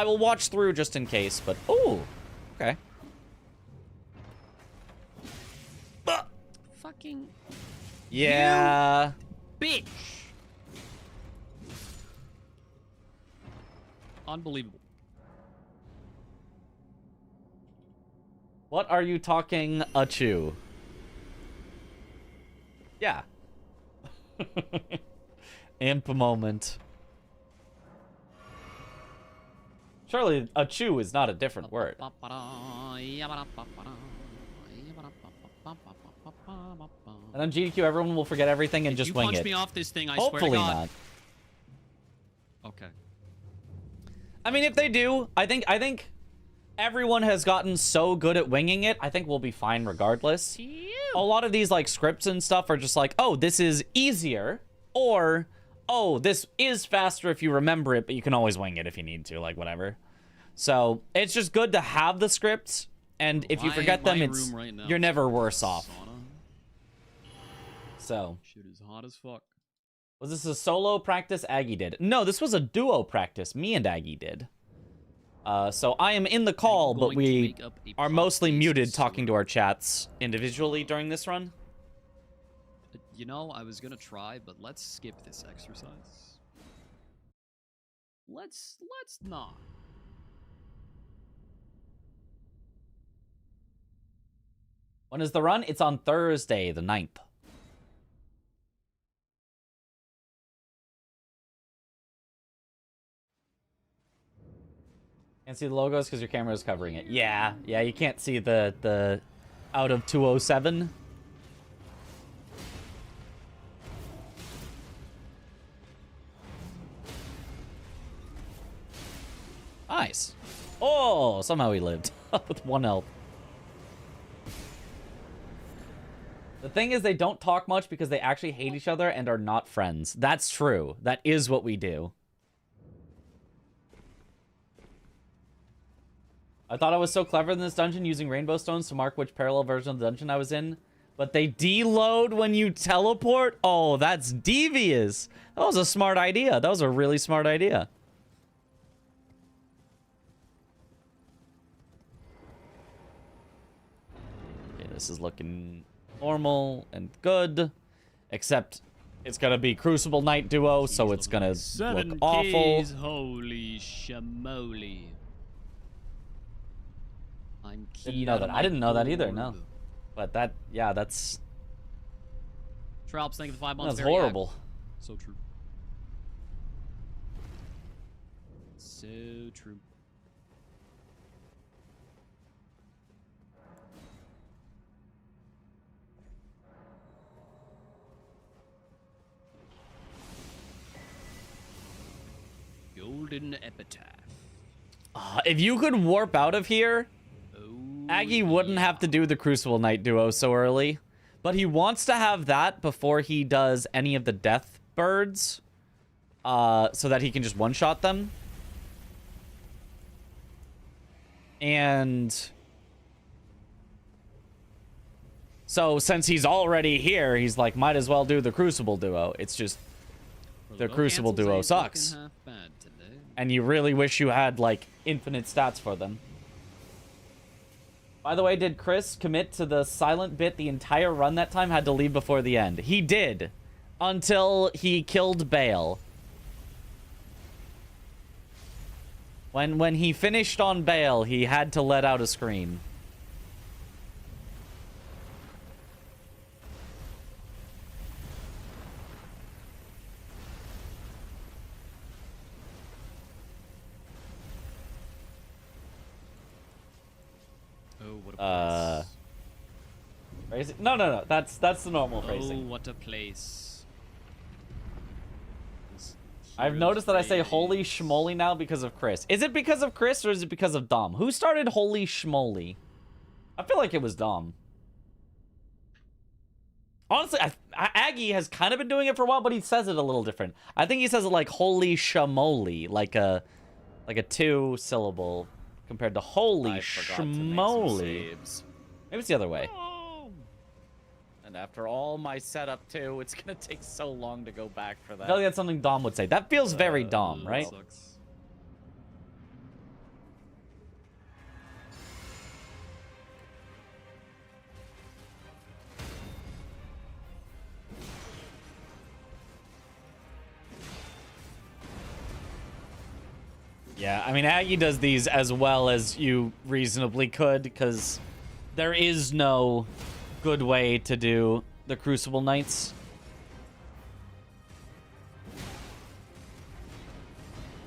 will watch through just in case, but oh, okay. Fucking Yeah. bitch. Unbelievable. What are you talking, Achu? Yeah. Imp moment. Surely a chew is not a different word. And on GDQ, everyone will forget everything and If just you wing punch it. me off this thing, I Hopefully swear to God. not. Okay. I mean, if they do, I think everyone has gotten so good at winging it. I think we'll be fine regardless. A lot of these like scripts and stuff are just like, oh, this is easier, or oh, this is faster if you remember it, but you can always wing it if you need to, like whatever. So it's just good to have the scripts, and if you forget them, it's you're never worse off. So Shit is hot as fuck. was this a solo practice Aggie did? No, this was a duo practice. Me and Aggie did. So I am in the call, but we are mostly muted talking to our chats individually during this run. You know, I was gonna try, but let's skip this exercise. Let's not. When is the run? It's on Thursday, the 9th. Can't see the logos because your camera is covering it. Yeah, you can't see the out of 207. Nice. Oh, somehow he lived with 1 health. The thing is, they don't talk much because they actually hate each other and are not friends. That's true. That is what we do. I thought I was so clever in this dungeon using rainbow stones to mark which parallel version of the dungeon I was in. But they deload when you teleport? Oh, that's devious. That was a smart idea. That was a really smart idea. Okay, this is looking normal and good. Except it's going to be Crucible Knight Duo, so it's going to look awful. Keys, holy shamoly. I'm Didn't know that. I didn't know that either, no. But that, yeah, that's... Tralps, thank you for the 5 months. That's horrible. So true. So true. Golden Epitaph. If you could warp out of here, Aggie wouldn't have to do the Crucible Knight Duo so early. But he wants to have that before he does any of the Death Birds. So that he can just one-shot them. And... so, since he's already here, he's like, might as well do the Crucible Duo. It's just... the Crucible Duo sucks. And you really wish you had, like, infinite stats for them. By the way, did Chris commit to the silent bit the entire run that time? Had to leave before the end. He did. Until he killed Bale. When he finished on Bale, he had to let out a scream. Oh, what a place. Phrasing? No. That's the normal phrasing. Oh, what a place. I've noticed that I say holy schmoly now because of Chris. Is it because of Chris or is it because of Dom? Who started holy schmoly? I feel like it was Dom. Honestly, Aggie has kind of been doing it for a while, but he says it a little different. I think he says it like holy shamoli, like a 2-syllable compared to holy schmoly. Maybe it's the other way. And after all my setup too, it's gonna take so long to go back for that. I feel like that's something Dom would say. That feels very Dom, right? Sucks. Yeah, I mean, Aggie does these as well as you reasonably could, because there is no good way to do the Crucible Knights.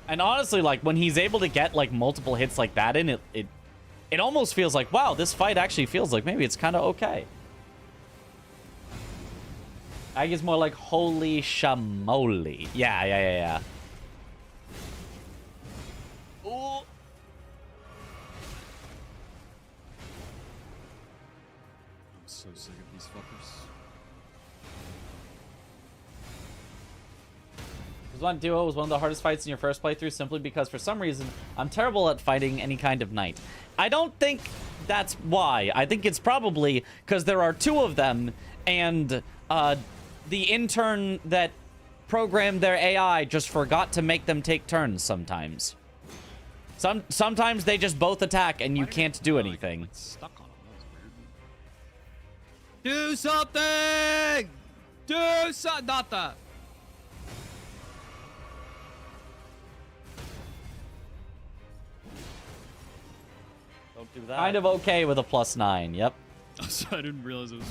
And honestly, like, when he's able to get, like, multiple hits like that in, it almost feels like, wow, this fight actually feels like maybe it's kind of okay. Aggie's more like, holy shamoly. Yeah. Ooh. I'm so sick of these fuckers. One Duo was one of the hardest fights in your first playthrough simply because for some reason I'm terrible at fighting any kind of knight. I don't think that's why. I think it's probably because there are two of them and the intern that programmed their AI just forgot to make them take turns sometimes. Sometimes they just both attack and you can't do anything. Like, stuck on him. That was weird. Do something! Do something! Not that. Don't do that. Kind of okay with a +9, yep. Oh, sorry, I didn't realize it was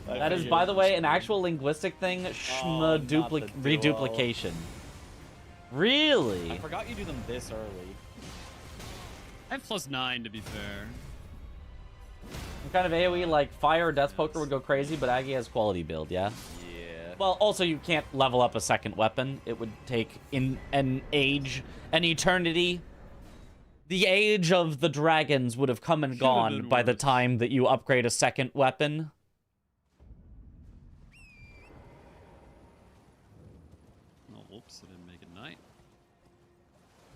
That is, by the way, an actual linguistic thing. Reduplication. Really? I forgot you do them this early. I have +9 to be fair. Some kind of AoE like Fire or Death Poker would go crazy, but Aggie has quality build, yeah? Yeah. Well, also you can't level up a second weapon. It would take an age, an eternity. The age of the dragons would have come and gone by the time that you upgrade a second weapon. Oh, whoops, I didn't make it knight.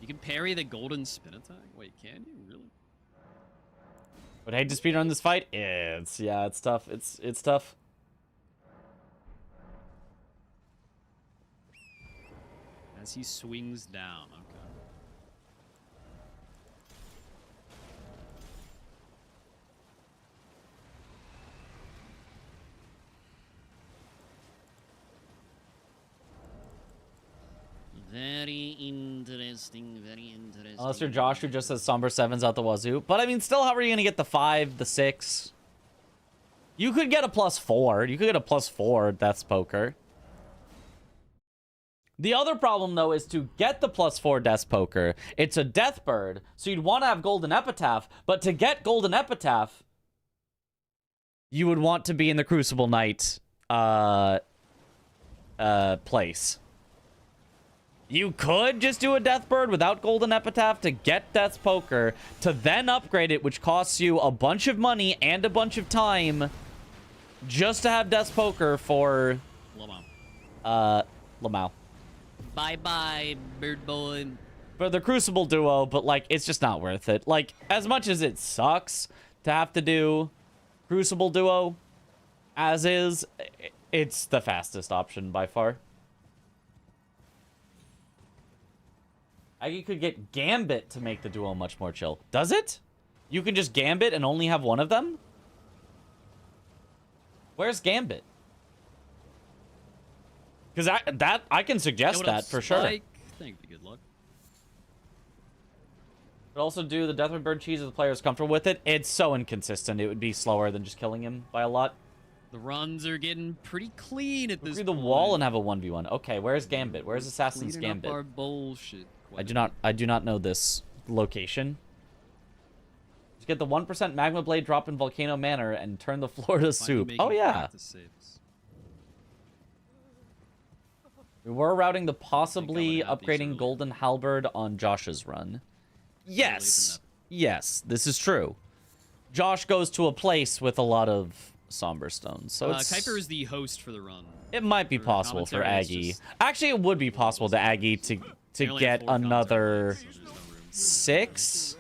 You can parry the golden spin attack? Wait, can you? Really? Would hate to speedrun this fight? It's tough. It's tough. As he swings down, okay. Very interesting, very interesting. Unless you're Josh, who just says Somber 7s out the wazoo. But I mean, still, how are you going to get the 5, the 6? You could get a +4. You could get a +4 Death's Poker. The other problem, though, is to get the +4 Death's Poker, it's a Death Bird, so you'd want to have Golden Epitaph, but to get Golden Epitaph, you would want to be in the Crucible Knight place. You could just do a Death Bird without Golden Epitaph to get Death's Poker, to then upgrade it, which costs you a bunch of money and a bunch of time, just to have Death's Poker for Lamau. Bye-bye, bird boy. For the Crucible Duo, but, like, it's just not worth it. Like, as much as it sucks to have to do Crucible Duo as is, it's the fastest option by far. You could get Gambit to make the duo much more chill. Does it? You can just Gambit and only have one of them? Where's Gambit? Because I can suggest that for sure. Thank you, good luck. But also do the Death Bird cheese if the player is comfortable with it. It's so inconsistent. It would be slower than just killing him by a lot. The runs are getting pretty clean at this Through the wall and have a 1v1. Okay, where's Gambit? Where's Assassin's Cleaning Gambit? up our bullshit. I do not know this location. Just get the 1% Magma Blade drop in Volcano Manor and turn the floor to soup. Oh yeah. We were routing the possibly upgrading Golden Halberd on Josh's run. Yes. Yes, this is true. Josh goes to a place with a lot of somber stones. So Kuiper is the host for the run. It might be possible for Aggie. Actually, it would be possible to Aggie to get another 6?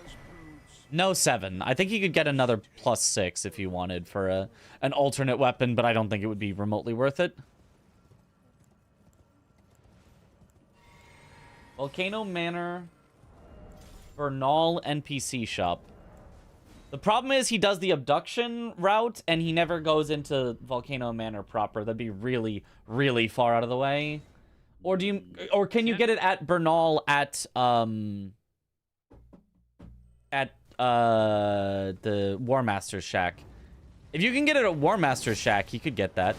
No, 7. I think he could get another +6 if he wanted for an alternate weapon, but I don't think it would be remotely worth it. Volcano Manor, Bernal NPC shop. The problem is he does the abduction route and he never goes into Volcano Manor proper. That'd be really, really far out of the way. Or can you get it at Bernal at the War Master's shack? If you can get it at War Master's shack, you could get that.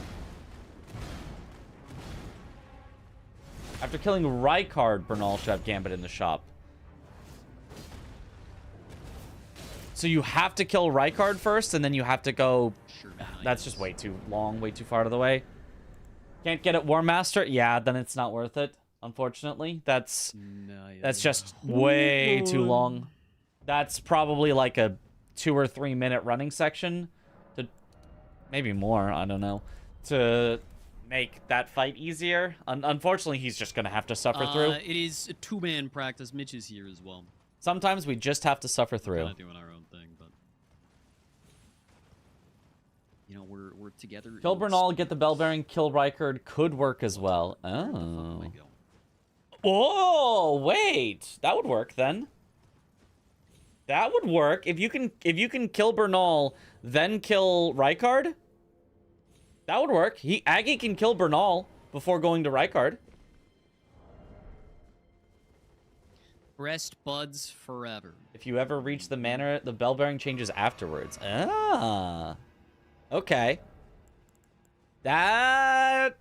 After killing Rykard, Bernal should have Gambit in the shop. So you have to kill Rykard first, and then you have to go... Sure, man, That's just way too long, way too far out of the way. Can't get it War Master? Yeah, then it's not worth it, unfortunately. That's just way too long. That's probably like a 2 or 3 minute running section. To maybe more, I don't know. To make that fight easier. Unfortunately, he's just going to have to suffer through. It is a 2-man practice. Mitch is here as well. Sometimes we just have to suffer through. We're kind of doing our own thing, but... You know, we're together. Kill Bernal, get the bell bearing, kill Rykard could work as well. Oh. Oh, wait. That would work then. That would work. If you can kill Bernal, then kill Rykard. That would work. Aggie can kill Bernal before going to Rykard. Breast buds forever. If you ever reach the manor, the bell bearing changes afterwards. Ah. Okay. That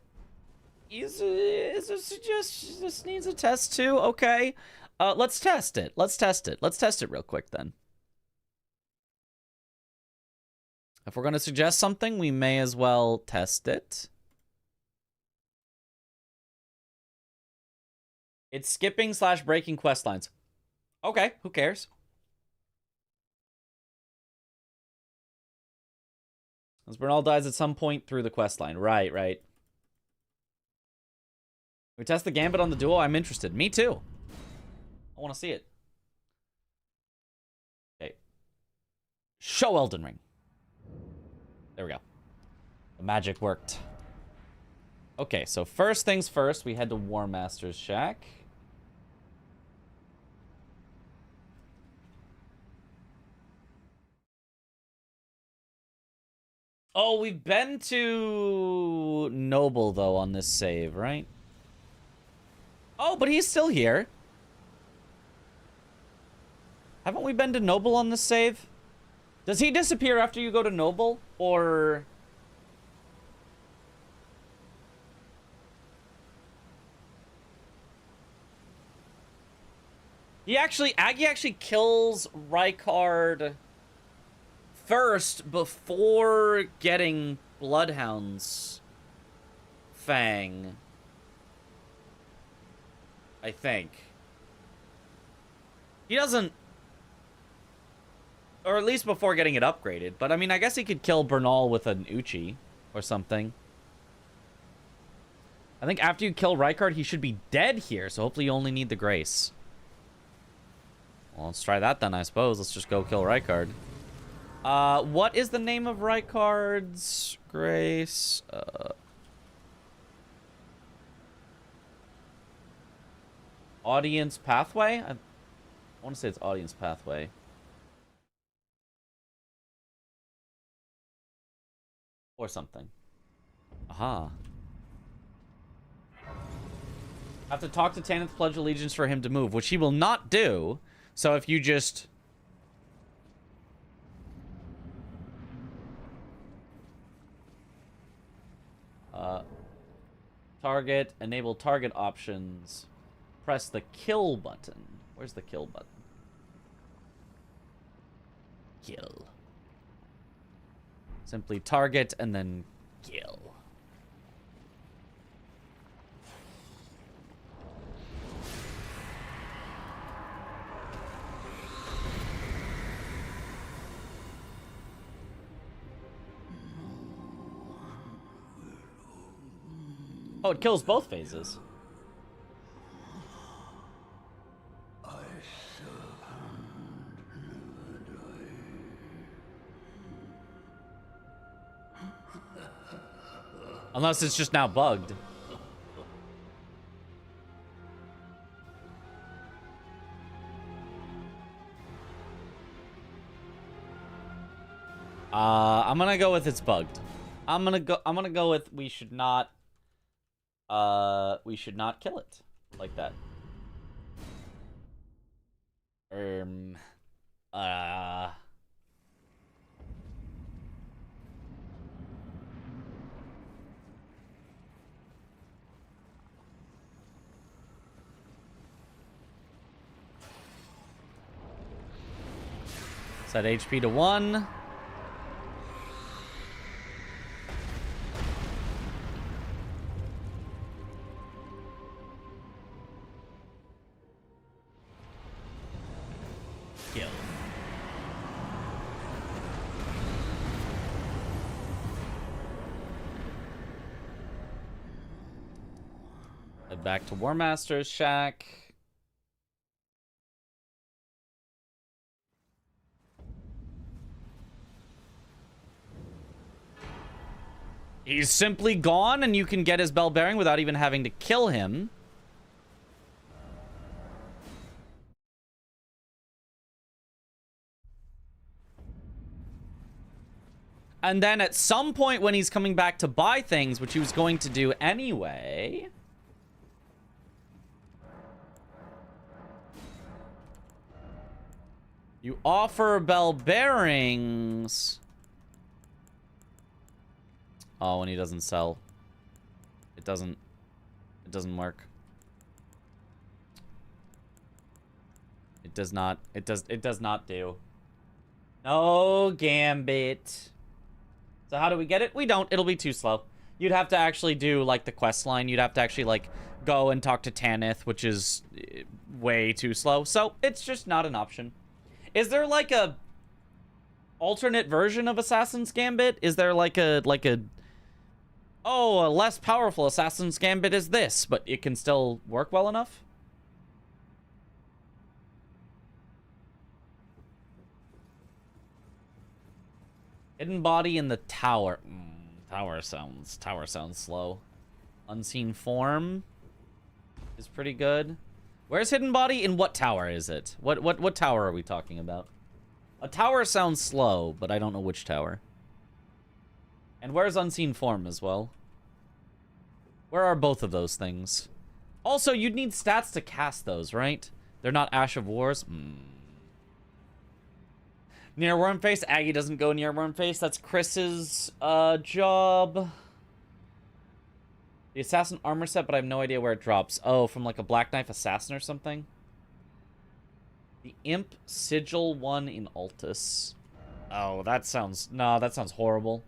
is a suggestion. This needs a test too. Okay. Let's test it. Let's test it. Let's test it real quick then. If we're going to suggest something, we may as well test it. It's skipping / breaking quest lines. Okay, who cares? As Bernal dies at some point through the quest line. Right, right. We test the Gambit on the duel? I'm interested. Me too. I want to see it. Okay. Show Elden Ring. There we go. The magic worked. Okay, so first things first, we head to War Master's Shack. Oh, we've been to Noble, though, on this save, right? Oh, but he's still here. Haven't we been to Noble on this save? Does he disappear after you go to Noble? Or... Aggie actually kills Rykard first before getting Bloodhound's Fang. I think. He doesn't... Or at least before getting it upgraded. But I mean, I guess he could kill Bernal with an Uchi or something. I think after you kill Rykard, he should be dead here. So hopefully you only need the Grace. Well, let's try that then, I suppose. Let's just go kill Rykard. What is the name of Rykard's Grace? Audience Pathway? I want to say it's Audience Pathway. Or something. Aha. Have to talk to Tanith, pledge allegiance for him to move, which he will not do. So if you just... target, enable target options, press the kill button. Where's the kill button? Kill. Simply target and then kill. Oh, it kills both phases. Unless it's just now bugged. I'm gonna go with it's bugged. I'm gonna go with we should not kill it like that. Set HP to 1. Kill. Head back to War Master's shack. He's simply gone, and you can get his bell bearing without even having to kill him. And then at some point when he's coming back to buy things, which he was going to do anyway... you offer bell bearings... oh, and he doesn't sell. It doesn't work. It does not do. No Gambit. So how do we get it? We don't. It'll be too slow. You'd have to actually do like the quest line. You'd have to actually like go and talk to Tanith, which is way too slow. So it's just not an option. Is there like a alternate version of Assassin's Gambit? Is there like a oh, a less powerful Assassin's Gambit is this, but it can still work well enough? Hidden body in the tower. Tower sounds slow. Unseen form is pretty good. Where's hidden body? In what tower is it? What tower are we talking about? A tower sounds slow, but I don't know which tower. And where's unseen form as well? Where are both of those things? Also, you'd need stats to cast those, right? They're not Ash of Wars. Near Wormface. Aggie doesn't go near Wormface. That's Chris's job. The assassin armor set, but I have no idea where it drops. Oh, from like a Black Knife assassin or something? The Imp Sigil 1 in Altus. Oh, that sounds... no, that sounds horrible.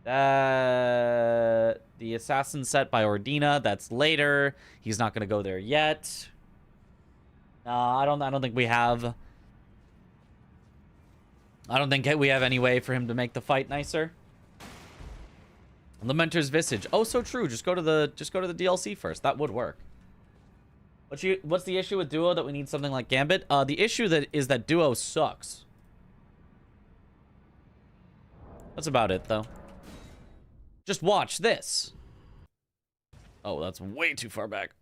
The assassin set by Ordina. That's later. He's not going to go there yet. No, I don't think we have... I don't think we have any way for him to make the fight nicer. Lamenter's Visage. Oh, so true. Just go to the DLC first. That would work. What's the issue with Duo that we need something like Gambit? The issue is that Duo sucks. That's about it, though. Just watch this. Oh, that's way too far back.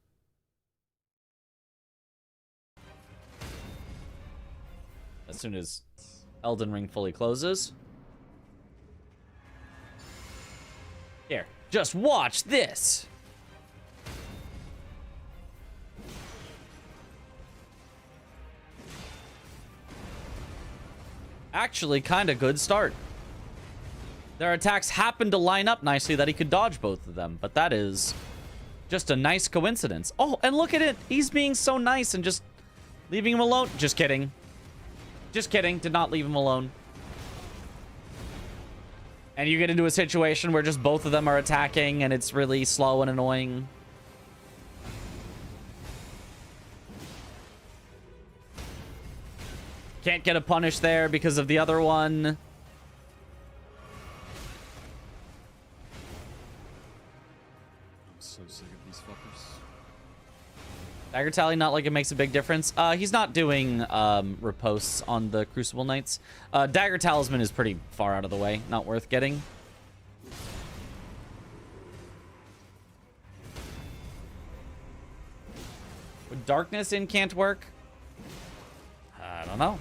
As soon as Elden Ring fully closes. Here, just watch this. Actually, kind of good start. Their attacks happen to line up nicely that he could dodge both of them, but that is just a nice coincidence. Oh, and look at it. He's being so nice and just leaving him alone. Just kidding. Just kidding. Did not leave him alone. And you get into a situation where just both of them are attacking and it's really slow and annoying. Can't get a punish there because of the other one. I'm so sick of these fuckers. Dagger Tally, not like it makes a big difference. He's not doing riposts on the Crucible Knights. Dagger Talisman is pretty far out of the way. Not worth getting. Would Darkness Incant work? I don't know.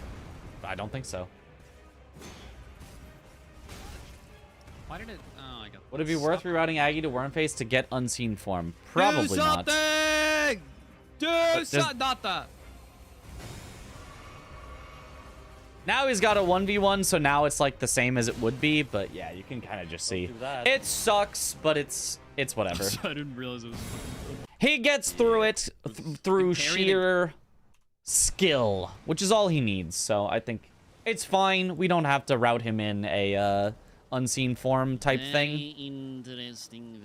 I don't think so. Why did it... oh, I got... Would it be worth rerouting Aggie to Wormface to get Unseen Form? Probably not. Do something! Not that. Now he's got a 1v1, so now it's like the same as it would be, but yeah, you can kind of just see. It sucks, but it's whatever. I didn't realize it was... He gets through it through sheer skill, which is all he needs, so I think It's fine. We don't have to route him in a unseen form type thing. Very interesting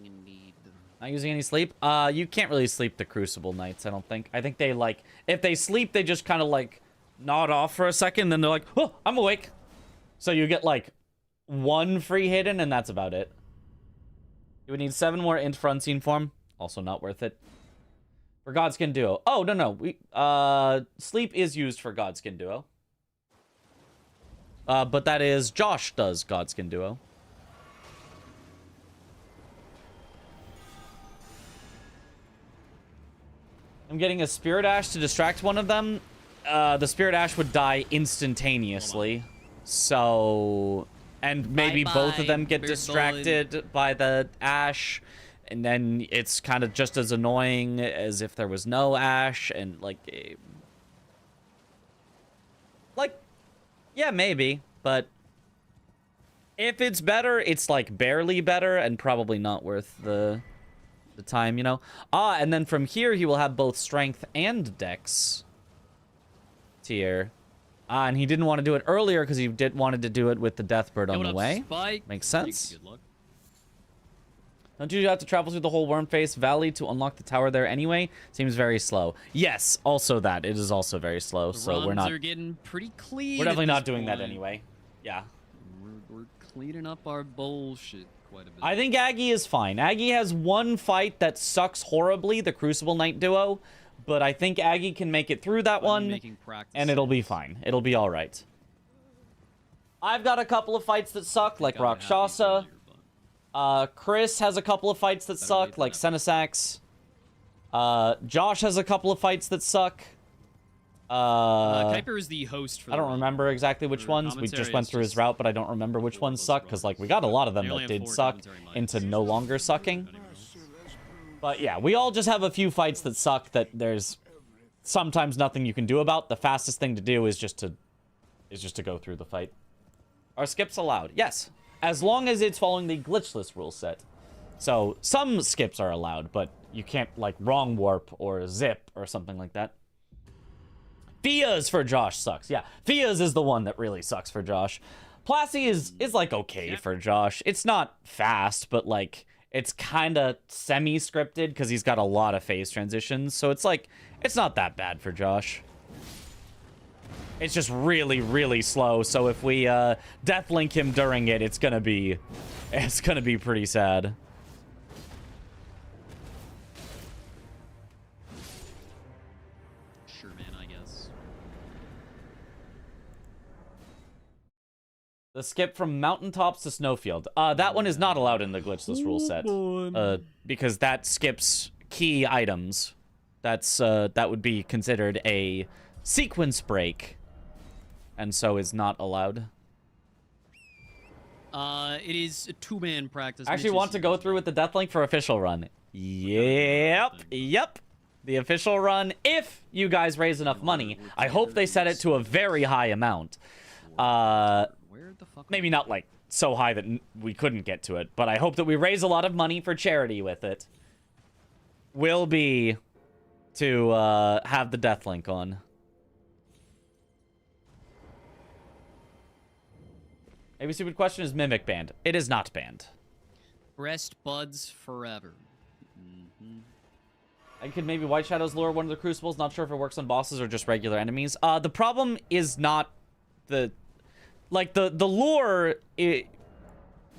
indeed. Not using any sleep? You can't really sleep the Crucible Knights, I don't think. I think they, like, if they sleep, they just kind of, like, nod off for a second, then they're like, oh, I'm awake. So you get, like, 1 free hidden, and that's about it. You would need 7 more int for unseen form. Also not worth it. For Godskin Duo. Oh, no. Sleep is used for Godskin Duo. But that is, Josh does Godskin Duo. I'm getting a Spirit Ash to distract one of them. The Spirit Ash would die instantaneously. So, and maybe both of them get distracted by the Ash. And then it's kind of just as annoying as if there was no Ash. And like, yeah, maybe. But if it's better, it's like barely better and probably not worth the time, you know? And then from here, he will have both strength and dex tier. And he didn't want to do it earlier because he wanted to do it with the Deathbird on the way. Spike? Makes sense. Good luck. Don't you have to travel through the whole Wormface Valley to unlock the tower there anyway? Seems very slow. Yes, also that. It is also very slow, so we're not... are getting pretty clean. We're definitely not doing that anyway. Yeah. We're cleaning up our bullshit quite a bit. I think Aggie is fine. Aggie has 1 fight that sucks horribly, the Crucible Knight duo, but I think Aggie can make it through that one, and it'll be fine. It'll be all right. I've got a couple of fights that suck, like Rakshasa. Chris has a couple of fights that suck, like Senesax. Josh has a couple of fights that suck. Kuiper is the host for I don't remember exactly which ones. We just went through his route, but I don't remember which ones suck, because like we got a lot of them that did suck into no longer sucking. But yeah, we all just have a few fights that suck that there's sometimes nothing you can do about. The fastest thing to do is just to go through the fight. Are skips allowed? Yes, as long as it's following the glitchless rule set. So some skips are allowed, but you can't like wrong warp or zip or something like that. Fia's for Josh sucks. Yeah, Fia's is the one that really sucks for Josh. Plassy is like okay for Josh. It's not fast, but like it's kind of semi-scripted because he's got a lot of phase transitions. So it's like it's not that bad for Josh. It's just really, really slow. So if we deathlink him during it, it's gonna be pretty sad. Sure, man, I guess. The skip from mountaintops to snowfield. That one is not allowed in the glitchless rule set. Because that skips key items. That would be considered a sequence break. And so is not allowed. It is a 2-man practice. I actually want to go through with the Deathlink for official run. Yep. The official run, if you guys raise enough money. I hope they set it to a very high amount. Maybe not like so high that we couldn't get to it, but I hope that we raise a lot of money for charity with it. Will be to have the Deathlink on. Maybe stupid question, is Mimic banned? It is not banned. Breast buds forever. I could maybe White Shadow's lure one of the Crucibles. Not sure if it works on bosses or just regular enemies. The problem is not the... Like, the lure, it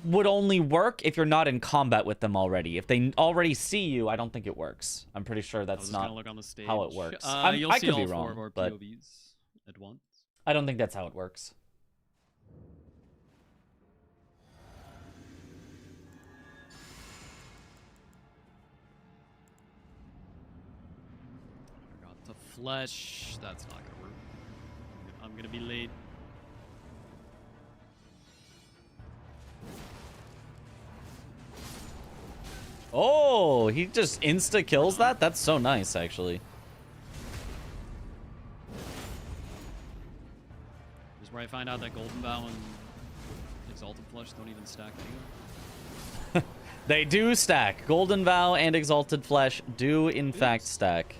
would only work if you're not in combat with them already. If they already see you, I don't think it works. I'm pretty sure that's not look on the stage. how it works. You'll I see could all be 4 wrong, of our but POVs at once. I don't think that's how it works. Forgot to flesh. That's not gonna work. I'm gonna be late. Oh, he just insta-kills that? That's so nice, actually. This is where I find out that Golden Vow and Exalted Flesh don't even stack together. They do stack. Golden Vow and Exalted Flesh do, in fact, stack.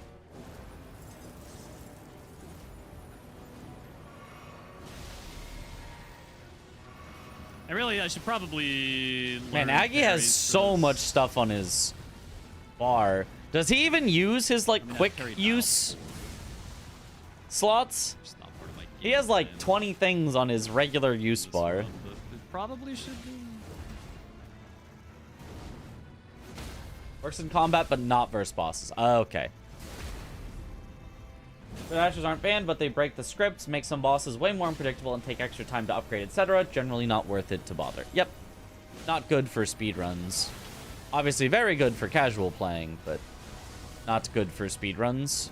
I should probably Man, learn Aggie has parries for so this. much stuff on his bar. Does he even use his like I mean, quick I've carried use slots? It's not part of my He game has like plan 20 things on his regular in use this bar. run, but it probably should be. Works in combat, but not versus bosses. Okay. The dashes aren't banned, but they break the scripts, make some bosses way more unpredictable, and take extra time to upgrade, etc. Generally not worth it to bother. Yep. Not good for speedruns. Obviously very good for casual playing, but not good for speedruns.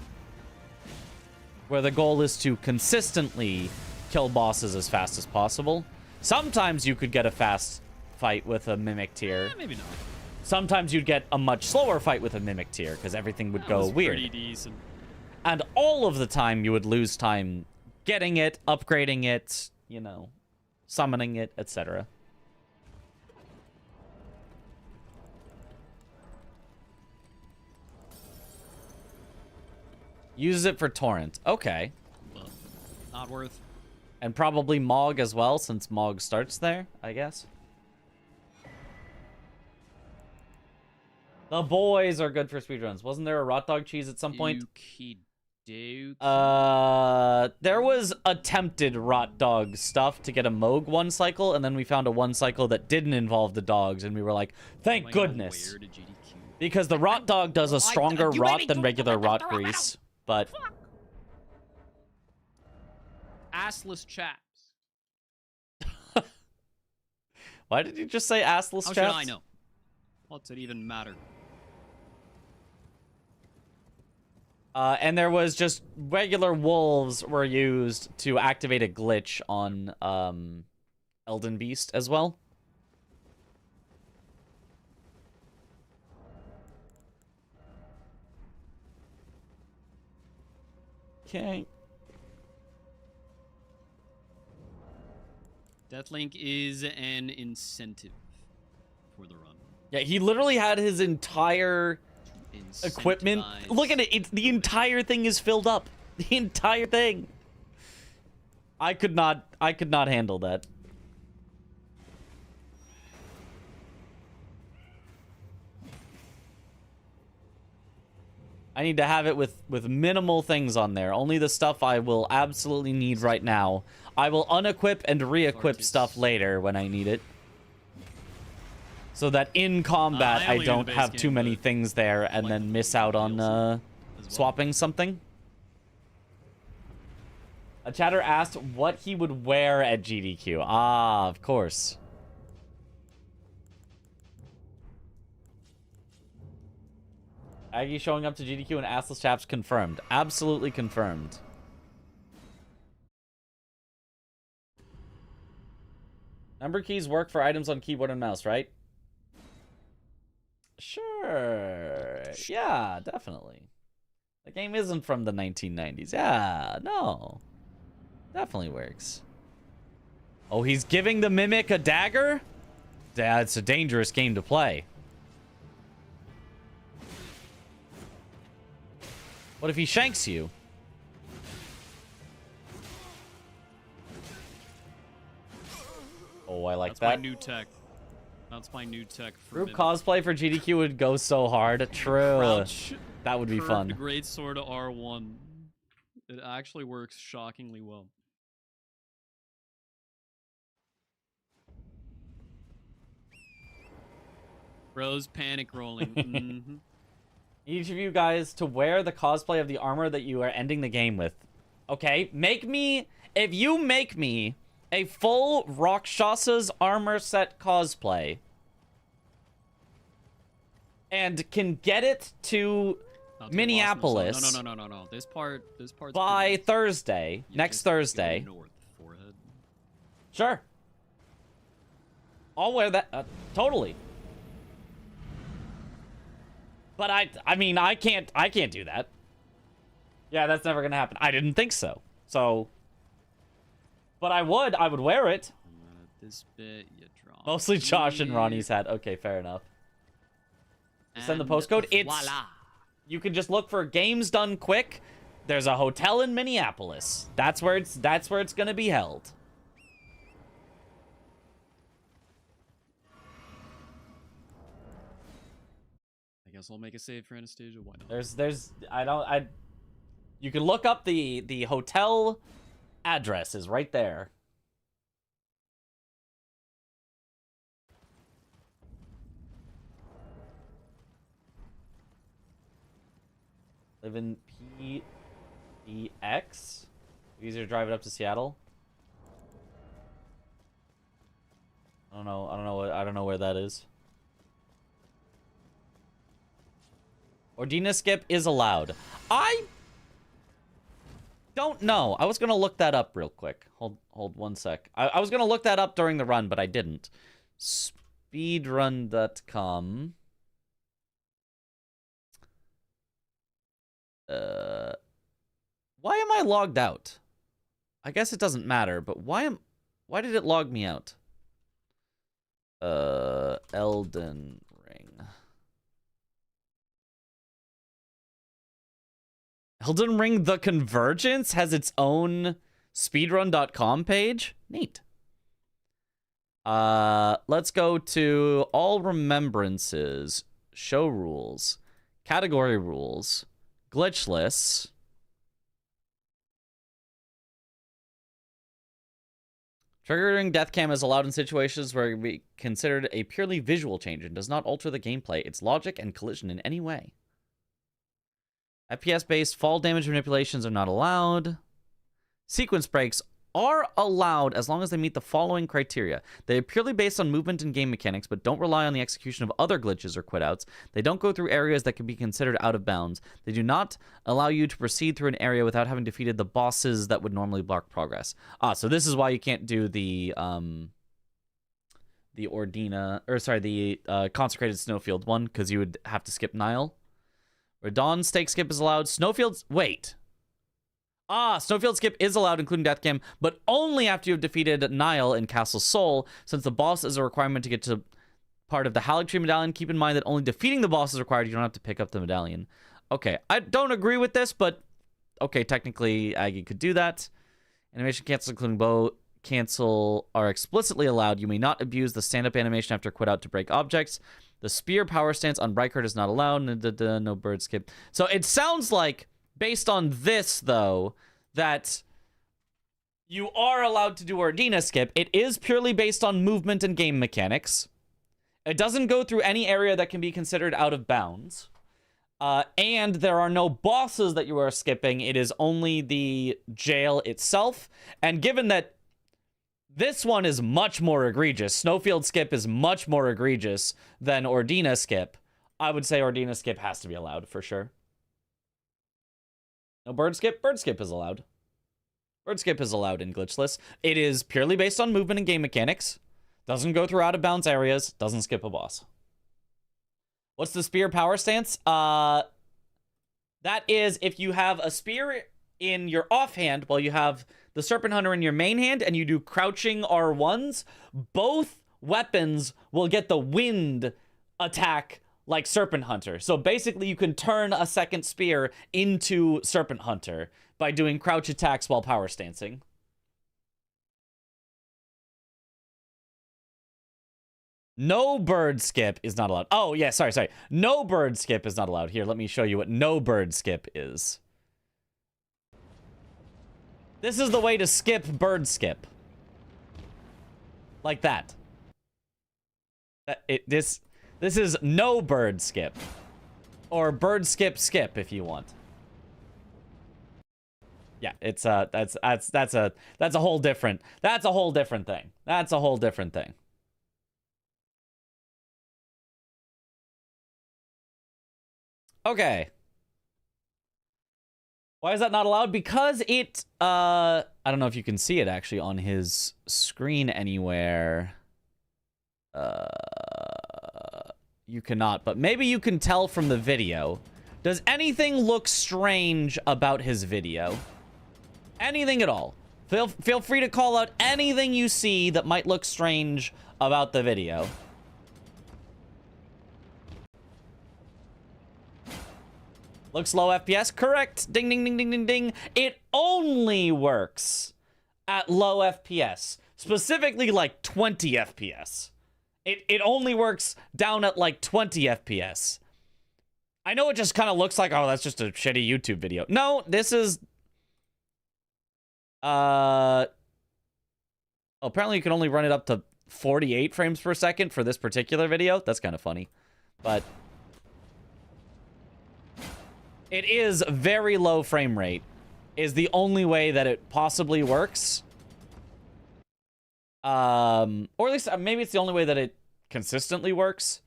Where the goal is to consistently kill bosses as fast as possible. Sometimes you could get a fast fight with a Mimic tier. Maybe not. Sometimes you'd get a much slower fight with a Mimic tier, because everything would That go was weird. Pretty decent. And all of the time, you would lose time getting it, upgrading it, you know, summoning it, etc. Uses it for Torrent. Okay. But not worth. And probably Mog as well, since Mog starts there, I guess. The boys are good for speedruns. Wasn't there a Rot Dog cheese at some point? Okey-dokey. There was attempted Rot Dog stuff to get a Moog one cycle, and then we found a one cycle that didn't involve the dogs, and we were like, thank goodness. Where to GDQ? Because the Rot Dog does a stronger rot than regular rot grease. But Assless chaps. why did you just say assless How chaps? should I know? What's it even matter? And there was just regular wolves were used to activate a glitch on Elden Beast as well. Okay. Deathlink is an incentive for the run. Yeah, he literally had his entire equipment. Incentivize. Look at it. The entire thing is filled up. The entire thing. I could not handle that. I need to have it with minimal things on there. Only the stuff I will absolutely need right now. I will unequip and re-equip stuff later when I need it. So that in combat I I only do don't the base have game, too many but things there and like then miss out on DLC as well. swapping something. A chatter asked what he would wear at GDQ. Ah, of course. Aggie showing up to GDQ and assless chaps confirmed. Absolutely confirmed. Number keys work for items on keyboard and mouse, right? Sure. Yeah, definitely. The game isn't from the 1990s. Yeah, no. Definitely works. Oh, he's giving the Mimic a dagger? Yeah, it's a dangerous game to play. What if he shanks you? Oh, I like That's that. my new tech. That's my new tech. For Group Mimic. cosplay for GDQ would go so hard. True. Crouch, That would be curved fun. Great sword R1. It actually works shockingly well. Bros panic rolling. Mhm. Each of you guys to wear the cosplay of the armor that you are ending the game with. Okay, make me... If you make me a full Rakshasa's armor set cosplay and can get it to I'll do Minneapolis Lost in the Sun. No. This part's by pretty easy. Thursday, You next just go Thursday. North, forehead. Sure. I'll wear that. Totally. But I mean, I can't do that. Yeah, that's never gonna happen. I didn't think so. So, but I would wear it. This bit you draw. Mostly Josh and here, Ronnie's hat. Okay, fair enough. Send the and postcode. It's voila. you can just look for games done quick. There's a hotel in Minneapolis. That's where it's gonna be held. guess I'll make a save for Anastasia. Why not? You can look up the hotel address is right there. Live in PX. Easier to drive it up to Seattle. I don't know where that is. Ordina skip is allowed. I don't know. I was gonna look that up real quick. Hold 1 sec. I was gonna look that up during the run, but I didn't. Speedrun.com. Why am I logged out? I guess it doesn't matter, but why did it log me out? Elden Ring. Elden Ring The Convergence has its own speedrun.com page. Neat. Let's go to all remembrances, show rules, category rules, glitch lists. Triggering death cam is allowed in situations where it can be considered a purely visual change and does not alter the gameplay, its logic, and collision in any way. FPS-based fall damage manipulations are not allowed. Sequence breaks are allowed as long as they meet the following criteria. They are purely based on movement and game mechanics, but don't rely on the execution of other glitches or quitouts. They don't go through areas that can be considered out of bounds. They do not allow you to proceed through an area without having defeated the bosses that would normally block progress. So this is why you can't do the consecrated snowfield one, because you would have to skip Nile. Radon stake skip is allowed. Snowfields, wait. Snowfield skip is allowed, including death cam, but only after you have defeated Nile in Castle Sol, since the boss is a requirement to get to part of the Haligtree medallion. Keep in mind that only defeating the boss is required. You don't have to pick up the medallion. Okay, I don't agree with this, but okay, technically Aggie could do that. Animation cancel, including bow cancel, are explicitly allowed. You may not abuse the stand-up animation after quit out to break objects. The spear power stance on Brightcard is not allowed. No bird skip. So it sounds like, based on this, though, that you are allowed to do Ordina skip. It is purely based on movement and game mechanics. It doesn't go through any area that can be considered out of bounds. And there are no bosses that you are skipping. It is only the jail itself. And given that this one is much more egregious, Snowfield skip is much more egregious than Ordina skip, I would say Ordina skip has to be allowed for sure. No bird skip? Bird skip is allowed. Bird skip is allowed in glitchless. It is purely based on movement and game mechanics. Doesn't go through out of bounds areas. Doesn't skip a boss. What's the spear power stance? That is if you have a spear in your offhand while you have the Serpent Hunter in your main hand and you do crouching R1s, both weapons will get the wind attack like Serpent Hunter. So basically you can turn a second spear into Serpent Hunter by doing crouch attacks while power stancing. No bird skip is not allowed. Oh, yeah, sorry. No bird skip is not allowed. Here, let me show you what no bird skip is. This is the way to skip bird skip. Like that. This is no bird skip. Or bird skip if you want. Yeah, it's that's a whole different thing. That's a whole different thing. Okay. Why is that not allowed? Because it I don't know if you can see it actually on his screen anywhere. You cannot, but maybe you can tell from the video. Does anything look strange about his video? Anything at all? Feel free to call out anything you see that might look strange about the video. Looks low FPS. Correct. Ding, ding, ding, ding, ding, ding. It only works at low FPS. Specifically, like 20 FPS. It only works down at like 20 FPS. I know it just kind of looks like, oh, that's just a shitty YouTube video. No, this is... apparently you can only run it up to 48 frames per second for this particular video. That's kind of funny. But... it is very low frame rate. Is the only way that it possibly works. Or at least maybe it's the only way that it consistently works.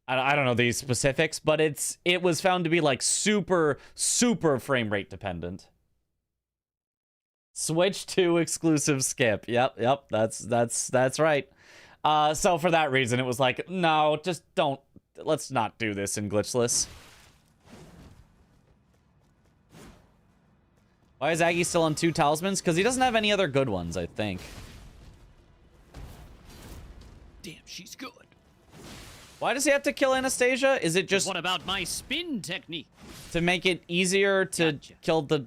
I don't know the specifics, but it was found to be like super frame rate dependent. Switch to exclusive skip. Yep, that's right. So for that reason, it was like, no, just don't. Let's not do this in glitchless. Why is Aggie still on 2 talismans? Because he doesn't have any other good ones, I think. Damn, she's good. Why does he have to kill Anastasia? Is it just What about my spin technique? to make it easier to kill the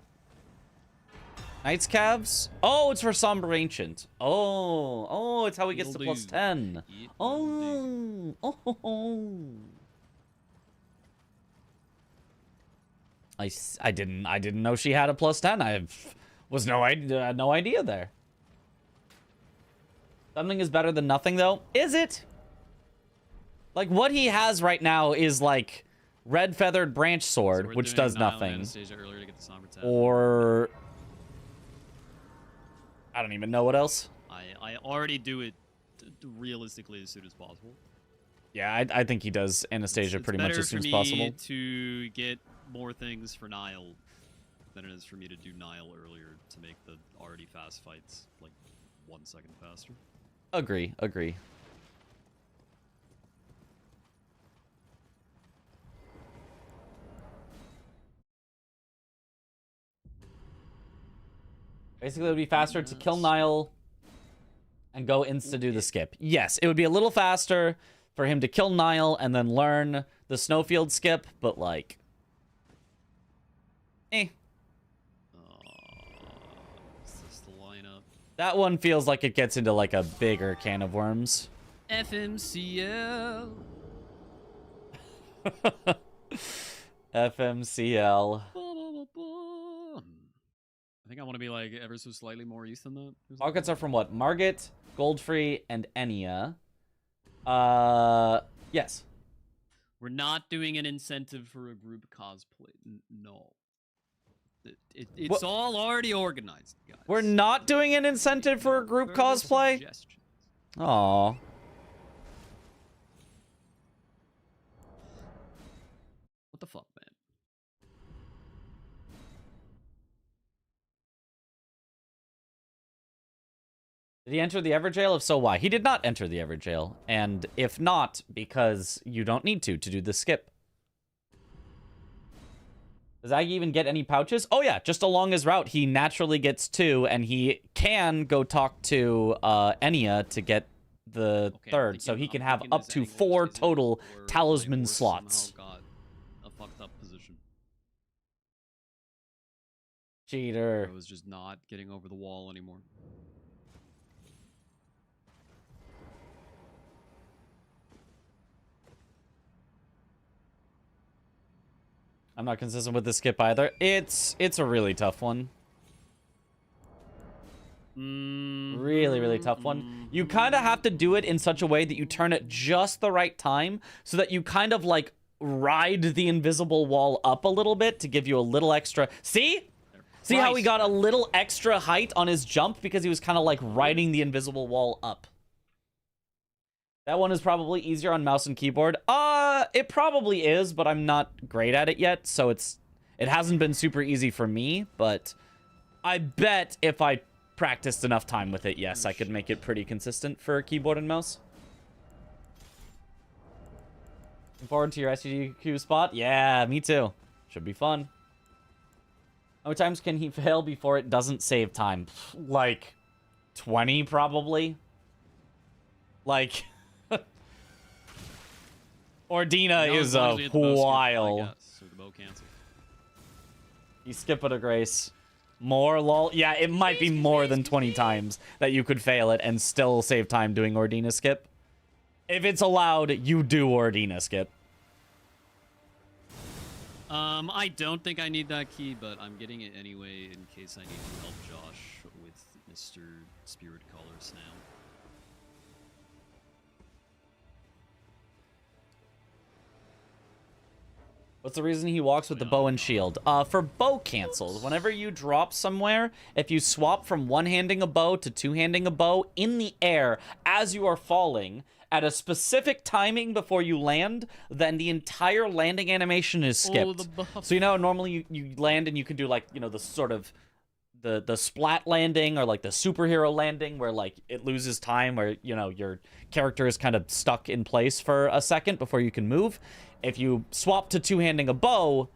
Knight's Calves? Oh, it's for Somber Ancient. Oh, it's how he gets to plus 10. I didn't know she had a plus 10. I was no idea there. Something is better than nothing, though. Is it? Like, what he has right now is, like, Red Feathered Branch Sword, So which does nothing. Earlier to get the Somber 10. Or... I don't even know what else. I already do it realistically as soon as possible. Yeah, I think he does Anastasia pretty much as soon as possible. It's better for me to get more things for Nile than it is for me to do Nile earlier to make the already fast fights, like, 1 second faster. Agree. Basically, it would be faster to kill Nile and go insta-do the skip. Yes, it would be a little faster for him to kill Nile and then learn the Snowfield skip, but, like... Is this the lineup? That one feels like it gets into, like, a bigger can of worms. FMCL. FMCL. I think I want to be like ever so slightly more east than that. Pockets are from what? Margit, Goldfree, and Enya. Yes. We're not doing an incentive for a group cosplay. No. It's all already organized, guys. We're not doing an incentive for a group cosplay? Suggestions. Aww. What the fuck, man? Did he enter the Everjail? If so, why? He did not enter the Everjail. And if not, because you don't need to do the skip. Does Aggie even get any pouches? Oh yeah, just along his route, he naturally gets 2, and he can go talk to Enya to get the third, so he can have up to 4 total talisman slots. Got a fucked up position. Cheater. I was just not getting over the wall anymore. I'm not consistent with the skip either. It's a really tough one. Really tough one. You kind of have to do it in such a way that you turn it just the right time so that you kind of like ride the invisible wall up a little bit to give you a little extra. See? See how he got a little extra height on his jump because he was kind of like riding the invisible wall up. That one is probably easier on mouse and keyboard. It probably is, but I'm not great at it yet, so it hasn't been super easy for me, but I bet if I practiced enough time with it, yes, I could make it pretty consistent for keyboard and mouse. Looking forward to your SGQ spot? Yeah, me too. Should be fun. How many times can he fail before it doesn't save time? Like 20 probably. Like Ordina is a while. You skip it a grace. More lol. Yeah, it might be more than 20 times that you could fail it and still save time doing Ordina skip. If it's allowed, you do Ordina skip. I don't think I need that key, but I'm getting it anyway in case I need to help Josh with Mr. Spirit Caller Snail. What's the reason he walks with the bow and shield? For bow cancels. Whenever you drop somewhere, if you swap from one-handing a bow to two-handing a bow in the air as you are falling at a specific timing before you land, then the entire landing animation is skipped. So you know, normally you land and you can do like, you know, the sort of the splat landing or like the superhero landing where like it loses time, where, you know, your character is kind of stuck in place for a second before you can move. If you swap to two-handing a bow,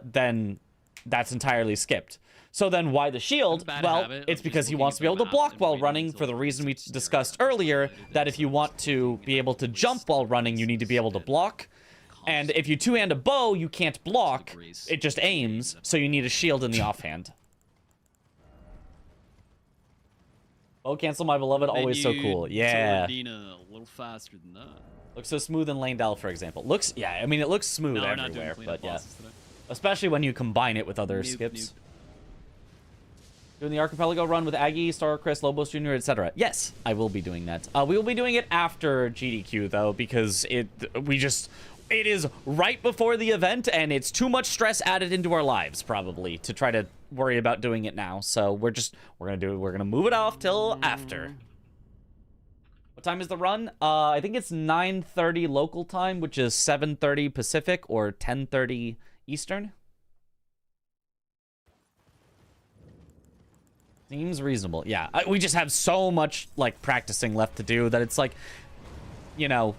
then that's entirely skipped. So then why the shield? Well, it's because he wants to be able to block while running for the reason we discussed earlier, that if you want to be able to jump while running, you need to be able to block. And if you two-hand a bow, you can't block. It just aims, so you need a shield in the offhand. Bow cancel, my beloved, always so cool. Yeah. A little faster than that. Looks so smooth in Landell, for example. Looks, yeah, I mean, it looks smooth everywhere, but yeah. Especially when you combine it with other skips. Doing the Archipelago run with Aggie, Star Chris, Lobos Jr., etc. Yes, I will be doing that. We will be doing it after GDQ, though, because it is right before the event, and it's too much stress added into our lives, probably, to try to worry about doing it now. So we're gonna move it off till after. What time is the run? I think it's 9:30 local time, which is 7:30 Pacific or 10:30 Eastern. Seems reasonable. Yeah, we just have so much like practicing left to do that it's like, you know,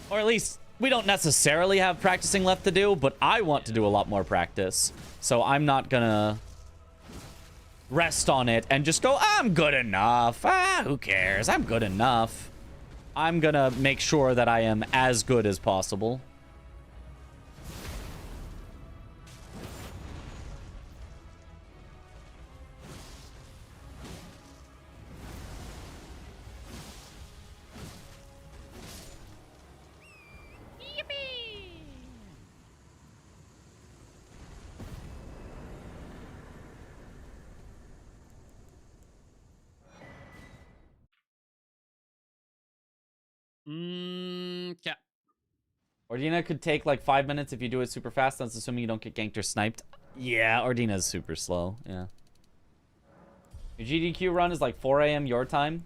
or at least we don't necessarily have practicing left to do, but I want to do a lot more practice. So I'm not gonna rest on it and just go, I'm good enough. Who cares? I'm good enough. I'm gonna make sure that I am as good as possible. Yeah. Ordina could take like 5 minutes if you do it super fast. That's assuming you don't get ganked or sniped. Yeah, Ordina's super slow. Yeah. Your GDQ run is like 4 a.m. your time.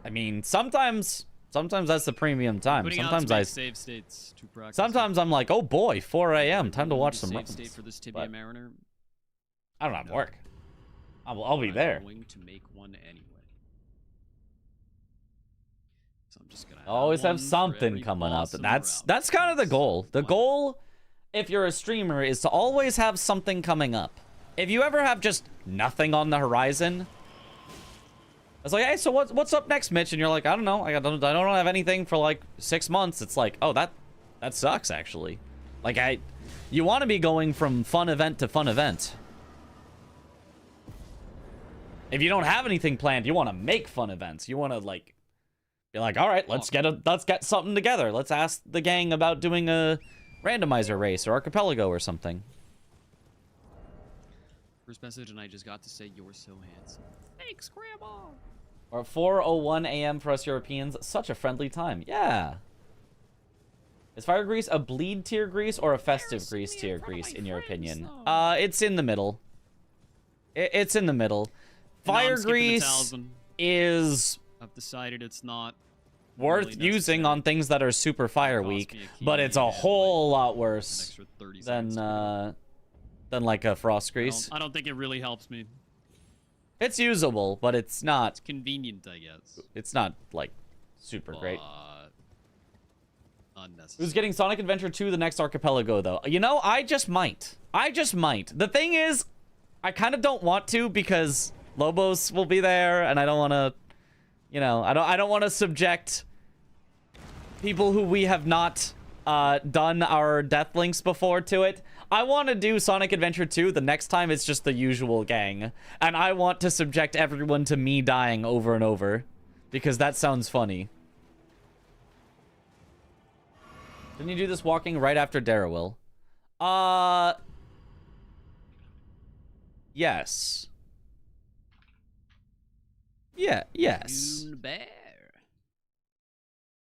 I mean, sometimes that's the premium time. Sometimes save states to practice. Sometimes I'm like, oh boy, 4 a.m. Time to watch some runs. State for this Tibia Mariner. I don't have work. I'll be there. I'm going to make one anyway. So I'm just gonna always have something coming up. That's kind of the goal. The goal, if you're a streamer, is to always have something coming up. If you ever have just nothing on the horizon, it's like, hey, so what's up next, Mitch? And you're like, I don't know. I don't have anything for like 6 months. It's like, oh, that sucks actually. Like you want to be going from fun event to fun event. If you don't have anything planned, you want to make fun events. You want to like be like, all right, let's get something together. Let's ask the gang about doing a randomizer race or archipelago or something. First message, and I just got to say, you're so handsome. Thanks, Grandma. Or 4:01 a.m. for us Europeans. Such a friendly time. Yeah. Is fire grease a bleed tier grease or a festive grease tier grease, in your opinion? It's in the middle. It's in the middle. Fire grease is... I've decided it's not worth really using on things that are super fire weak, but it's a whole lot worse than like a frost grease. I don't think it really helps me. It's usable, but it's not... It's convenient, I guess. It's not, like, super great. Unnecessary. Who's getting Sonic Adventure 2 the next archipelago, though? You know, I just might. The thing is, I kind of don't want to because Lobos will be there, and I don't want to... You know, I don't want to subject people who we have not done our death links before to it. I want to do Sonic Adventure 2 the next time it's just the usual gang. And I want to subject everyone to me dying over and over. Because that sounds funny. Didn't you do this walking right after Darrowell? Yes. Yeah, yes. Rune Bear.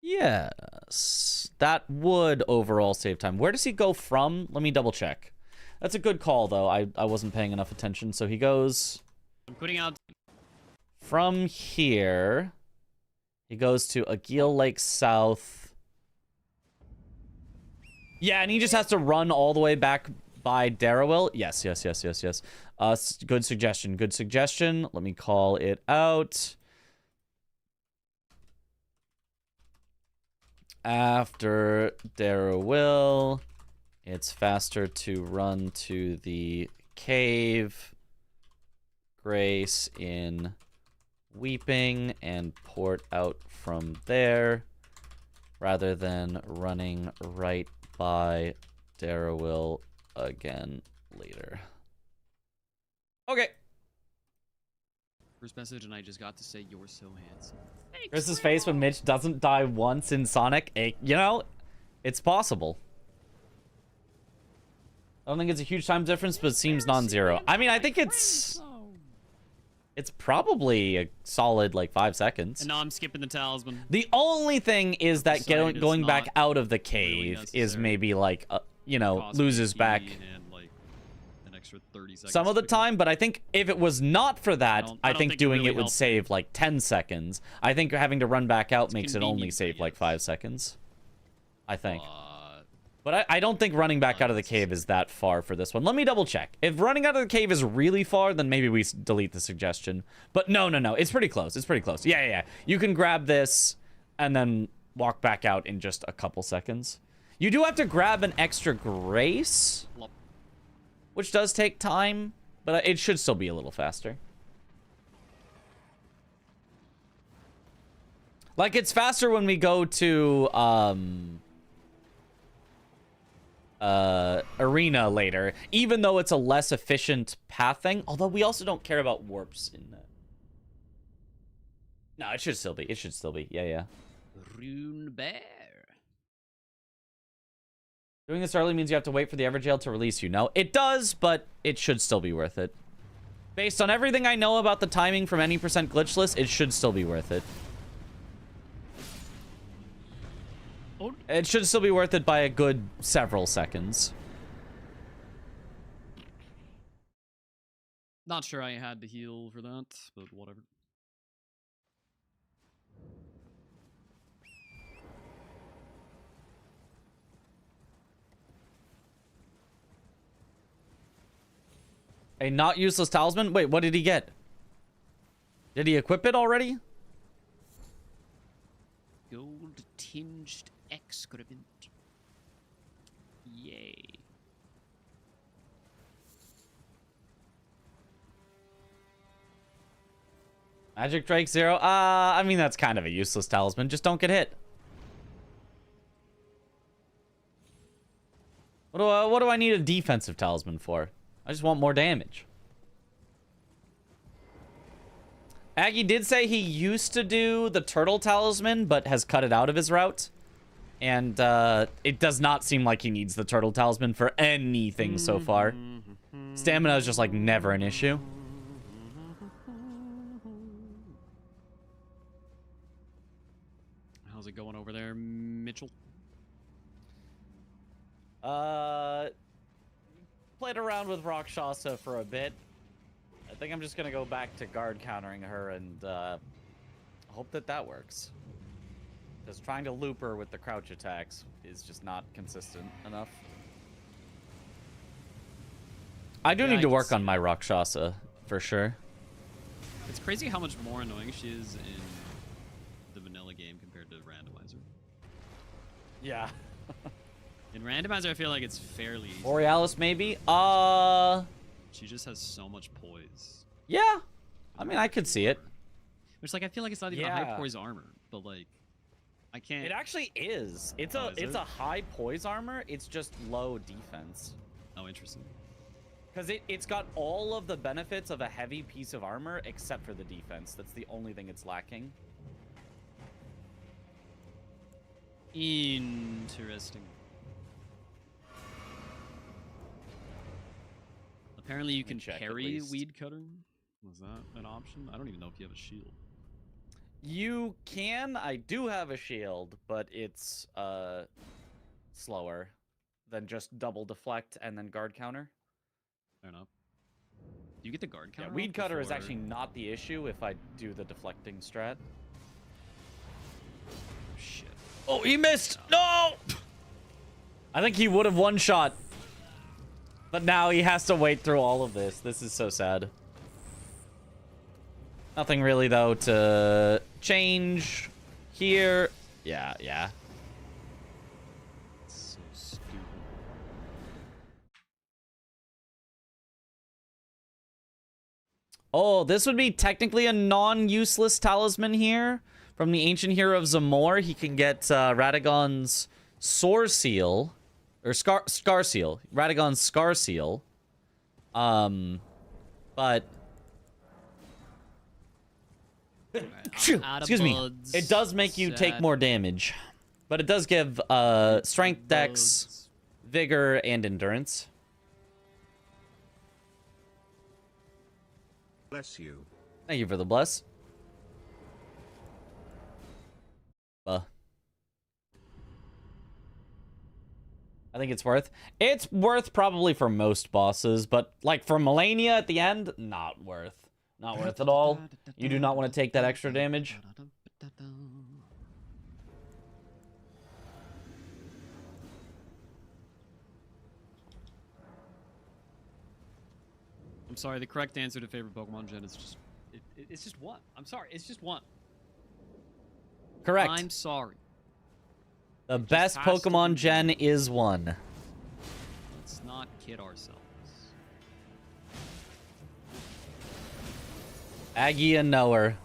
Yes. That would overall save time. Where does he go from? Let me double check. That's a good call, though. I wasn't paying enough attention. So he goes I'm putting out. from here. He goes to Aguil Lake South. Yeah, and he just has to run all the way back by Darrowell. Yes. Good suggestion. Good suggestion. Let me call it out. After Darrowell, it's faster to run to the cave. Grace in Weeping and port out from there rather than running right by Darrowell again later. Okay. First message, and I just got to say you're so handsome. Chris's face when Mitch doesn't die once in Sonic. You know, it's possible. I don't think it's a huge time difference, but it seems non-zero. I mean, I think it's probably a solid, like, 5 seconds. And now I'm skipping the talisman. The only thing is that going back out of the cave really is maybe, like, you know, Cost loses me back and, like, an extra 30 seconds some of the to pick up. time, but I think if it was not for that, I I don't think think it doing really it would helped. save like 10 seconds. I think having to run back out It's makes it only convenient, save like yes. 5 seconds. I think. But But I don't think running back out of the cave is that far for this one. Let me double check. If running out of the cave is really far, then maybe we delete the suggestion. But no. It's pretty close. It's pretty close. Yeah. You can grab this and then walk back out in just a couple seconds. You do have to grab an extra grace, which does take time, but it should still be a little faster. Like, it's faster when we go to, arena later, even though it's a less efficient pathing. Although we also don't care about warps in that. No, it should still be. It should still be. Yeah. Rune Bear. Doing this early means you have to wait for the Everjail to release you. No, it does, but it should still be worth it. Based on everything I know about the timing from any % glitchless, it should still be worth it. It should still be worth it by a good several seconds. Not sure I had to heal for that, but whatever. A not useless talisman? Wait, what did he get? Did he equip it already? Gold tinged excrement. Yay. Magic Drake 0? I mean, that's kind of a useless talisman. Just don't get hit. What do I need a defensive talisman for? I just want more damage. Aggie did say he used to do the turtle talisman, but has cut it out of his route. And it does not seem like he needs the turtle talisman for anything so far. Stamina is just like never an issue. How's it going over there, Mitchell? Played around with Rakshasa for a bit. I think I'm just gonna go back to guard countering her and hope that works. Because trying to loop her with the crouch attacks is just not consistent enough. I do Yeah, need I to can work see on my Rakshasa, for sure. It's crazy how much more annoying she is in the vanilla game compared to randomizer. Yeah. In randomizer, I feel like it's fairly easy. Borealis, maybe? She just has so much poise. Yeah. I mean, I could see it. Which, like, I feel like it's not even a high Yeah. poise armor, but, like, I can't... It actually is. It's Oh, a is it's it? a high poise armor. It's just low defense. Oh, interesting. Because it's got all of the benefits of a heavy piece of armor except for the defense. That's the only thing it's lacking. Interesting. Apparently, you Let me can check at parry least. Weed Cutter. Was that an option? I don't even know if you have a shield. You can. I do have a shield, but it's slower than just double deflect and then guard counter. Fair enough. Do you get the guard Yeah, counter? weed off cutter is before- actually not the issue if I do the deflecting strat. Shit. Oh, he missed. No. I think he would have one shot. But now he has to wait through all of this. This is so sad. Nothing really, though, to change here. Yeah, yeah. So stupid. Oh, this would be technically a non-useless talisman here. From the Ancient Hero of Zamor, he can get Radagon's Sore Seal. Or Scar Seal. Radagon's Scar Seal. But... Excuse me. It does make you take more damage. But it does give strength, dex, vigor, and endurance. Bless you. Thank you for the bless. I think it's worth. It's worth probably for most bosses, but like for Melania at the end, not worth. Not worth at all. You do not want to take that extra damage. I'm sorry, the correct answer to favorite Pokemon gen is just... it's just one. I'm sorry, it's just one. Correct. I'm sorry. The best has to Pokemon be gen is one. Let's not kid ourselves. Aggie and Knower.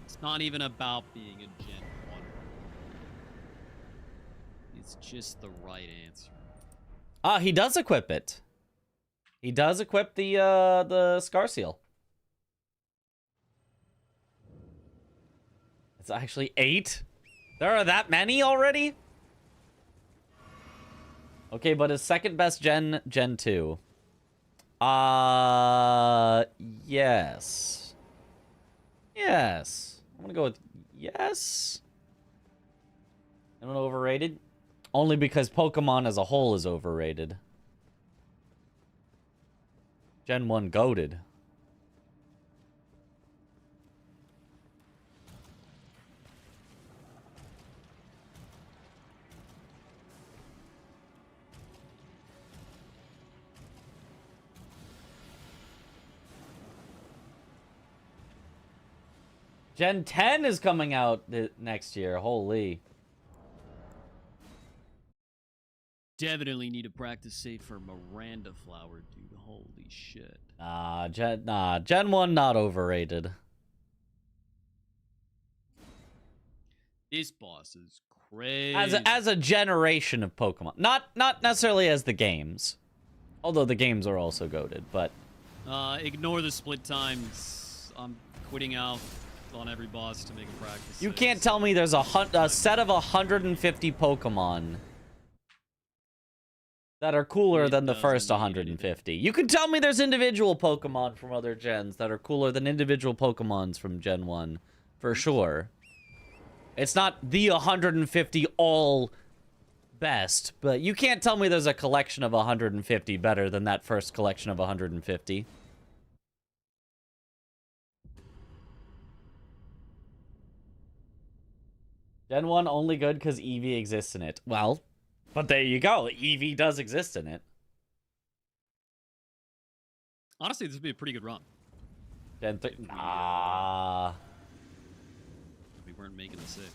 It's not even about being a Gen 1. It's just the right answer. He does equip it. He does equip the Scar Seal. It's actually 8. There are that many already? Okay, but his second best Gen 2. Yes. Yes. I'm gonna go with yes. Anyone overrated? Only because Pokemon as a whole is overrated. Gen 1 goated. Gen 10 is coming out next year. Holy. Definitely need to practice safe for Miranda Flower, dude. Holy shit. Gen 1 not overrated. This boss is crazy. As a generation of Pokemon. Not necessarily as the games. Although the games are also goated, but ignore the split times. I'm quitting out on every boss to make a practice. you can't tell me there's a set of 150 Pokemon that are cooler than the first 150. You can tell me there's individual Pokemon from other gens that are cooler than individual Pokemons from Gen 1. For sure. It's not the 150 all best, but you can't tell me there's a collection of 150 better than that first collection of 150. Gen 1 only good because Eevee exists in it. Well, but there you go. Eevee does exist in it. Honestly, this would be a pretty good run. Gen 3. Nah. If we weren't making the 6.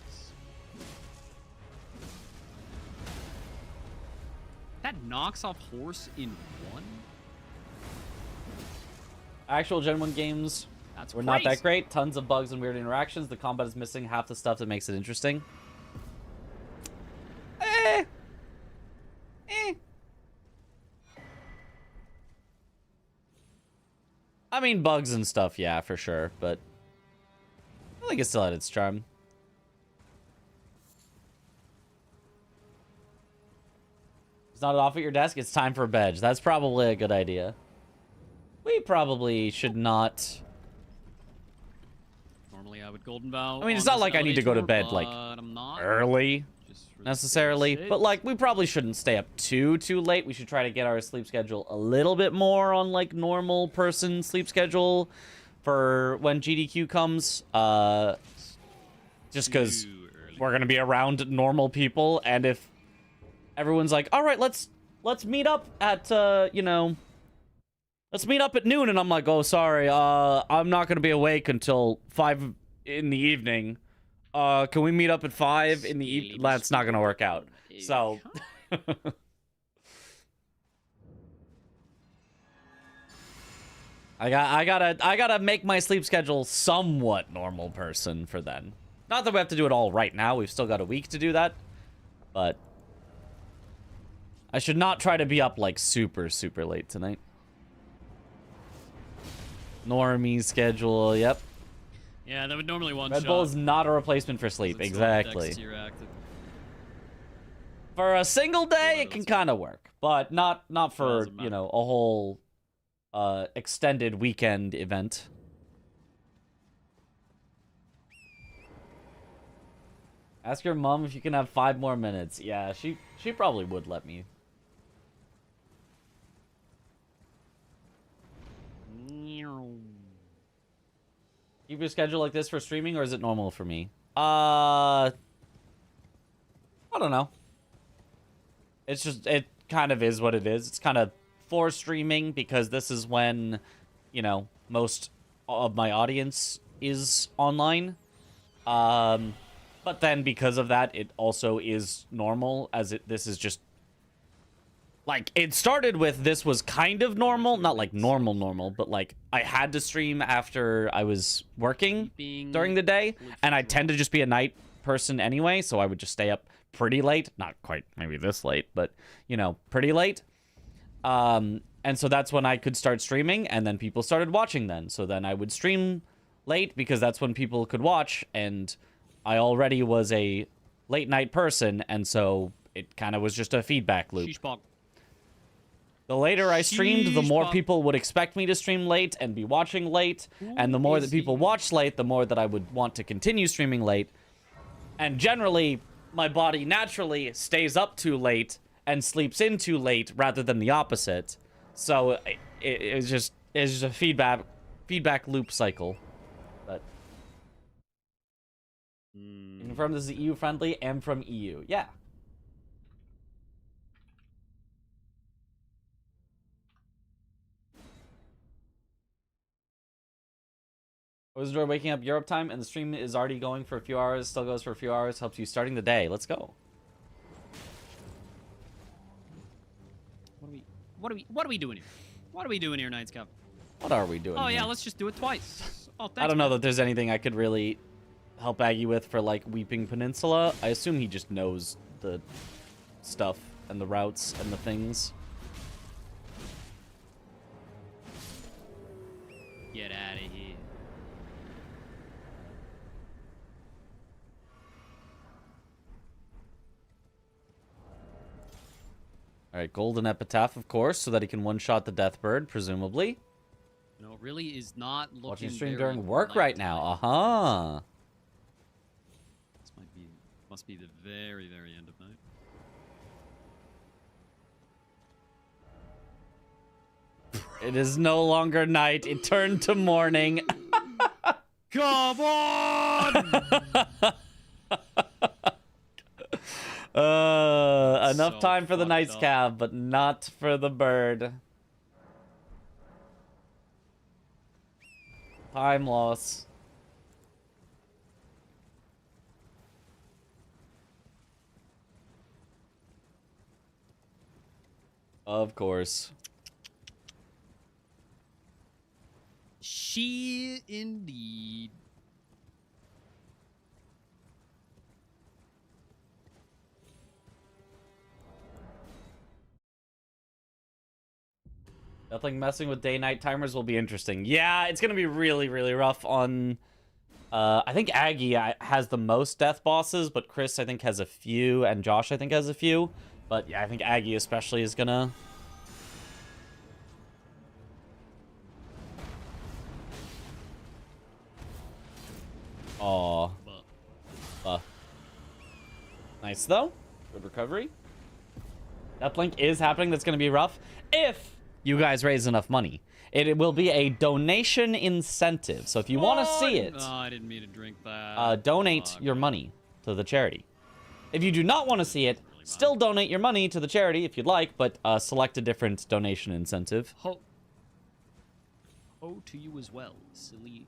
That knocks off Horse in 1? Actual Gen 1 games That's were not that crazy. great. Tons of bugs and weird interactions. The combat is missing half the stuff that makes it interesting. I mean, bugs and stuff, yeah, for sure, but I think it still had its charm. It's not off at your desk. It's time for bed. That's probably a good idea. We probably should not. Normally I would golden vow. I mean, it's on not this like I need to go to elevator, bed like but I'm not. early Just for the necessarily, sake. but like we probably shouldn't stay up too late. We should try to get our sleep schedule a little bit more on like normal person sleep schedule for when GDQ comes. Just because Too early. we're gonna be around normal people, and if everyone's like, all right, let's meet up at let's meet up at noon, and I'm like, oh, sorry, I'm not gonna be awake until 5 in the evening. Can we meet up at 5 in the evening? That's not gonna work out. So I gotta make my sleep schedule somewhat normal person for then. Not that we have to do it all right now. We've still got a week to do that, but I should not try to be up like super late tonight. Normie schedule, yep. Yeah, that would normally one Red shot. Bull is not a replacement for sleep, It's still Dex exactly. tier active. For a single day, it can kind of work, but not for, Doesn't matter. a whole extended weekend event. Ask your mom if you can have 5 more minutes. Yeah, she probably would let me. Keep your schedule like this for streaming, or is it normal for me? I don't know. It's just, it kind of is what it is. It's kind of for streaming because this is when, most of my audience is online. But then because of that, it also is normal, as this is just like, it started with this was kind of normal, not like normal, but like I had to stream after I was working during the day, and I tend to just be a night person anyway, so I would just stay up pretty late, not quite maybe this late, but pretty late. And so that's when I could start streaming, and then people started watching then. So then I would stream late because that's when people could watch, and I already was a late night person, and so it kind of was just a feedback loop. The later I streamed, the more people would expect me to stream late and be watching late, and the more that people watch late, the more that I would want to continue streaming late. And generally, my body naturally stays up too late and sleeps in too late rather than the opposite. So it's just a feedback loop cycle. But confirm this is EU friendly and from EU. Yeah. I always enjoy waking up Europe time, and the stream is already going for a few hours, still goes for a few hours, helps you starting the day. Let's go. What are we doing here? What are we doing here, Knights Cup? What are we doing Oh here? yeah, let's just do it twice. Oh, thanks. I don't know man. that there's anything I could really help Aggie with for, like, Weeping Peninsula. I assume he just knows the stuff and the routes and the things. Get out of here. Alright, Golden Epitaph, of course, so that he can one-shot the Deathbird, presumably. No, it really is not looking Watching stream very during work right now. Uh-huh. This must be the very, very end of night. It is no longer night. It turned to morning. Come on! Enough So time for the fucked Night's up. Cab, but not for the bird. Time loss. Of course. She indeed. Nothing messing with day-night timers will be interesting. Yeah, it's gonna be really, really rough on... I think Aggie has the most death bosses, but Chris, I think, has a few, and Josh, I think, has a few. But yeah, I think Aggie especially is gonna... Aw. Nice, though. Good recovery. Deathlink is happening. That's going to be rough. If you guys raise enough money. It will be a donation incentive. So if you want to see it... Oh, I didn't mean to drink that. donate your money to the charity. If you do not want to see it, still donate your money to the charity if you'd like, but select a different donation incentive. Ho to you as well, silly_monkey2.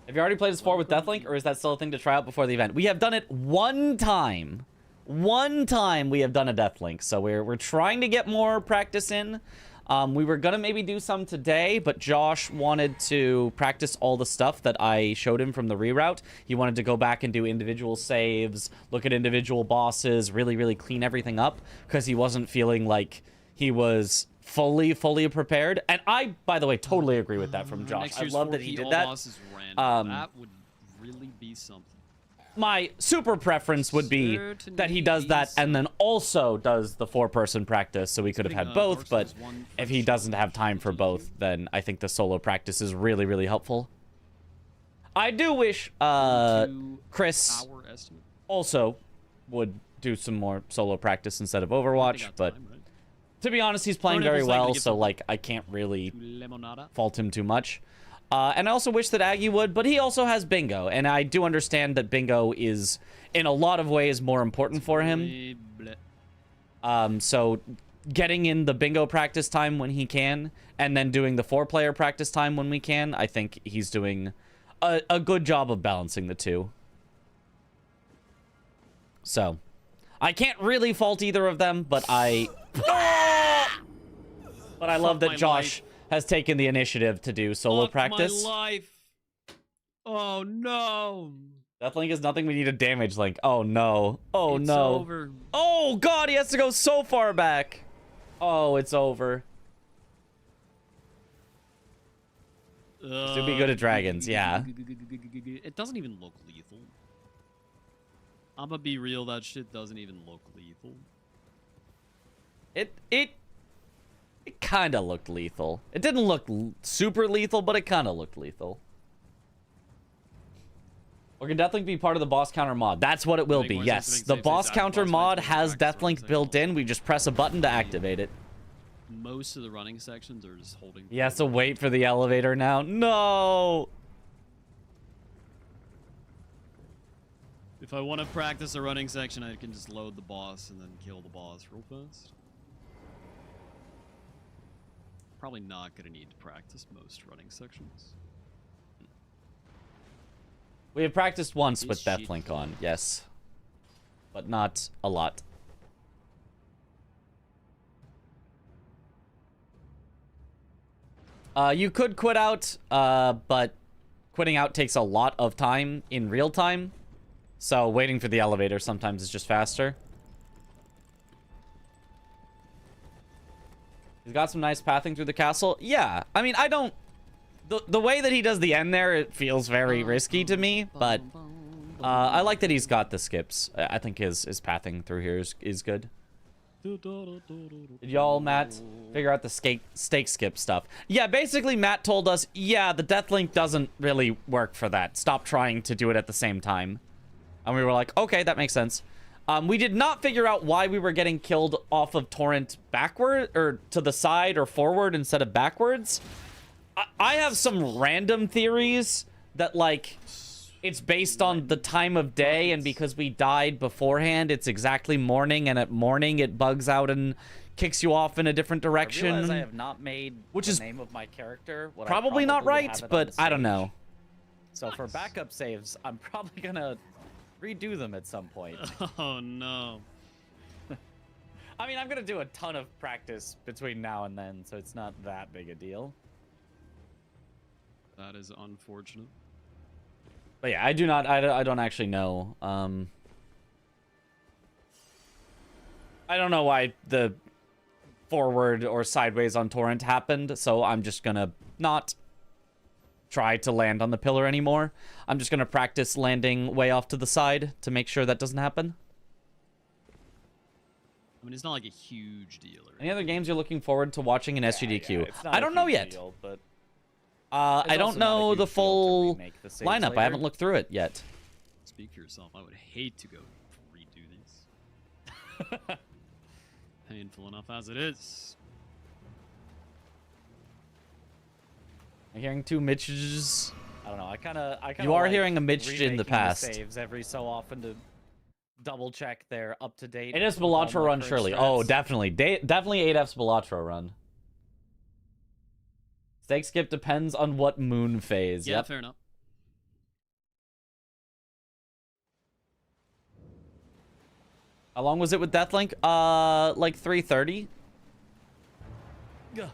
Have you already played this before with Deathlink, or is that still a thing to try out before the event? We have done it one time. One time we have done a Deathlink, so we're trying to get more practice in. We were gonna maybe do some today, but Josh wanted to practice all the stuff that I showed him from the reroute. He wanted to go back and do individual saves, look at individual bosses, really clean everything up, because he wasn't feeling like he was fully prepared. And I, by the way, totally agree with that from Josh. I love that he did that. That would really be something. My super preference would be that he does that and then also does the 4-person practice, so we could have had both, but if he doesn't have time for both, then I think the solo practice is really helpful. I do wish Chris also would do some more solo practice instead of Overwatch, but to be honest, he's playing very well, so like I can't really fault him too much. And I also wish that Aggie would, but he also has Bingo, and I do understand that Bingo is, in a lot of ways, more important for him. So getting in the Bingo practice time when he can, and then doing the 4-player practice time when we can, I think he's doing a good job of balancing the two. So, I can't really fault either of them, but I... But I love that Josh... has taken the initiative to do solo practice. My life. Oh no. Deathlink is nothing. We need a damage link. Oh no. Oh it's no. Over. Oh god, he has to go so far back. Oh, it's over. This would be good at dragons, yeah. It doesn't even look lethal. I'm gonna be real, that shit doesn't even look lethal. It kind of looked lethal. It didn't look super lethal, but it kind of looked lethal. Or can Deathlink be part of the boss counter mod? That's what it will be, yes. The boss counter mod has Deathlink built in. We just press a button to activate it. Most of the running sections are just holding... He has to wait for the elevator now. No! If I want to practice a running section, I can just load the boss and then kill the boss real fast. Probably not going to need to practice most running sections. We have practiced once with Deathlink on, yes. But not a lot. You could quit out, but quitting out takes a lot of time in real time. So waiting for the elevator sometimes is just faster. He's got some nice pathing through the castle. Yeah, I mean, I don't... The way that he does the end there, it feels very risky to me, but I like that he's got the skips. I think his pathing through here is good. Did y'all, Matt, figure out the stake skip stuff? Yeah, basically Matt told us, yeah, the Deathlink doesn't really work for that. Stop trying to do it at the same time. And we were like, okay, that makes sense. We did not figure out why we were getting killed off of Torrent backward, or to the side or forward instead of backwards. I have some random theories that, like, it's based on the time of day, and because we died beforehand, it's exactly morning, and at morning it bugs out and kicks you off in a different direction. I realize I have not made the name of my character. What probably not right, but I don't know. So for backup saves, I'm probably gonna redo them at some point. Oh no. I mean, I'm gonna do a ton of practice between now and then, so it's not that big a deal. That is unfortunate. But yeah, I don't actually know. I don't know why the forward or sideways on Torrent happened, so I'm just gonna not try to land on the pillar anymore. I'm just gonna practice landing way off to the side to make sure that doesn't happen. I mean, it's not like a huge deal. Or Any other games you're looking forward to watching in SGDQ? It's not I a don't know huge yet. deal, but I it's don't also not a know huge the deal to full remake the saves lineup. I later. haven't looked through it yet. Speak for yourself. I would hate to go redo these. Painful enough as it is. I'm hearing two Mitches. I don't know. I kind of. You are like hearing a Mitch in the remaking past. Saves every so often to double check they're up to date. It is with all my Spilatra run, current surely. strats. Oh, definitely. Definitely 8F Spilatra run. Stake skip depends on what moon phase. Yeah, Yep. fair enough. How long was it with Deathlink? Like 3:30. Yeah.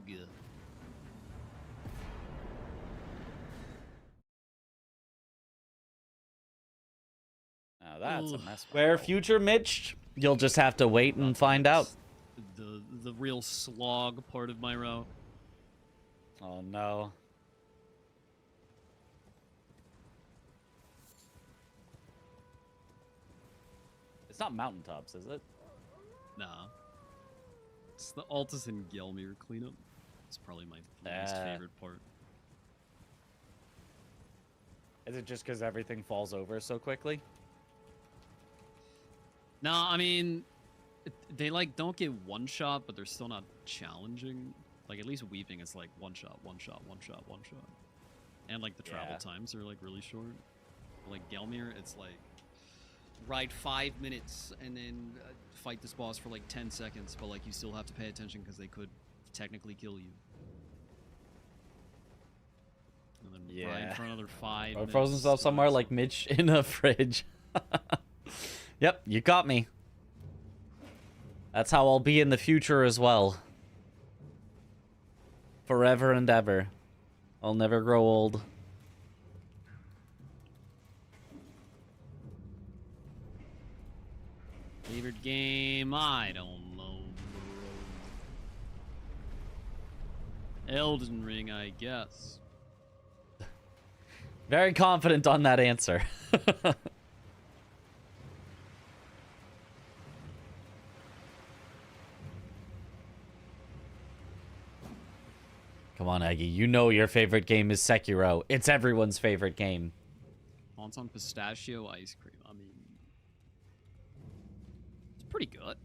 Good. Now that's a Ooh. mess. Where future Mitch? You'll just have to wait and find out. The real slog part of my route. Oh no. It's not mountaintops, is it? Nah. It's the Altus and Gelmir cleanup. It's probably my least favorite part. Is it just because everything falls over so quickly? No, I mean, they like don't get one shot, but they're still not challenging. Like at least Weeping is like one shot, one shot, one shot, one shot, and like the travel Yeah. times are like really short. But, like Gelmir, it's like ride 5 minutes and then fight this boss for like 10 seconds, but like you still have to pay attention because they could technically kill you. And then ride for another 5 Or minutes. froze himself somewhere like Mitch in a fridge. Yep, you got me. That's how I'll be in the future as well. Forever and ever. I'll never grow old. Favorite game? I don't know, bro. Elden Ring, I guess. Very confident on that answer. Come on, Aggie. You know your favorite game is Sekiro. It's everyone's favorite game. Haunts on pistachio ice cream. I mean, it's pretty good.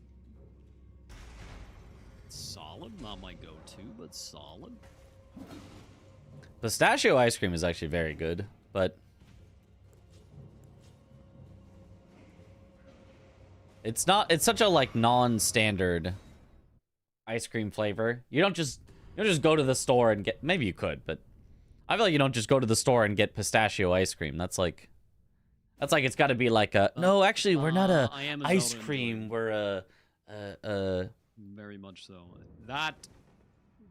It's solid. Not my go-to, but solid. Pistachio ice cream is actually very good, but it's such a like non-standard ice cream flavor. You don't just go to the store and get, maybe you could, but I feel like you don't just go to the store and get pistachio ice cream. That's like it's got to be like a no, actually we're not a I am a ice Zelda cream, we're a Very much so. That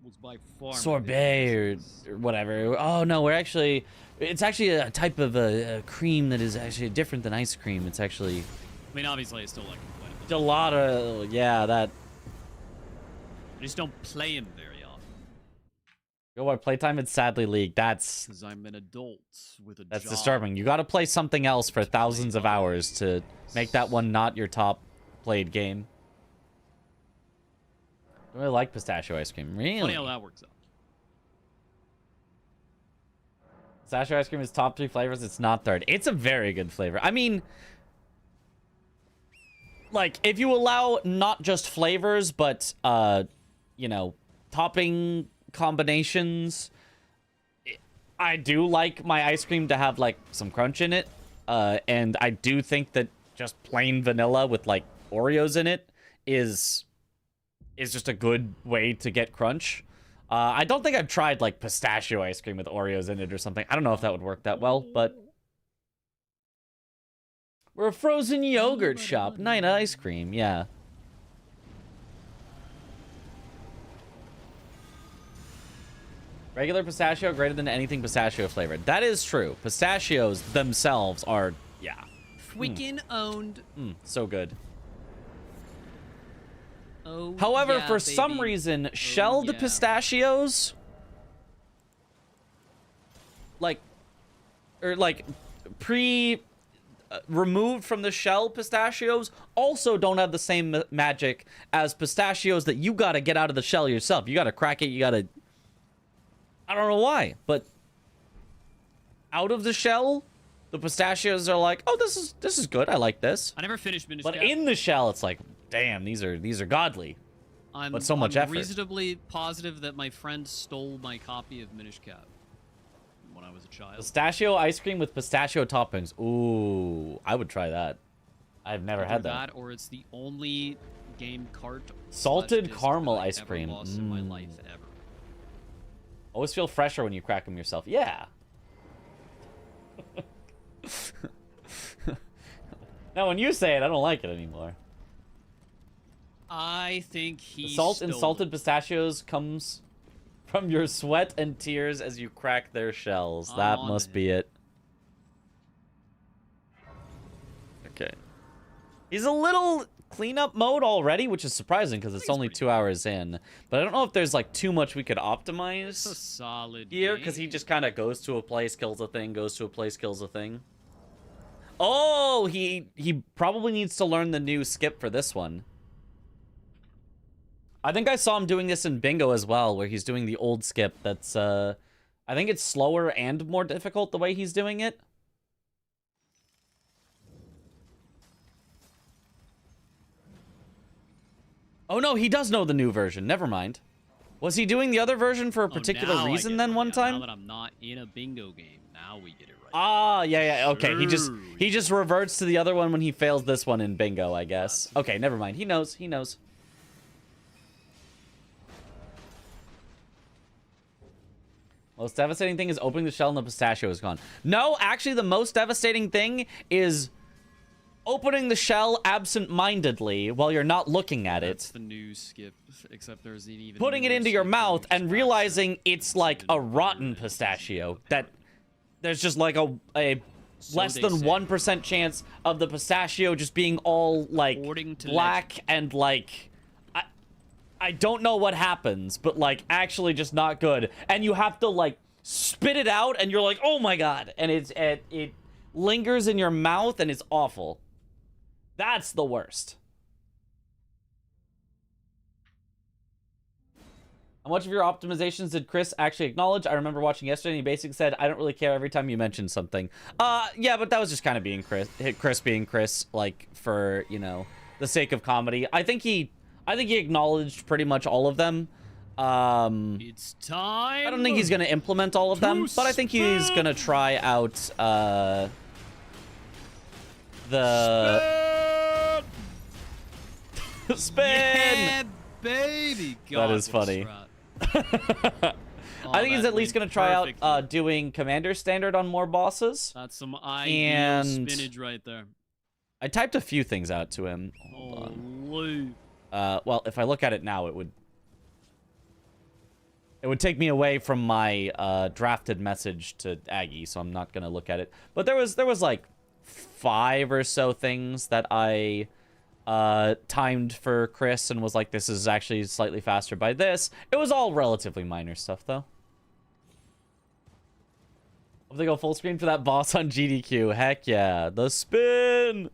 was by far my sorbet favorite. or whatever. Oh no, it's actually a type of a cream that is actually different than ice cream. It's actually I mean, obviously, I still like them quite a bit. gelato. Yeah, that. I just don't play them very often Go what playtime? It's sadly league. That's because I'm an adult with a that's job. disturbing. You got to play something else for thousands of hours to make that one not your top played game. I really like pistachio ice cream. Funny Really? how that works out. Pistachio ice cream is top 3 flavors. It's not third. It's a very good flavor. I mean, like, if you allow not just flavors, but, you know, topping combinations, I do like my ice cream to have, like, some crunch in it. And I do think that just plain vanilla with, like, Oreos in it is just a good way to get crunch. I don't think I've tried, like, pistachio ice cream with Oreos in it or something. I don't know if that would work that well, but we're a frozen yogurt shop. Night ice cream, yeah. Regular pistachio greater than anything pistachio flavored. That is true. Pistachios themselves are, yeah. Freaking owned. So good. Oh, However, yeah, for some baby. reason, shelled yeah. pistachios removed from the shell pistachios also don't have the same magic as pistachios that you gotta get out of the shell yourself. You gotta crack it, you gotta... I don't know why, but out of the shell, the pistachios are like, oh, this is good, I like this. I never finished Minish But Cap. in the shell, it's like, damn, these are godly. But so much I'm effort. reasonably positive that my friend stole my copy of Minish Cap when I was a child. Pistachio ice cream with pistachio toppings. Ooh, I would try that. I've never had that. Or it's the only game cart Salted / disc caramel that I ice ever cream. lost in my life ever. Always feel fresher when you crack them yourself. Yeah. Now, when you say it, I don't like it anymore. I think he The salt in stole salted it. pistachios comes from your sweat and tears as you crack their shells. That on must to be it. Okay. He's a little cleanup mode already, which is surprising because it's only 2 hours in. But I don't know if there's like too much we could It's a optimize solid here because he game. just kind of goes to a place, kills a thing, goes to a place, kills a thing. Oh, he probably needs to learn the new skip for this one. I think I saw him doing this in Bingo as well, where he's doing the old skip that's, I think it's slower and more difficult the way he's doing it. Oh no, he does know the new version. Never mind. Was he doing the other version for a particular now I reason get then it. one Yeah, time? Now that I'm not in a bingo game, now we get it right. Ah, yeah, okay. Sure. He just reverts to the other one when he fails this one in Bingo, I guess. Okay, never mind. He knows. Most devastating thing is opening the shell and the pistachio is gone. No, actually, the most devastating thing is opening the shell absent-mindedly while you're not looking at That's it. the new skip, except there's an even Putting it newer into your skip mouth which and is realizing it's like a considered rotten weird. pistachio. That there's just like a less they than say. 1% chance of the pistachio just being all like According to black and like I don't know what happens, but like actually just not good. And you have to like spit it out and you're like, "Oh my god." And it lingers in your mouth and it's awful. That's the worst. How much of your optimizations did Chris actually acknowledge? I remember watching yesterday and he basically said, I don't really care every time you mention something. Yeah, but that was just kind of being Chris being Chris, like, for, you know, the sake of comedy. I think he acknowledged pretty much all of them. It's time. I don't think he's going to implement all of them, but I think he's going to try out, the... Spin! Yeah, baby. God, That is what a funny. strat. I think he's that at least went going to try out perfectly. doing Commander Standard on more bosses. That's some ideal and- spinach right there. I typed a few things out to him. Hold on. Holy. Well, if I look at it now, it would take me away from my drafted message to Aggie, so I'm not going to look at it. But there was like 5 or so things that I timed for Chris and was like, this is actually slightly faster by this. It was all relatively minor stuff, though. Hope they go full screen for that boss on GDQ. Heck yeah. The spin!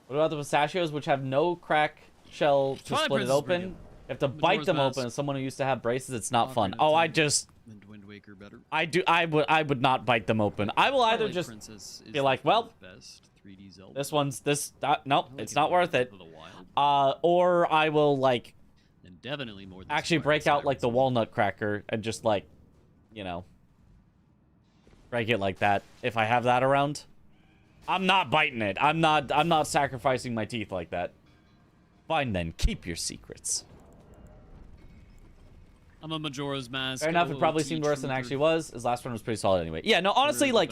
What about the pistachios, which have no crack shell to Twilight split it Princess is pretty open? good. You have to Majora's bite them Mask. open. As someone who used to have braces, it's not fun. Ocarina of Oh, I Time just... and Wind Waker better. I would not bite them open. I will either Twilight just Princess is be like, the well, best 3D Zelda. nope, I like it's it not more worth than it. Breath of the Wild, Or I will like and definitely more than actually Skyward break out like the Sword. walnut cracker and just like, you know, break it like that if I have that around. I'm not biting it. I'm not sacrificing my teeth like that. Fine then, keep your secrets. I'm a Majora's Mask. Fair enough, it probably seemed worse than it actually was. His last run was pretty solid anyway. Yeah, no, honestly, like,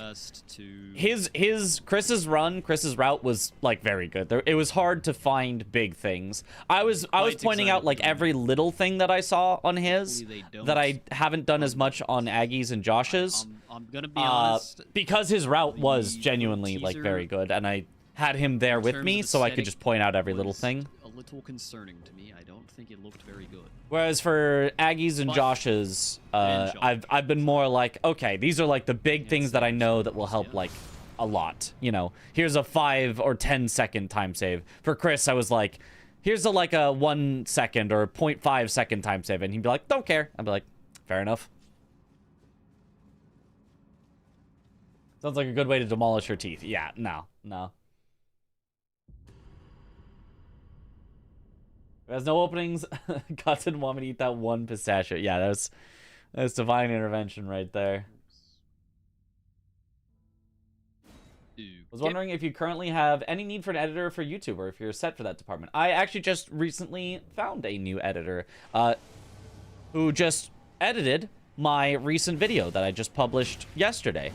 Chris's route was like very good. It was hard to find big things. I was pointing out like every little thing that I saw on his Hopefully they don't. that I haven't done as much on Aggie's and Josh's. I'm gonna be honest. Because his route was the genuinely like teaser very good, and I had him there in with terms me, of so I could aesthetic just point out every little was thing. a little concerning to me. I don't think it looked very good. Whereas for Aggie's and Josh's, I've been more like, okay, these are like the big things that I know that will help like a lot. You know, here's a 5 or 10 second time save. For Chris, I was like, here's like a 1 second or 0.5 second time save, and he'd be like, don't care. I'd be like, fair enough. Sounds like a good way to demolish her teeth. Yeah, no. There's no openings. God didn't want me to eat that one pistachio. Yeah, that's divine intervention right there. I was wondering if you currently have any need for an editor for YouTube, or if you're set for that department. I actually just recently found a new editor who just edited my recent video that I just published yesterday.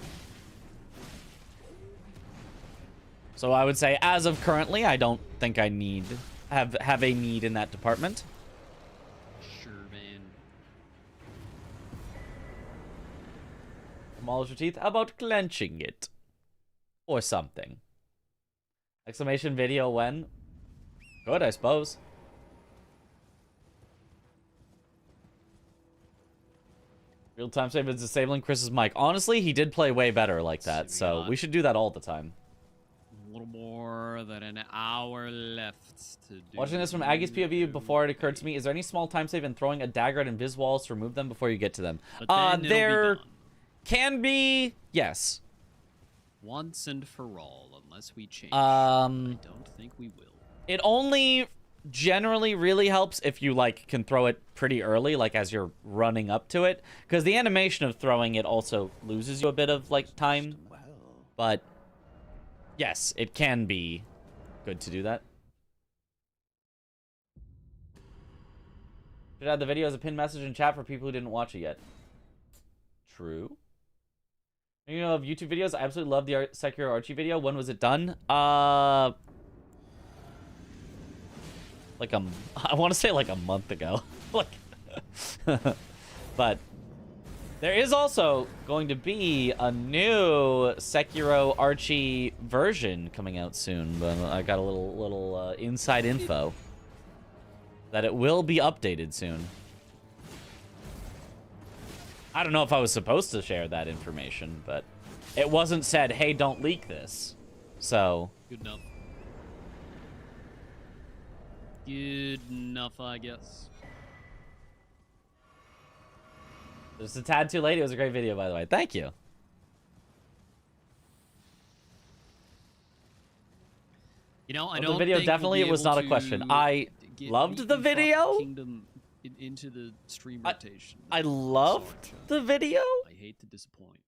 So I would say, as of currently, I don't think I have a need in that department. Sure, man. Demolish your teeth? How about clenching it? Or something. Exclamation video when? Good, I suppose. Real-time save is disabling Chris's mic. Honestly, he did play way better like that, so we should do that all the time. A little more than an hour left to do. Watching this from Aggie's POV before it occurred to me, is there any small time save in throwing a dagger at invis walls to remove them before you get to them? There can be, yes. Once and for all, unless we change. I don't think we will. It only generally really helps if you like can throw it pretty early, like as you're running up to it, because the animation of throwing it also loses you a bit of like time. But yes, it can be good to do that. Should add the video as a pinned message in chat for people who didn't watch it yet. True. You know, of YouTube videos, I absolutely love the Sekiro Archie video. When was it done? I want to say like a month ago. But there is also going to be a new Sekiro Archie version coming out soon. But I got a little inside info that it will be updated soon. I don't know if I was supposed to share that information, but it wasn't said, hey, don't leak this. So. Good enough. Good enough, I guess. Just a tad too late. It was a great video, by the way. Thank you. You know, I the don't video think definitely we'll it was not a question. I loved the video. Kingdom into the stream rotation. I loved the video. I hate to disappoint.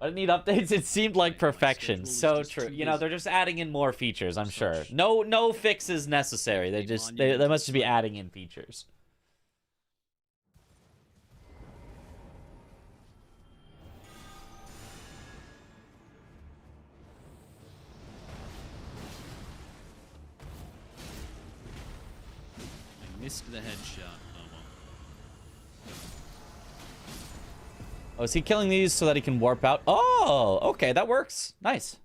I didn't need updates. It seemed like perfection. So true. You know, they're just adding in more features, I'm sure. No fixes necessary. They must just be adding in features. I missed the headshot. Oh, is he killing these so that he can warp out? Oh, okay, that works. Nice.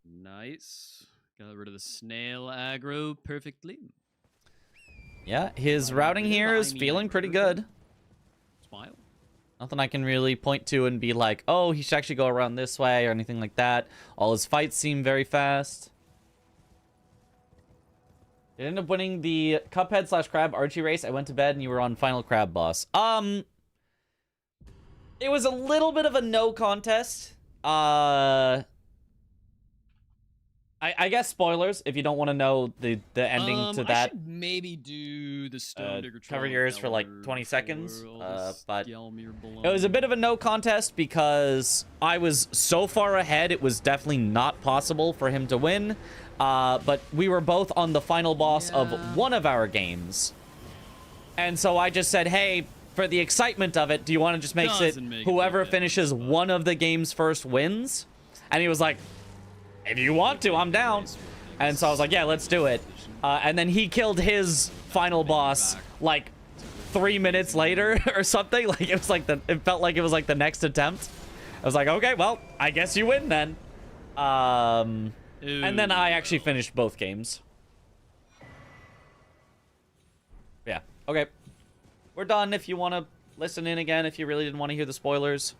Nice. Got rid of the snail aggro perfectly. Yeah, his routing here is feeling pretty good. Smile. Nothing I can really point to and be like, oh, he should actually go around this way or anything like that. All his fights seem very fast. Did you end up winning the Cuphead/Crab Archie race? I went to bed and you were on Final Crab Boss. It was a little bit of a no contest. I guess spoilers if you don't want to know the ending to that. I should maybe do the Stone Digger cover yours for like 20 seconds. But it it was a bit of a no contest because I was so far ahead. It was definitely not possible for him to win. But we were both on the final boss of one of our games. And so I just said, hey, for the excitement of it, do you want to just make it whoever finishes one of the games first wins? And he was like, if you want to, I'm down. And so I was like, yeah, let's do it. And then he killed his final boss like 3 minutes later or something. Like it was like it felt like it was like the next attempt. I was like, okay, well, I guess you win then. And then I actually finished both games. Okay. We're done if you want to listen in again, if you really didn't want to hear the spoilers.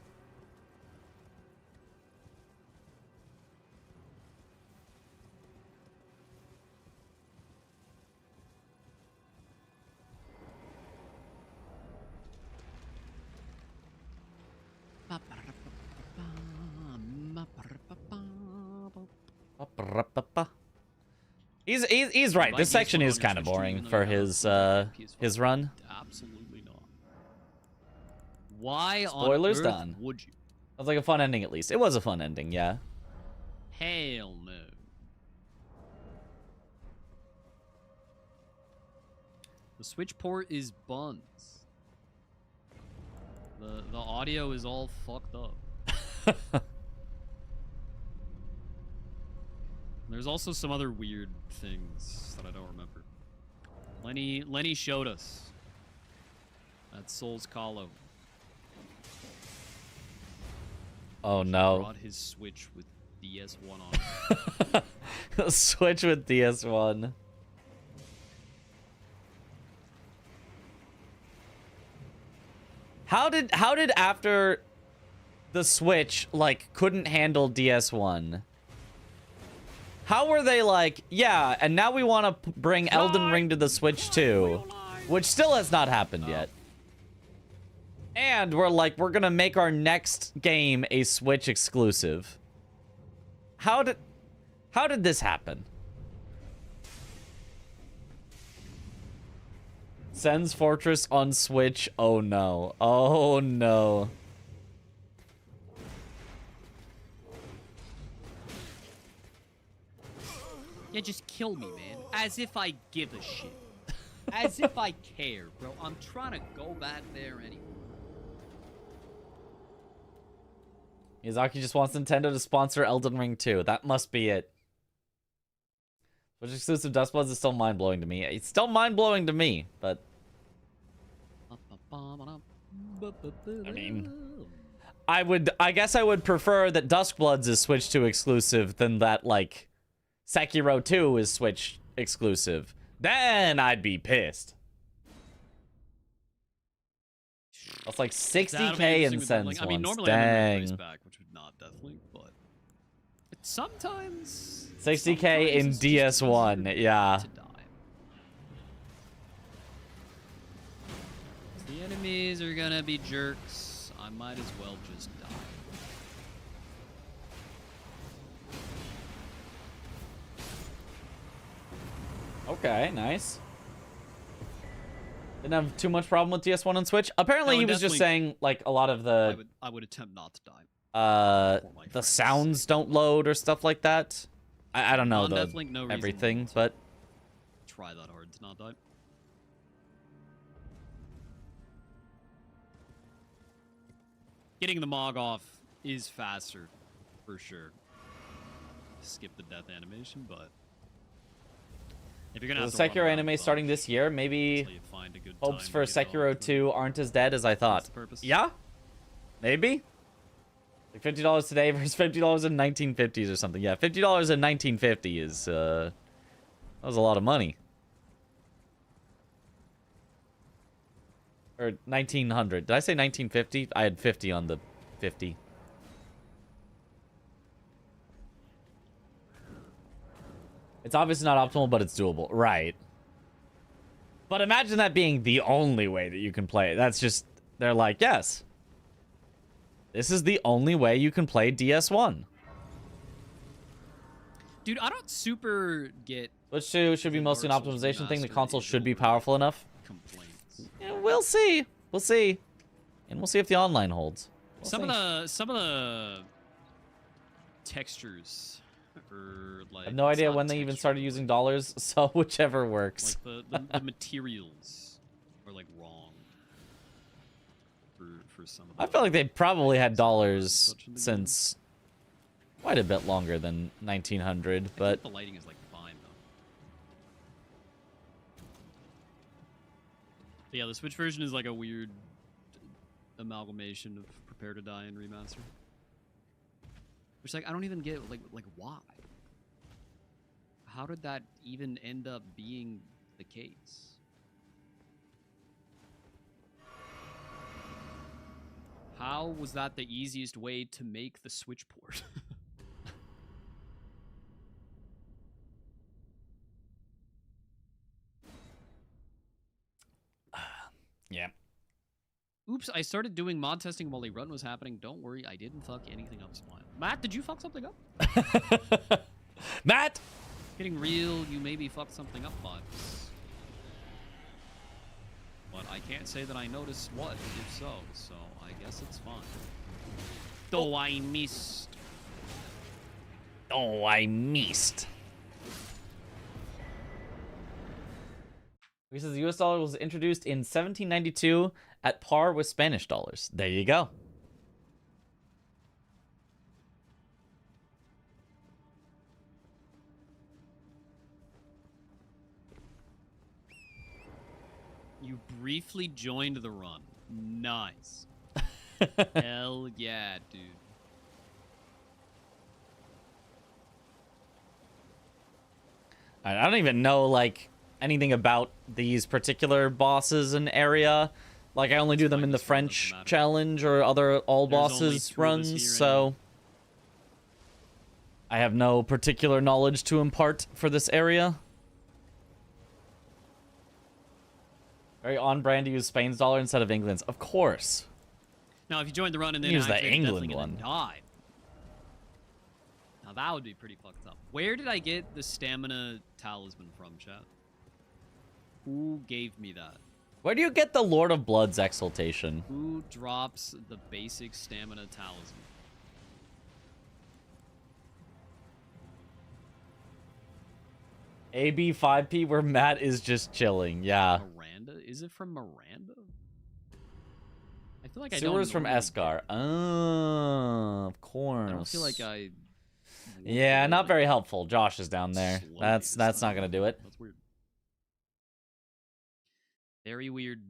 He's right. This section is kind of boring for his run. Absolutely not. Why Spoilers on earth done. would you? Sounds like a fun ending, at least. It was a fun ending, yeah. Hell no. The Switch port is buns. The audio is all fucked up. There's also some other weird things that I don't remember. Lenny showed us. At Soul's Hollow. Oh no. Brought his Switch with DS1 on it. Switch with DS1. How did after the Switch like couldn't handle DS1? How were they like, yeah, and now we want to bring Elden Ring to the Switch too, which still has not happened yet. And we're like, we're gonna make our next game a Switch exclusive. How did this happen? Sen's Fortress on Switch. Oh no. Oh no. Yeah, just kill me, man. As if I give a shit. As if I care, bro. I'm trying to go back there anyway. Miyazaki just wants Nintendo to sponsor Elden Ring 2. That must be it. Switch exclusive Dustbloods is still mind-blowing to me. It's still mind-blowing to me, but... I mean... I guess I would prefer that Duskbloods is Switch 2 exclusive than that, like... Sekiro 2 is Switch exclusive. Then I'd be pissed. That's like 60k in Sen's like, I mean, once. normally I Dang. back, which would not definitely, but sometimes 60k in it's just DS1, easier yeah. to die. The enemies are gonna be jerks. I might as well just die. Okay, nice. Didn't have too much problem with DS1 on Switch. Apparently, No, he was just definitely- saying like a lot of the I would attempt not to die. the sounds don't load or stuff like that. I don't know Non-deathlink, no reason everything, to but try that hard to not die. Getting the Mog off is faster, for sure. Skip the death animation, but if you're gonna have the to run Sekiro around anime a starting bunch this year, maybe until you find a good hopes time for to get it Sekiro off, 2 aren't as dead as I thought. the purpose. Yeah, maybe. Like $50 today versus $50 in 1950s or something. Yeah, $50 in 1950 is that was a lot of money. Or 1900. Did I say 1950? I had 50 on the 50. It's obviously not optimal, but it's doable. Right. But imagine that being the only way that you can play it. That's just... They're like, yes. This is the only way you can play DS1. Dude, I don't super get Switch 2 should be mostly an Dark Souls optimization thing. The Remastered console is should be over powerful enough. complaints. Yeah, we'll see. We'll see. And we'll see if the online holds. We'll Some see. of the textures are like I have no it's idea not when they even texture, started using dollars, so whichever works. like the materials are like wrong for some of I the feel like they probably had dollars such in the game. since quite a bit longer than 1900, I but think the lighting is like fine though. But yeah, the Switch version is like a weird amalgamation of Prepare to Die and Remaster. Which like I don't even get like why. How did that even end up being the case? how was that the easiest way to make the switch port? Yeah. Oops, I started doing mod testing while a run was happening. Don't worry, I didn't fuck anything up, Smile. Matt, did you fuck something up? Matt! Getting real, you maybe fucked something up, vibes. But I can't say that I noticed what, if so I guess it's fine. Though I missed. Oh, I missed. He says the US dollar was introduced in 1792 at par with Spanish dollars. There you go. You briefly joined the run. Nice. Hell yeah, dude. I don't even know, like, anything about these particular bosses and area. Like, I only do them in the French challenge or other all bosses runs, so I have no particular knowledge to impart for this area. Very on brand to use Spain's dollar instead of England's. Of course. Now, if you join the run and then Use the accident, you're England definitely gonna one. die. Now, that would be pretty fucked up. Where did I get the stamina talisman from, chat? Who gave me that? Where do you get the Lord of Blood's exaltation? Who drops the basic stamina talisman? AB5P where Matt is just chilling. Yeah. Miranda? Is it from Miranda? I feel like I Sewers don't from normally Escar. Oh, of course. I don't feel like I... Yeah, not very helpful. Josh is down there. Slowly That's this not gonna do it. That's weird. Very weird.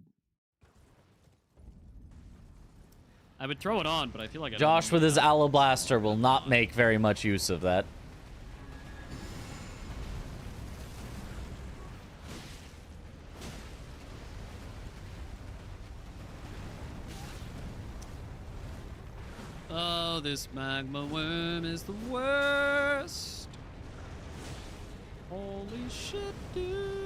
I would throw it on, but I feel like I don't Josh with normally his have it. Alablaster will not make very much use of that. Oh, this magma worm is the worst. Holy shit, dude.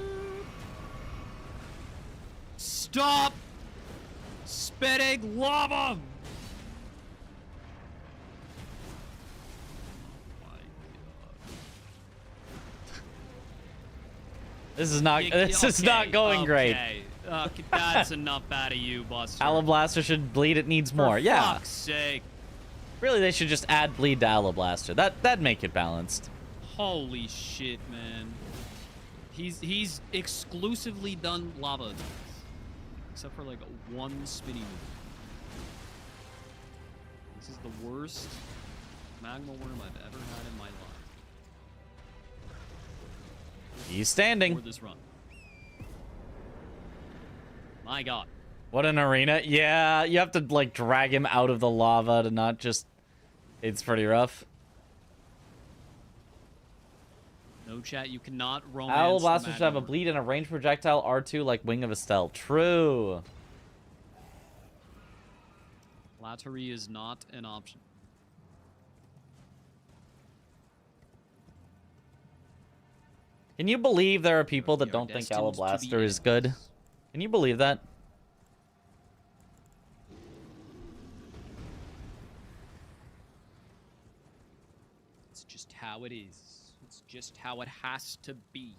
Stop spitting lava! This is not Okay, going great. okay. That's enough out of you, Buster. Alablaster should bleed, it needs more. For Yeah. fuck's sake. Really, they should just add bleed to Alablaster. That'd make it balanced. Holy shit, man. He's exclusively done lava attacks. Except for like one spinny move. This is the worst magma worm I've ever had in my life. He's standing. For this run. My god. What an arena. Yeah, you have to like drag him out of the lava to not just... It's pretty rough. No chat, you cannot romance Alablaster the should have a magma worm. bleed and a ranged projectile R2 like Wing of Estelle. True. Flattery is not an option. Can you believe there are people that We are don't think destined to be Alablaster is good? enemies. Can you believe that? It's just how it is. It's just how it has to be.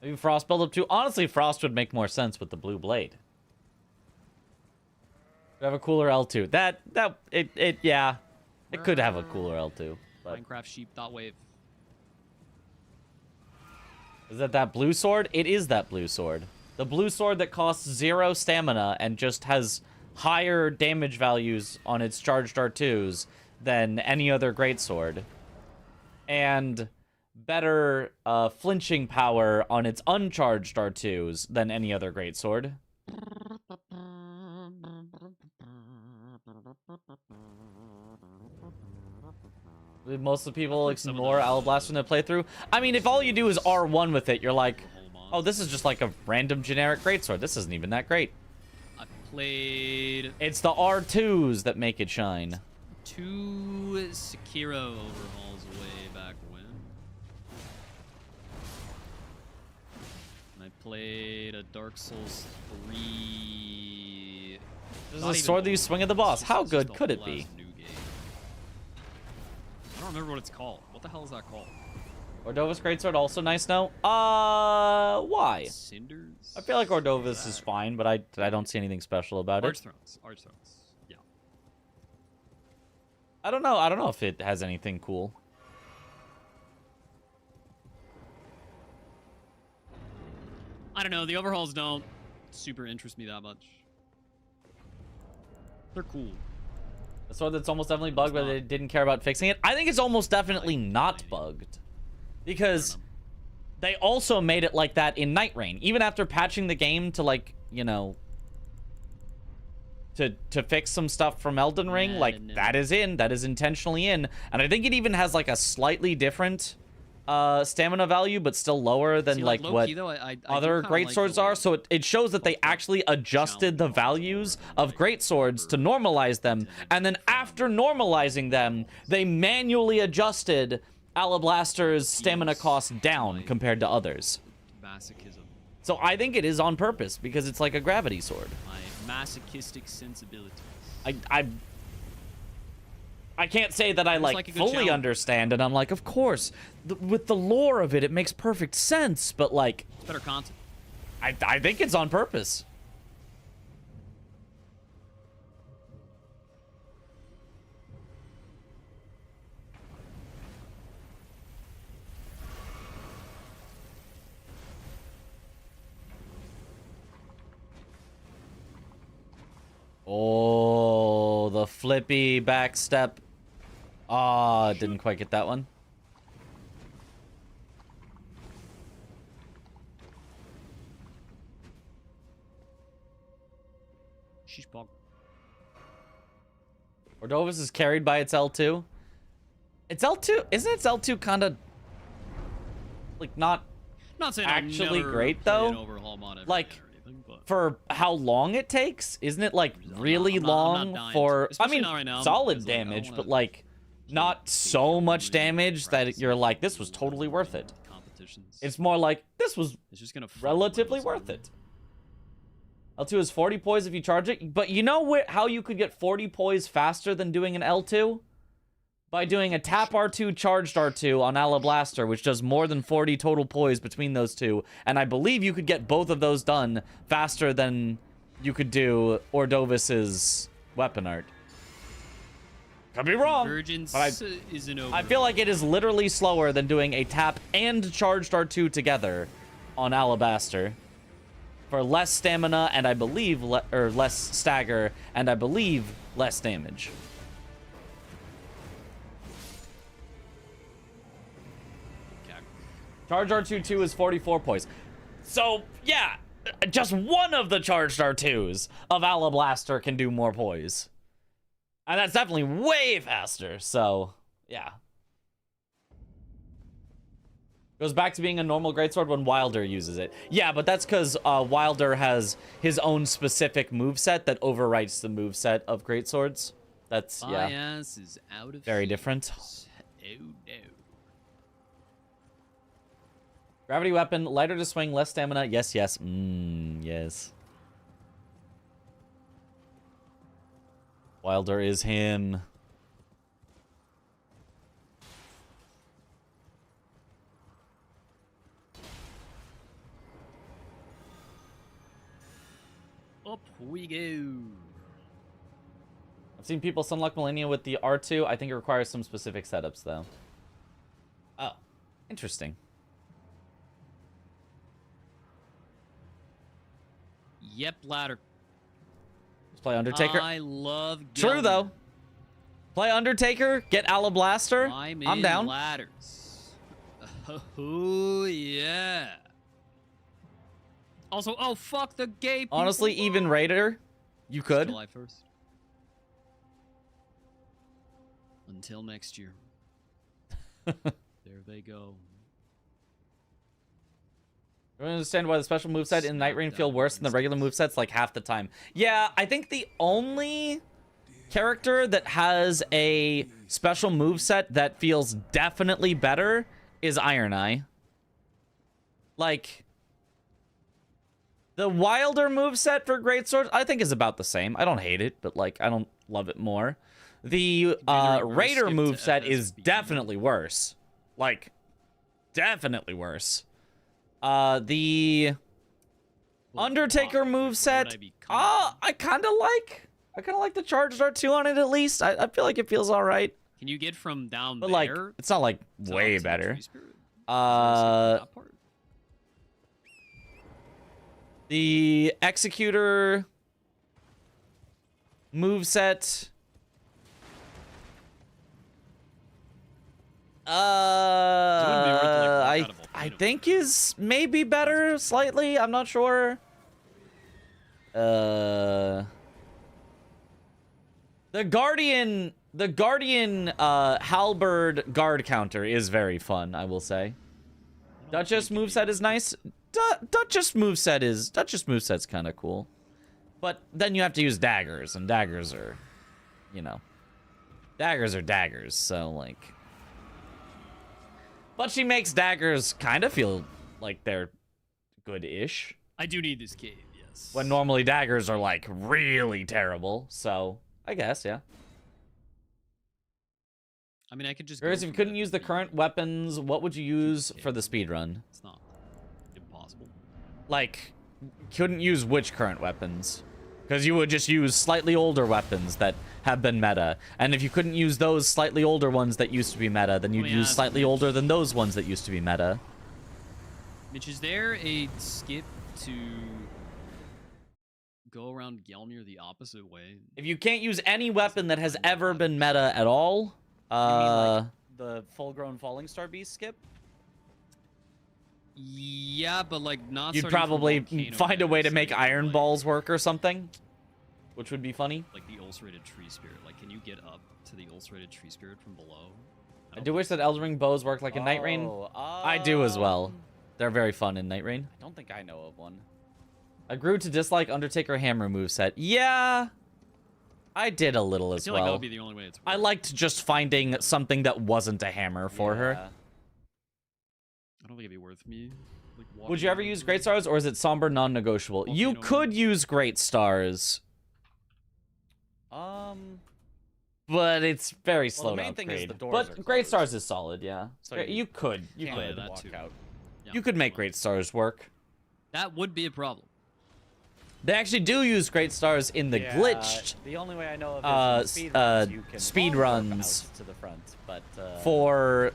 Maybe Frost build up too. Honestly, Frost would make more sense with the blue blade. Could have a cooler L2. Yeah. It could have a cooler L2. But Minecraft sheep dot wave. is that blue sword? It is that blue sword. The blue sword that costs 0 stamina and just has higher damage values on its charged R2s than any other greatsword. And better flinching power on its uncharged R2s than any other greatsword. Most of the people ignore Alablaster in their playthrough. I mean, if all you do is R1 with it, you're like, oh, this is just like a random generic greatsword. This isn't even that great. I've played It's the R2s that make it shine. 2 Sekiro overhauls way back when. And I played a Dark Souls 3. This is Not a even sword that you old. swing at the boss. It's How just good a could it whole be? ass new game. I don't remember what it's called. What the hell is that called? Ordova's greatsword also nice now. Why? Cinders? I feel like Ordova's is fine, but I don't see anything special about it. Archthrones. Archthrones. Yeah. I don't know. I don't know if it has anything cool. I don't know. The overhauls don't super interest me that much. They're cool. A sword that's almost definitely bugged, but not. they didn't care about fixing it. I think it's almost definitely not bugged. Because they also made it like that in Night Rain. Even after patching the game to, like, you know, to fix some stuff from Elden Ring, like, that is intentionally in. And I think it even has, like, a slightly different stamina value, but still lower than, like, what other greatswords are. So it shows that they actually adjusted the values of greatswords to normalize them. And then after normalizing them, they manually adjusted Alablaster's stamina cost down compared to others. Masochism. So I think it is on purpose because it's like a gravity sword. My masochistic sensibilities. I can't say that I like like a good fully challenge. understand, and I'm like, of course, with the lore of it, it makes perfect sense. But like, It's better content. I think it's on purpose. Oh, the flippy back step. Ah, didn't quite get that one. Sheesh bog. Ordova's is carried by its L2. Its L2, isn't its L2 kind of like not Not saying actually I'll never great, play though? an overhaul mod ever Like, again or anything, but for how long it takes? Isn't it like really I'm not long dying for to. I Especially mean not right now, solid because, like, I don't damage, wanna but like not so much damage that you're like this was totally worth it. competitions. It's more like this was It's just gonna fuck relatively with worth it. L2 is 40 poise if you charge it, but you know how you could get 40 poise faster than doing an L2? By doing a tap R2 charged R2 on Alablaster, which does more than 40 total poise between those two, and I believe you could get both of those done faster than you could do Ordovis's weapon art. Could be wrong, Convergence but is an I feel like it is literally slower than doing a tap and charged R2 together on Alablaster. For less stamina, and I believe, or less stagger, and I believe less damage. Charge R2-2 is 44 poise. So, yeah, just one of the charged R2s of Alablaster can do more poise. And that's definitely way faster, so, yeah. Goes back to being a normal greatsword when Wilder uses it. Yeah, but that's because Wilder has his own specific moveset that overwrites the moveset of greatswords. That's, yeah, ass is out of very different. Oh no. Gravity weapon, lighter to swing, less stamina. Yes, yes. Yes. Wilder is him. Up we go. I've seen people sunlock Millennia with the R2. I think it requires some specific setups, though. Oh, interesting. Yep, ladder. Let's play Undertaker. I love True, though. Play Undertaker, get Alablaster. I'm down. Ladders. Oh, yeah. Also, oh, fuck the gay people. Honestly, even Raider, you could. July 1st. Until next year. There they go. I don't understand why the special moveset in Night Rain feel worse than the regular movesets like half the time. Yeah, I think the only character that has a special moveset that feels definitely better is Iron Eye. Like, the Wilder moveset for Greatsword, I think is about the same. I don't hate it, but like, I don't love it more. The Raider moveset is definitely worse. Like, definitely worse. The Undertaker moveset, I kind of like the charged R2 on it at least. I feel like it feels all right. Can you get from down But there? like, it's not like to way up to the better. Tree Spirit? That part? The Executor moveset. I think is maybe better slightly. I'm not sure. The Guardian Halberd guard counter is very fun, I will say. Duchess moveset is nice. Duchess moveset's kind of cool. But then you have to use daggers, and daggers are, you know, daggers are daggers, so like. But she makes daggers kind of feel like they're good-ish. I do need this cave, yes. When normally daggers are like really terrible, so I guess, yeah. I mean, I could just. Whereas if you couldn't use the current weapons, what would you use for the speedrun? It's not impossible. Like, couldn't use which current weapons? Because you would just use slightly older weapons that have been meta. And if you couldn't use those slightly older ones that used to be meta, then you'd use slightly older than those ones that used to be meta. Mitch, is there a skip to go around Gelmir the opposite way? If you can't use any weapon that has ever been meta at all, You mean like the full-grown Falling Star Beast skip? Yeah, but like not. you'd probably find a way to make iron balls work or something, which would be funny. Like the ulcerated tree spirit. Like, can you get up to the ulcerated tree spirit from below? I do wish that Elden Ring bows worked like in Night Rain. I do as well. They're very fun in Night Rain. I don't think I know of one. I grew to dislike Undertaker hammer moveset. Yeah, I did a little as I feel well. like that would be the only way it's. I liked just finding something that wasn't a hammer for her. I don't think it'd be worth me. Like, Would you ever use Great Stars, or is it somber non-negotiable? You could use Great Stars, but it's very slow the to main thing is upgrade. the doors But are Great closed. Stars is solid, yeah. So You could. walk out. You could make Great Stars work. That would be a problem. They actually do use Great Stars in the glitched The only way I know of is in speed warp runs out to the front, but for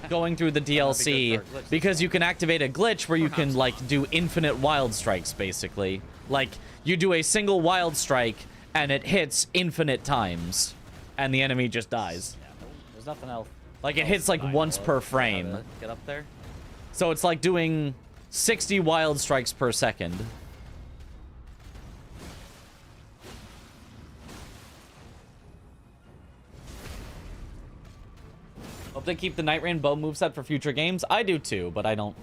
going through the DLC, because you can activate a glitch where you can like do infinite wild strikes basically. Like you do a single wild strike and it hits infinite times and the enemy just dies. Yeah, there's nothing else. Like it hits like once per frame. Get up there. So it's like doing 60 wild strikes per second. Hope they keep the Night Rain bow moveset for future games. I do too, but I don't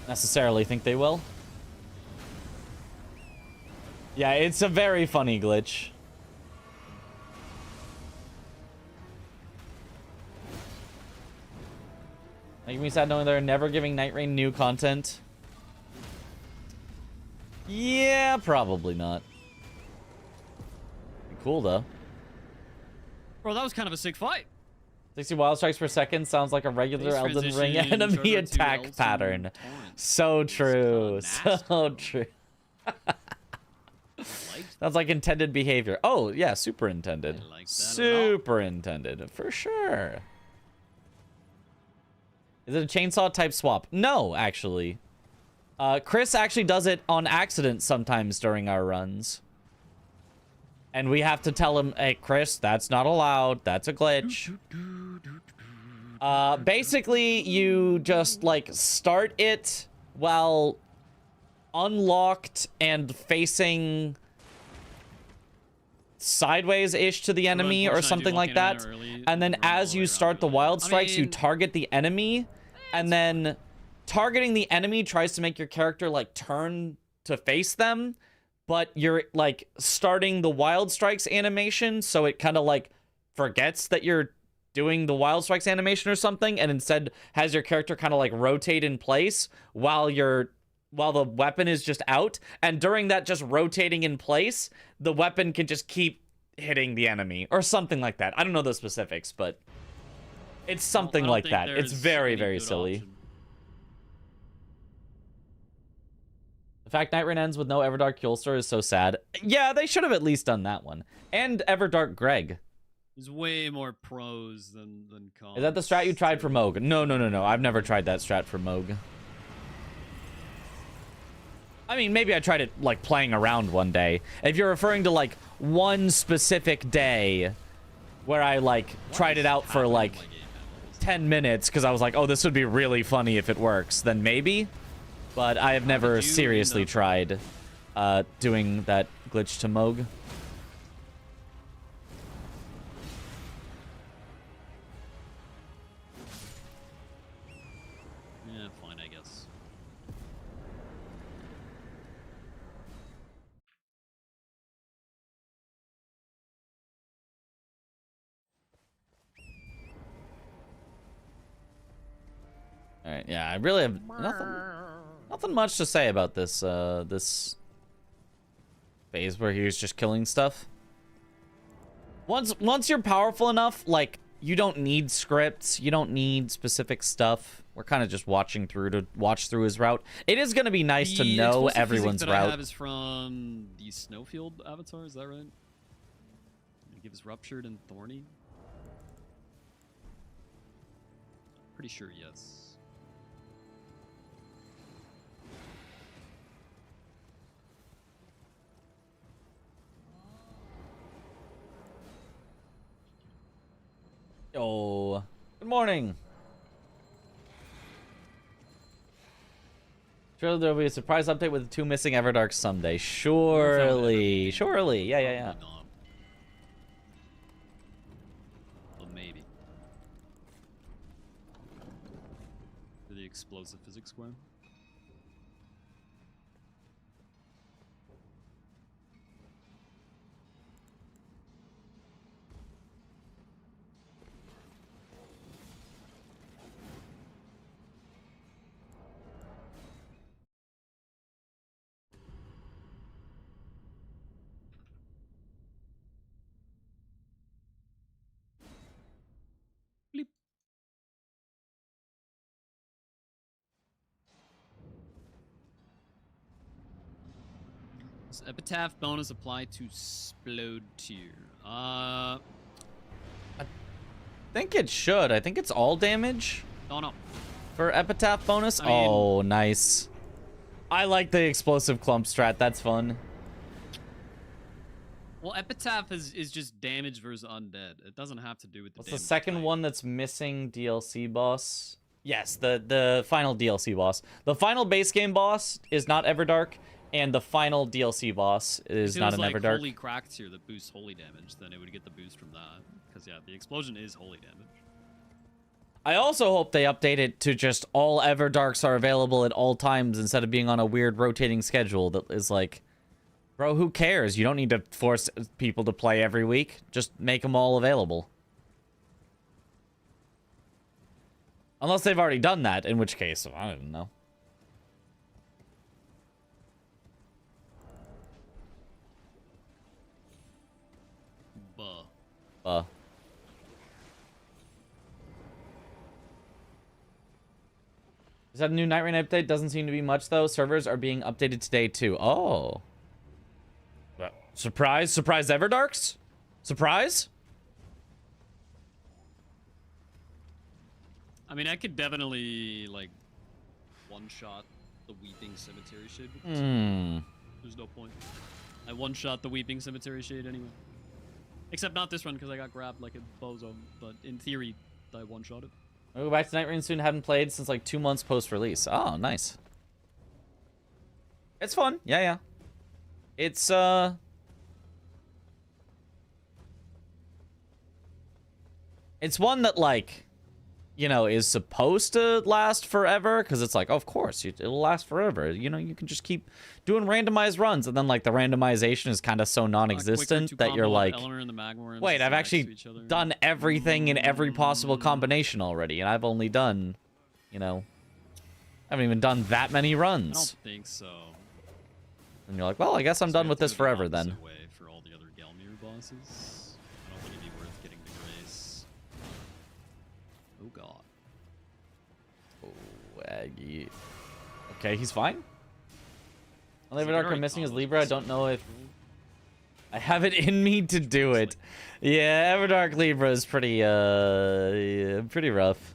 necessarily think they will. Yeah, it's a very funny glitch. Making me sad knowing they're never giving Night Rain new content. Yeah, probably not. Be cool though. Bro, that was kind of a sick fight. 60 wild strikes per second sounds like a regular Base Elden Ring transition, enemy shorter to attack L2 pattern. torrent. So true. Nasty. So true. Sounds like intended behavior. Oh, yeah, super intended. I like that Super intended, for sure. Is it a chainsaw type swap? No, actually. Chris actually does it on accident sometimes during our runs. And we have to tell him, hey, Chris, that's not allowed. That's a glitch. Basically, you just, like, start it while unlocked and facing sideways-ish to the enemy or something like that. And then as you start the wild strikes, you target the enemy. And then targeting the enemy tries to make your character like turn to face them, but you're like starting the wild strikes animation, so it kind of like forgets that you're doing the wild strikes animation or something, and instead has your character kind of like rotate in place while the weapon is just out, and during that just rotating in place, the weapon can just keep hitting the enemy or something like that. I don't know the specifics, but it's something I don't like think that. It's there's very, any very good silly. option. The fact Night Rain ends with no Everdark Killstore is so sad. Yeah, they should have at least done that one. And Everdark Greg. There's way more pros than cons. Is that the strat you tried for Moog? No. I've never tried that strat for Moog. I mean, maybe I tried it, like, playing around one day. If you're referring to, like, one specific day where I, like, tried it out for, like, 10 minutes because I was like, oh, this would be really funny if it works, then maybe. But I have never seriously tried doing that glitch to Moog. Yeah, fine, I guess. All right, yeah, I really have nothing much to say about this this phase where he was just killing stuff. Once you're powerful enough, like, you don't need scripts, you don't need specific stuff. We're kind of just watching through to watch through his route. It is gonna be nice to know everyone's that route. I have is from the Snowfield avatar. Is that right? It gives ruptured and thorny. Pretty sure, yes. Oh, good morning. Surely there'll be a surprise update with the 2 missing Everdarks someday. Surely. Yeah. Probably not. Well, maybe. For the explosive physics square. Bleep. Does epitaph bonus apply to Splode tier? I think it should. I think it's all damage Don't know. for epitaph bonus. I mean- Oh, nice. I like the explosive clump strat. That's fun. Well, epitaph is just damage versus undead. It doesn't have to do with the What's the damage second type. one that's missing DLC boss? Yes, the final DLC boss. The final base game boss is not Everdark, and the final DLC boss is If it not was an like Everdark. Holy Cracked here that boosts holy damage, then it would get the boost from that. Because yeah, the explosion is holy damage. I also hope they update it to just all Everdarks are available at all times instead of being on a weird rotating schedule that is like, bro, who cares? You don't need to force people to play every week. Just make them all available. Unless they've already done that, in which case, I don't know. Buh. Is that a new Night Rain update? Doesn't seem to be much, though. Servers are being updated today, too. Oh. Surprise? Surprise Everdarks? Surprise? I mean, I could definitely, like, one-shot the Weeping Cemetery Shade. There's no point. I one-shot the Weeping Cemetery Shade anyway. Except not this run, because I got grabbed like a bozo. But in theory, I one-shot it. I'll go back to Night Rain soon. Haven't played since like 2 months post-release. Oh, nice. It's fun. Yeah. It's, It's one that, like, you know, is supposed to last forever, because it's like, of course, it'll last forever. You know, you can just keep doing randomized runs, and then, like, the randomization is kind of so non-existent that you're like, wait, I've actually done everything in every possible combination already, and I've only done, you know, I haven't even done that many runs. I don't think so. And you're like, well, I guess I'm done with this forever then. Way for all the other Gelmir bosses. I don't think it'd be worth getting the Grace. Oh god. Oh, Aggie. Okay, he's fine. Only Everdark I'm missing is Libra. I don't know if I have it in me to do it. Yeah, Everdark Libra is pretty pretty rough.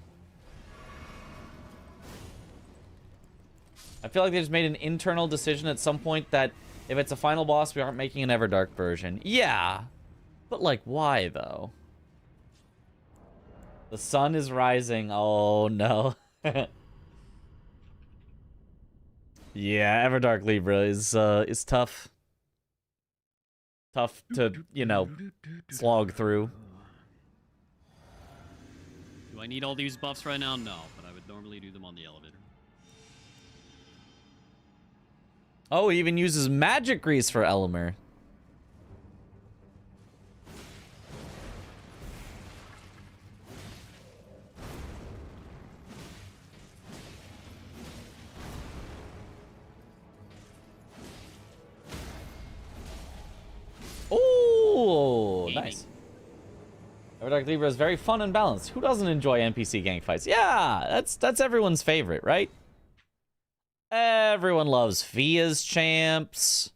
I feel like they just made an internal decision at some point that if it's a final boss, we aren't making an Everdark version. Yeah, but like, why though? The sun is rising. Oh no. Yeah, Everdark Libra is tough. Tough to, you know, slog through. Do I need all these buffs right now? No, but I would normally do them on the elevator. Oh, he even uses magic grease for Elmer. Oh, nice. Everdark Libra is very fun and balanced. Who doesn't enjoy NPC gang fights? Yeah, that's everyone's favorite, right? Everyone loves Fia's champs.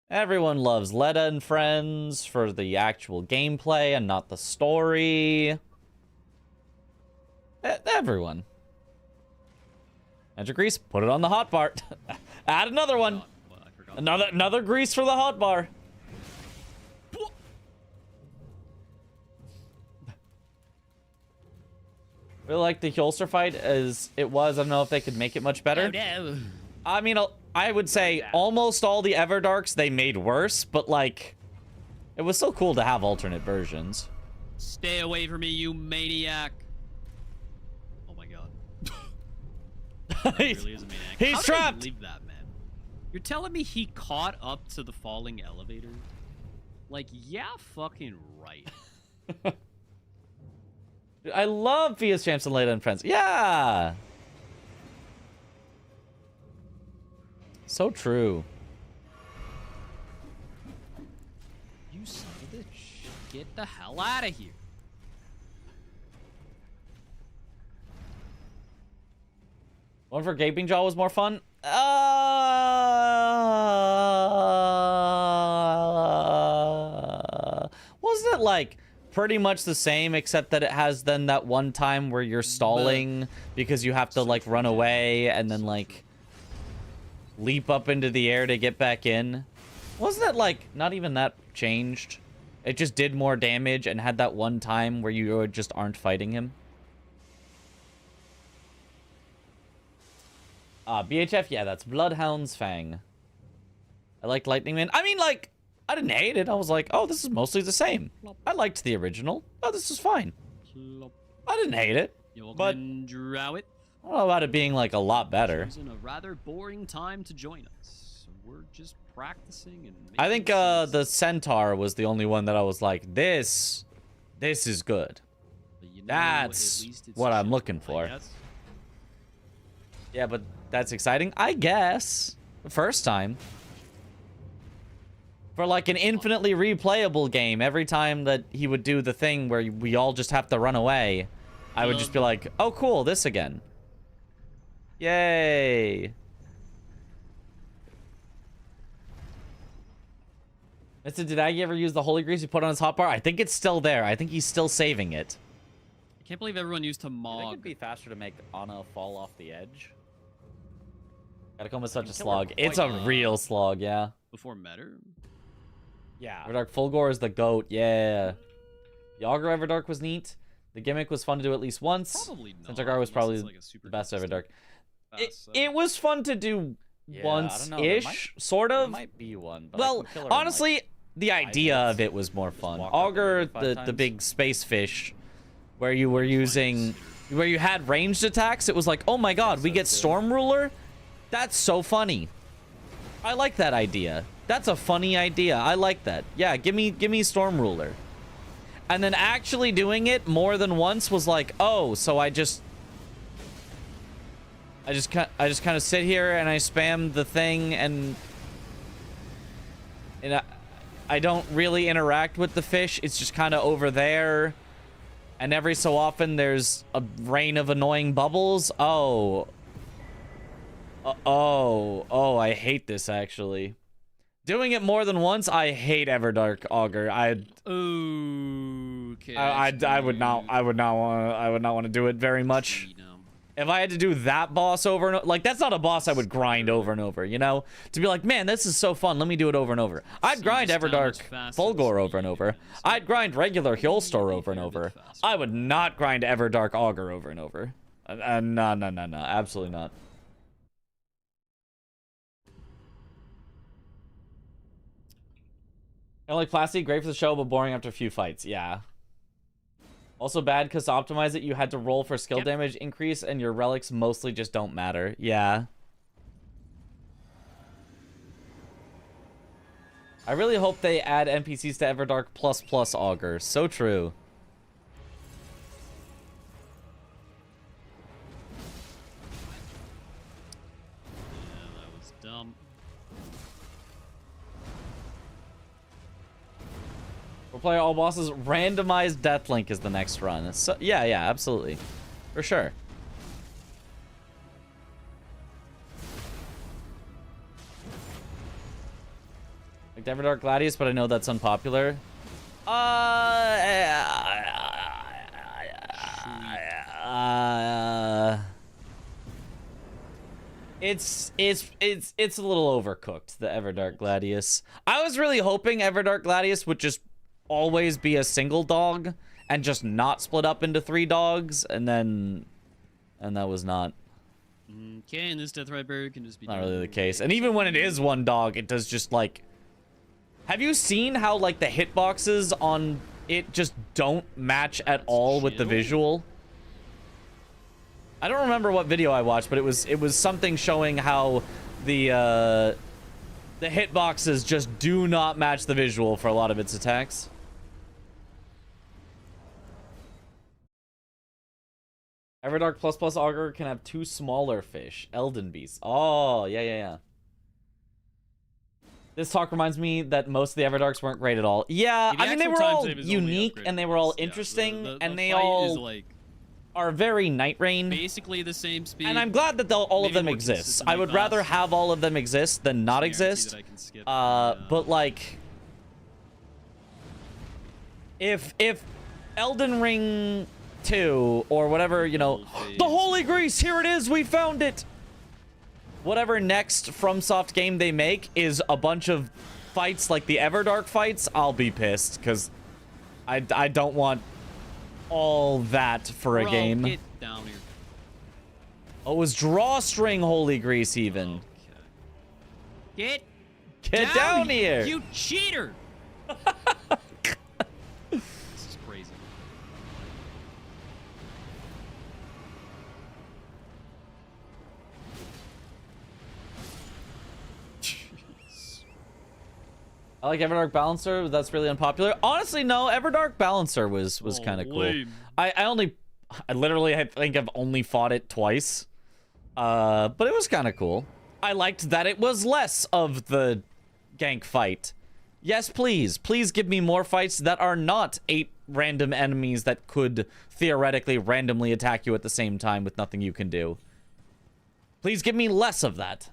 Everyone loves Leda and Friends for the actual gameplay and not the story. Everyone. Magic grease, put it on the hotbar. Add another one. Another grease for the hotbar. Really like the Hjolster fight as it was. I don't know if they could make it much better. Oh, no. I mean, I would say almost all the Everdarks they made worse, but like, it was so cool to have alternate versions. Stay away from me, you maniac. Oh my god. He really is a maniac. He's How trapped. Did I leave that, man? You're telling me he caught up to the falling elevator? Like, yeah, fucking right. I love Fia's champs and Leda and Friends. Yeah. So true. You son of a bitch. Get the hell out of here. One for Gaping Jaw was more fun. Wasn't it like pretty much the same, except that it has then that one time where you're stalling because you have to like run away and then like leap up into the air to get back in? Wasn't that like not even that changed? It just did more damage and had that one time where you just aren't fighting him. BHF, yeah, that's Bloodhound's Fang. I liked Lightning Man. I mean, like, I didn't hate it. I was like, oh, this is mostly the same. I liked the original. Oh, this is fine. I didn't hate it. But I don't know about it being, like, a lot better. In a rather boring time to join us. We're just practicing and I think the Centaur was the only one that I was like, this is good. You know, That's what I'm looking for. Yeah, but that's exciting, I guess. First time. For like an infinitely replayable game, every time that he would do the thing where we all just have to run away, I would just be like, oh cool, this again. Yay. Did Aggie ever use the holy grease he put on his hotbar? I think it's still there. I think he's still saving it. I can't believe everyone used to I think Mog. it'd be faster to make Ana fall off the edge. Catacomb is such a Kill her slog. quite It's a real slog, yeah. Before Metter? Yeah. Everdark Fulgore is the GOAT, yeah. Yager Everdark was neat. The gimmick was fun to do at least once. Probably not. Centaur was probably unless it's like a super the best consistent Everdark. fast, It was fun to do Yeah, I don't know, there once-ish, sort There of. might be one. But I Well, can kill her in, honestly, like, the idea minutes. of it was more fun. walk up Augur, there 5 the times. big space fish, where you were using, where you had ranged attacks. It was like, oh my god, we get Storm Ruler? That's so funny. I like that idea. That's a funny idea. I like that. Yeah, give me Storm Ruler. And then actually doing it more than once was like, oh, so I just kind of sit here and I spam the thing and I don't really interact with the fish. It's just kind of over there. And every so often there's a rain of annoying bubbles. Oh, I hate this actually. Doing it more than once, I hate Everdark Augur. Okay. I would not want to do it very much. If I had to do that boss over and over, like, that's not a boss I would grind over and over, you know? To be like, man, this is so fun, let me do it over and over. I'd grind Everdark Fulgor over and over. I'd grind regular Hjolstor over and over. I would not grind Everdark Augur over and over. No, absolutely not. I like Plasty, great for the show, but boring after a few fights. Yeah. Also bad because to optimize it, you had to roll for skill damage increase, and your relics mostly just don't matter. Yeah. I really hope they add NPCs to Everdark ++ Augur. So true. Yeah, that was dumb. We'll play all bosses. Randomized Deathlink is the next run. So, yeah, absolutely. For sure. Like Everdark Gladius, but I know that's unpopular. It's a little overcooked, the Everdark Gladius. I was really hoping Everdark Gladius would just always be a single dog and just not split up into 3 dogs, and that was not. Okay, and this Death Rider can just be not really the case. And even when it is one dog, it does just like. Have you seen how like the hitboxes on it just don't match at all with the visual? I don't remember what video I watched, but it was something showing how the hitboxes just do not match the visual for a lot of its attacks. Everdark ++ Augur can have 2 smaller fish. Elden Beast. Oh, yeah. This talk reminds me that most of the Everdarks weren't great at all. Yeah, I mean, they were all unique, and they were all interesting, and they all like, are very Night Rain. Basically the same speed. And I'm glad that all of them exist. I would rather have all of them exist than not exist. But, like, if Elden Ring 2 or whatever, you know, the Holy Grease, here it is, we found it. Whatever next FromSoft game they make is a bunch of fights like the Everdark fights, I'll be pissed because I don't want all that for a game. Get down here. Oh, it was Drawstring Holy Grease even. Okay. Get down here. You cheater. This is crazy. I like Everdark Balancer, but that's really unpopular. Honestly, no. Everdark Balancer was kind of cool. I literally, I think I've only fought it twice. But it was kind of cool. I liked that it was less of the gank fight. Yes, please. Please give me more fights that are not 8 random enemies that could theoretically randomly attack you at the same time with nothing you can do. Please give me less of that.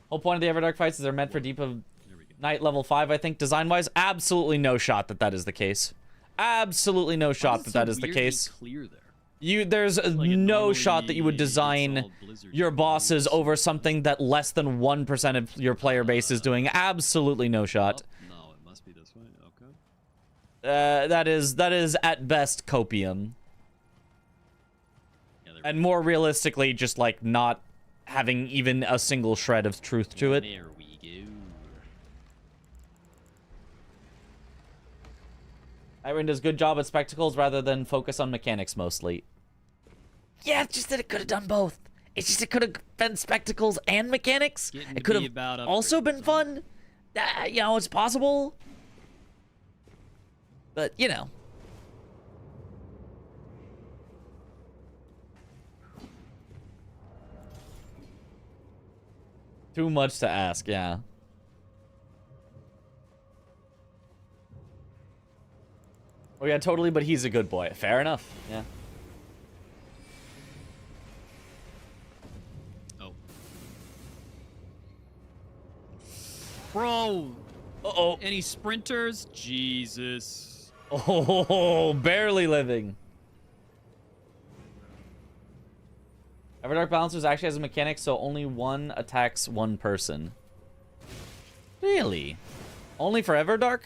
Whole point of the Everdark fights is they're meant for deep of night level 5, I think, design-wise. Absolutely no shot that is the case. Absolutely no shot that is the case. Clear there? There's no shot that you would design your bosses over something that less than 1% of your player base is doing. Absolutely no shot. No, it must be this way. Okay. That is at best copium. Yeah, and more realistically, just like not having even a single shred of truth to it. There we go. Night Rain does a good job at spectacles rather than focus on mechanics mostly. Yeah, it's just that it could have done both. It's just it could have been spectacles and mechanics. It could have also been fun. You know, it's possible. But, you know. Too much to ask, yeah. Oh yeah, totally, but he's a good boy. Fair enough, yeah. Oh. Bro! Uh-oh. Any sprinters? Jesus. Oh, barely living. Everdark Balancers actually has a mechanic, so only one attacks one person. Really? Only for Everdark?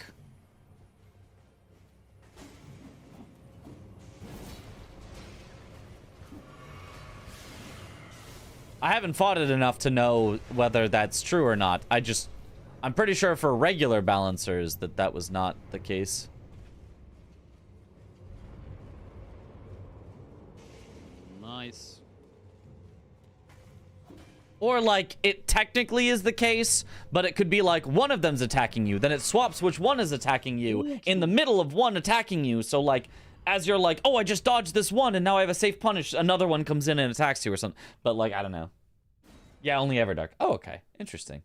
I haven't fought it enough to know whether that's true or not. I'm pretty sure for regular balancers that was not the case. Nice. Or, like, it technically is the case, but it could be like one of them's attacking you. Then it swaps which one is attacking you in the middle of one attacking you. So, like, as you're like, oh, I just dodged this one, and now I have a safe punish, another one comes in and attacks you or something. But, like, I don't know. Yeah, only Everdark. Oh, okay. Interesting.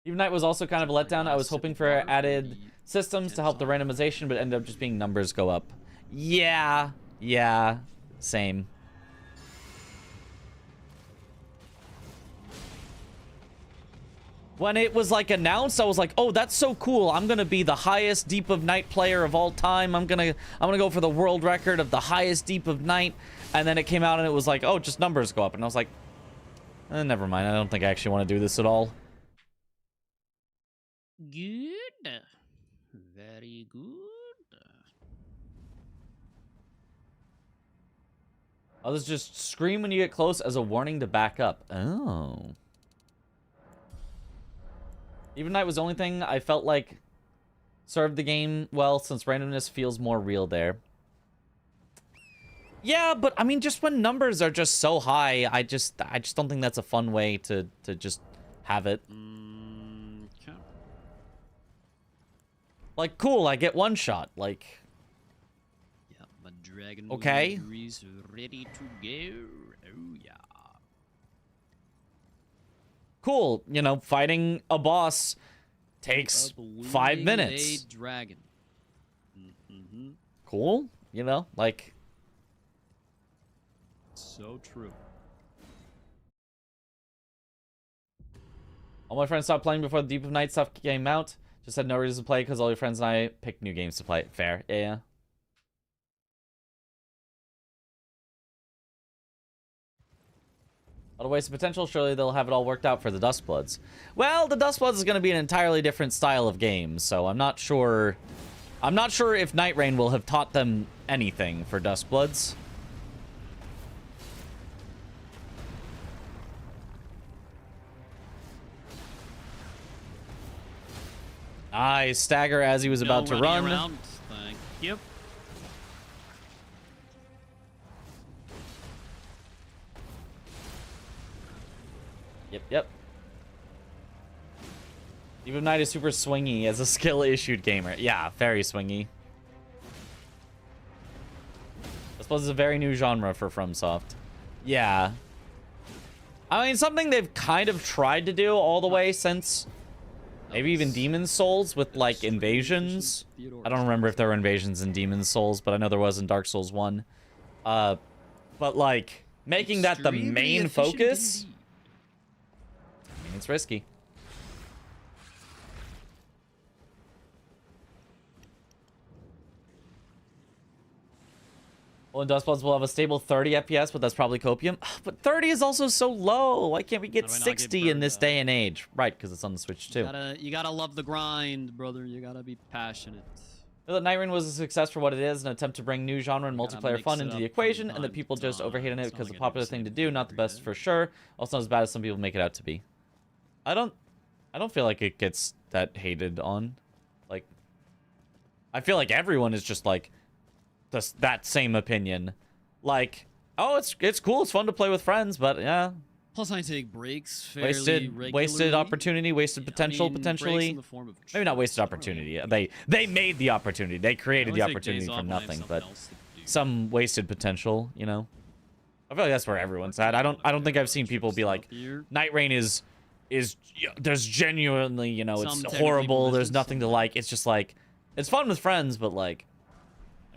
Even Night was also kind of a letdown. I was hoping for added systems to help the randomization, but ended up just being numbers go up. Yeah. Yeah. Same. When it was like announced, I was like, "Oh, that's so cool! I'm gonna be the highest Deep of Night player of all time. I'm gonna go for the world record of the highest Deep of Night." And then it came out and it was like, "Oh, just numbers go up." And I was like, "Never mind. I don't think I actually want to do this at all." Good. Very good. Others just scream when you get close as a warning to back up. Oh. Even Night was the only thing I felt like served the game well, since randomness feels more real there. Yeah, but I mean, just when numbers are just so high, I just don't think that's a fun way to just have it. Okay. Like, cool, I get one shot. Like, Yeah, my dragon okay. is ready to go. Oh yeah. Cool, you know, fighting a boss takes 5 minutes. A dragon. Mm-hmm. Cool, you know, like. So true. All my friends stopped playing before the Deep of Night stuff came out. Just had no reason to play because all your friends and I picked new games to play. Fair, yeah. A lot of waste of potential. Surely they'll have it all worked out for the Dustbloods. Well, the Dustbloods is going to be an entirely different style of game, so I'm not sure. I'm not sure if Night Rain will have taught them anything for Dustbloods. I stagger as he was about to run. Around. Thank you. Yep. Even Knight is super swingy as a skill-issued gamer. Yeah, very swingy. I suppose it's a very new genre for FromSoft. Yeah. I mean, something they've kind of tried to do all the way since maybe even Demon's Souls with, like, invasions. I don't remember if there were invasions in Demon's Souls, but I know there was in Dark Souls 1. But, like, making that the main focus... I mean, it's risky. Well, in Dustbloods will have a stable 30 FPS, but that's probably copium. But 30 is also so low. Why can't we get 60 in this day and age? Right, because it's on the Switch too. You gotta love the grind, brother. You gotta be passionate. Night Rain was a success for what it is, an attempt to bring new genre and multiplayer fun into the equation, and that people just overhate on it because it's a popular thing to do, not the best for sure. Also not as bad as some people make it out to be. I don't feel like it gets that hated on. Like, I feel like everyone is just like that same opinion. Like, oh, it's cool, it's fun to play with friends, but yeah. Plus, I take breaks fairly regularly. Wasted opportunity, wasted potential, I mean, breaks potentially. in the form of Maybe not wasted chores. opportunity. They made the opportunity. They created the opportunity from nothing, but some wasted potential, you know. I feel like that's where everyone's at. I don't think I've seen people be like, Night Rain is there's genuinely, you know, it's horrible. There's nothing to like. It's just like, it's fun with friends, but like,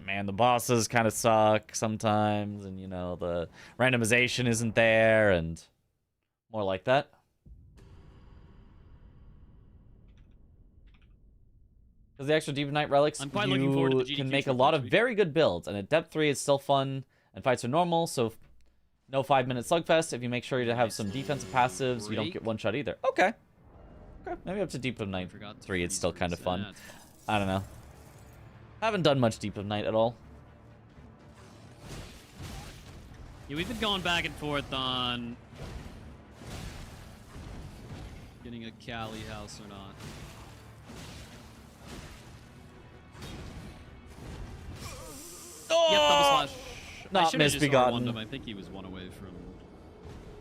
man, the bosses kind of suck sometimes, and you know, the randomization isn't there, and more like that. Because the extra Deep Night relics, I'm quite looking forward to the GD can make a Future lot next of week. very good builds, and at depth 3 it's still fun, and fights are normal, so no 5-minute slugfest. If you make sure to have some defensive passives, you don't get one shot either. Okay. Okay, maybe up to Deep of Night 3 it's still kind of fun. I don't know. Haven't done much Deep of Night at all. Yeah, we've been going back and forth on getting a Cali house or not. Oh! Yep, double slash. Not I should have just misbegotten. R1'd him. I think he was one away from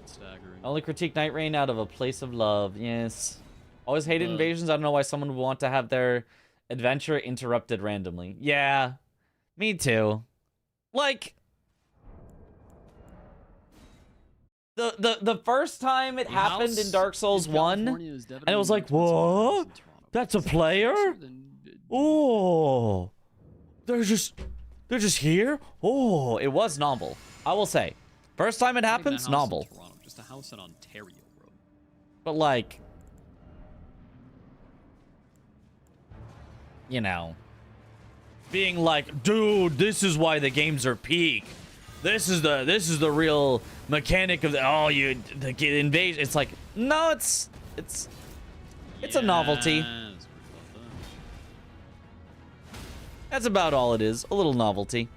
staggering. Only critique Night Rain out of a place of love. Yes. Always hated invasions. I don't know why someone would want to have their adventure interrupted randomly. Yeah. Me too. Like, the first time it happened in Dark Souls 1, and it was like, whoa, that's a player? Oh, they're just here? Oh, it was novel. I will say, first time it happens, novel. Just a house in Ontario, bro. But like, you know, being like, dude, this is why the games are peak. This is the real mechanic of the invasion. It's like, no, it's a novelty. That's about all it is. A little novelty.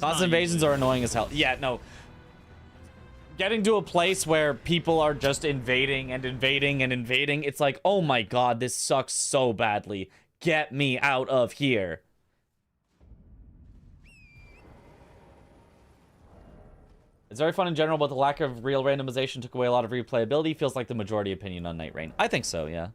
Constant invasions are annoying as hell. Yeah, no. Getting to a place where people are just invading and invading and invading, it's like, oh my god, this sucks so badly. Get me out of here. It's very fun in general, but the lack of real randomization took away a lot of replayability. Feels like the majority opinion on Night Rain. I think so, yeah.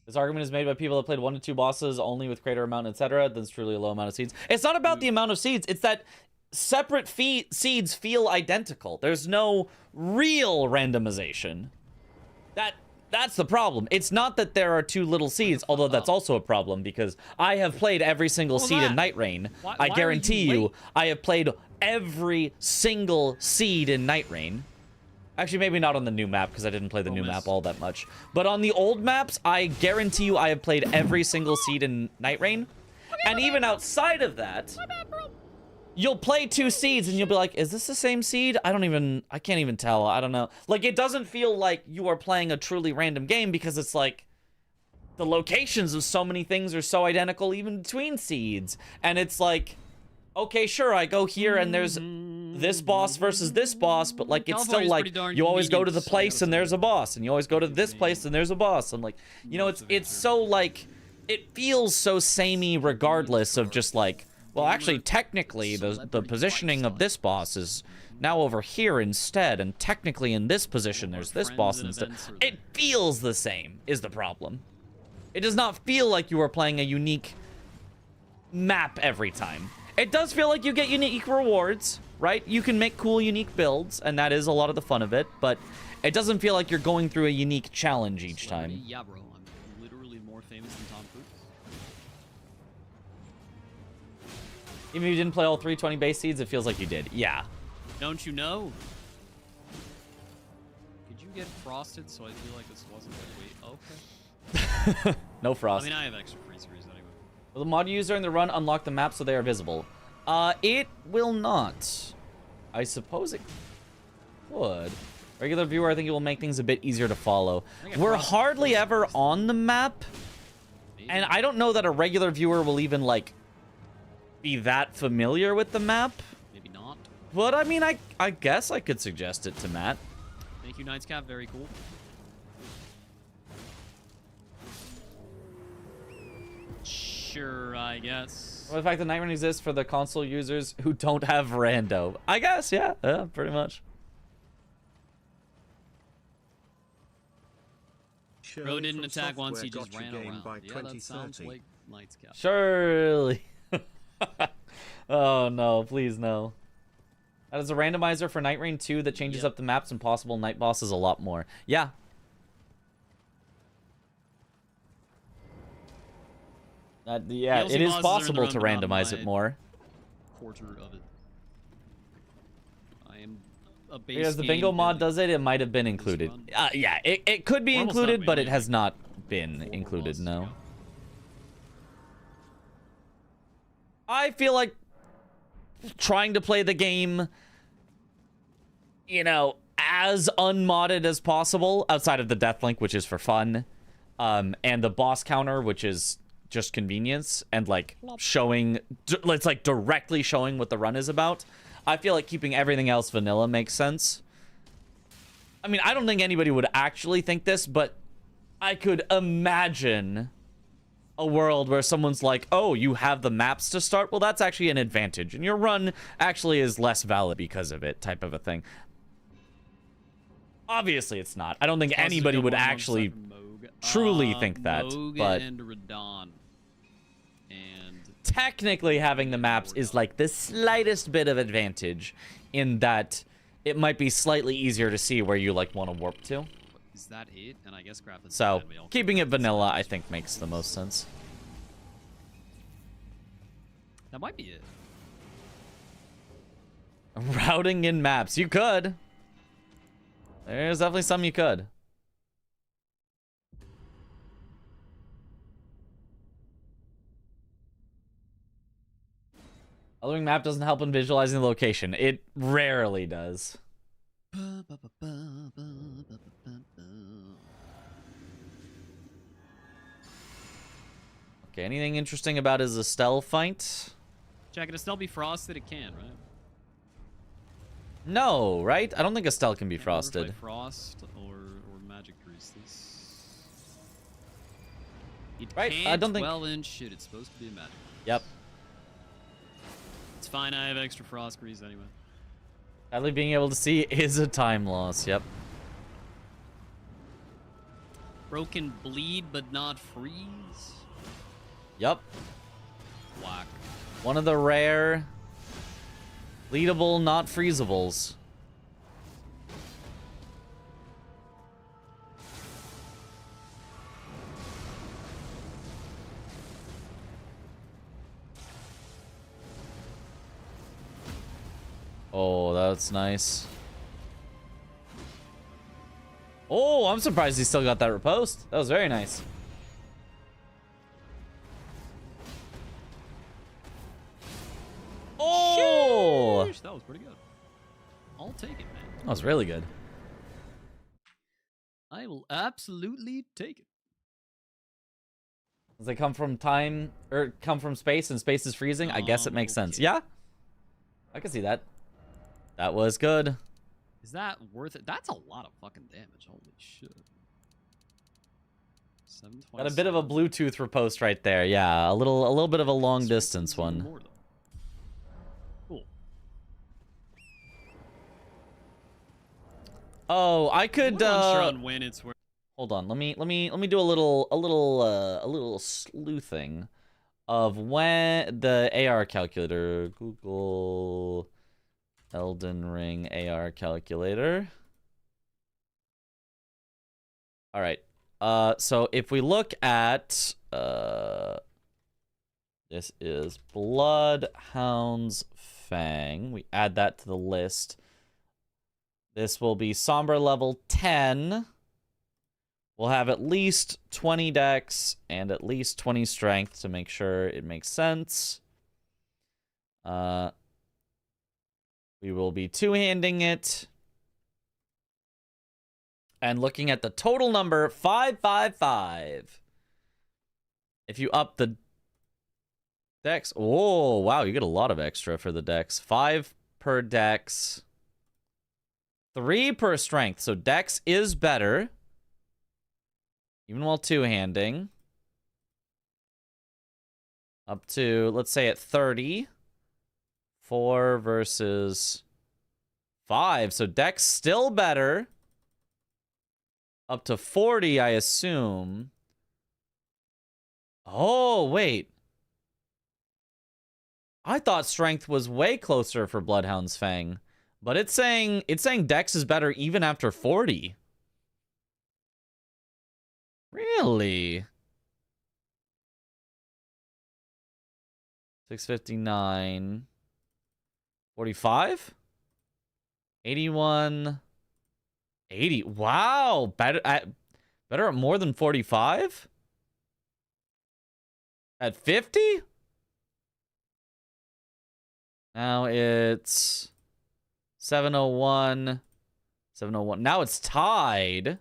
This argument is made by people that played 1 to 2 bosses only with greater amount, etc. That's truly a low amount of seeds. It's not about the amount of seeds. It's that separate seeds feel identical. There's no real randomization. That's the problem. It's not that there are too little seeds, although that's also a problem because I have played every single seed in Night Rain. I guarantee you, I have played every single seed in Night Rain. Actually, maybe not on the new map because I didn't play the new map all that much. But on the old maps, I guarantee you I have played every single seed in Night Rain. And even outside of that, you'll play 2 seeds and you'll be like, is this the same seed? I can't even tell. I don't know. Like, it doesn't feel like you are playing a truly random game because it's like the locations of so many things are so identical even between seeds. And it's like, okay, sure, I go here and there's this boss versus this boss, but like, it's still like, you always go to the place and there's a boss, and you always go to this place and there's a boss. And like, you know, it's so like, it feels so samey regardless of just like, well, actually, technically, the positioning of this boss is now over here instead, and technically in this position, there's this boss instead. It feels the same, is the problem. It does not feel like you are playing a unique map every time. It does feel like you get unique rewards, right? You can make cool, unique builds, and that is a lot of the fun of it, but it doesn't feel like you're going through a unique challenge each time. Yeah, bro. I'm literally more famous than Tom Cruise. Even if you didn't play all 320 base seeds, it feels like you did. Yeah. Don't you know? Could you get frosted so I feel like this wasn't like, wait, okay. No frost. I mean, I have extra freezers anyway. Will the mod you use during the run unlock the map so they are visible? It will not. I suppose it would. Regular viewer, I think it will make things a bit easier to follow. We're hardly ever on the map, and I don't know that a regular viewer will even, like, be that familiar with the map. Maybe not. But I mean, I guess I could suggest it to Matt. Thank you, Knights Cap. Very cool. Sure, I guess. Well, the fact that Night Rain exists for the console users who don't have rando. I guess, yeah, pretty much. Bro didn't attack once, he just ran around. Yeah, that sounds like Knights Cap. Surely. Oh no, please no. That is a randomizer for Night Rain 2 that changes up the maps and possible night bosses a lot more. Yeah. Yeah, it is possible to randomize it more. Quarter of it. I am a base Because the bingo mod does it, it might have been included. Yeah, it could be included, but it has not been included, no. I feel like trying to play the game, you know, as unmodded as possible, outside of the deathlink, which is for fun, and the boss counter, which is just convenience, and like showing, it's like directly showing what the run is about. I feel like keeping everything else vanilla makes sense. I mean, I don't think anybody would actually think this, but I could imagine a world where someone's like, oh, you have the maps to start? Well, that's actually an advantage, and your run actually is less valid because of it, type of a thing. Obviously, it's not. I don't think anybody would actually truly think that, but and Radon. And technically having the maps is like the slightest bit of advantage in that it might be slightly easier to see where you like want to warp to. Is that it? And I guess so keeping it vanilla, I think, makes the most sense. That might be it. Routing in maps, you could. There's definitely some you could. Coloring map doesn't help in visualizing the location. It rarely does. Okay, anything interesting about his Estelle fight? Check it. Estelle be frosted? It can, right? No, right? I don't think Estelle can be frosted. Frost or magic grease this. It right? Can't, I don't think. Well, then shit. It's supposed to be a magic. Yep. It's fine. I have extra frost grease anyway. Sadly, being able to see is a time loss. Yep. Broken bleed, but not freeze. Yep. Whack. One of the rare bleedable, not freezables. Oh, that's nice. Oh, I'm surprised he still got that riposte. That was very nice. Oh! Sheesh, that was pretty good. I'll take it, man. That was really good. I will absolutely take it. Does they come from time, or come from space, and space is freezing? I guess it makes sense. Yeah? I can see that. That was good. Is that worth it? That's a lot of fucking damage. Holy shit. 727. Got a bit of a Bluetooth riposte right there. Yeah, a little bit of a long distance one. More, cool. Oh, I could. On when it's worth. Hold on. Let me do a little sleuthing of when the AR calculator. Google Elden Ring AR calculator. All right. So if we look at this is Bloodhound's Fang. We add that to the list. This will be Somber level 10. We'll have at least 20 dex and at least 20 strength to make sure it makes sense. We will be two-handing it. And looking at the total number, 555. If you up the dex... Oh, wow, you get a lot of extra for the dex. 5% per dex, 3 per strength. So dex is better, even while two-handing. Up to, let's say at 30. 4 versus 5. So dex still better. Up to 40, I assume. Oh, wait. I thought strength was way closer for Bloodhound's Fang. But it's saying dex is better even after 40. Really? 659. 45? 81. 80. Wow. Better at more than 45? At 50? Now it's 701. 701. Now it's tied.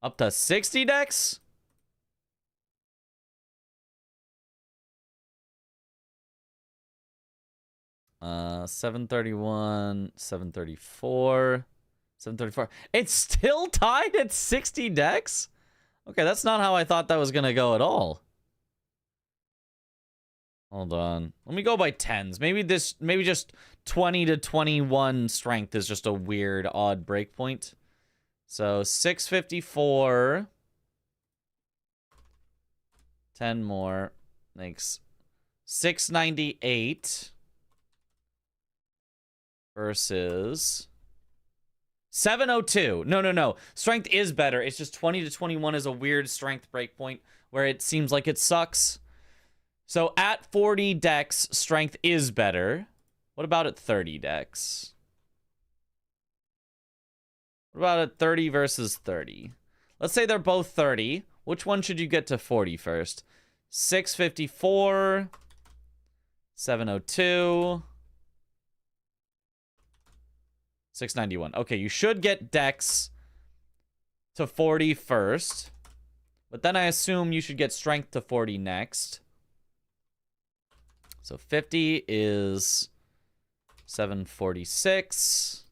Up to 60 dex? 731, 734, 734. It's still tied at 60 dex? Okay, that's not how I thought that was gonna go at all. Hold on. Let me go by tens. Maybe just 20 to 21 strength is just a weird, odd breakpoint. So 654. 10 more. Makes 698. Versus 702. No. Strength is better. It's just 20 to 21 is a weird strength breakpoint where it seems like it sucks. So at 40 dex, strength is better. What about at 30 dex? What about at 30 versus 30? Let's say they're both 30. Which one should you get to 40 first? 654. 702. 691. Okay, you should get dex to 40 first. But then I assume you should get strength to 40 next. So 50 is 746.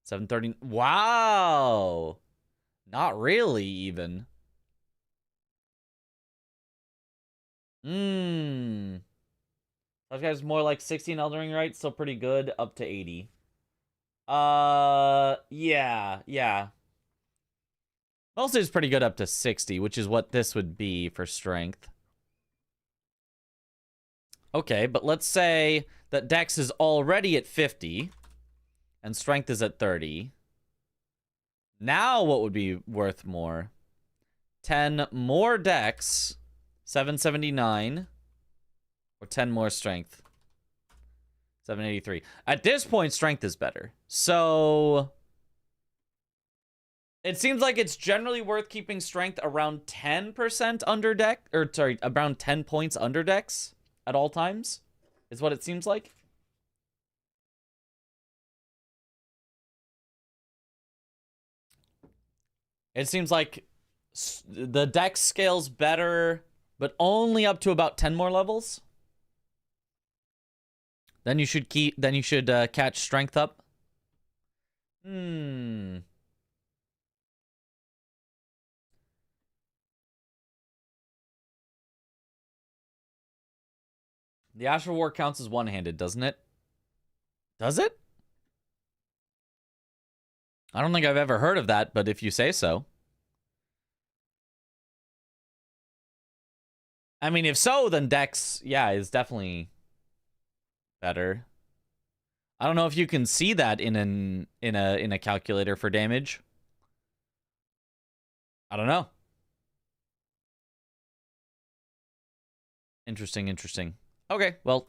730. Wow. Not really even. Those guys more like 16 Elden Ring, right? Still pretty good. Up to 80. Yeah. Mostly is pretty good up to 60, which is what this would be for strength. Okay, but let's say that dex is already at 50 and strength is at 30. Now what would be worth more? 10 more dex, 779, or 10 more strength, 783. At this point, strength is better. So it seems like it's generally worth keeping strength around 10% under deck, or sorry, around 10 points under dex at all times, is what it seems like. It seems like the dex scales better, but only up to about 10 more levels. Then you should catch strength up. The Astral War counts as one-handed, doesn't it? Does it? I don't think I've ever heard of that, but if you say so. I mean, if so, then Dex, yeah, is definitely better. I don't know if you can see that in a calculator for damage. I don't know. Interesting. Okay, well,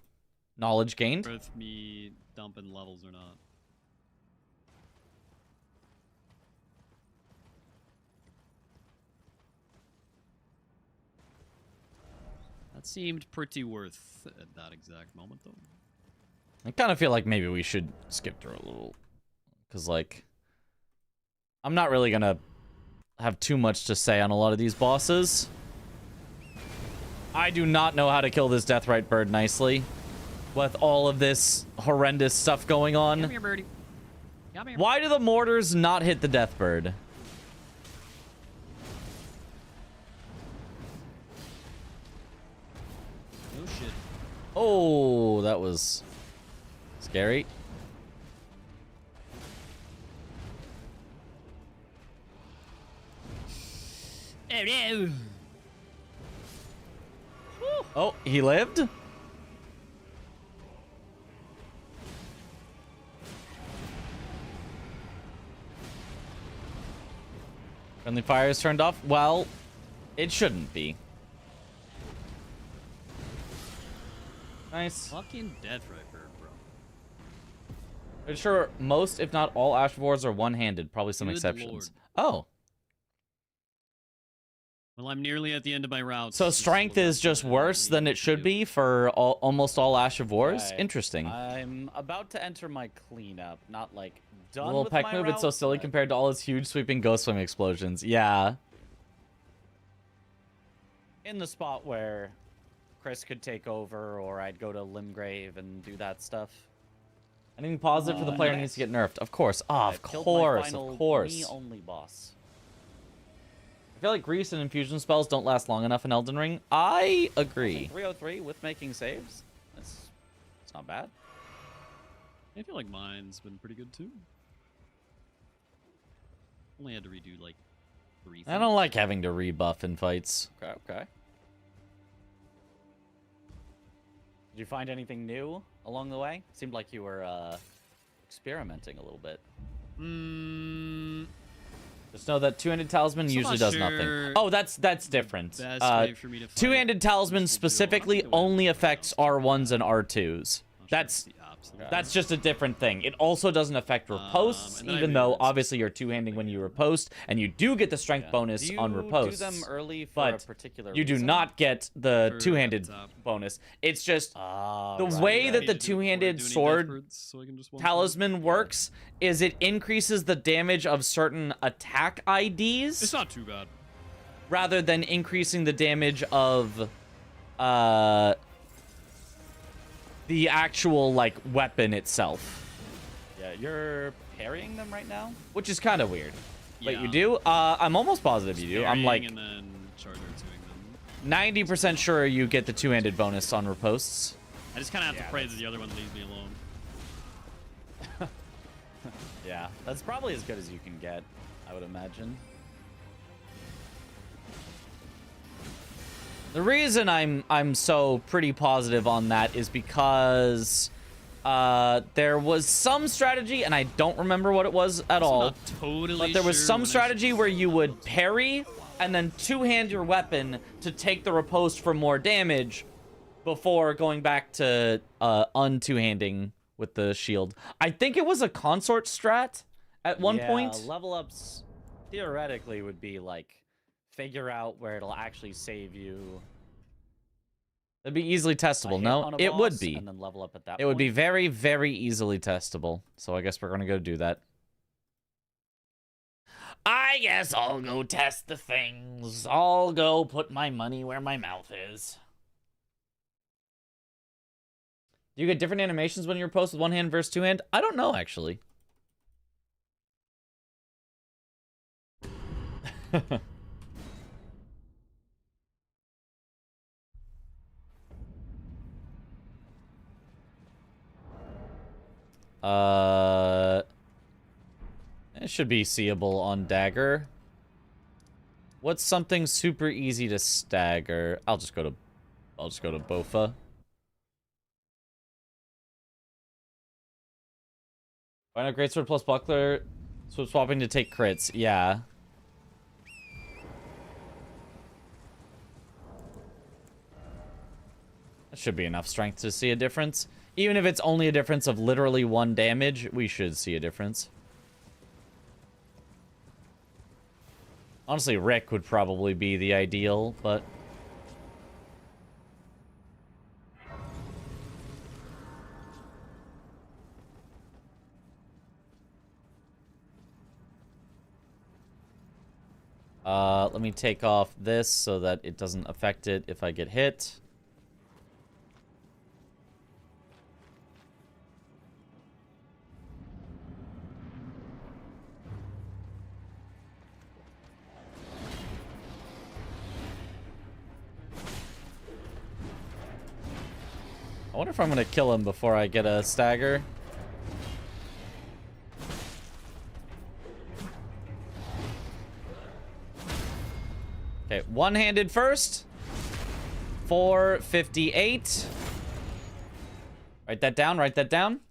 knowledge gained. Worth me dumping levels or not. That seemed pretty worth at that exact moment, though. I kind of feel like maybe we should skip through a little. Because, like, I'm not really going to have too much to say on a lot of these bosses. I do not know how to kill this Deathrite bird nicely. with all of this horrendous stuff going on. Come here, birdie. Come here. Why do the mortars not hit the Deathbird? Oh shit. Oh, that was scary. Oh no. Oh, he lived? Friendly fire is turned off? Well, it shouldn't be. Nice. Fucking death right bird, bro. I'm sure most, if not all, Ash of Wars are one-handed. Probably some Good exceptions. Lord. Oh. Well, I'm nearly at the end of my route. So strength is just worse than it should be for almost all Ash of Wars? Okay. Interesting. I'm about to enter my cleanup, not like done Little with peck my move, it's so route, silly but compared to all his huge sweeping ghost swing explosions. Yeah. in the spot where Chris could take over, or I'd go to Limgrave and do that stuff. Anything positive for the player needs to get nerfed. Of course. Oh, I've of killed my course. final Of course. me-only boss. I feel like grease and infusion spells don't last long enough in Elden Ring. I agree. 303 with making saves. It's not bad. I feel like mine's been pretty good too. Only had to redo like 3 I don't like having to rebuff in fights. Okay, okay. Did you find anything new along the way? Seemed like you were experimenting a little bit. Just know that two-handed talisman So usually not does nothing. sure Oh, that's different. best way for me to fight Two-handed talisman Crystal Jewel. specifically I think it would only be affects Alablaster. R1s and R2s. Not sure That's it's the absolute that's just a different thing. It also doesn't affect riposts, and then I even though realized obviously you're two-handing when you ripost, and you do get the strength bonus Do you on riposts. do them early for but a particular you do reason? not get the For two-handed laptop. bonus. It's just Ah, the right, way right. that Need the to do it before I two-handed do any sword death birds, so I can just one talisman works is it increases the damage of certain attack IDs It's not too bad. rather than increasing the damage of the actual like weapon itself, Yeah, you're parrying them right now? which is kind of weird. But you Yeah. do? I'm almost positive you do. I'm like Parrying and then charge doing them. 90% sure you get the two-handed bonus on riposts. I just kind of have to pray that the other one leaves me alone. Yeah, that's probably as good as you can get, I would imagine. The reason I'm so pretty positive on that is because there was some strategy, and I don't remember what it was at all. Not totally But there was sure some when I strategy should where start you with would those. parry and then two-hand your weapon to take the riposte for more damage before going back to un-two-handing with the shield. I think it was a consort strat at one point. Level ups theoretically would be like figure out where it'll actually save you. It'd be easily a testable. hit No, on a it would boss, be. and then level up at that It would be point. very, very easily testable. So I guess we're gonna go do that. I guess I'll go test the things. I'll go put my money where my mouth is. Do you get different animations when you're posted with one hand versus two hand? I don't know, actually. It should be seeable on dagger. What's something super easy to stagger? I'll just go to Bofa. Why not Greatsword plus Buckler? Swip swapping to take crits. Yeah. That should be enough strength to see a difference. Even if it's only a difference of literally 1 damage, we should see a difference. Honestly, Rick would probably be the ideal, but... let me take off this so that it doesn't affect it if I get hit. I wonder if I'm gonna kill him before I get a stagger. Okay, one-handed first. 458. Write that down, write that down.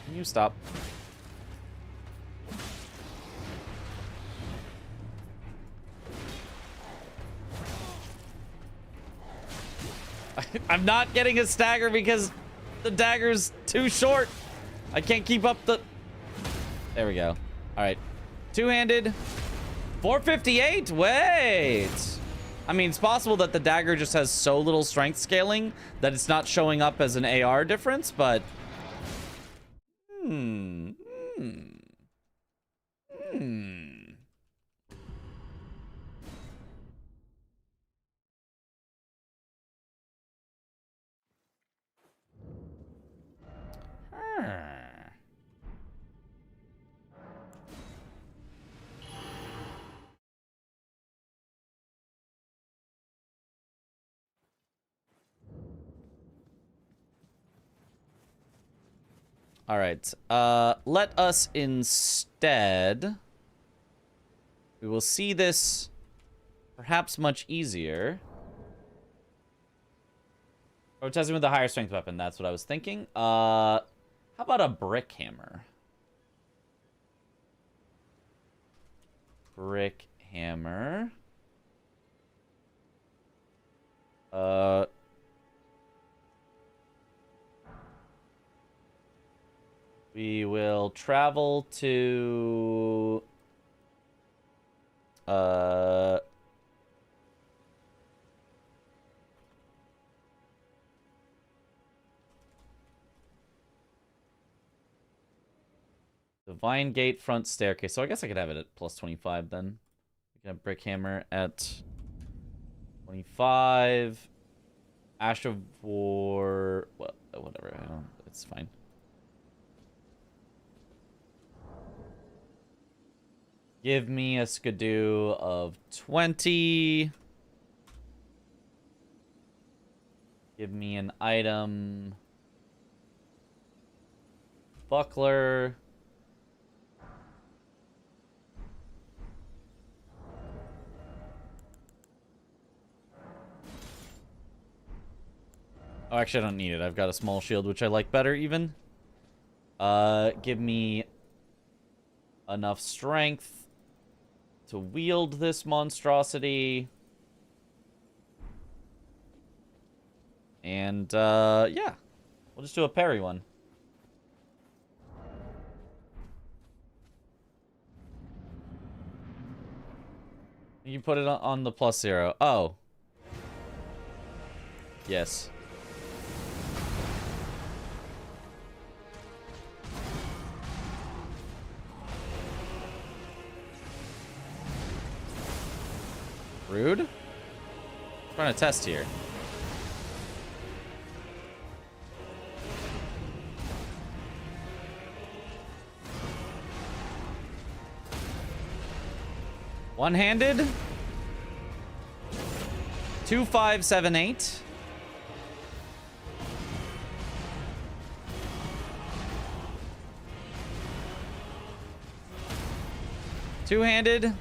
Can you stop? I'm not getting a stagger because the dagger's too short. I can't keep up the... There we go. All right. Two-handed. 458? Wait. I mean, it's possible that the dagger just has so little strength scaling that it's not showing up as an AR difference, but... All right. Let us instead... We will see this perhaps much easier. Or testing with a higher strength weapon. That's what I was thinking. How about a brick hammer? Brick hammer. We will travel to... Divine Gate front staircase. So I guess I could have it at plus 25 then. We can have brick hammer at 25. Ash of War... Well, whatever. I don't... It's fine. Give me a skidoo of 20. Give me an item. Buckler. Oh, actually, I don't need it. I've got a small shield, which I like better, even. Give me enough strength to wield this monstrosity. And, yeah. We'll just do a parry one. You put it on the +0. Oh. Yes. Rude? Trying to test here. One-handed. 2, 5, 7, 8. Two-handed.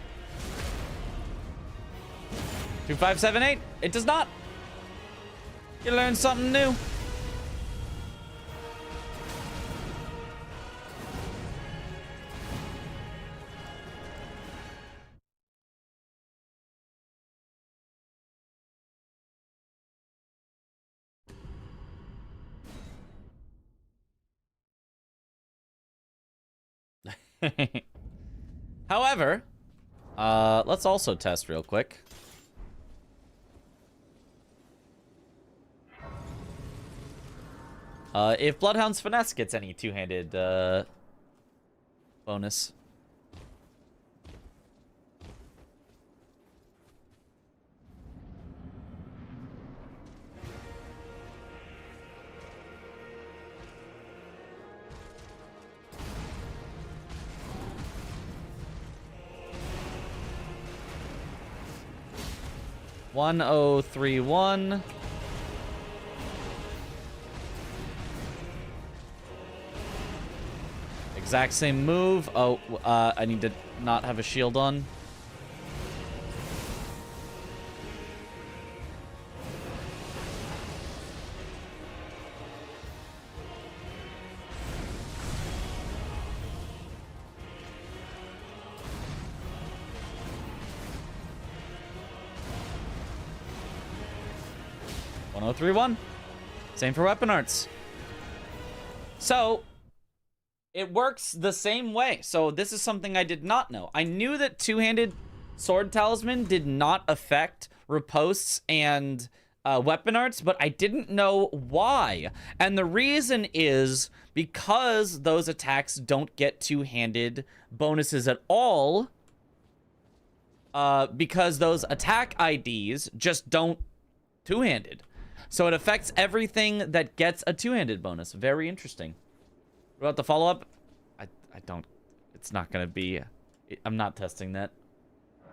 2, 5, 7, 8. It does not. You learn something new. However, Let's also test real quick. If Bloodhound's Finesse gets any two-handed bonus. $1031. Exact same move. Oh, I need to not have a shield on. $1031. Same for weapon arts. So it works the same way. So this is something I did not know. I knew that two-handed sword talisman did not affect riposts and weapon arts, but I didn't know why. And the reason is because those attacks don't get two-handed bonuses at all. Because those attack IDs just don't two-handed. So it affects everything that gets a two-handed bonus. Very interesting. What about the follow-up? I don't... It's not going to be... I'm not testing that.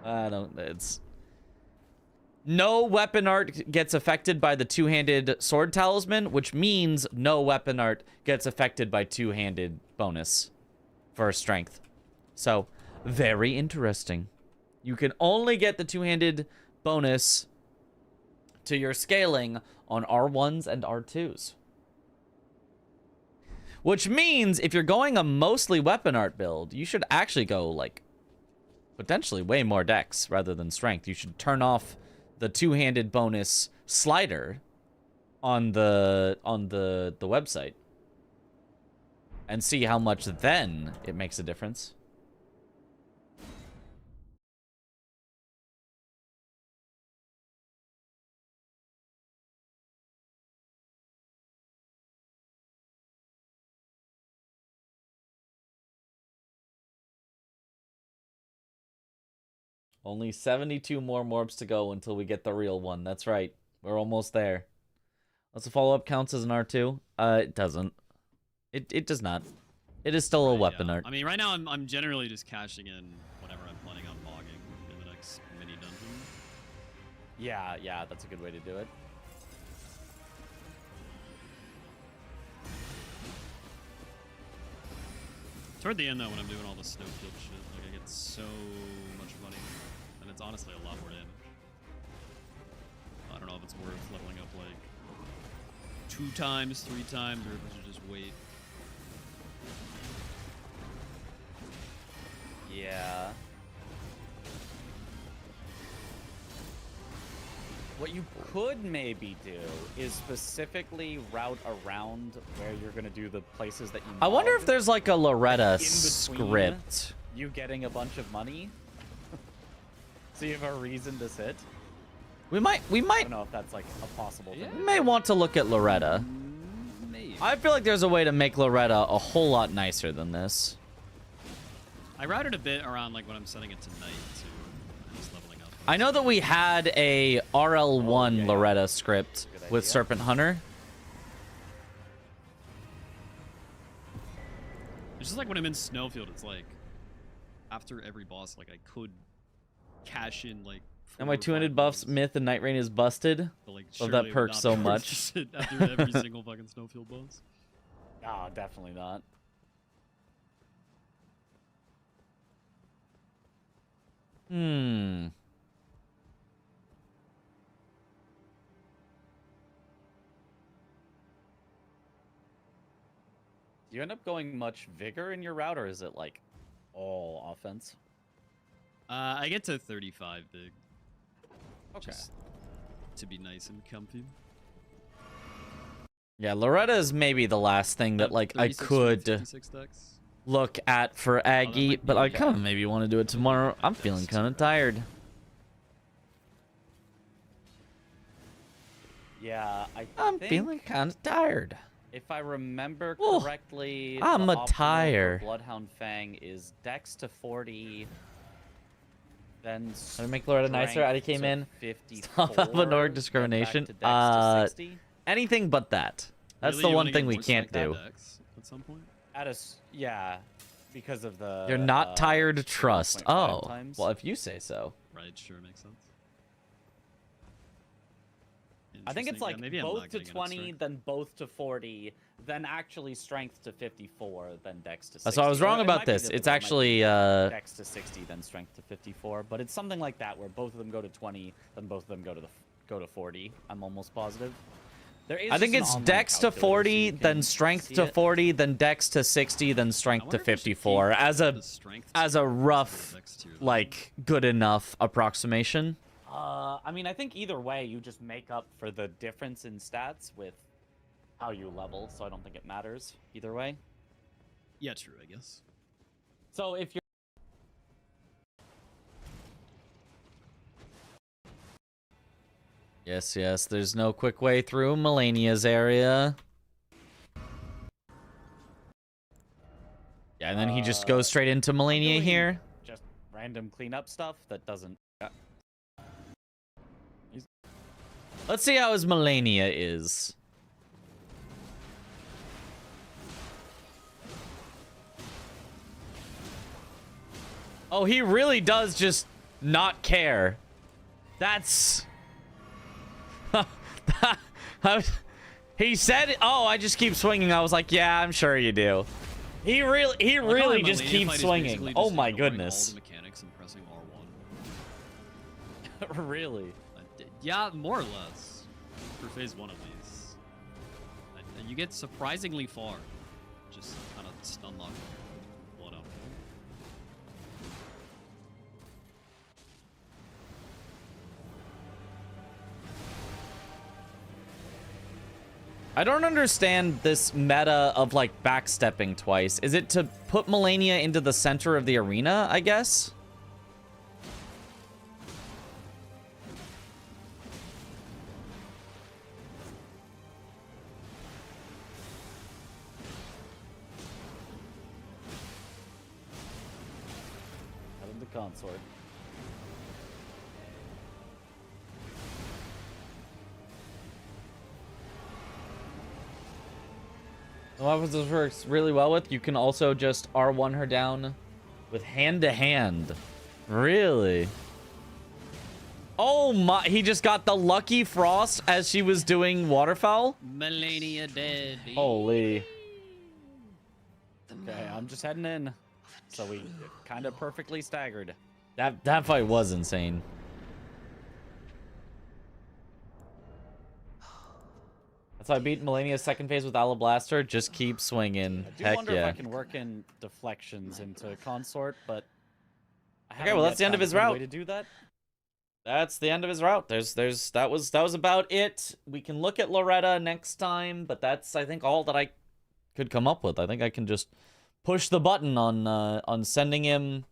I don't... It's... No weapon art gets affected by the two-handed sword talisman, which means no weapon art gets affected by two-handed bonus for strength. So, very interesting. You can only get the two-handed bonus to your scaling on R1s and R2s. Which means if you're going a mostly weapon art build, you should actually go, like, potentially way more dex rather than strength. You should turn off the two-handed bonus slider on the website and see how much then it makes a difference. Only 72 more morphs to go until we get the real one. That's right. We're almost there. Does the follow-up counts as an R2? It doesn't. It does not. It is still a weapon art. I mean, right now I'm generally just cashing in whatever I'm planning on logging in the next mini dungeon. Yeah, that's a good way to do it. Toward the end, though, when I'm doing all the snowfield shit, like, I get so much money. And it's honestly a lot more damage. I don't know if it's worth leveling up, like, 2 times, 3 times, or if I should just wait. Yeah. What you could maybe do is specifically route around where you're going to do the places that you I wonder if there's like a Loretta in script. You getting a bunch of money? So you have a reason to sit? We might I don't know if that's like a possible thing. we may want to look at Loretta. Maybe. I feel like there's a way to make Loretta a whole lot nicer than this. I routed a bit around, like, when I'm setting it to night, too. Just leveling up. I know that we had a RL1 yeah. Loretta script Good with idea. Serpent Hunter. It's just like when I'm in Snowfield, it's like, after every boss, like, I could cash in, like, And my 200 buffs, rolls, Myth and Night Rain is busted. but, like, Love surely that it perk would not so be worth much. to sit after every single fucking Snowfield boss. Oh, definitely not. Hmm. Do you end up going much vigor in your route, or is it like all offense? I get to 35 big. Okay. Just to be nice and comfy. Yeah, Loretta is maybe the last thing that, like, I 36 or could... 56 decks. look at for Aggie, might be but I okay. kind of maybe want to do it tomorrow. I'm feeling kind of tired. Yeah, I'm think feeling kind of tired. if I remember Oh, correctly, I'm the a optimal tire. for Bloodhound Fang is Dex to 40, then Let me make Loretta nicer. Strength Addie came to in. 54, Stop Alpha then discrimination. back to Dex to 60. Anything but that. That's Really, the you one wanna thing get we more can't strength do. than Dex at some point. Yeah, because of the. You're not tired to the trust. 1.5 Oh, times. well, if you say so. Right, sure, makes sense. I think it's Interesting. like Yeah, maybe I'm both not to getting enough 20, strength. then both to 40, then actually strength to 54, then dex to 60. So I was wrong Or it about might be this. the other It's way. It might actually be dex to 60, then strength to 54, but it's something like that where both of them go to 20, then both of them go to 40. I'm almost positive. There is I think just an it's online dex to calculator, so 40, you then can strength see to it. 40, then dex to 60, then I strength to wonder if I should 54 keep as the strength a tier rough, instead of the Dex tier, though. like, good enough approximation. I mean, I think either way, you just make up for the difference in stats with how you level, so I don't think it matters either way. Yeah, true, I guess. So if you're Yes, there's no quick way through Melania's area. Yeah, and then he just goes straight into Melania doing here. just random cleanup stuff that doesn't. Let's see how his Melania is. Oh, he really does just not care. That's... He said, "Oh, I just keep swinging." I was like, "Yeah, I'm sure you do." He really just keeps swinging. Oh my goodness. All the mechanics and pressing R1. Really? Yeah, more or less. For phase 1 of these. You get surprisingly far. Just kind of stun lock blood up. I don't understand this meta of like backstepping twice. Is it to put Melania into the center of the arena, I guess? Out of the consort. What happens this works really well with? You can also just R1 her down with hand-to-hand. Really? Oh my, he just got the lucky frost as she was doing waterfowl? Melania dead. Holy. Okay, I'm just heading in. So we kind of perfectly staggered. That fight was insane. That's how I beat Melania's second phase with Alablaster. Just keep swinging. I do Heck wonder yeah. if I can work in deflections into consort, but I Okay, well, that's the end of his route. Way to do that. That's the end of his route. That was about it. We can look at Loretta next time, but that's I think all that I could come up with. I think I can just push the button on sending him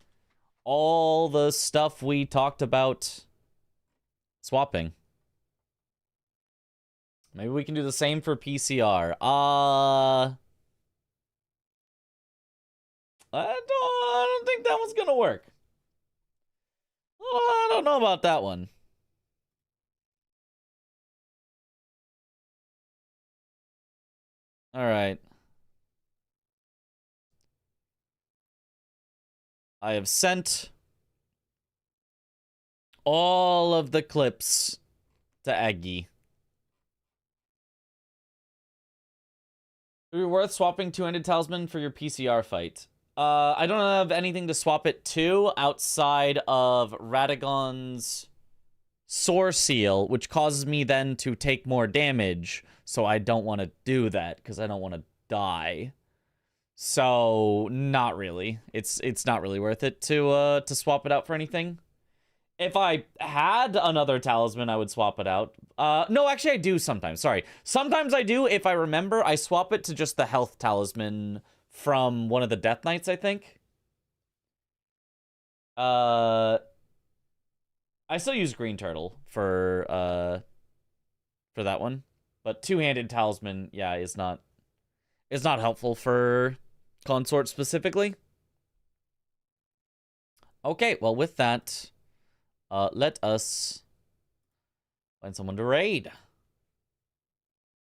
all the stuff we talked about swapping. Maybe we can do the same for PCR. I don't think that one's gonna work. I don't know about that one. All right. I have sent all of the clips to Aggie. Would it be worth swapping two-handed talisman for your PCR fight? I don't have anything to swap it to outside of Radagon's Sore Seal, which causes me then to take more damage. So I don't want to do that because I don't want to die. So not really. It's not really worth it to swap it out for anything. If I had another talisman, I would swap it out. No, actually, I do sometimes. Sorry. Sometimes I do. If I remember, I swap it to just the health talisman from one of the Death Knights, I think. I still use Green Turtle for that one, but Two-Handed Talisman, yeah, is not helpful for Consort specifically. Okay, well, with that, let us find someone to raid.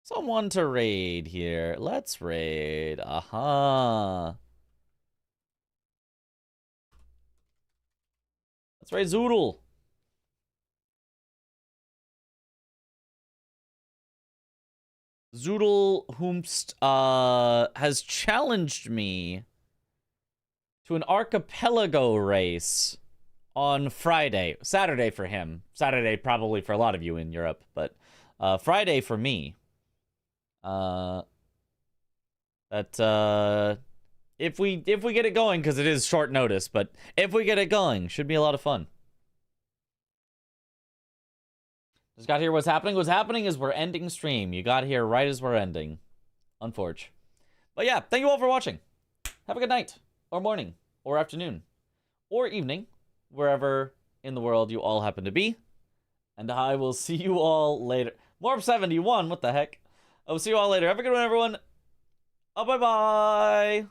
Someone to raid here. Let's raid. Aha. Let's raid Zoodle. Zoodle Hoomst has challenged me to an archipelago race on Friday. Saturday for him. Saturday probably for a lot of you in Europe, but Friday for me. If we get it going, because it is short notice, but if we get it going, should be a lot of fun. Just got here. What's happening? What's happening is we're ending stream. You got here right as we're ending. Unfortunate. But yeah, thank you all for watching. Have a good night, or morning, or afternoon, or evening, wherever in the world you all happen to be. And I will see you all later. Morp71, what the heck? I will see you all later. Have a good one, everyone. Oh, bye-bye.